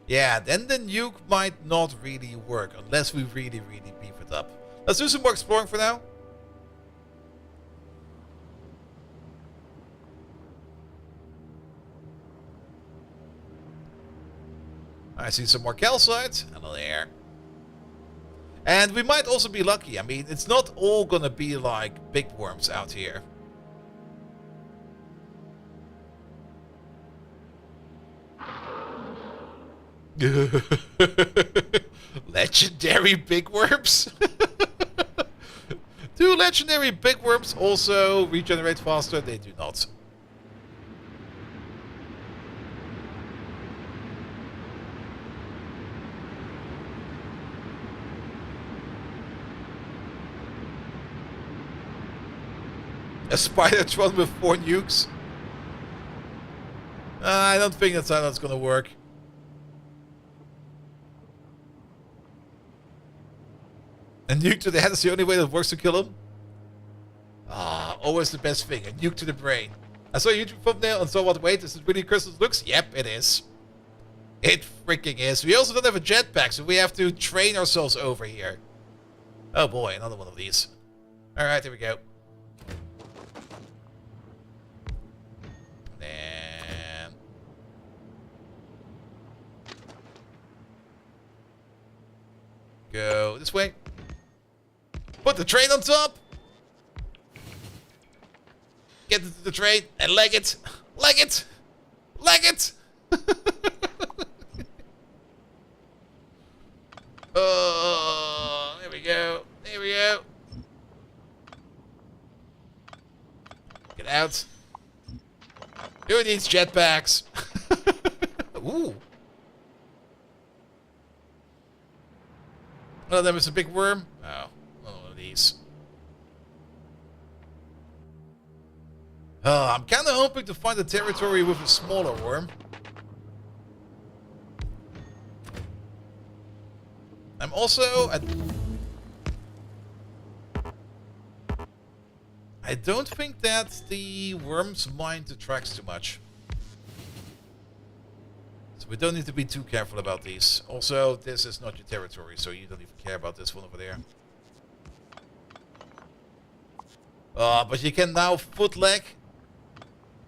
Yeah, then the nuke might not really work unless we really beef it up. Let's do some more exploring for now. I see some more calcite. Hello there. And we might also be lucky. I mean, it's not all gonna be like big worms out here. Legendary big worms? Do legendary big worms also regenerate faster? They do not. A Spidertron with 4 nukes? I don't think that's how that's gonna work. A nuke to the head is the only way that works to kill him? Ah, always the best thing. A nuke to the brain. I saw a YouTube thumbnail and saw what, wait, is it really Crystal's looks? Yep, it is. It freaking is. We also don't have a jetpack, so we have to train ourselves over here. Oh boy, another one of these. Alright, here we go. And... go this way. Put the train on top. Get into the train and leg it. Leg it. Leg it. Oh, there we go. There we go. Get out. Who needs jetpacks? Ooh. One of them is a big worm. Oh, one of these. I'm kind of hoping to find a territory with a smaller worm. I'm also... I don't think that the worms mind the tracks too much. So we don't need to be too careful about these. Also, this is not your territory, so you don't even care about this one over there. But you can now foot leg.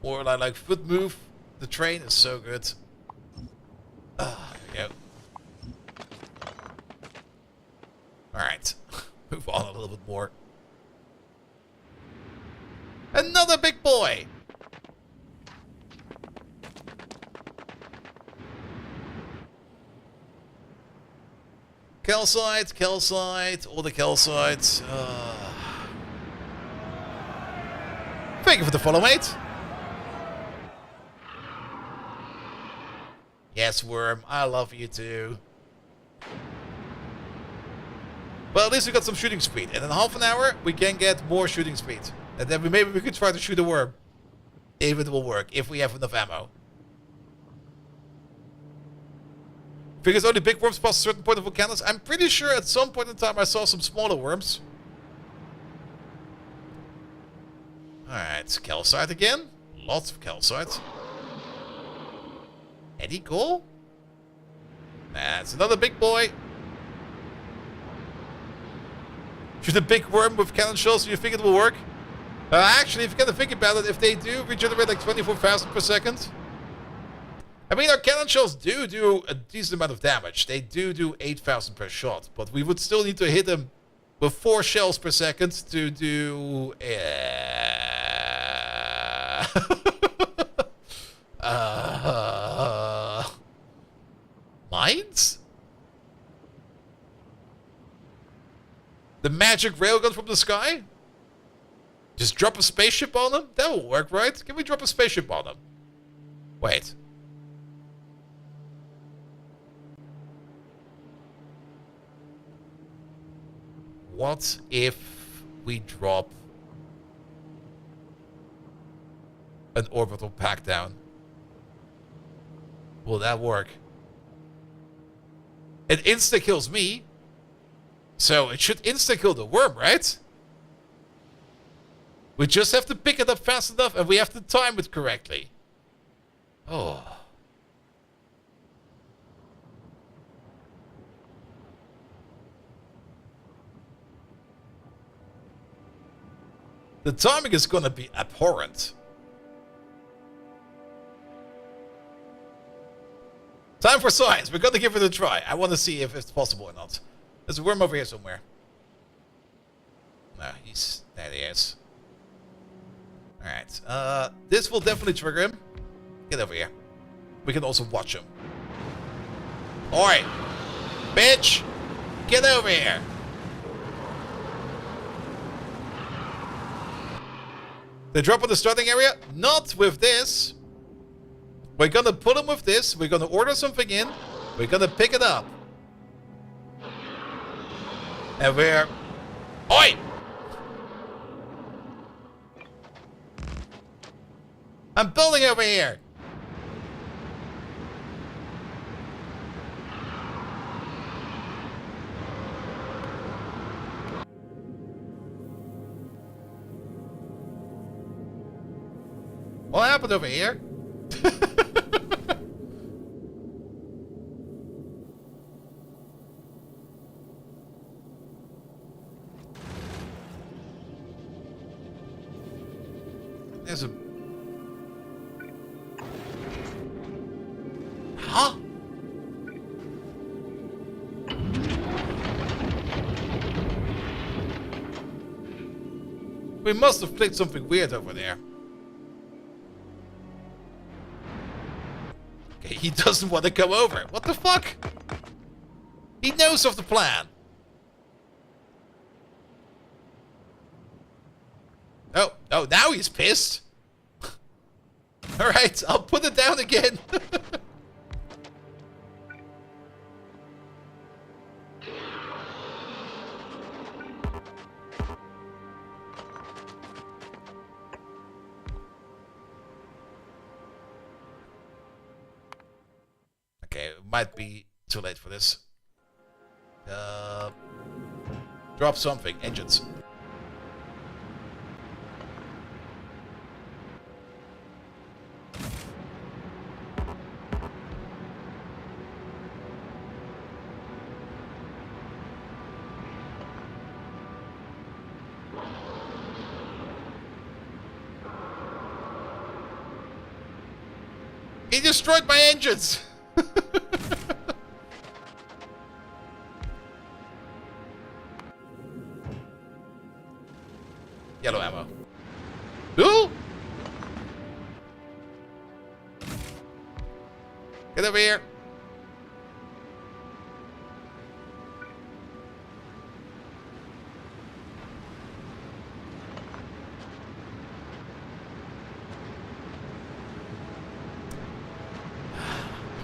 Or like foot move. The train is so good. There we go. Alright. Move on a little bit more. Another big boy! Calcite, calcite, all the calcites. Thank you for the follow, mate. Yes, worm, I love you too. Well, at least we got some shooting speed. And in half an hour, we can get more shooting speed. And then maybe we could try to shoot a worm. If it will work, if we have enough ammo. Because only big worms past a certain point of Vulcanus. I'm pretty sure at some point in time I saw some smaller worms. Alright, calcite again. Lots of calcite. Any goal? That's another big boy. Shoot a big worm with cannon shells, so you think it will work? Actually, if you kind of think about it, if they do regenerate like 24,000 per second. I mean, our cannon shells do a decent amount of damage. They do 8,000 per shot. But we would still need to hit them with 4 shells per second to do... mines? The magic railgun from the sky? Just drop a spaceship on them? That will work, right? Can we drop a spaceship on them? Wait. What if we drop an orbital pack down? Will that work? It insta-kills me. So it should insta-kill the worm, right? We just have to pick it up fast enough and we have to time it correctly. Oh. The timing is gonna be abhorrent. Time for science. We're gonna give it a try. I want to see if it's possible or not. There's a worm over here somewhere. No, there he is. Alright. This will definitely trigger him. Get over here. We can also watch him. Oi! Bitch! Get over here! They drop in the starting area? Not with this. We're gonna put him with this. We're gonna order something in. We're gonna pick it up. And we're... Oi! I'm building over here! What happened over here? There's a... Huh? We must have clicked something weird over there. Okay, he doesn't want to come over. What the fuck? He knows of the plan. Oh, now he's pissed. Alright, I'll put it down again. Okay, it might be too late for this. Drop something. Engines. He destroyed my engines! Yellow ammo. Ooh! Get over here!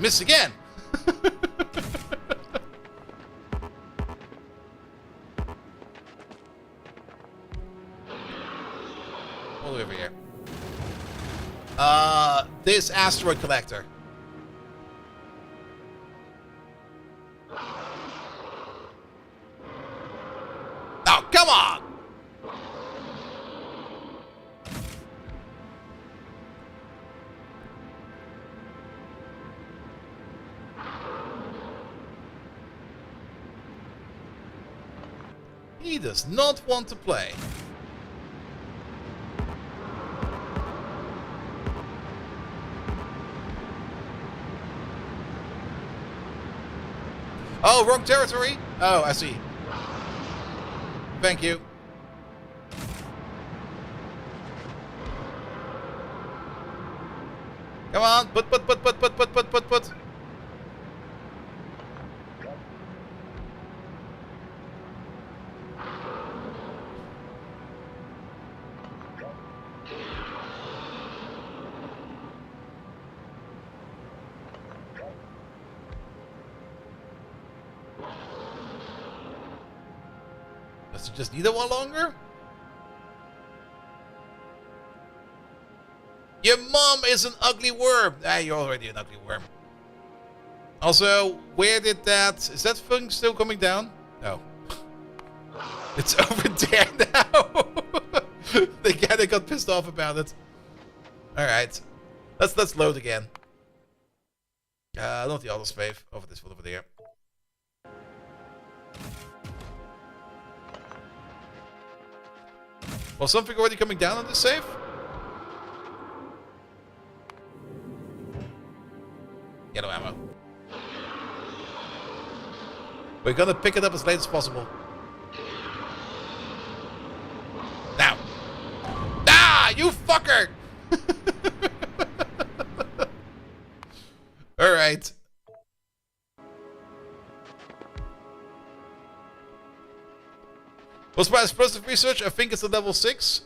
Miss again! All the way over here. This asteroid collector. Oh, come on! He does not want to play. Oh, wrong territory? Oh, I see. Thank you. Come on, put. Does it just need a while longer? Your mom is an ugly worm. Ah, you're already an ugly worm. Also, where did that... Is that thing still coming down? No. It's over there now. The guy that got pissed off about it. Alright. Let's load again. Not the auto space. Over this one over there. Was something already coming down on this save? Yellow ammo. We're gonna pick it up as late as possible. Now. Ah, you fucker! Alright. What's my explosive research? I think it's a level 6.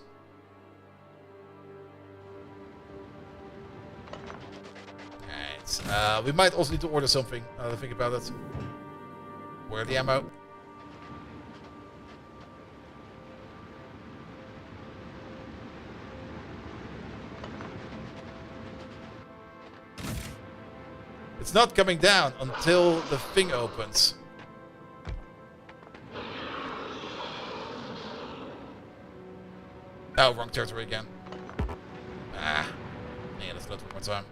Alright. We might also need to order something. Now that I think about it. Where are the ammo? It's not coming down until the thing opens. Oh, wrong territory again. Ah. Yeah, let's load one more time.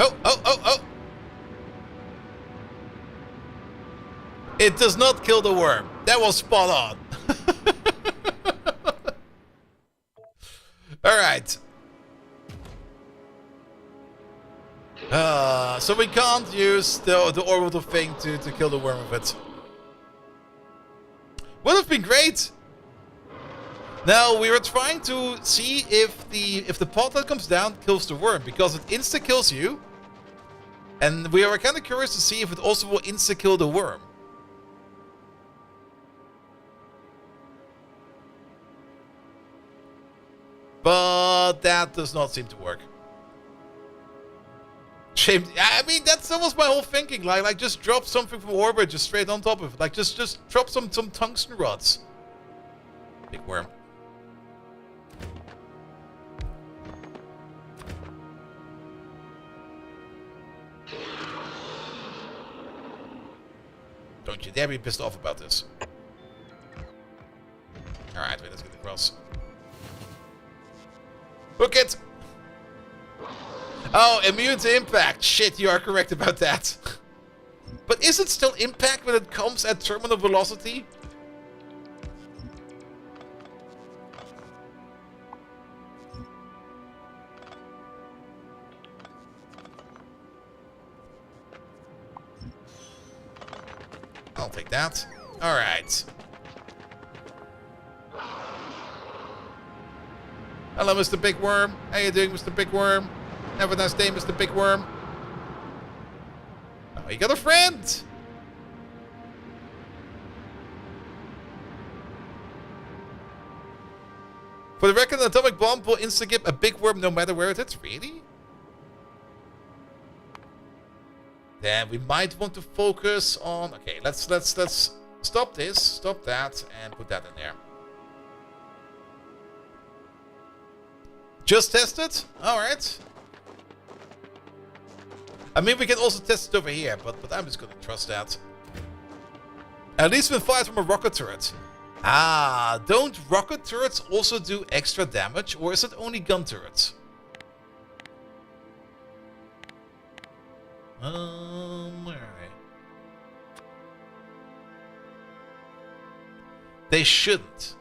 Oh! It does not kill the worm. That was spot on. Alright. So we can't use the orbital thing to kill the worm with it. Would have been great. Now we were trying to see if the pod that comes down kills the worm, because it insta kills you. And we are kind of curious to see if it also will insta kill the worm. But that does not seem to work. Shame. I mean, that's almost my whole thinking. Like just drop something from orbit, just straight on top of it. Like just drop some tungsten rods. Big worm. Don't you dare be pissed off about this. Alright, wait, let's get across. Hook it! Oh, immune to impact. Shit, you are correct about that. But is it still impact when it comes at terminal velocity? I'll take that. Alright. Hello, Mr. Big Worm. How you doing, Mr. Big Worm? Have a nice day, Mr. Big Worm. Oh, you got a friend! For the record, an atomic bomb will instigate a big worm no matter where it is. Really? Then we might want to focus on... Okay, let's stop this, stop that, and put that in there. Just test it? Alright. I mean, we can also test it over here, but I'm just gonna trust that. At least when fired from a rocket turret. Ah, don't rocket turrets also do extra damage, or is it only gun turrets? Where are they? They shouldn't.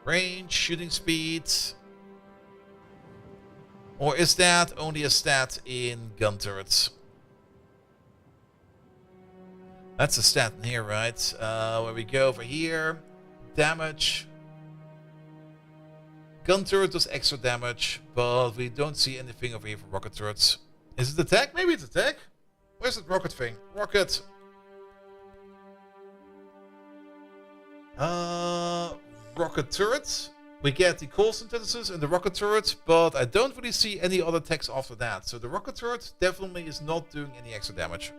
Range, shooting speed. Or is that only a stat in gun turrets? That's a stat in here, right? Where we go over here. Damage. Gun turret does extra damage, but we don't see anything over here for rocket turrets. Is it attack? Maybe it's attack. Where's that rocket thing? Rocket. Rocket turret. We get the coal synthesis and the rocket turret, but I don't really see any other text after that. So the rocket turret definitely is not doing any extra damage.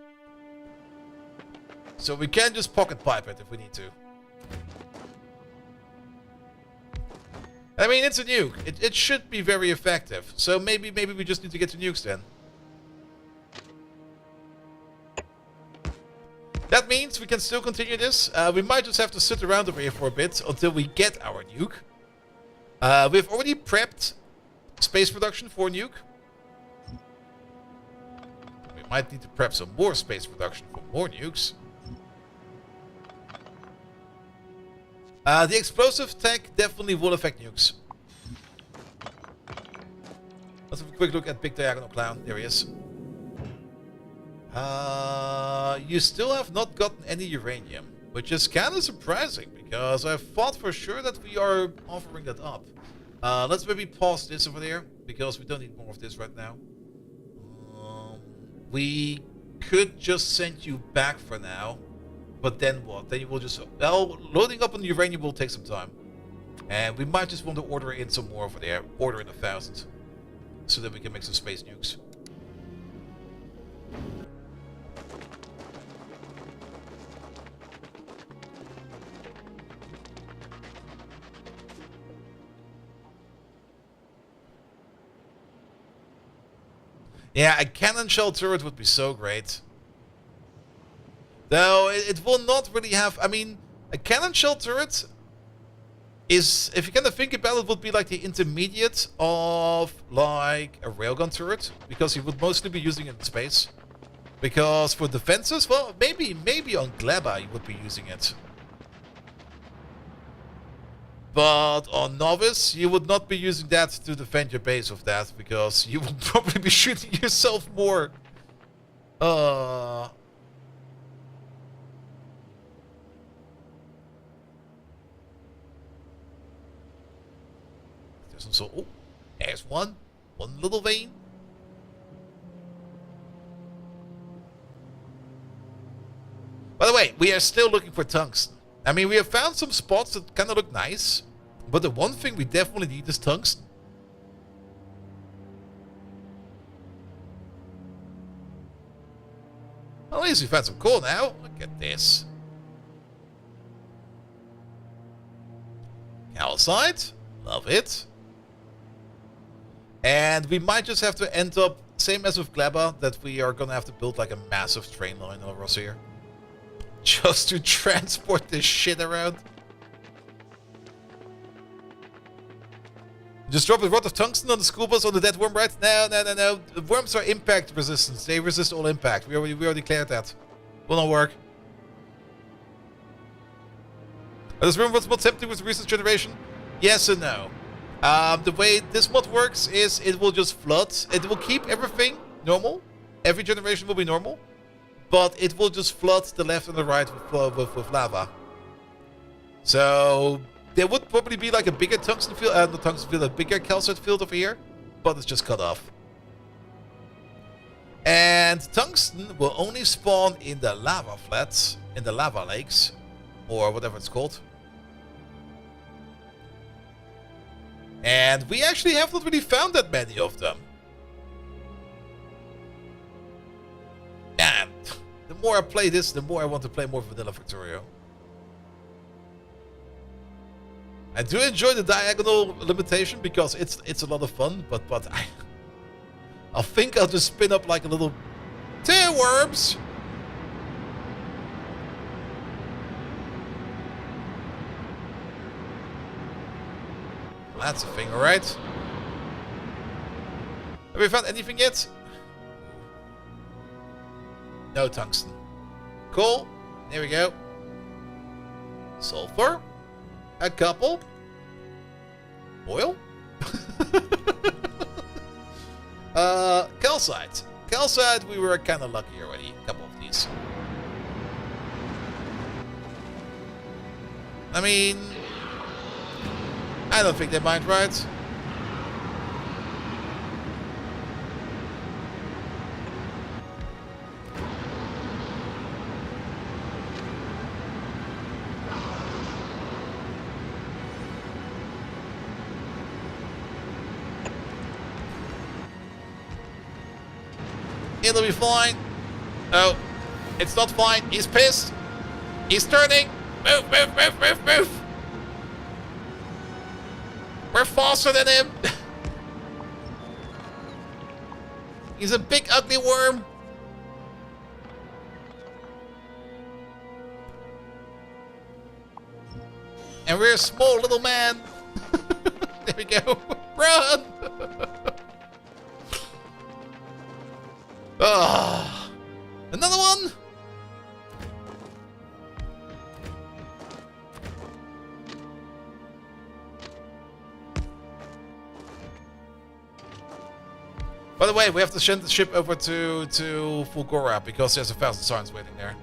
So we can just pocket pipe it if we need to. I mean, it's a nuke. It should be very effective. So maybe we just need to get to nukes then. That means we can still continue this. We might just have to sit around over here for a bit until we get our nuke. We've already prepped space production for a nuke. We might need to prep some more space production for more nukes. The explosive tech definitely will affect nukes. Let's have a quick look at Big Diagonal Clown. There he is. You still have not gotten any uranium, which is kind of surprising because I thought for sure that we are offering that up. Let's maybe pause this over there because we don't need more of this right now. We could just send you back for now, but then what? Then you will just... Well, loading up on the uranium will take some time. And we might just want to order in some more over there. Order in 1,000. So that we can make some space nukes. Yeah, a cannon shell turret would be so great. Though it will not really have... I mean, a cannon shell turret is, if you kind of think about it, would be like the intermediate of like a railgun turret, because you would mostly be using it in space. Because for defenses, well, maybe on Gleba you would be using it. But on Novice, you would not be using that to defend your base of that, because you would probably be shooting yourself more. There's also, oh, there's one little vein. By the way, we are still looking for tungsten. I mean, we have found some spots that kind of look nice, but the one thing we definitely need is tungsten. Well, at least we found some coal now. Look at this. Calcite. Love it. And we might just have to end up, same as with Gleba, that we are going to have to build like a massive train line over us here. Just to transport this shit around. Just drop a rod of tungsten on the school bus on the dead worm, right? No. The worms are impact resistance. They resist all impact. We already cleared that. Will not work. Does remember what's happening with resource generation? Yes and no. The way this mod works is it will just flood. It will keep everything normal. Every generation will be normal. But it will just flood the left and the right with lava. So there would probably be like a bigger tungsten field, not tungsten field, a bigger calcite field over here, but it's just cut off. And tungsten will only spawn in the lava flats, in the lava lakes, or whatever it's called. And we actually have not really found that many of them. And the more I play this, the more I want to play more Vanilla Factorio. I do enjoy the diagonal limitation because it's a lot of fun, but I think I'll just spin up like a little tail worms. That's a thing, alright. Have we found anything yet? No tungsten. Cool. There we go. Sulfur. A couple. Oil. Calcite. Calcite, we were kind of lucky already. A couple of these. I mean, I don't think they mind, right? It'll be fine. Oh, it's not fine. He's pissed. He's turning. Move, move, move, move, move. We're faster than him. He's a big ugly worm. And we're a small little man. There we go. Run! Ah, another one. By the way, we have to send the ship over to Fulgora because there's 1,000 signs waiting there.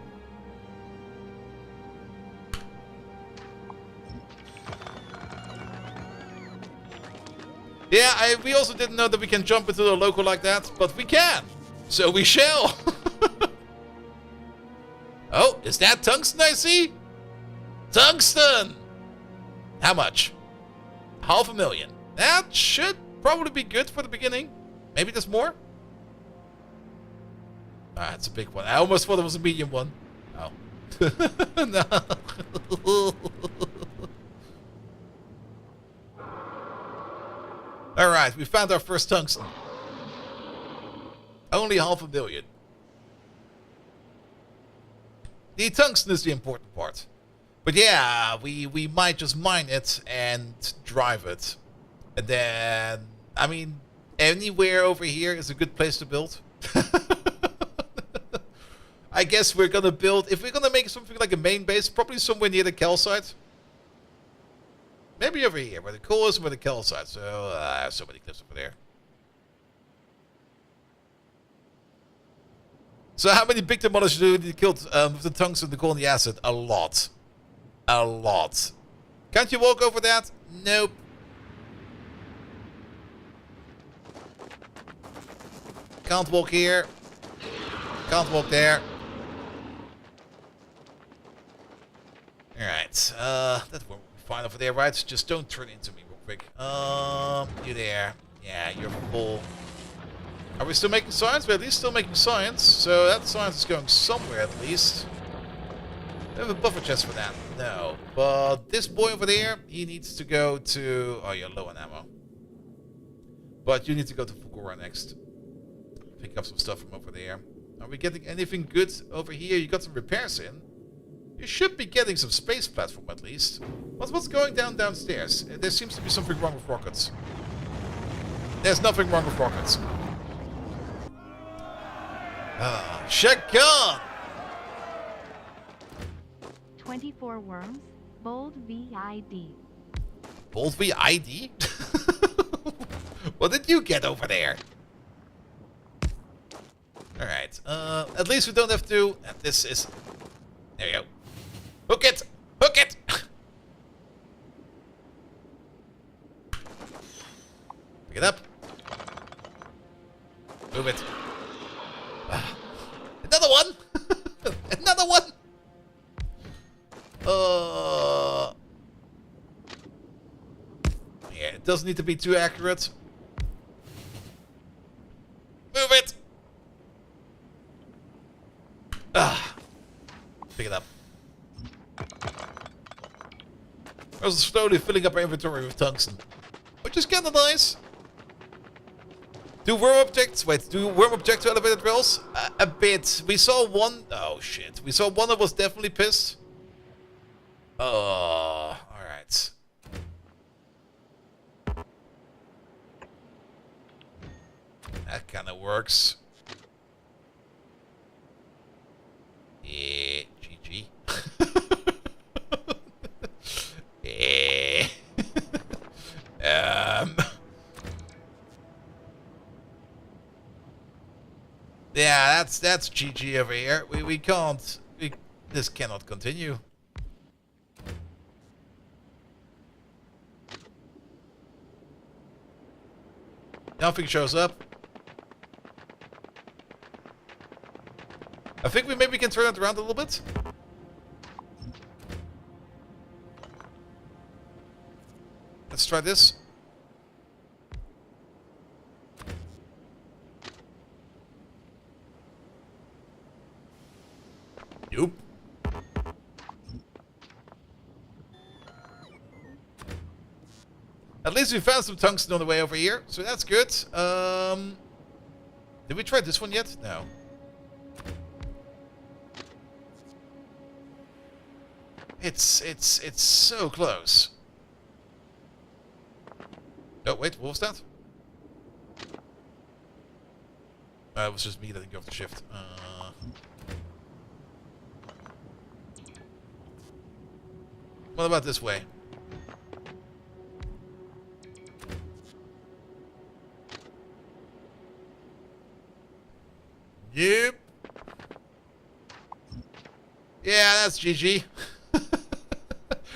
Yeah, we also didn't know that we can jump into the local like that, but we can. So we shall. Oh, is that tungsten I see? Tungsten! How much? 500,000. That should probably be good for the beginning. Maybe there's more? Ah, it's a big one. I almost thought it was a medium one. Oh. No. Alright, we found our first tungsten. Only 500,000. The tungsten is the important part. But yeah, we might just mine it and drive it. And then, I mean, anywhere over here is a good place to build. I guess we're gonna build, if we're gonna make something like a main base, probably somewhere near the calcite. Maybe over here, where the coal is and where the calcite. So, I have so many cliffs over there. So how many big demolishers do we need to kill with the tungsten, the coal, and the acid? A lot. A lot. Can't you walk over that? Nope. Can't walk here. Can't walk there. Alright. That won't be fine over there, right? Just don't turn into me real quick. You there. Yeah, you're full. Are we still making science? We're at least still making science. So that science is going somewhere at least. Do we have a buffer chest for that? No. But this boy over there, he needs to go to... Oh, you're low on ammo. But you need to go to Fulgora next. Pick up some stuff from over there. Are we getting anything good over here? You got some repairs in. You should be getting some space platform at least. What's going downstairs? There seems to be something wrong with rockets. There's nothing wrong with rockets. Ah, shotgun! 24 worms, bold VID. Bold VID? What did you get over there? Alright, at least we don't have to... This is... There you go. Hook it! Hook it! Pick it up. Move it. Another one! Another one! Yeah, it doesn't need to be too accurate. Move it! Pick it up. I was slowly filling up our inventory with tungsten. Which is kinda nice. Do worm objects to elevated rails? A bit. We saw one... Oh, shit. We saw one that was definitely pissed. Oh, alright. That kinda works. Yeah, GG. Yeah. Yeah, that's GG over here. We can't. This cannot continue. Nothing shows up. I think we maybe can turn it around a little bit. Let's try this. Nope. At least we found some tungsten on the way over here, so that's good. Did we try this one yet? No. It's so close. Oh, wait, what was that? It was just me letting go of the shift. What about this way? Yep. Yeah, that's GG.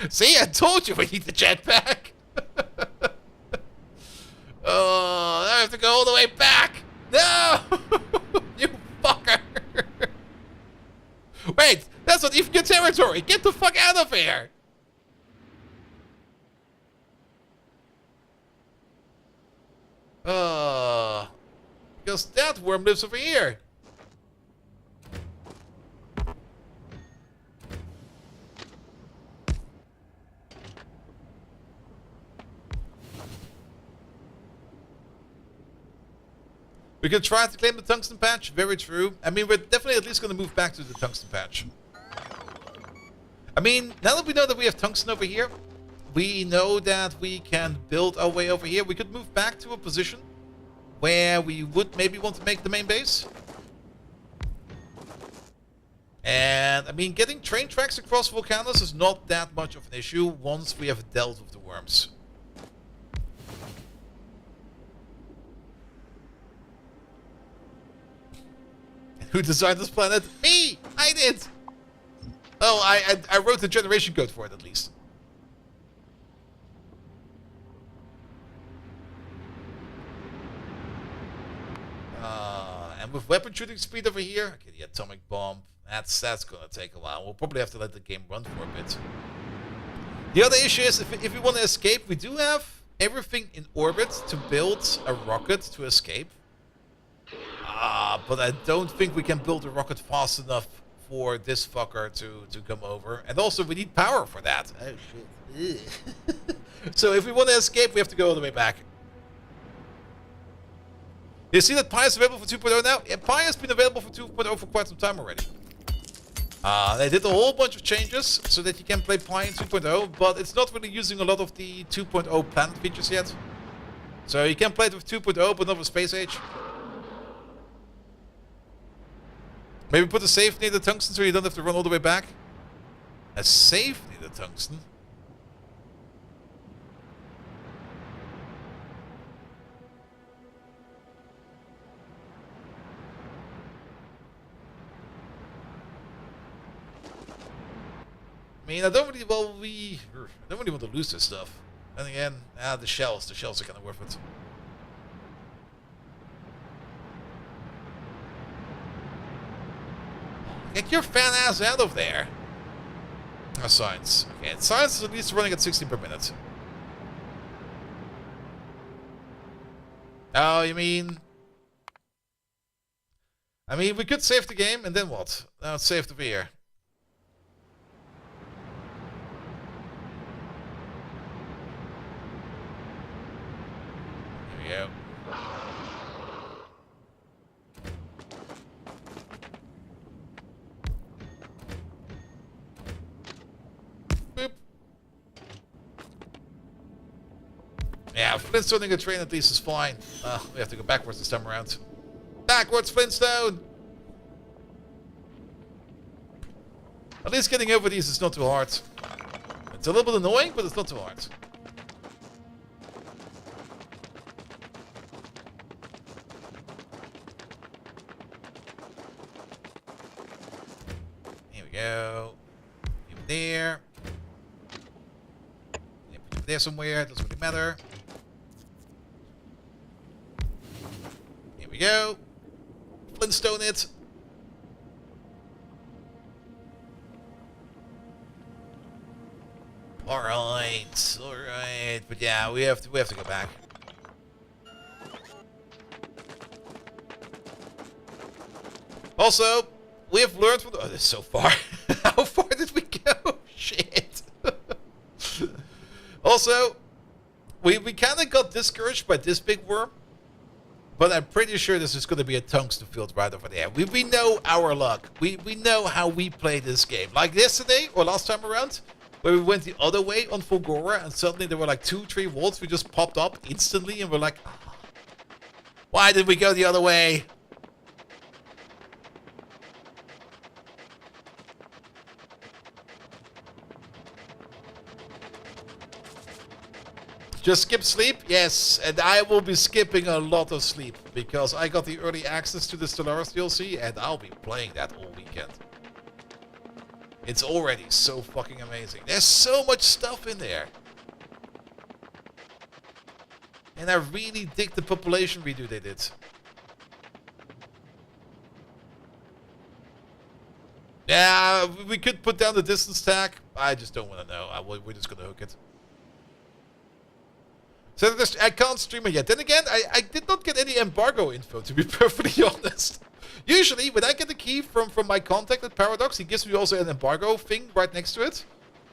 See, I told you we need the jetpack. Oh, I have to go all the way back. No! You fucker. Wait, that's not even your territory. Get the fuck out of here. Because that worm lives over here. We could try to claim the tungsten patch. Very true. I mean, we're definitely at least going to move back to the tungsten patch. I mean, now that we know that we have tungsten over here, we know that we can build our way over here. We could move back to a position where we would maybe want to make the main base. And, I mean, getting train tracks across Vulcanus is not that much of an issue once we have dealt with the worms. Who designed this planet? Me! I did! Oh, I wrote the generation code for it, at least. And with weapon shooting speed over here, okay, the atomic bomb, that's gonna take a while. We'll probably have to let the game run for a bit. The other issue is, if we want to escape, we do have everything in orbit to build a rocket to escape. But I don't think we can build a rocket fast enough for this fucker to come over. And also, we need power for that. Oh, shit. So if we want to escape, we have to go all the way back. You see that Pi is available for 2.0 now? Yeah, Pi has been available for 2.0 for quite some time already. They did a whole bunch of changes so that you can play Pi in 2.0, but it's not really using a lot of the 2.0 planet features yet. So you can play it with 2.0, but not with Space Age. Maybe put a safe near the tungsten so you don't have to run all the way back. A safe near the tungsten? I mean, I don't really want to lose this stuff. And again, the shells are kind of worth it. Get your fan ass out of there. Science. Okay, science is at least running at 16 per minute. Oh, you mean... I mean, we could save the game, and then what? Now it's saved over here. There we go. Boop. Yeah, Flintstoning a train at least is fine. We have to go backwards this time around. Backwards, Flintstone! At least getting over these is not too hard. It's a little bit annoying, but it's not too hard. Here we go. Over there. Over there somewhere, doesn't really matter. Here we go. Flintstone it. Alright. But yeah, we have to go back. Also, we have learned from this is so far. How far did we go? Shit. Also, we kind of got discouraged by this big worm. But I'm pretty sure this is going to be a tungsten field right over there. We know our luck. We know how we play this game. Like yesterday, or last time around, where we went the other way on Fulgora, and suddenly there were like 2-3 walls we just popped up instantly, and we're like, why did we go the other way? Just skip sleep? Yes, and I will be skipping a lot of sleep, because I got the early access to the Stellaris DLC, and I'll be playing that all weekend. It's already so fucking amazing. There's so much stuff in there. And I really dig the population redo they did. Yeah, we could put down the distance tag. I just don't want to know. We're just going to hook it. So I can't stream it yet. Then again, I did not get any embargo info, to be perfectly honest. Usually, when I get the key from my contact at Paradox, he gives me also an embargo thing right next to it.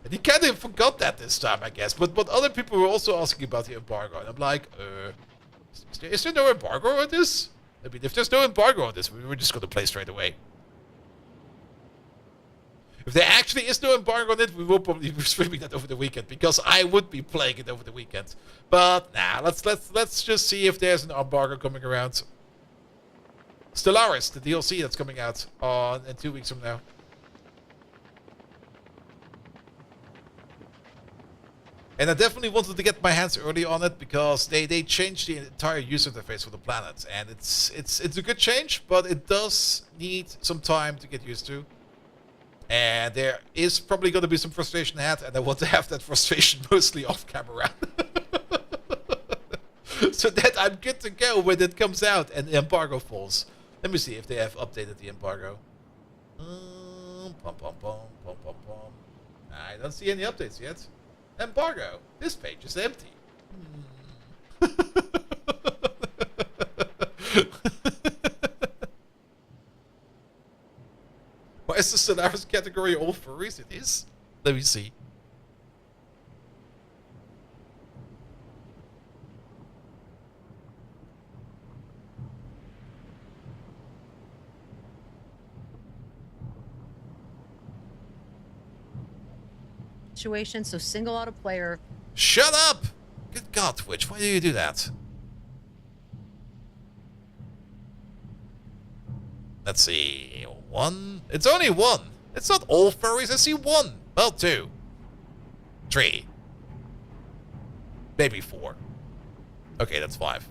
And he kind of forgot that this time, I guess. But other people were also asking about the embargo. And I'm like, is there no embargo on this? I mean, if there's no embargo on this, we're just going to play straight away. If there actually is no embargo on it, we will probably be streaming that over the weekend, because I would be playing it over the weekend. But nah, let's just see if there's an embargo coming around. Stellaris, the DLC that's coming out in 2 weeks from now. And I definitely wanted to get my hands early on it, because they changed the entire user interface for the planet, and it's a good change, but it does need some time to get used to. And there is probably going to be some frustration ahead, and I want to have that frustration mostly off camera. So that I'm good to go when it comes out and the embargo falls. Let me see if they have updated the embargo. I don't see any updates yet. Embargo. This page is empty. Why is the Stellaris category all furries? It is. Let me see. Situation, so single out a player. Shut up! Good God, Twitch, why do you do that? Let's see. 1. It's only 1. It's not all furries. I see 1. Well, 2. 3. Maybe 4. Okay, that's 5.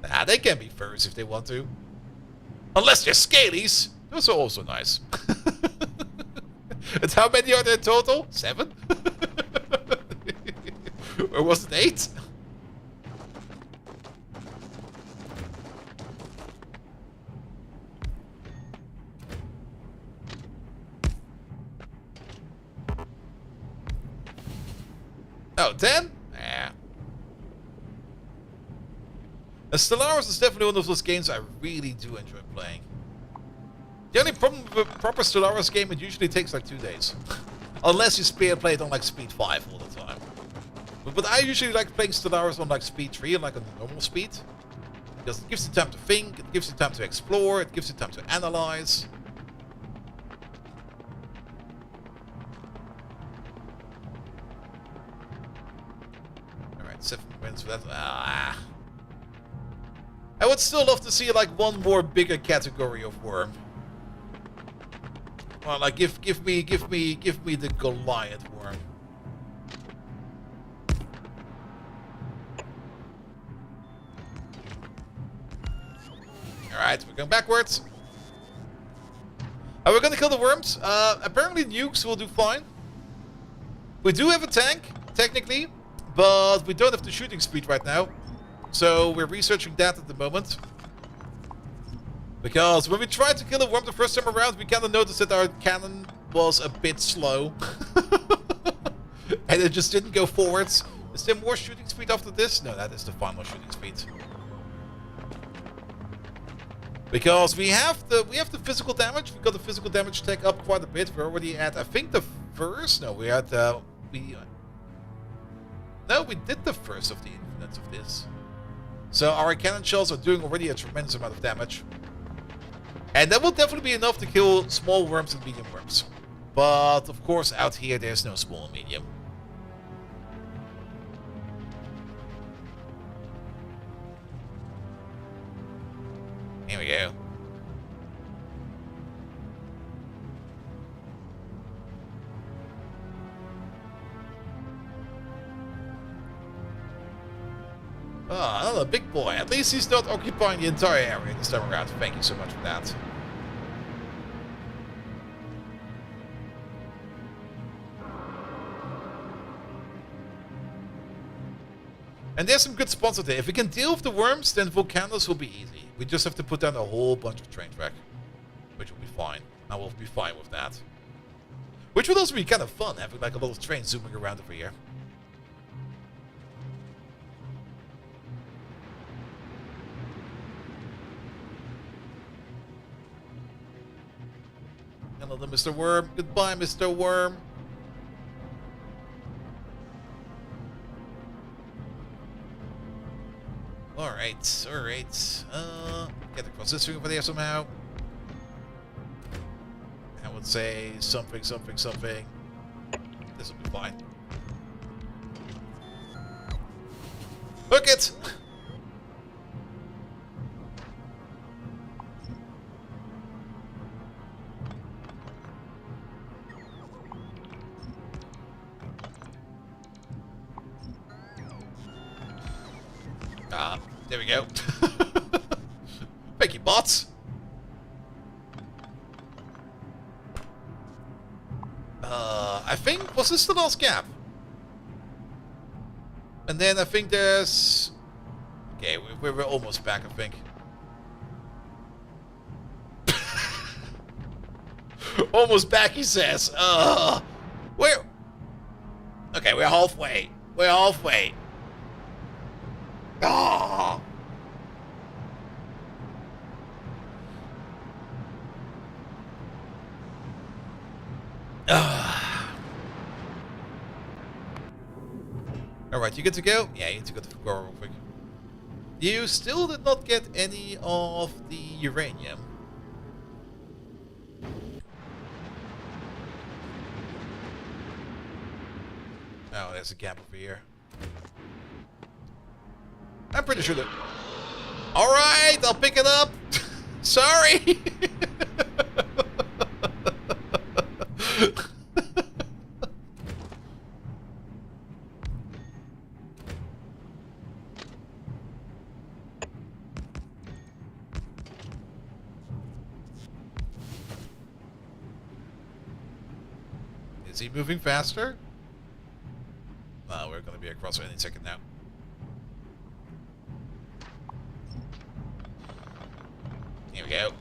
Nah, they can be furries if they want to. Unless they're scalies. Those are also nice. And how many are there in total? 7? Or was it 8? Oh, 10? Yeah. Stellaris is definitely one of those games I really do enjoy playing. The only problem with a proper Stellaris game, it usually takes like 2 days. Unless you play it on like speed 5 all the time. But I usually like playing Stellaris on like speed 3 and like a normal speed. Because it gives you time to think, it gives you time to explore, it gives you time to analyze. Alright, 7 wins for that. Ah. I would still love to see like one more bigger category of worm. Well, like give me the Goliath worm. All right, we're going backwards. We're gonna kill the worms. Apparently nukes will do fine. We do have a tank, technically, but we don't have the shooting speed right now. So we're researching that at the moment. Because when we tried to kill a worm the first time around, we kind of noticed that our cannon was a bit slow. And it just didn't go forwards. Is there more shooting speed after this? No, that is the final shooting speed. Because we have the physical damage. We got the physical damage tech up quite a bit. We're already at, I think, the first. No, we had no, we did the first of the infinites of this. So our cannon shells are doing already a tremendous amount of damage. And that will definitely be enough to kill small worms and medium worms. But, of course, out here there's no small and medium. Here we go. Oh, another big boy. At least he's not occupying the entire area this time around. Thank you so much for that. And there's some good spots out there. If we can deal with the worms, then Vulcanus will be easy. We just have to put down a whole bunch of train track. Which will be fine. I will be fine with that. Which would also be kind of fun, having like a lot of trains zooming around over here. Hello, Mr. Worm. Goodbye, Mr. Worm. Alright, alright. Get across this thing over there somehow. I would say something, something, something. This will be fine. Hook it! There we go. Thank you, bots. I think, was this the last gap? And then I think there's... Okay, we're almost back, I think. Almost back, he says. We're... Okay, we're halfway. We're halfway. Oh! Alright, you good to go? Yeah, you need to go to Factorio real quick. You still did not get any of the uranium. Oh, there's a gap over here. I'm pretty sure that... Alright, I'll pick it up. Sorry. Is he moving faster? Well, we're going to be across any second now. Here we go.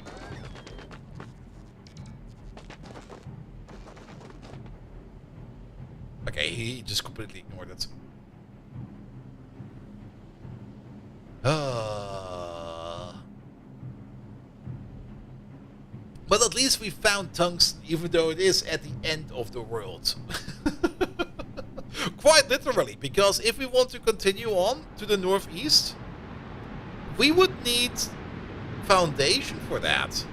Okay, he just completely ignored it. But at least we found tungsten, even though it is at the end of the world. Quite literally, because if we want to continue on to the northeast, we would need foundation for that.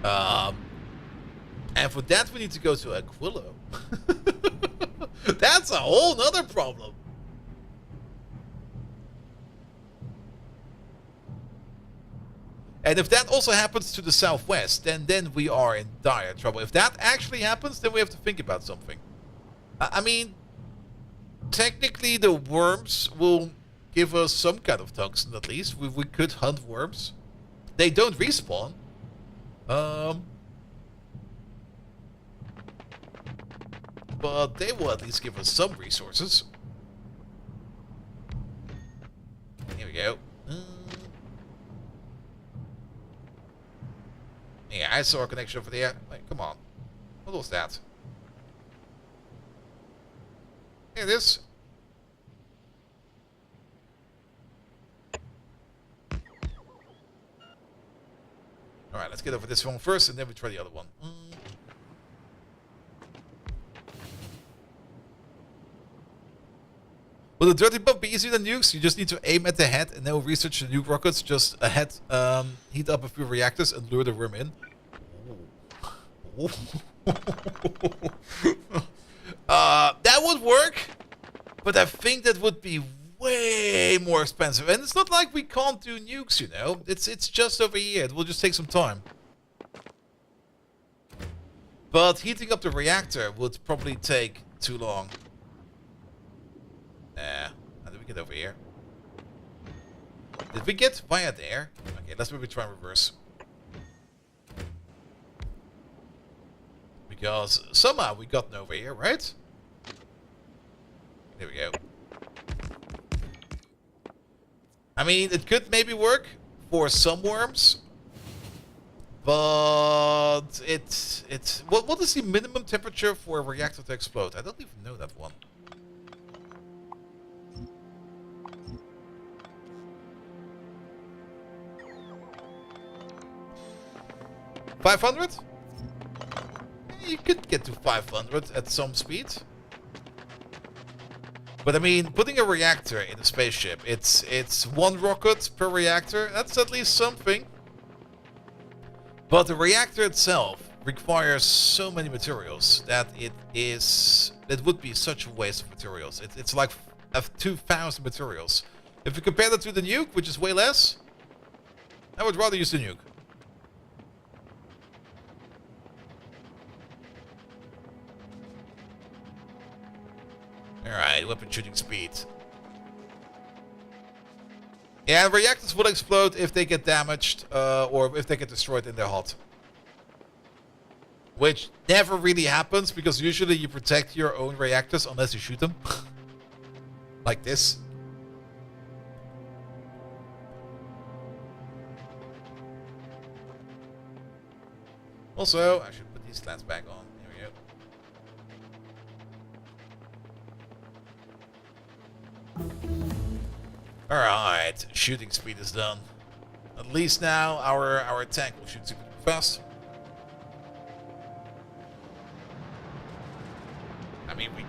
And for that we need to go to Aquilo. That's a whole nother problem. And if that also happens to the southwest, then we are in dire trouble. If that actually happens, then we have to think about something. I mean, technically the worms will give us some kind of tungsten at least. We could hunt worms. They don't respawn. But they will at least give us some resources. Here we go. Yeah, I saw a connection over there. Like, come on. What was that? Here it is. Alright, let's get over this one first, and then we try the other one. Will the dirty bomb be easier than nukes? You just need to aim at the head and no research the nuke rockets. Just ahead, heat up a few reactors and lure the worm in. That would work, but I think that would be way more expensive. And it's not like we can't do nukes, you know. It's just over here. It will just take some time. But heating up the reactor would probably take too long. How did we get over here? Did we get via there? Okay, let's maybe try reverse. Because somehow we got over here, right? There we go. I mean, it could maybe work for some worms. But it's what is the minimum temperature for a reactor to explode? I don't even know that one. 500? You could get to 500 at some speed. But I mean, putting a reactor in a spaceship, it's one rocket per reactor. That's at least something. But the reactor itself requires so many materials that it would be such a waste of materials. It's like 2,000 materials. If you compare that to the nuke, which is way less, I would rather use the nuke. Alright, weapon shooting speed. Yeah, reactors will explode if they get damaged, or if they get destroyed in their hot. Which never really happens, because usually you protect your own reactors unless you shoot them. Like this. Also, I should put these slats back on. Here we go. Alright, shooting speed is done. At least now our tank will shoot super fast. I mean, we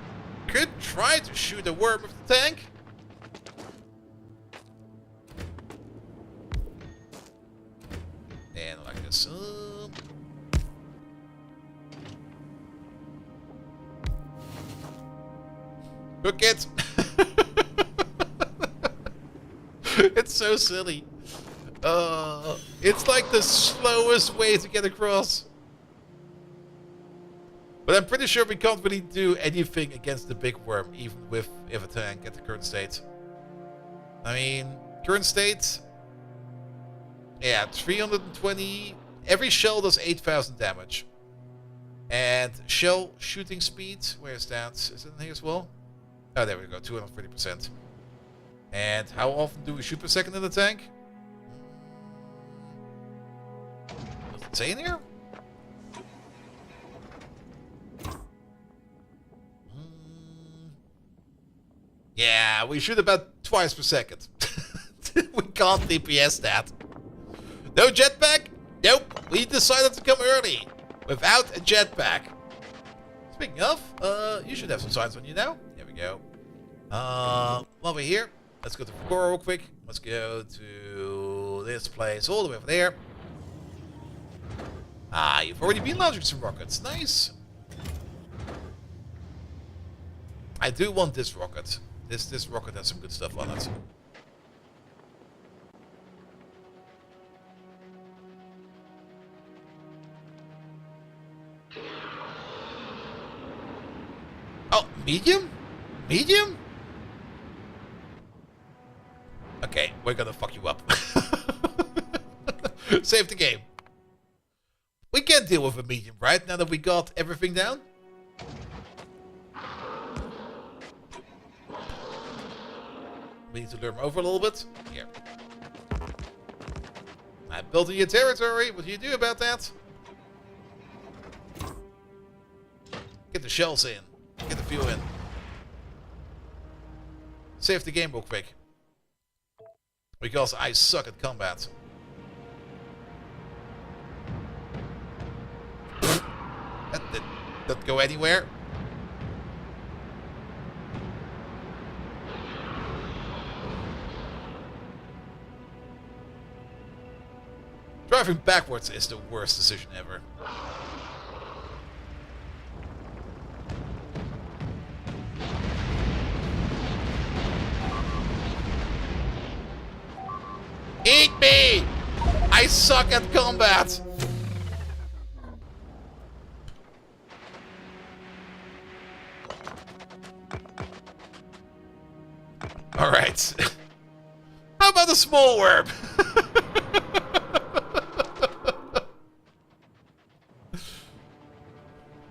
could try to shoot a worm with the tank. And like this. Hook it! It's so silly. It's like the slowest way to get across. But I'm pretty sure we can't really do anything against the big worm, even with a tank at the current state. I mean, current state... Yeah, 320... Every shell does 8,000 damage. And shell shooting speed... Where's that? Is it in here as well? Oh, there we go, 230%. And how often do we shoot per second in the tank? Does it say in here? Yeah, we shoot about twice per second. We can't DPS that. No jetpack? Nope, we decided to come early. Without a jetpack. Speaking of, you should have some signs on you now. There we go. While we're here, let's go to Factorio real quick. Let's go to this place all the way over there. Ah, you've already been launching some rockets. Nice. I do want this rocket. This rocket has some good stuff on it. Oh, medium? Medium? Okay, we're gonna fuck you up. Save the game. We can deal with a medium, right? Now that we got everything down? We need to lure him over a little bit. Here. I'm building your territory. What do you do about that? Get the shells in. Get the fuel in. Save the game real quick. Because I suck at combat. That did not go anywhere. Driving backwards is the worst decision ever. Eat me! I suck at combat! Alright. How about a small worm?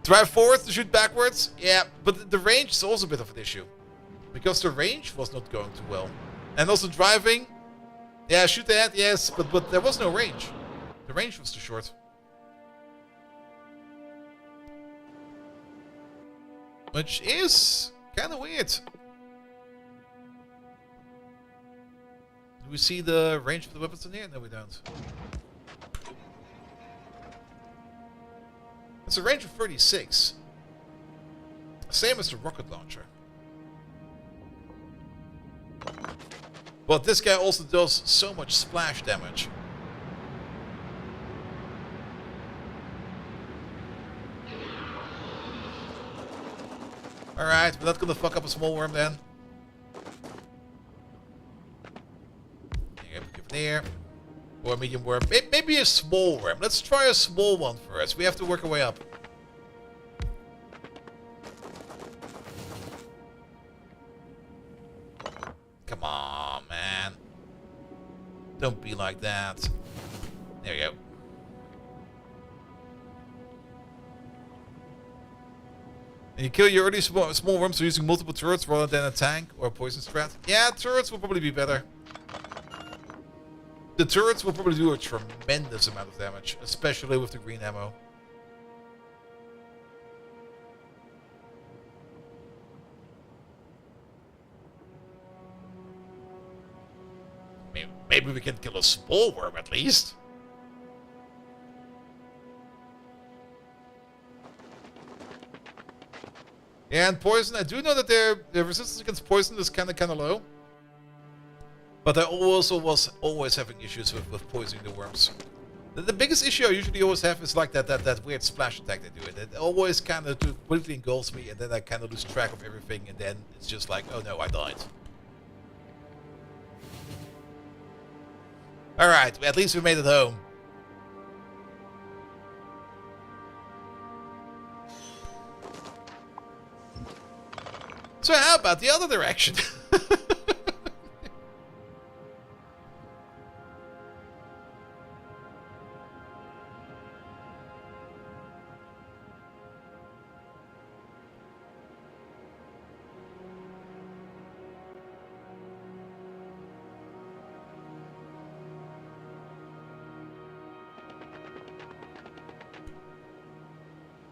Drive forward to shoot backwards? Yeah, but the range is also a bit of an issue. Because the range was not going too well. And also driving... Yeah, shoot ahead, yes, but there was no range. The range was too short. Which is kind of weird. Do we see the range of the weapons in here? No, we don't. It's a range of 36. Same as the rocket launcher. But this guy also does so much splash damage. Alright, we're not gonna fuck up a small worm then. Give it there. Or a medium worm. Maybe a small worm. Let's try a small one first. We have to work our way up. Come on, man. Don't be like that. There we go. And you kill your early small worms using multiple turrets rather than a tank or a poison strat. Yeah, turrets will probably be better. The turrets will probably do a tremendous amount of damage, especially with the green ammo. Maybe we can kill a small worm at least. Yeah, and poison. I do know that their resistance against poison is kind of low. But I also was always having issues with poisoning the worms. The biggest issue I usually always have is like that weird splash attack they do. It always kind of completely engulfs me, and then I kind of lose track of everything, and then it's just like, oh no, I died. Alright, at least we made it home. So how about the other direction?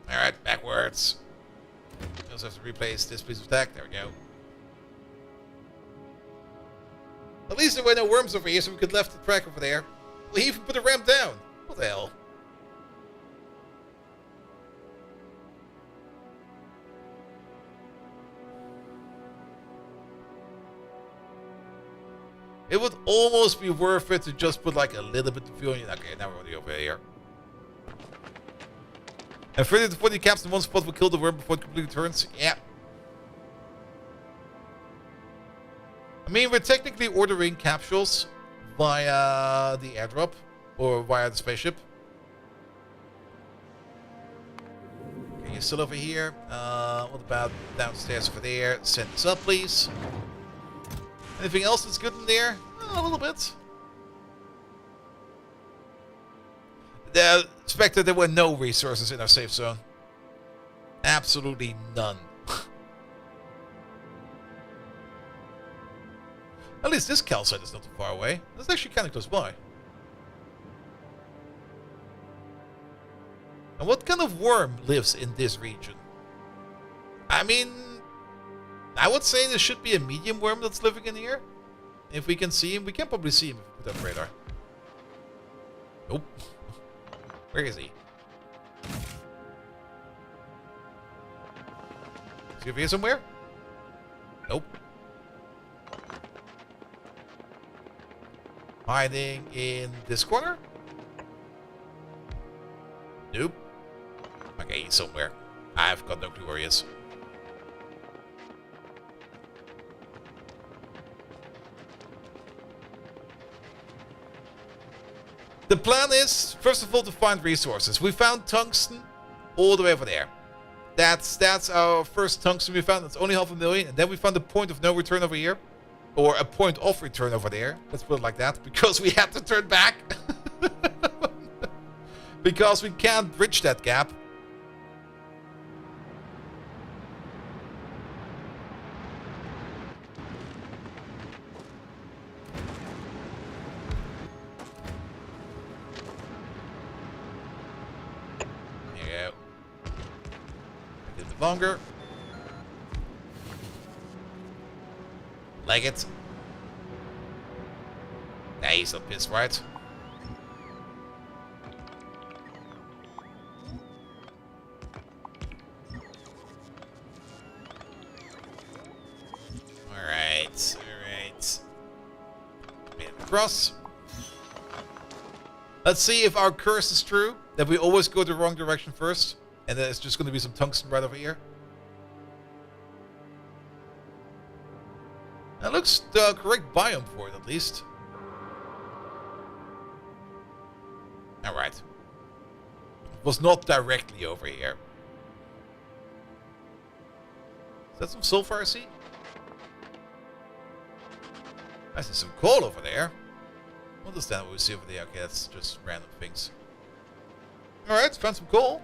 Alright, backwards. Also have to replace this piece of tech. There we go. At least there were no worms over here, so we could left the track over there. We even put a ramp down. What the hell? It would almost be worth it to just put like a little bit of fuel in. Okay, now we're already over here. And 30 to 40 caps in one spot will kill the worm before it completely turns. Yeah. I mean, we're technically ordering capsules via the airdrop or via the spaceship. Okay, you're still over here. What about downstairs over there? Send this up, please. Anything else that's good in there? A little bit. The Spectre, there were no resources in our safe zone. Absolutely none. At least this calcite is not too far away. It's actually kind of close by. And what kind of worm lives in this region? I mean, I would say there should be a medium worm that's living in here. If we can see him, we can probably see him if we put up radar. Nope. Where is he? Is he over here somewhere? Nope. Hiding in this corner? Nope. Okay, he's somewhere. I've got no clue where he is. The plan is, first of all, to find resources. We found tungsten all the way over there. That's our first tungsten we found. It's only 500,000. And then we found a point of no return over here. Or a point of return over there. Let's put it like that. Because we had to turn back. Because we can't bridge that gap. Longer. Like it. Nah, he's not pissed, right? Alright, alright. Cross. Let's see if our curse is true. That we always go the wrong direction first. And then it's just going to be some tungsten right over here. That looks the correct biome for it, at least. Alright. It was not directly over here. Is that some sulfur I see? I see some coal over there. What is that what we see over there? Okay, that's just random things. Alright, found some coal.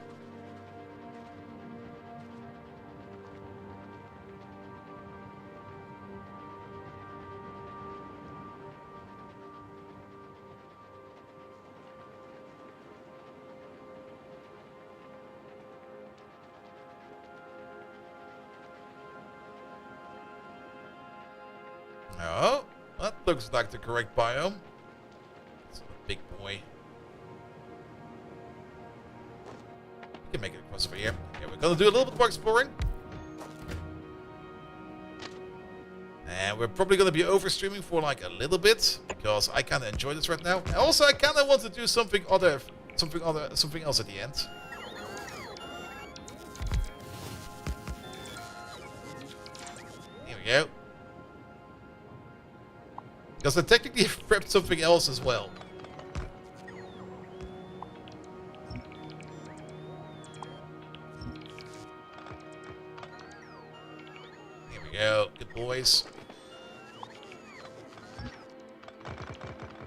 Oh, that looks like the correct biome. It's a big boy. We can make it across over here. Okay, we're gonna do a little bit more exploring. And we're probably gonna be overstreaming for like a little bit because I kinda enjoy this right now. And also I kinda want to do something else at the end. Here we go. Because I technically prepped something else as well. Here we go. Good boys.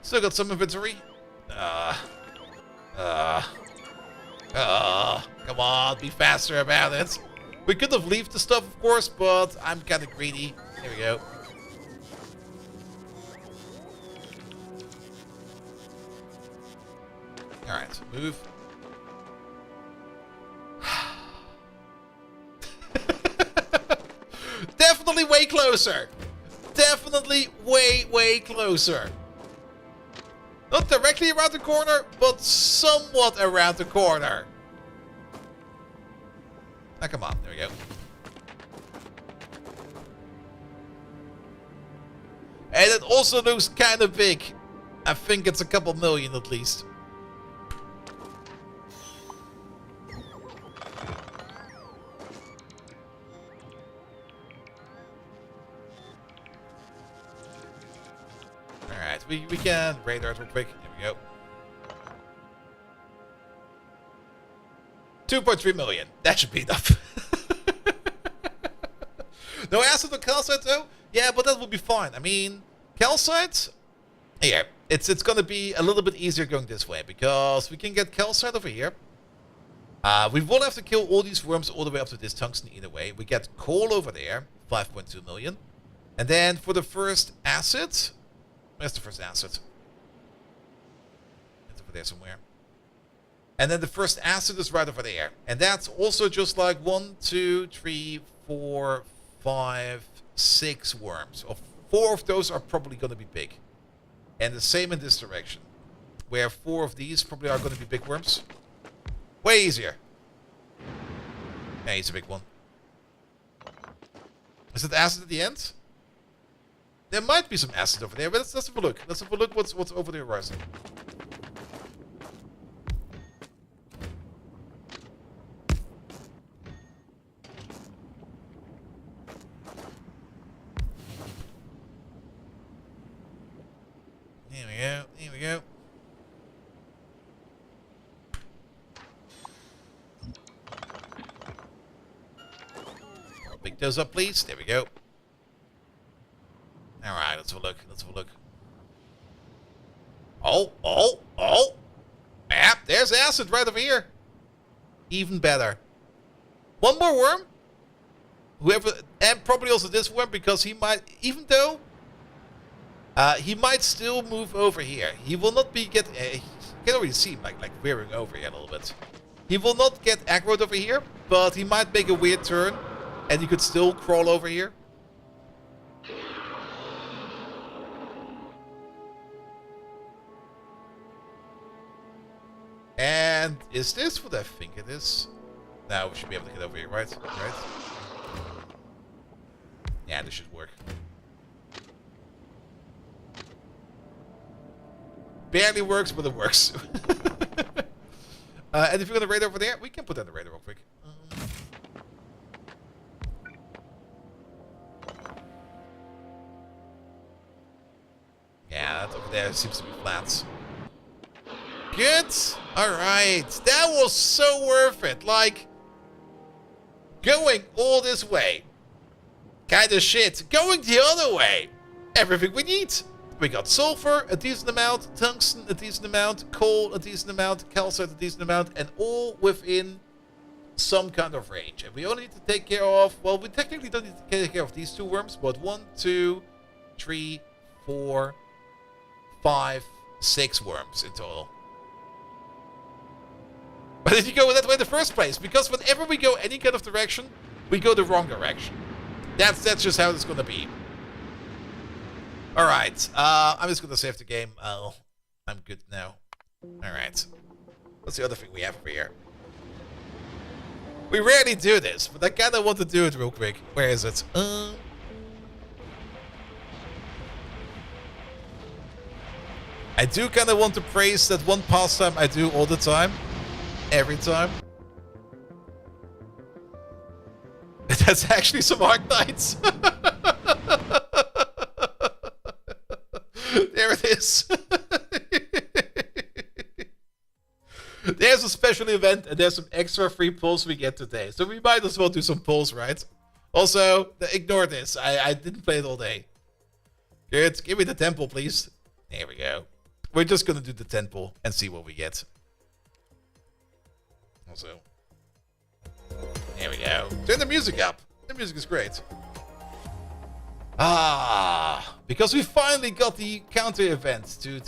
Still got some inventory. Come on, be faster about it. We could have left the stuff, of course, but I'm kind of greedy. Here we go. Alright, move. Definitely way closer. Definitely way closer. Not directly around the corner, but somewhat around the corner. Now come on, there we go. And it also looks kind of big. I think it's a couple million at least. Alright, we can radar it real quick. Here we go. 2.3 million. That should be enough. No acid or calcite though? Yeah, but that will be fine. I mean, calcite? Yeah, it's going to be a little bit easier going this way because we can get calcite over here. We won't have to kill all these worms all the way up to this tungsten either way. We get coal over there, 5.2 million. And then for the first acid, where's the first acid? It's over there somewhere. And then the first acid is right over there. And that's also just like 1, 2, 3, 4, 5, 6 worms. 4 of those are probably going to be big. And the same in this direction. Where 4 of these probably are going to be big worms. Way easier. Yeah, he's a big one. Is it acid at the end? There might be some acid over there, but let's have a look. Let's have a look what's over the horizon. Here we go. Here we go. I'll pick those up, please. There we go. Alright, let's have a look. Let's have a look. Oh, oh, oh. Yep, there's acid right over here. Even better. One more worm. Whoever, and probably also this worm, because he might, even though he might still move over here. He will not be get. You can already see him like veering over here a little bit. He will not get aggroed over here, but he might make a weird turn, and he could still crawl over here. And is this what I think it is? Now we should be able to get over here, right? Right? Yeah, this should work. Barely works, but it works. And if you got a radar over there, we can put on the radar real quick. Yeah, that over there seems to be flat. Good. Alright. That was so worth it. Like, going all this way. Kind of shit. Going the other way. Everything we need. We got sulfur, a decent amount, tungsten, a decent amount, coal, a decent amount, calcite, a decent amount, and all within some kind of range. And we only need to take care of, well, we technically don't need to take care of these two worms, but 1, 2, 3, 4, 5, 6 worms in total. But if you go that way in the first place, because whenever we go any kind of direction, we go the wrong direction. That's just how it's gonna be. Alright, I'm just gonna save the game. I'm good now. Alright. What's the other thing we have over here? We rarely do this, but I kinda want to do it real quick. Where is it? I do kinda want to praise that one pastime I do all the time. Every time. That's actually some Arknights. There it is. There's a special event and there's some extra free pulls we get today. So we might as well do some pulls, right? Also, ignore this. I didn't play it all day. Good. Give me the temple, please. There we go. We're just going to do the temple and see what we get. Also, there we go. Turn the music up. The music is great. Ah, because we finally got the counter event to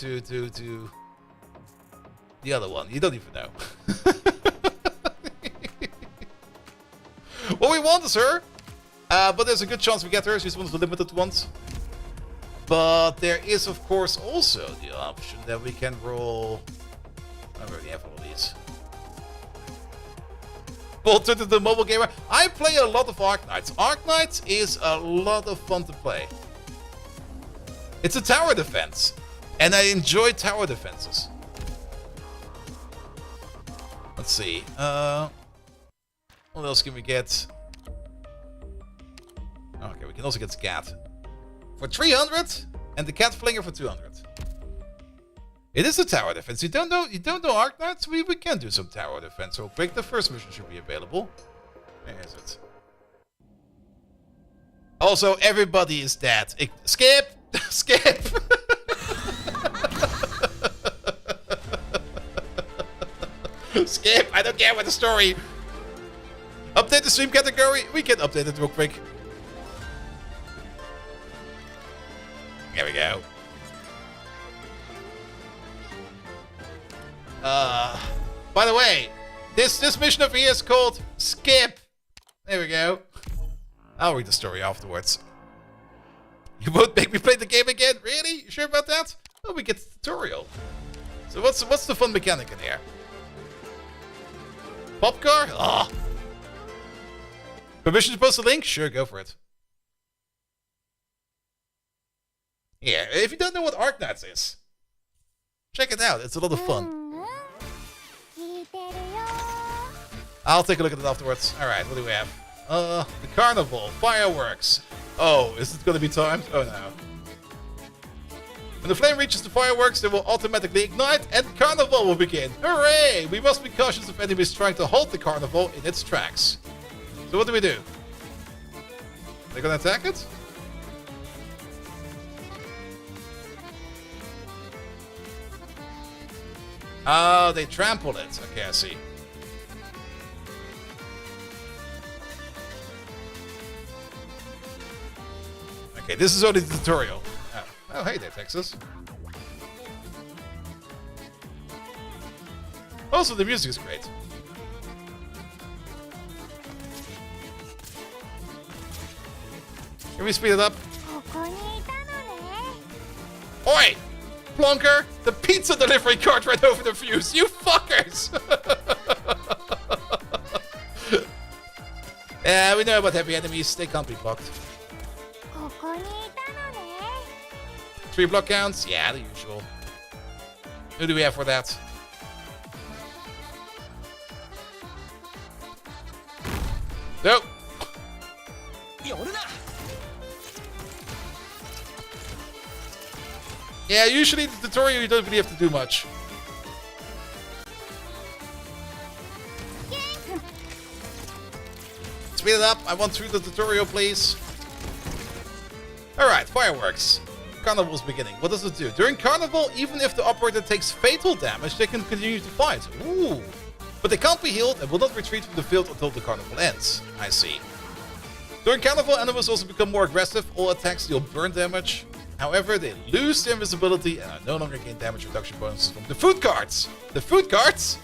the other one. You don't even know. What we want is her, but there's a good chance we get her. She's one of the limited ones. But there is, of course, also the option that we can roll. I already have all of these. To the mobile gamer. I play a lot of Arknights. Arknights is a lot of fun to play. It's a tower defense. And I enjoy tower defenses. Let's see. What else can we get? Okay, we can also get Scat. For 300 and the Cat Flinger for 200. It is a tower defense. You don't know Arknights? We can do some tower defense real quick. The first mission should be available. Where is it? Also, everybody is dead. Skip! Skip! Skip! I don't care about the story. Update the stream category. We can update it real quick. There we go. By the way, this mission over here is called Skip. There we go. I'll read the story afterwards. You won't make me play the game again? Really? You sure about that? Oh, we get the tutorial. So what's the fun mechanic in here? Pop car? Ah. Permission to post a link? Sure, go for it. Yeah, if you don't know what Arknights is, check it out. It's a lot of fun. I'll take a look at it afterwards. Alright, what do we have? The carnival. Fireworks. Oh, is it gonna be timed? Oh no. When the flame reaches the fireworks, they will automatically ignite and carnival will begin. Hooray! We must be cautious of enemies trying to halt the carnival in its tracks. So what do we do? They're gonna attack it? Oh, they trampled it. Okay, I see. Okay, this is only the tutorial. Oh, hey there, Texas. Also, the music is great. Can we speed it up? Oi! Plonker! The pizza delivery cart ran over the fuse! You fuckers! Yeah, we know about heavy enemies. They can't be blocked. 3 block counts? Yeah, the usual. Who do we have for that? Nope. Yeah, usually the tutorial you don't really have to do much. Speed it up. I want through the tutorial, please. Alright, fireworks. Carnival's beginning. What does it do? During Carnival, even if the operator takes fatal damage, they can continue to fight. Ooh. But they can't be healed and will not retreat from the field until the Carnival ends. I see. During Carnival, enemies also become more aggressive. All attacks deal burn damage. However, they lose their invisibility and are no longer gain damage reduction bonuses from the food carts. The food carts?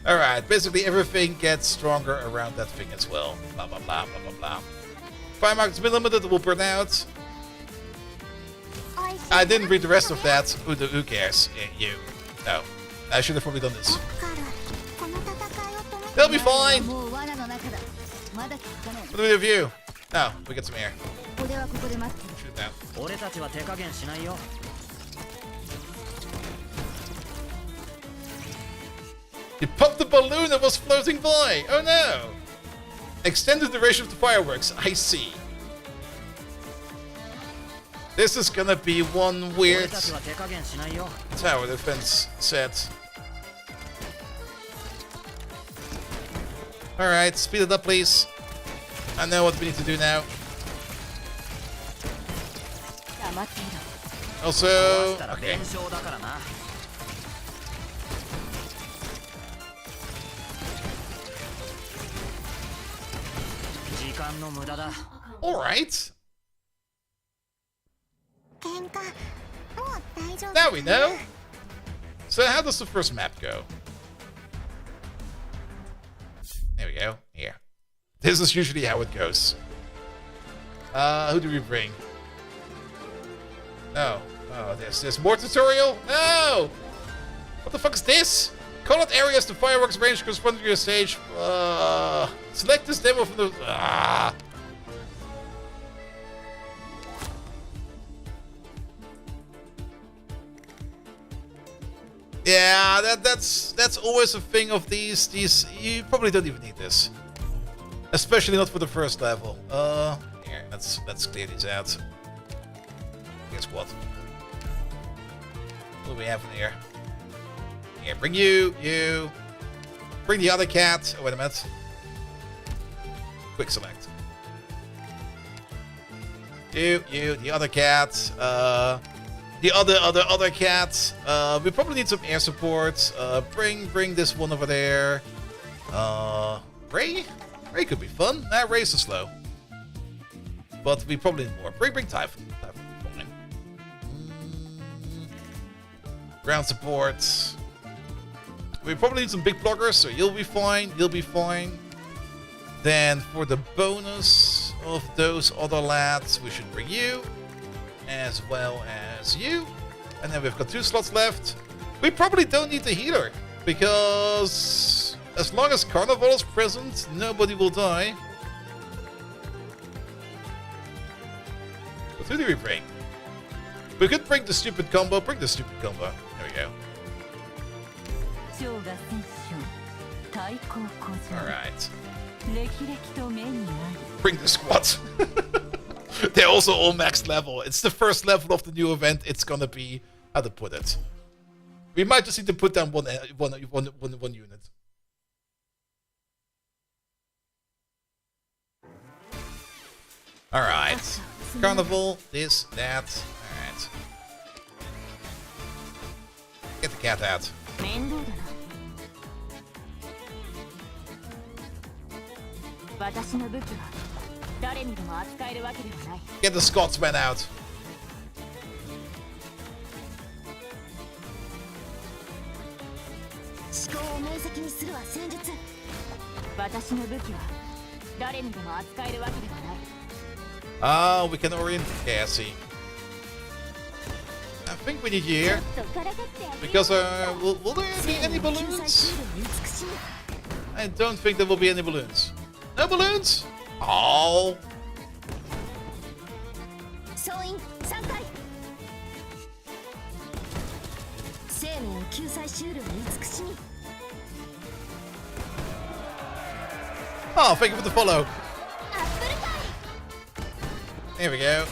Alright, basically everything gets stronger around that thing as well. Blah, blah, blah, blah, blah, blah. Fire mark has been limited, it will burn out. I didn't read the rest of that. Who cares? You. No. I should have probably done this. They'll be fine! What do we have you? Oh, we get some air. Shoot that. You popped the balloon that was floating by! Oh no! Extended duration of the fireworks, I see. This is gonna be one weird tower defense set. Alright, speed it up please. I know what we need to do now. Also, okay. Alright. Now we know. So how does the first map go? There we go. Here. This is usually how it goes. Who do we bring? No. Oh, there's more tutorial? No! What the fuck is this? Call out areas the fireworks range corresponding to your stage. Select this demo from the... Yeah, that's always a thing of these. You probably don't even need this. Especially not for the first level. Here, let's clear these out. Guess what? What do we have in here? Here, bring you. Bring the other cat. Oh, wait a minute. Quick select. You, the other cat. The other cat. We probably need some air support. Bring this one over there. Ray? Ray could be fun. Nah, Ray's so slow. But we probably need more. Bring Typhoon. Typhoon will be fine. Ground support. We probably need some big blockers, so you'll be fine. You'll be fine. Then for the bonus of those other lads, we should bring you. As well as you. And then we've got 2 slots left. We probably don't need the healer. Because as long as Carnival is present, nobody will die. But who do we bring? We could bring the stupid combo. Bring the stupid combo. There we go. Alright. Bring the squad. They're also all max level. It's the first level of the new event. It's gonna be, how to put it. We might just need to put down one unit. Alright. Carnival, this, that. Alright. Get the cat out. Get the Scotsman out. Oh, we can orient. Okay, I see. I think we need you here. Because, will there be any balloons? I don't think there will be any balloons. No balloons? Oh. Oh, thank you for the follow. There we go.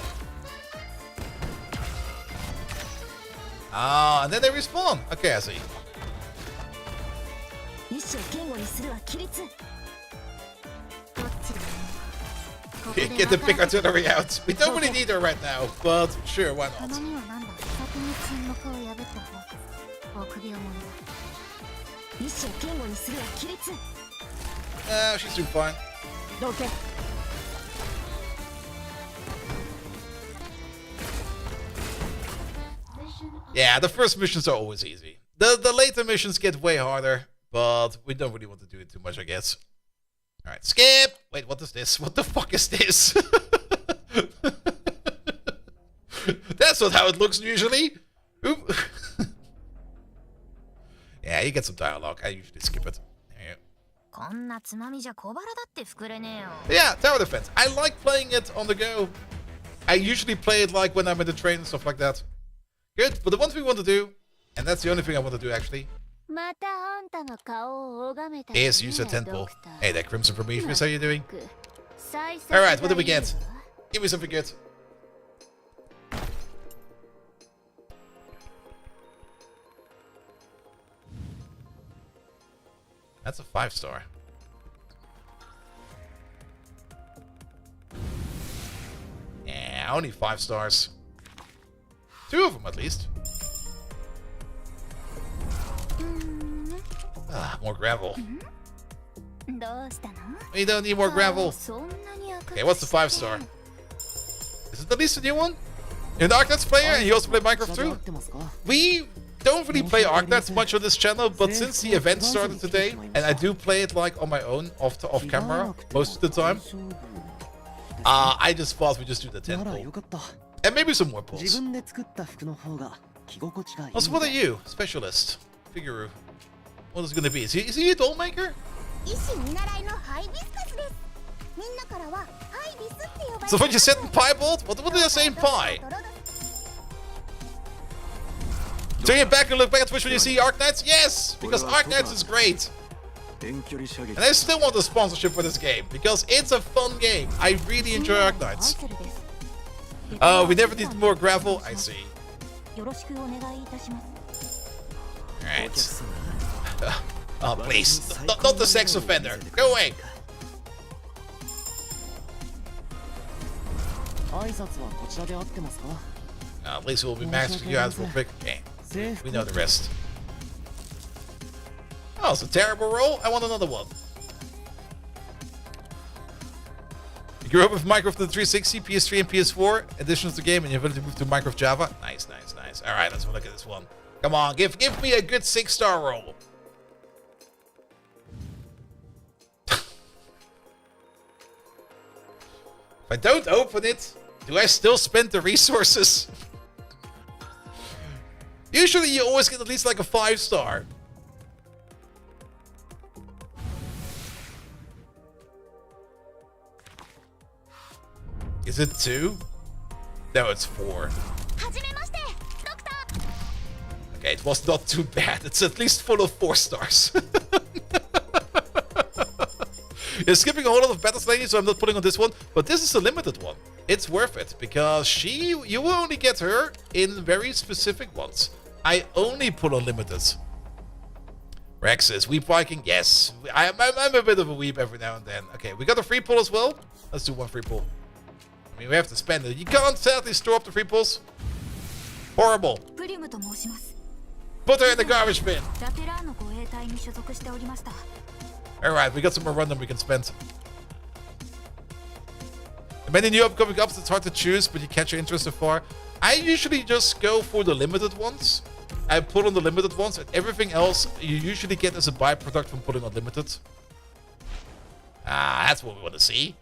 Ah, and then they respawn. Okay, I see. Get the big artillery out. We don't really need her right now, but sure, why not? She's doing fine. Yeah, the first missions are always easy. The later missions get way harder, but we don't really want to do it too much, I guess. Alright, skip! Wait, what is this? What the fuck is this? That's not how it looks usually. Oop. Yeah, you get some dialogue. I usually skip it. There you go. Yeah, tower defense. I like playing it on the go. I usually play it like when I'm in the train and stuff like that. Good, but the one thing we want to do, and that's the only thing I want to do actually, is use a temple. Hey there, Crimson Prometheus, how you doing? Alright, what do we get? Give me something good. That's a 5-star. Yeah, only 5 stars. 2 of them at least. Ah, more gravel. We don't need more gravel. Okay, what's the 5-star? Is it at least a new one? You're an Arknights player and you also play Minecraft too? We don't really play Arknights much on this channel, but since the event started today, and I do play it like on my own, off camera, most of the time, I just thought we just do the 10 pull. And maybe some more pulls. Also, what are you? Specialist. Figuru. What is it gonna be? Is he a doll maker? So what you said in Piebolt? What did I say in Pi? Turn your back and look back at Twitch when you see Arknights? Yes! Because Arknights is great. And I still want a sponsorship for this game, because it's a fun game. I really enjoy Arknights. Oh, we never need more gravel? I see. Alright. Oh, please. Not the sex offender. Go away. At least we'll be maxing you out real quick. Okay. We know the rest. Oh, it's a terrible roll. I want another one. You grew up with Minecraft on the 360, PS3, and PS4 editions of the game, and you eventually moved to Minecraft Java. Nice, nice, nice. All right, let's have a look at this one. Come on, give me a good 6-star roll. If I don't open it, do I still spend the resources? Usually you always get at least like a 5-star. Is it 2? No, it's 4. Okay, it was not too bad. It's at least full of 4 stars. You're skipping a whole lot of battles lately, so I'm not putting on this one. But this is a limited one. it's worth it because you will only get her in very specific ones. I only pull unlimited. Rex says, weep Viking? Yes. I'm a bit of a weep every now and then. Okay, we got a free pull as well. Let's do one free pull. I mean, we have to spend it. You can't sadly store up the free pulls. Horrible. Put her in the garbage bin. Alright, we got some more random we can spend. Many new upcoming ups, it's hard to choose, but you catch your interest so far. I usually just go for the limited ones. I put on the limited ones, and everything else you usually get as a byproduct from putting on limited. Ah, that's what we want to see.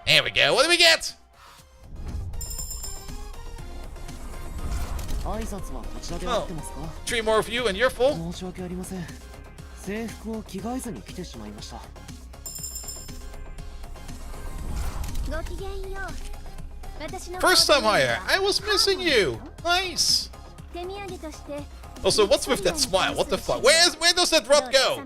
There we go. What do we get? Oh, 3 more of you, and you're full. First time hire. I was missing you. Nice. Also, what's with that smile? What the fuck? Where does that rod go?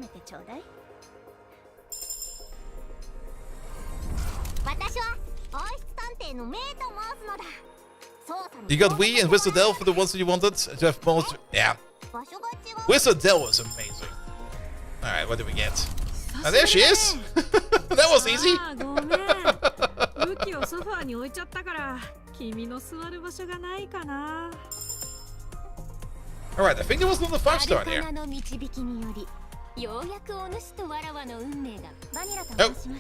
You got Wii and Wizard Dell for the ones that you wanted. To have most, yeah. Wizard Dell was amazing. All right, what do we get? Oh, there she is. That was easy. All right, I think there was another 5-star there. Oh,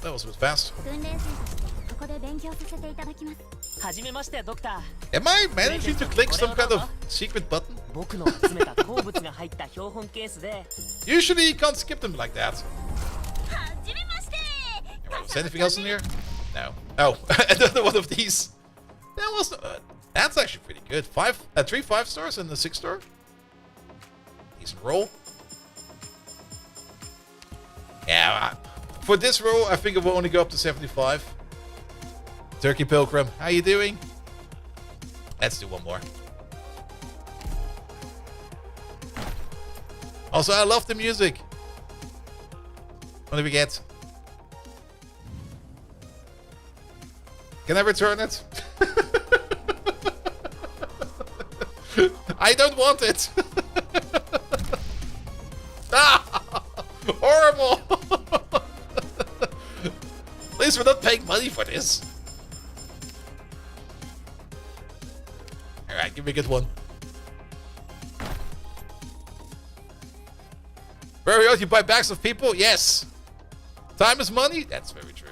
that was a bit fast. Am I managing to click some kind of secret button? Usually you can't skip them like that. Is there anything else in here? No. Oh, another one of these. That was that's actually pretty good. 3 5-stars and a 6-star. Decent roll. Yeah, for this roll, I think it will only go up to 75. Turkey Pilgrim, how you doing? Let's do one more. Also, I love the music. What do we get? Can I return it? I don't want it. Ah, horrible. At least we're not paying money for this. Alright, give me a good one. Very odd, you buy bags of people? Yes. Time is money? That's very true.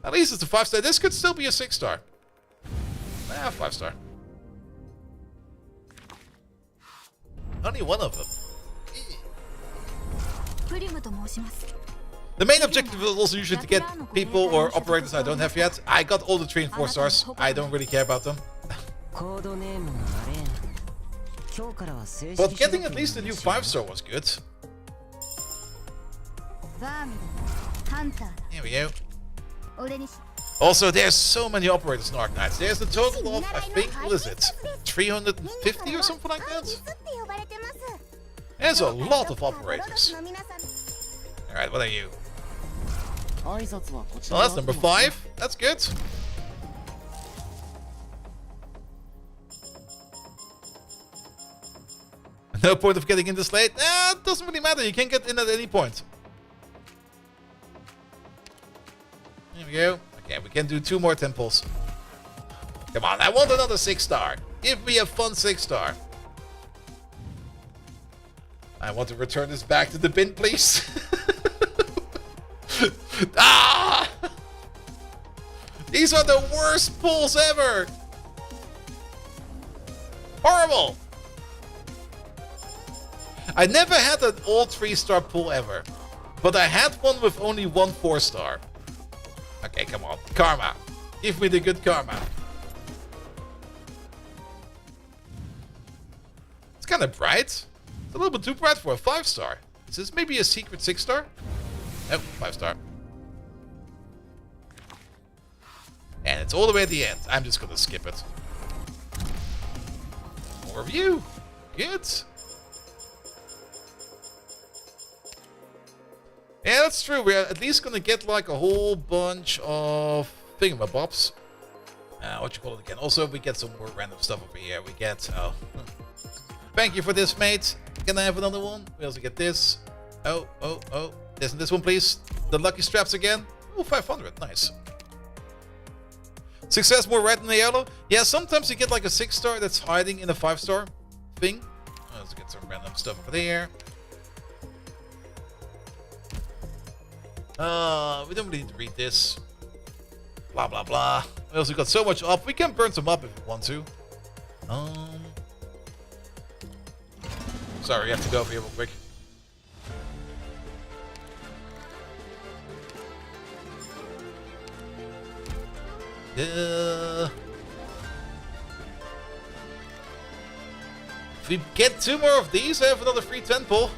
At least it's a 5-star. This could still be a 6-star. Ah, 5-star. Only one of them. The main objective is also usually to get people or operators I don't have yet. I got all the 3 and 4 stars. I don't really care about them. But getting at least a new 5-star was good. Here we go. Also, there's so many operators in Arknights. There's a total of, I think, what is it? 350 or something like that? There's a lot of operators. Alright, what are you? Well, that's number 5. That's good. No point of getting in this late? It doesn't really matter. You can get in at any point. Here we go. Okay, we can do 2 more temples. Come on, I want another 6-star. Give me a fun 6-star. I want to return this back to the bin, please. Ah! These are the worst pulls ever. Horrible. I never had an all 3-star pull ever. But I had one with only 1 4-star. Okay, come on. Karma. Give me the good karma. It's kind of bright. It's a little bit too bright for a 5-star. Is this maybe a secret 6-star? Oh, 5-star. And it's all the way at the end. I'm just gonna skip it. More of you. Good. And that's true. We're at least gonna get like a whole bunch of thingamabobs. What you call it again? Also, we get some more random stuff over here. We get... Thank you for this, mate. Can I have another one? We also get this. Oh. Isn't this one, please? The lucky straps again. Oh, 500. Nice. Success more red than the yellow. Yeah, sometimes you get like a 6-star that's hiding in a 5-star thing. Let's get some random stuff over there. We don't really need to read this. Blah, blah, blah. We also got so much up. We can burn some up if we want to. Sorry, I have to go over here real quick. If we get 2 more of these, I have another free 10 pull.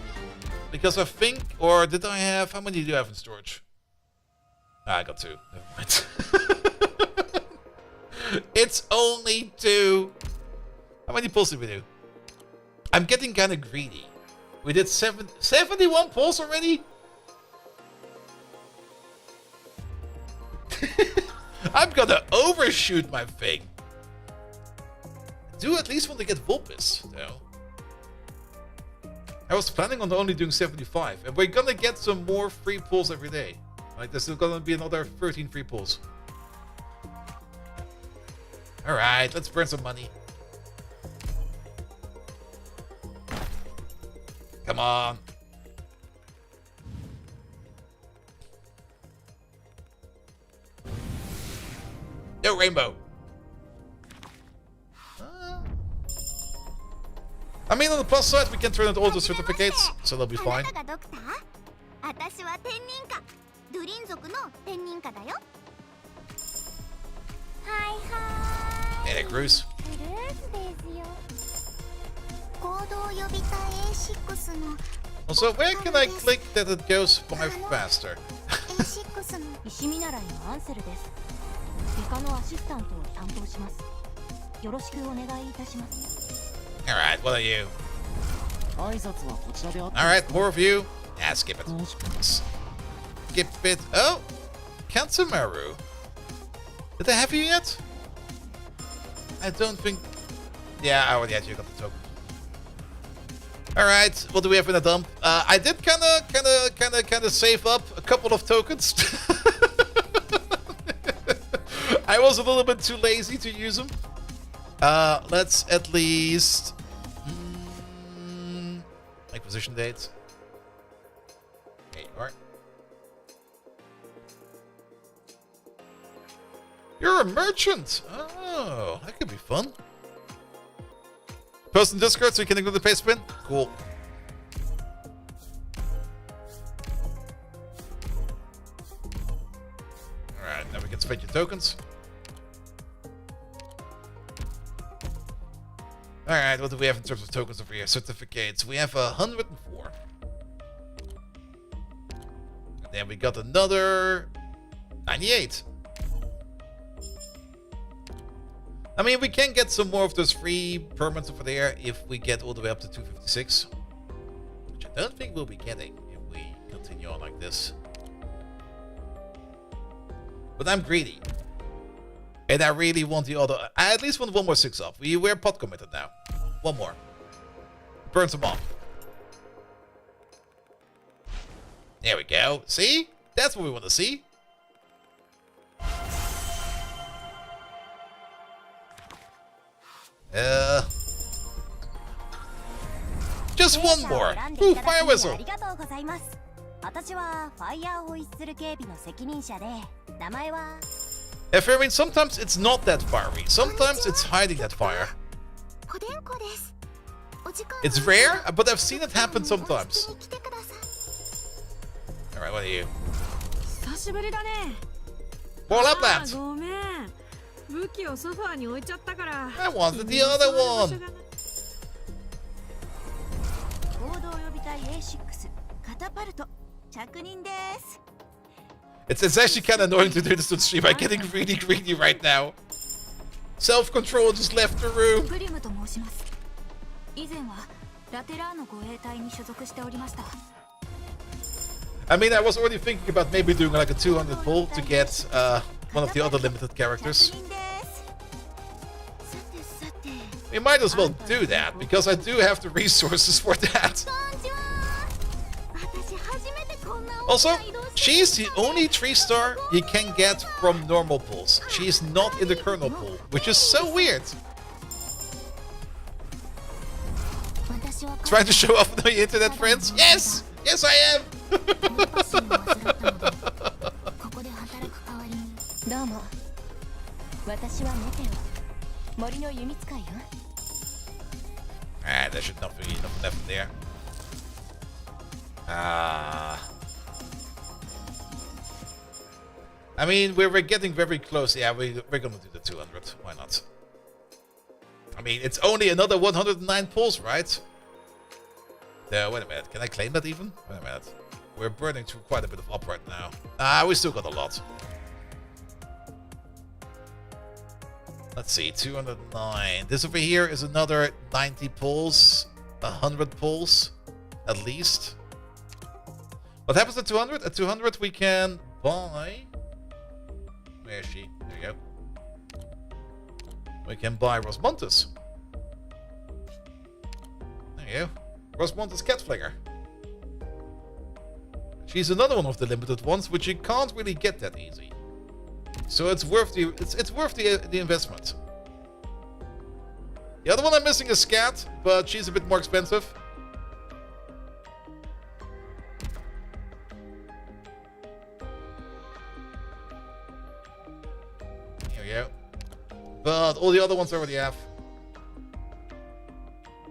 Because I think, or did I have, how many do you have in storage? I got 2. Never mind. It's only 2. How many pulls did we do? I'm getting kind of greedy. We did 71 pulls already? I'm gonna overshoot my thing. Do at least want to get Vulpus, though. I was planning on only doing 75, and we're gonna get some more free pulls every day. Like, there's gonna be another 13 free pulls. Alright, let's burn some money. Come on. No rainbow. I mean, on the plus side, we can turn it all to certificates, so they'll be fine. Hey, Cruz. Also, where can I click that it goes 5 faster? Alright, what are you? Alright, more of you. Ah, skip it. Skip it. Oh! Kansumaru. Did I have you yet? I don't think... Yeah, I already had you. Got the token. Alright, what do we have in the dump? I did kinda save up a couple of tokens. I was a little bit too lazy to use them. Let's at least... acquisition dates. There you are. You're a merchant! Oh, that could be fun. Post in Discord so you can ignore the pay spin? Cool. Alright, now we can spend your tokens. Alright, what do we have in terms of tokens over here? Certificates. We have 104. And then we got another 98. I mean, we can get some more of those free permits over there if we get all the way up to 256. Which I don't think we'll be getting if we continue on like this. But I'm greedy. And I really want the other... I at least want 1 more 6 off. We're pot committed now. 1 more. Burn some off. There we go. See? That's what we want to see. Just 1 more. Ooh, fire whistle. If I mean, sometimes it's not that fiery. Sometimes it's hiding that fire. It's rare, but I've seen it happen sometimes. Alright, what are you? Pull up that! I wanted the other one! It's actually kind of annoying to do this on stream. I'm getting really greedy right now. Self-control just left the room. I mean, I was already thinking about maybe doing like a 200 pull to get one of the other limited characters. We might as well do that, because I do have the resources for that. Also, she's the only 3-star you can get from normal pulls. She's not in the kernel pool, which is so weird. Trying to show off on your internet friends? Yes! Yes, I am! Ah, there should not be enough left there. I mean, we're getting very close. Yeah, we're gonna do the 200. Why not? I mean, it's only another 109 pulls, right? Wait a minute. Can I claim that even? Wait a minute. We're burning through quite a bit of up right now. We still got a lot. Let's see, 209. This over here is another 90 pulls, 100 pulls, at least. What happens at 200? At 200 we can buy... Where is she? There you go. We can buy Rosmontes. There you go. Rosmontes Catflinger. She's another one of the limited ones, which you can't really get that easy. So it's worth the investment. The other one I'm missing is Scat, but she's a bit more expensive. Here we go. But all the other ones I already have.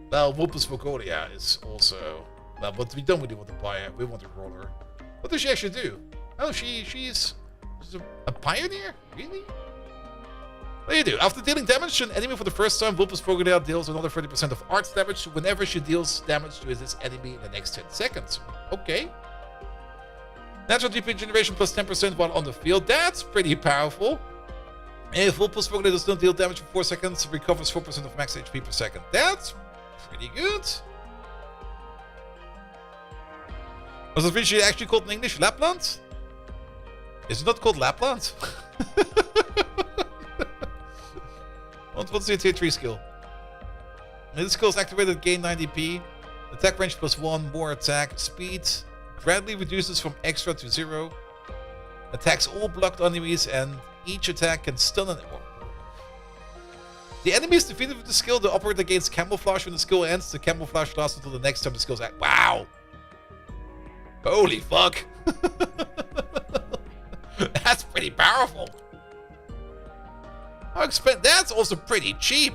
Well, Vulpus Vocolia is also... Well, but we don't really want to buy her. We want to roll her. What does she actually do? Oh, she's a pioneer? Really? What do you do? After dealing damage to an enemy for the first time, Vulpus Vocolia deals another 30% of arts damage whenever she deals damage to this enemy in the next 10 seconds. Okay. Natural DP generation plus 10% while on the field. That's pretty powerful. If Vulpus Vocolia does not deal damage for 4 seconds, recovers 4% of max HP per second. That's pretty good. Was it originally actually called in English Lapland? Is it not called Lapland? What's the tier 3 skill? This skill is activated, gain 90p. Attack range plus 1, more attack. Speed gradually reduces from extra to 0. Attacks all blocked enemies, and each attack can stun an enemy. The enemy is defeated with the skill. The operator gains camouflage when the skill ends. The camouflage lasts until the next time the skill is active. Wow! Holy fuck! That's pretty powerful. How expensive? That's also pretty cheap.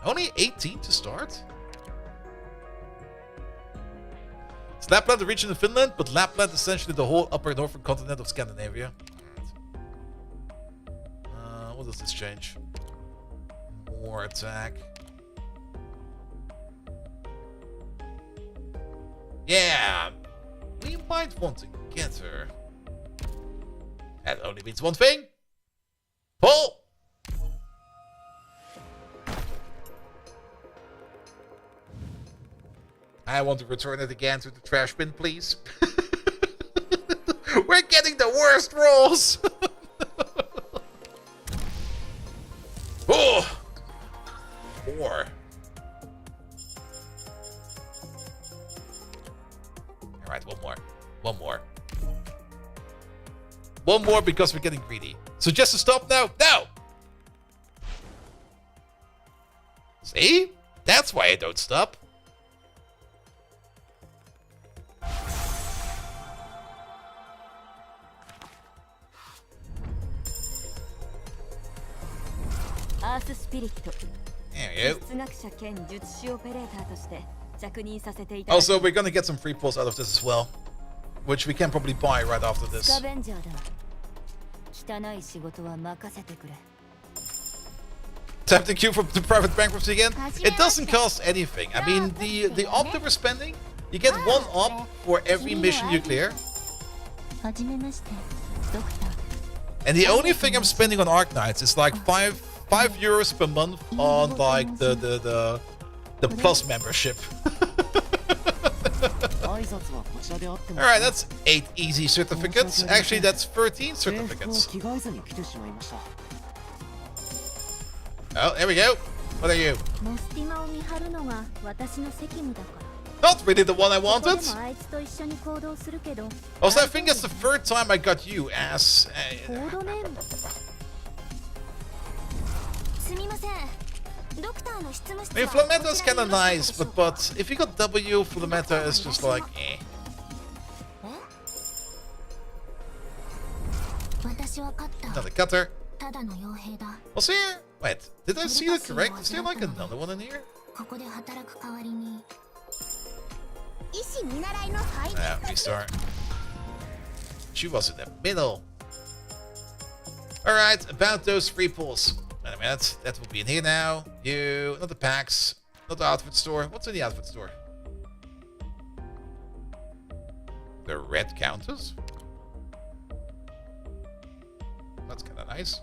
Only 18 to start? It's Lapland, a region in Finland, but Lapland is essentially the whole upper northern continent of Scandinavia. What does this change? More attack. Yeah, we might want to get her. That only means one thing. Pull! I want to return it again to the trash bin, please. We're getting the worst rolls! Oh! 4. Alright, one more. One more. One more because we're getting greedy. So just to stop now? No! See? That's why I don't stop. There you go. Also, we're gonna get some free pulls out of this as well, which we can probably buy right after this. Tempting queue for the private bankruptcy again? It doesn't cost anything. I mean, the op that we're spending, you get 1 op for every mission you clear. And the only thing I'm spending on Arknights is like 5 euros per month on like the plus membership. Alright, that's 8 easy certificates. Actually, that's 13 certificates. Oh, there we go. What are you? Not really the one I wanted. Also, I think it's the third time I got you as... I mean, Flametta is kinda nice, but if you got W, Flametta is just like, eh. Another cutter. What's here? Wait, did I see that correct? Is there like another one in here? Yeah, restart. She was in the middle. Alright, about those free pulls. Wait a minute, that will be in here now. You, not the packs, not the outfit store. What's in the outfit store? The red counters? That's kind of nice.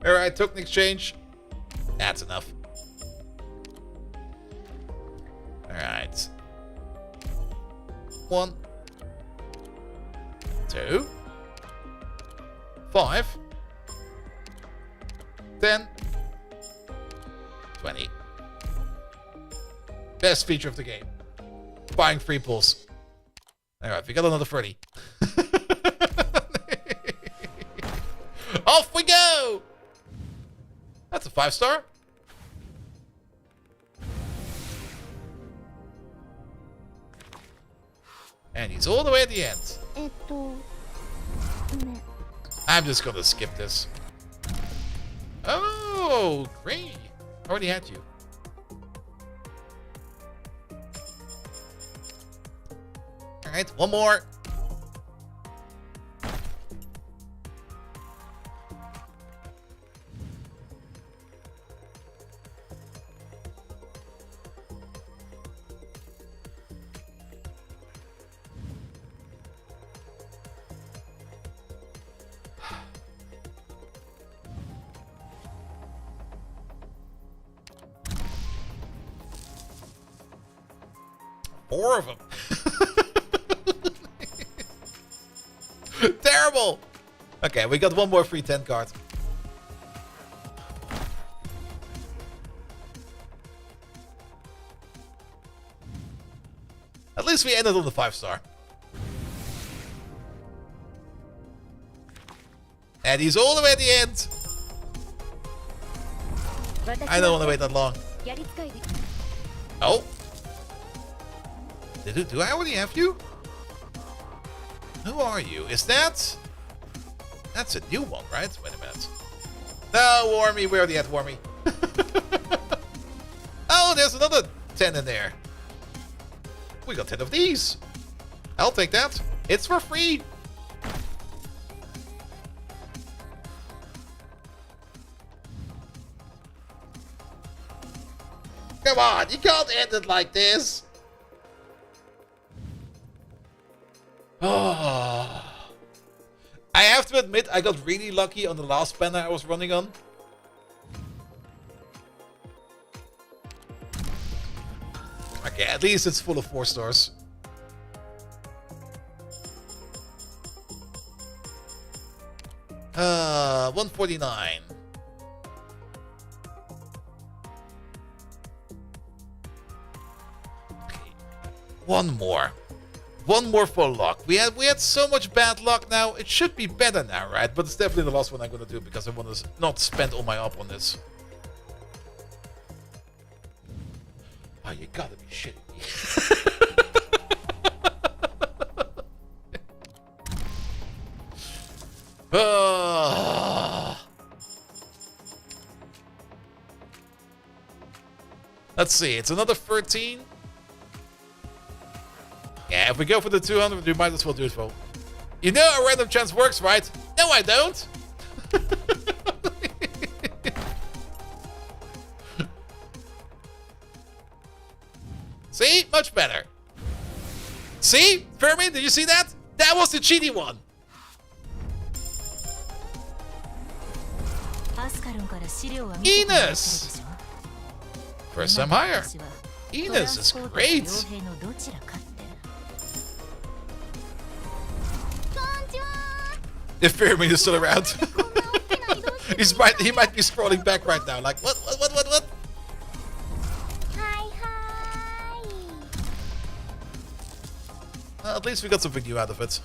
Alright, token exchange. That's enough. Alright. 1, 2, 5, 10, 20. Best feature of the game. Buying free pulls. Alright, we got another 30. Off we go! That's a 5-star. And he's all the way at the end. I'm just gonna skip this. Oh, great. I already had you. Alright, one more. Four of them. Terrible. Okay, we got one more free 10 card. At least we ended on the 5-star. And he's all the way at the end. I don't want to wait that long. Oh. Do I already have you? Who are you? Is that... That's a new one, right? Wait a minute. No, Wormy. We already had Wormy. Oh, there's another 10 in there. We got 10 of these. I'll take that. It's for free. Come on, you can't end it like this. Oh. I have to admit, I got really lucky on the last banner I was running on. Okay, at least it's full of 4 stars. Uh, 149. Okay. One more. One more for luck. We had so much bad luck now. It should be better now, right? But it's definitely the last one I'm gonna do because I want to not spend all my up on this. Oh, you gotta be shitting me. Let's see. It's another 13. Yeah, if we go for the 200, we might as well do it full. You know a random chance works, right? No, I don't. See? Much better. See? Fermi, did you see that? That was the cheaty one. Enos. First time higher. Enos is great. If Pyramid is still around. He might be scrolling back right now, like, what? Well, at least we got something new out of it.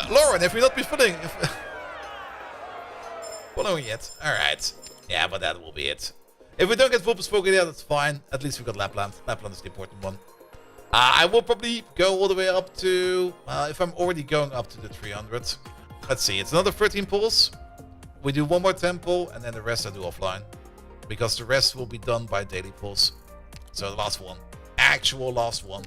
Lauren, have we not been following yet? Alright. Yeah, but that will be it. If we don't get Vulpespoken yet, that's fine. At least we got Lapland. Lapland is the important one. I will probably go all the way up to... if I'm already going up to the 300. Let's see, it's another 13 pulls. We do one more temple, and then the rest I do offline. Because the rest will be done by daily pulls. So the last one. Actual last one.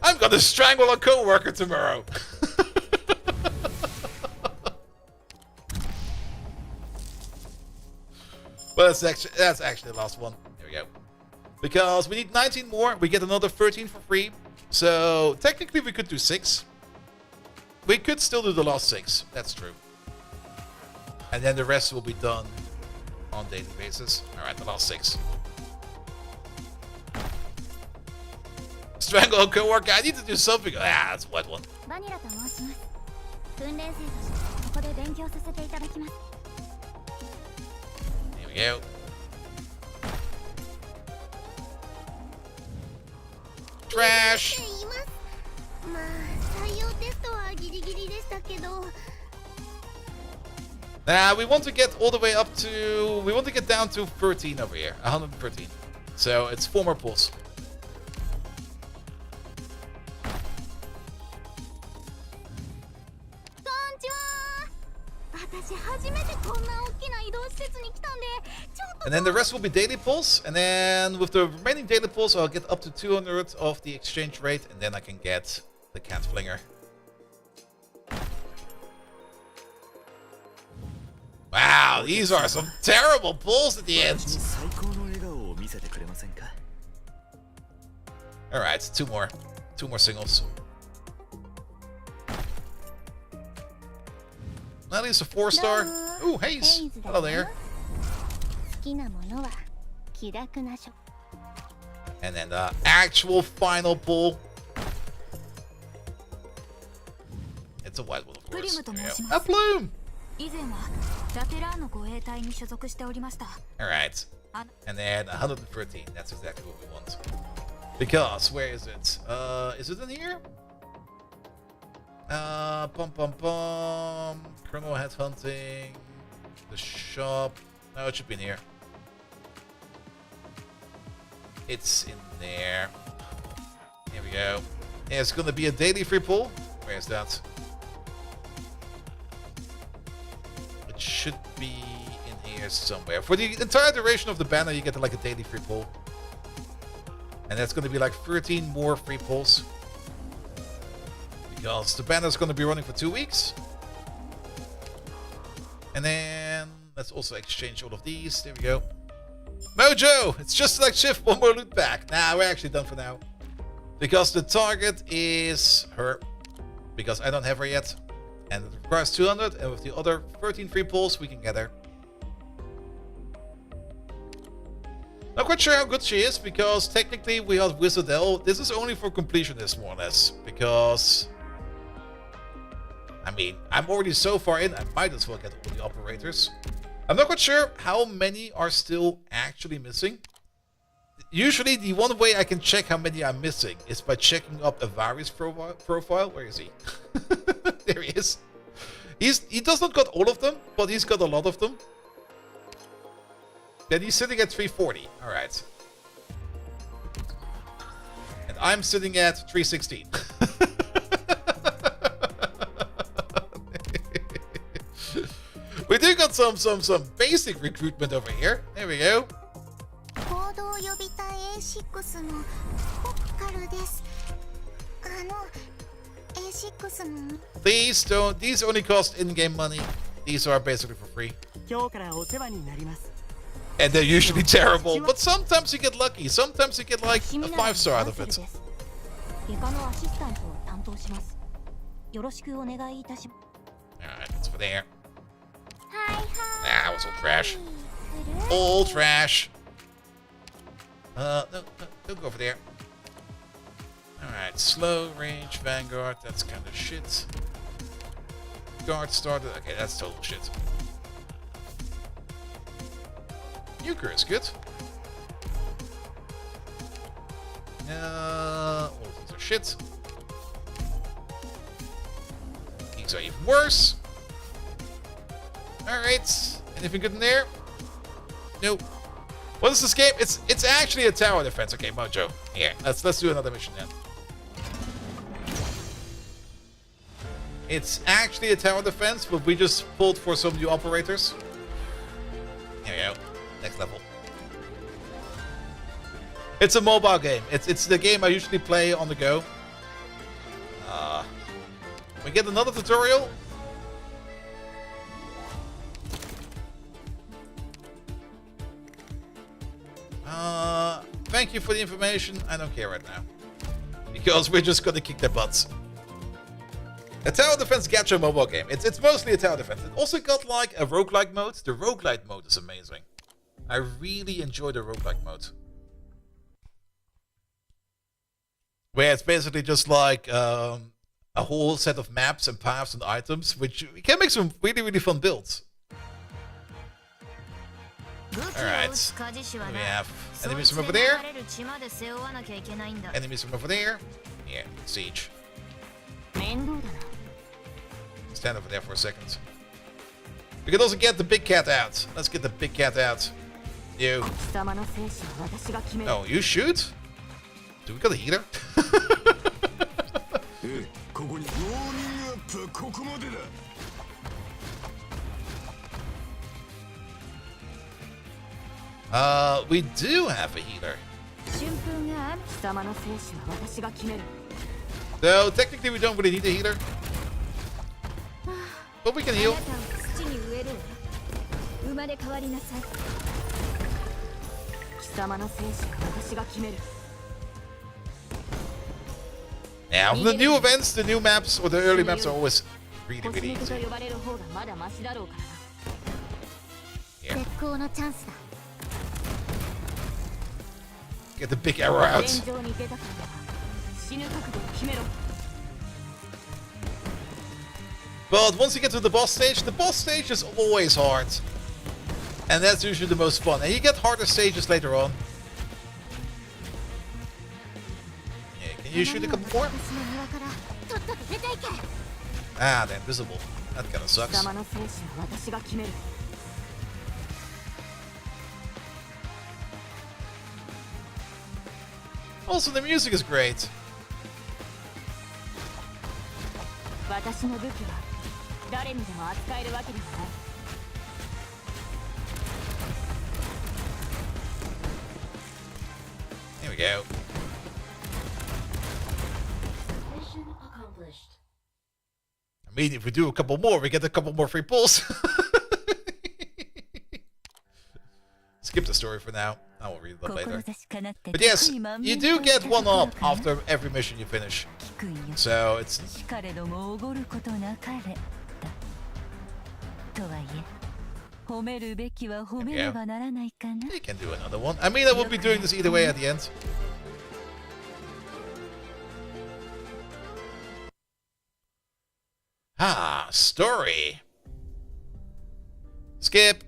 I'm gonna strangle a co-worker tomorrow. Well, that's actually the last one. Here we go. Because we need 19 more, we get another 13 for free. So technically we could do 6. We could still do the last 6. That's true. And then the rest will be done on daily basis. All right, the last 6. Strangle a co-worker. I need to do something. Ah, that's a wet one. Here we go. Trash. Now we want to get all the way up to... We want to get down to 13 over here. 113. So it's 4 more pulls. And then the rest will be daily pulls, and then with the remaining daily pulls I'll get up to 200 of the exchange rate, and then I can get the cat flinger. Wow, these are some terrible pulls at the end. Alright, 2 more. 2 more singles. At least a 4-star. Ooh, Haze. Hello there. And then the actual final pull. It's a white one, of course. A plume! Alright. And then 113. That's exactly what we want. Because, where is it? Is it in here? Criminal headhunting. The shop. No, it should be in here. It's in there. Here we go. Yeah, it's gonna be a daily free pull. Where is that? It should be in here somewhere. For the entire duration of the banner, you get like a daily free pull. And that's gonna be like 13 more free pulls. Because the banner is gonna be running for 2 weeks. And then let's also exchange all of these. There we go. Mojo! It's just like shift, 1 more loot back. Nah, we're actually done for now. Because the target is her. Because I don't have her yet. And it requires 200. And with the other 13 free pulls, we can get her. Not quite sure how good she is. Because technically we have Wizardell. This is only for completionists, more or less. Because... I mean, I'm already so far in, I might as well get all the operators. I'm not quite sure how many are still actually missing. Usually, the one way I can check how many I'm missing is by checking up a Varys profile. Where is he? There he is. He does not got all of them, but he's got a lot of them. Then he's sitting at 340. Alright. And I'm sitting at 316. We do got some basic recruitment over here. There we go. These only cost in-game money. These are basically for free. And they're usually terrible, but sometimes you get lucky. Sometimes you get like a 5-star out of it. 外科のアシスタントを担当します。よろしくお願いいたします。 Alright, that's for there. That was all trash. All trash. No, don't go over there. Alright, slow range Vanguard. That's kind of shit. Guard started. Okay, that's total shit. Nuker is good. All these are shit. These are even worse. Alright. Anything good in there? Nope. What is this game? It's actually a tower defense. Okay, Mojo. Here, let's do another mission then. It's actually a tower defense, but we just pulled for some new operators. Here we go. Next level. It's a mobile game. It's the game I usually play on the go. We get another tutorial. Thank you for the information. I don't care right now. Because we're just gonna kick their butts. A tower defense gacha mobile game. It's mostly a tower defense. It also got like a roguelike mode. The roguelike mode is amazing. I really enjoy the roguelike mode. Where it's basically just like a whole set of maps and paths and items, which you can make some really, really fun builds. Alright. We have enemies from over there. Enemies from over there. Yeah, siege. Stand over there for a second. We can also get the big cat out. Let's get the big cat out. You. Oh, you shoot? Do we got a healer? We do have a healer. So technically we don't really need a healer. But we can heal. Now, the new events, the new maps, or the early maps are always really, really easy. Here. Get the big arrow out. But once you get to the boss stage is always hard. And that's usually the most fun. And you get harder stages later on. Yeah, can you shoot a couple more? Ah, they're invisible. That kind of sucks. Also, the music is great. Here we go. Mission accomplished. I mean, if we do a couple more, we get a couple more free pulls. Skip the story for now. I will read them later. But yes, you do get one up after every mission you finish. So it's... Yeah. You can do another one. I mean, I will be doing this either way at the end. Ah, story. Skip.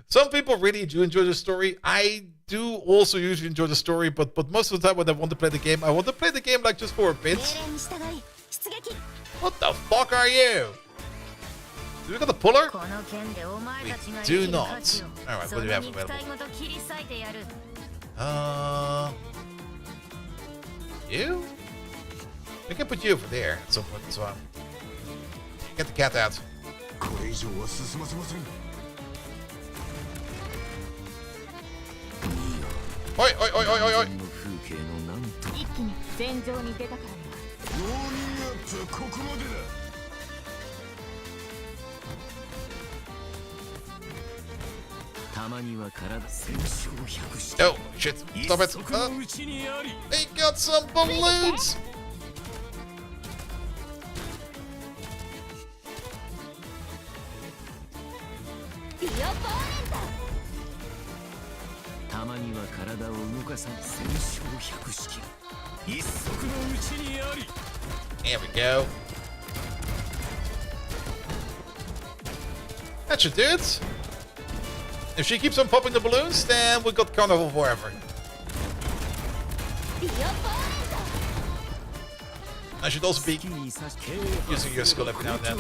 Some people really do enjoy the story. I do also usually enjoy the story, but most of the time when I want to play the game, I want to play the game like just for a bit. What the fuck are you? Do we got a puller? We do not. Alright, what do we have available? You? We can put you over there at some point as well. Get the cat out. Oi, oi, oi, oi, oi, oi. Oh, shit. Stop it. They got some balloons. There we go. That should do it. If she keeps on popping the balloons, then we got Carnival forever. I should also be using your skill every now and then.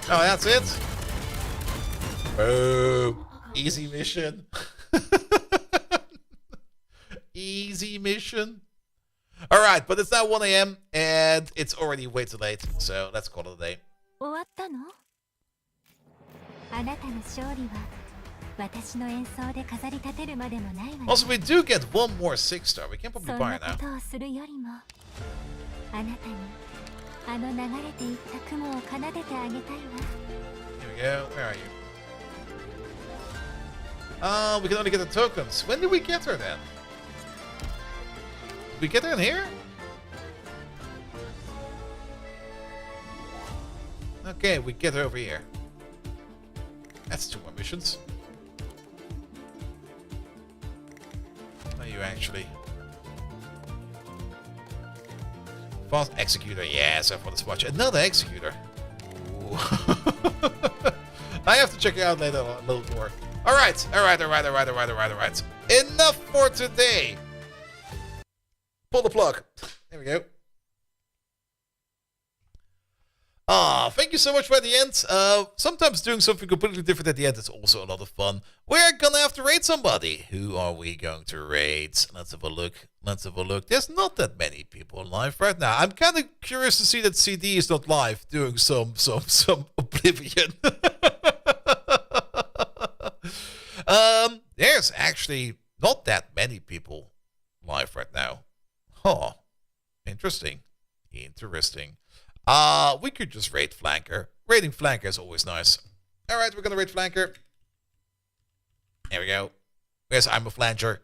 Oh, that's it? Oh, easy mission. Easy mission. Alright, but it's now 1 AM and it's already way too late, so let's call it a day. 終わったの？あなたの勝利は私の演奏で飾り立てるまでもないわね。 Also, we do get one more 6-star. We can probably そん buy な it こ now. とをするよりもあなたにあの流れていった雲を奏でてあげたいわ。 Here we go. Where are you? We can only get the tokens. When did we get her then? Did we get her in here? Okay, we get her over here. That's 2 more missions. Are you actually? Fast executor, yes, I thought as much. Another executor. Ooh. I have to check it out later a little more. Alright. Enough for today. Pull the plug. There we go. Thank you so much for at the end. Sometimes doing something completely different at the end is also a lot of fun. We're gonna have to raid somebody. Who are we going to raid? Let's have a look. There's not that many people live right now. I'm kind of curious to see that CD is not live doing some Oblivion. There's actually not that many people live right now. Huh. Interesting. We could just raid Flanker. Raiding Flanker is always nice. Alright, we're gonna raid Flanker. There we go. Yes, I'm a Flanger.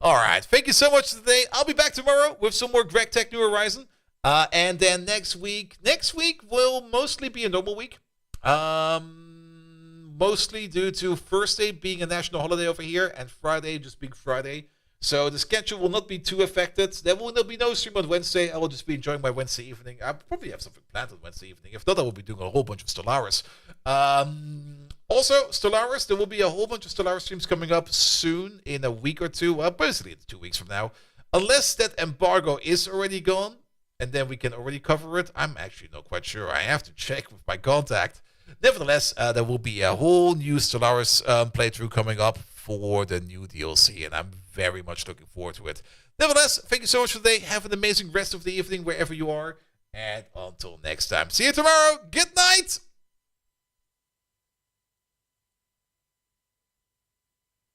Alright, thank you so much today. I'll be back tomorrow with some more Greg Tech New Horizon. And then next week will mostly be a normal week. Mostly due to Thursday being a national holiday over here and Friday just being Friday. So the schedule will not be too affected. There will be no stream on Wednesday. I will just be enjoying my Wednesday evening. I probably have something planned on Wednesday evening. If not, I will be doing a whole bunch of Stellaris. Also, Stellaris, there will be a whole bunch of Stellaris streams coming up soon in a week or two. Well, basically it's 2 weeks from now. Unless that embargo is already gone, and then we can already cover it. I'm actually not quite sure. I have to check with my contact. Nevertheless, there will be a whole new Stellaris playthrough coming up for the new DLC, and I'm very much looking forward to it. Nevertheless, thank you so much for today. Have an amazing rest of the evening wherever you are, and until next time, see you tomorrow. Good night.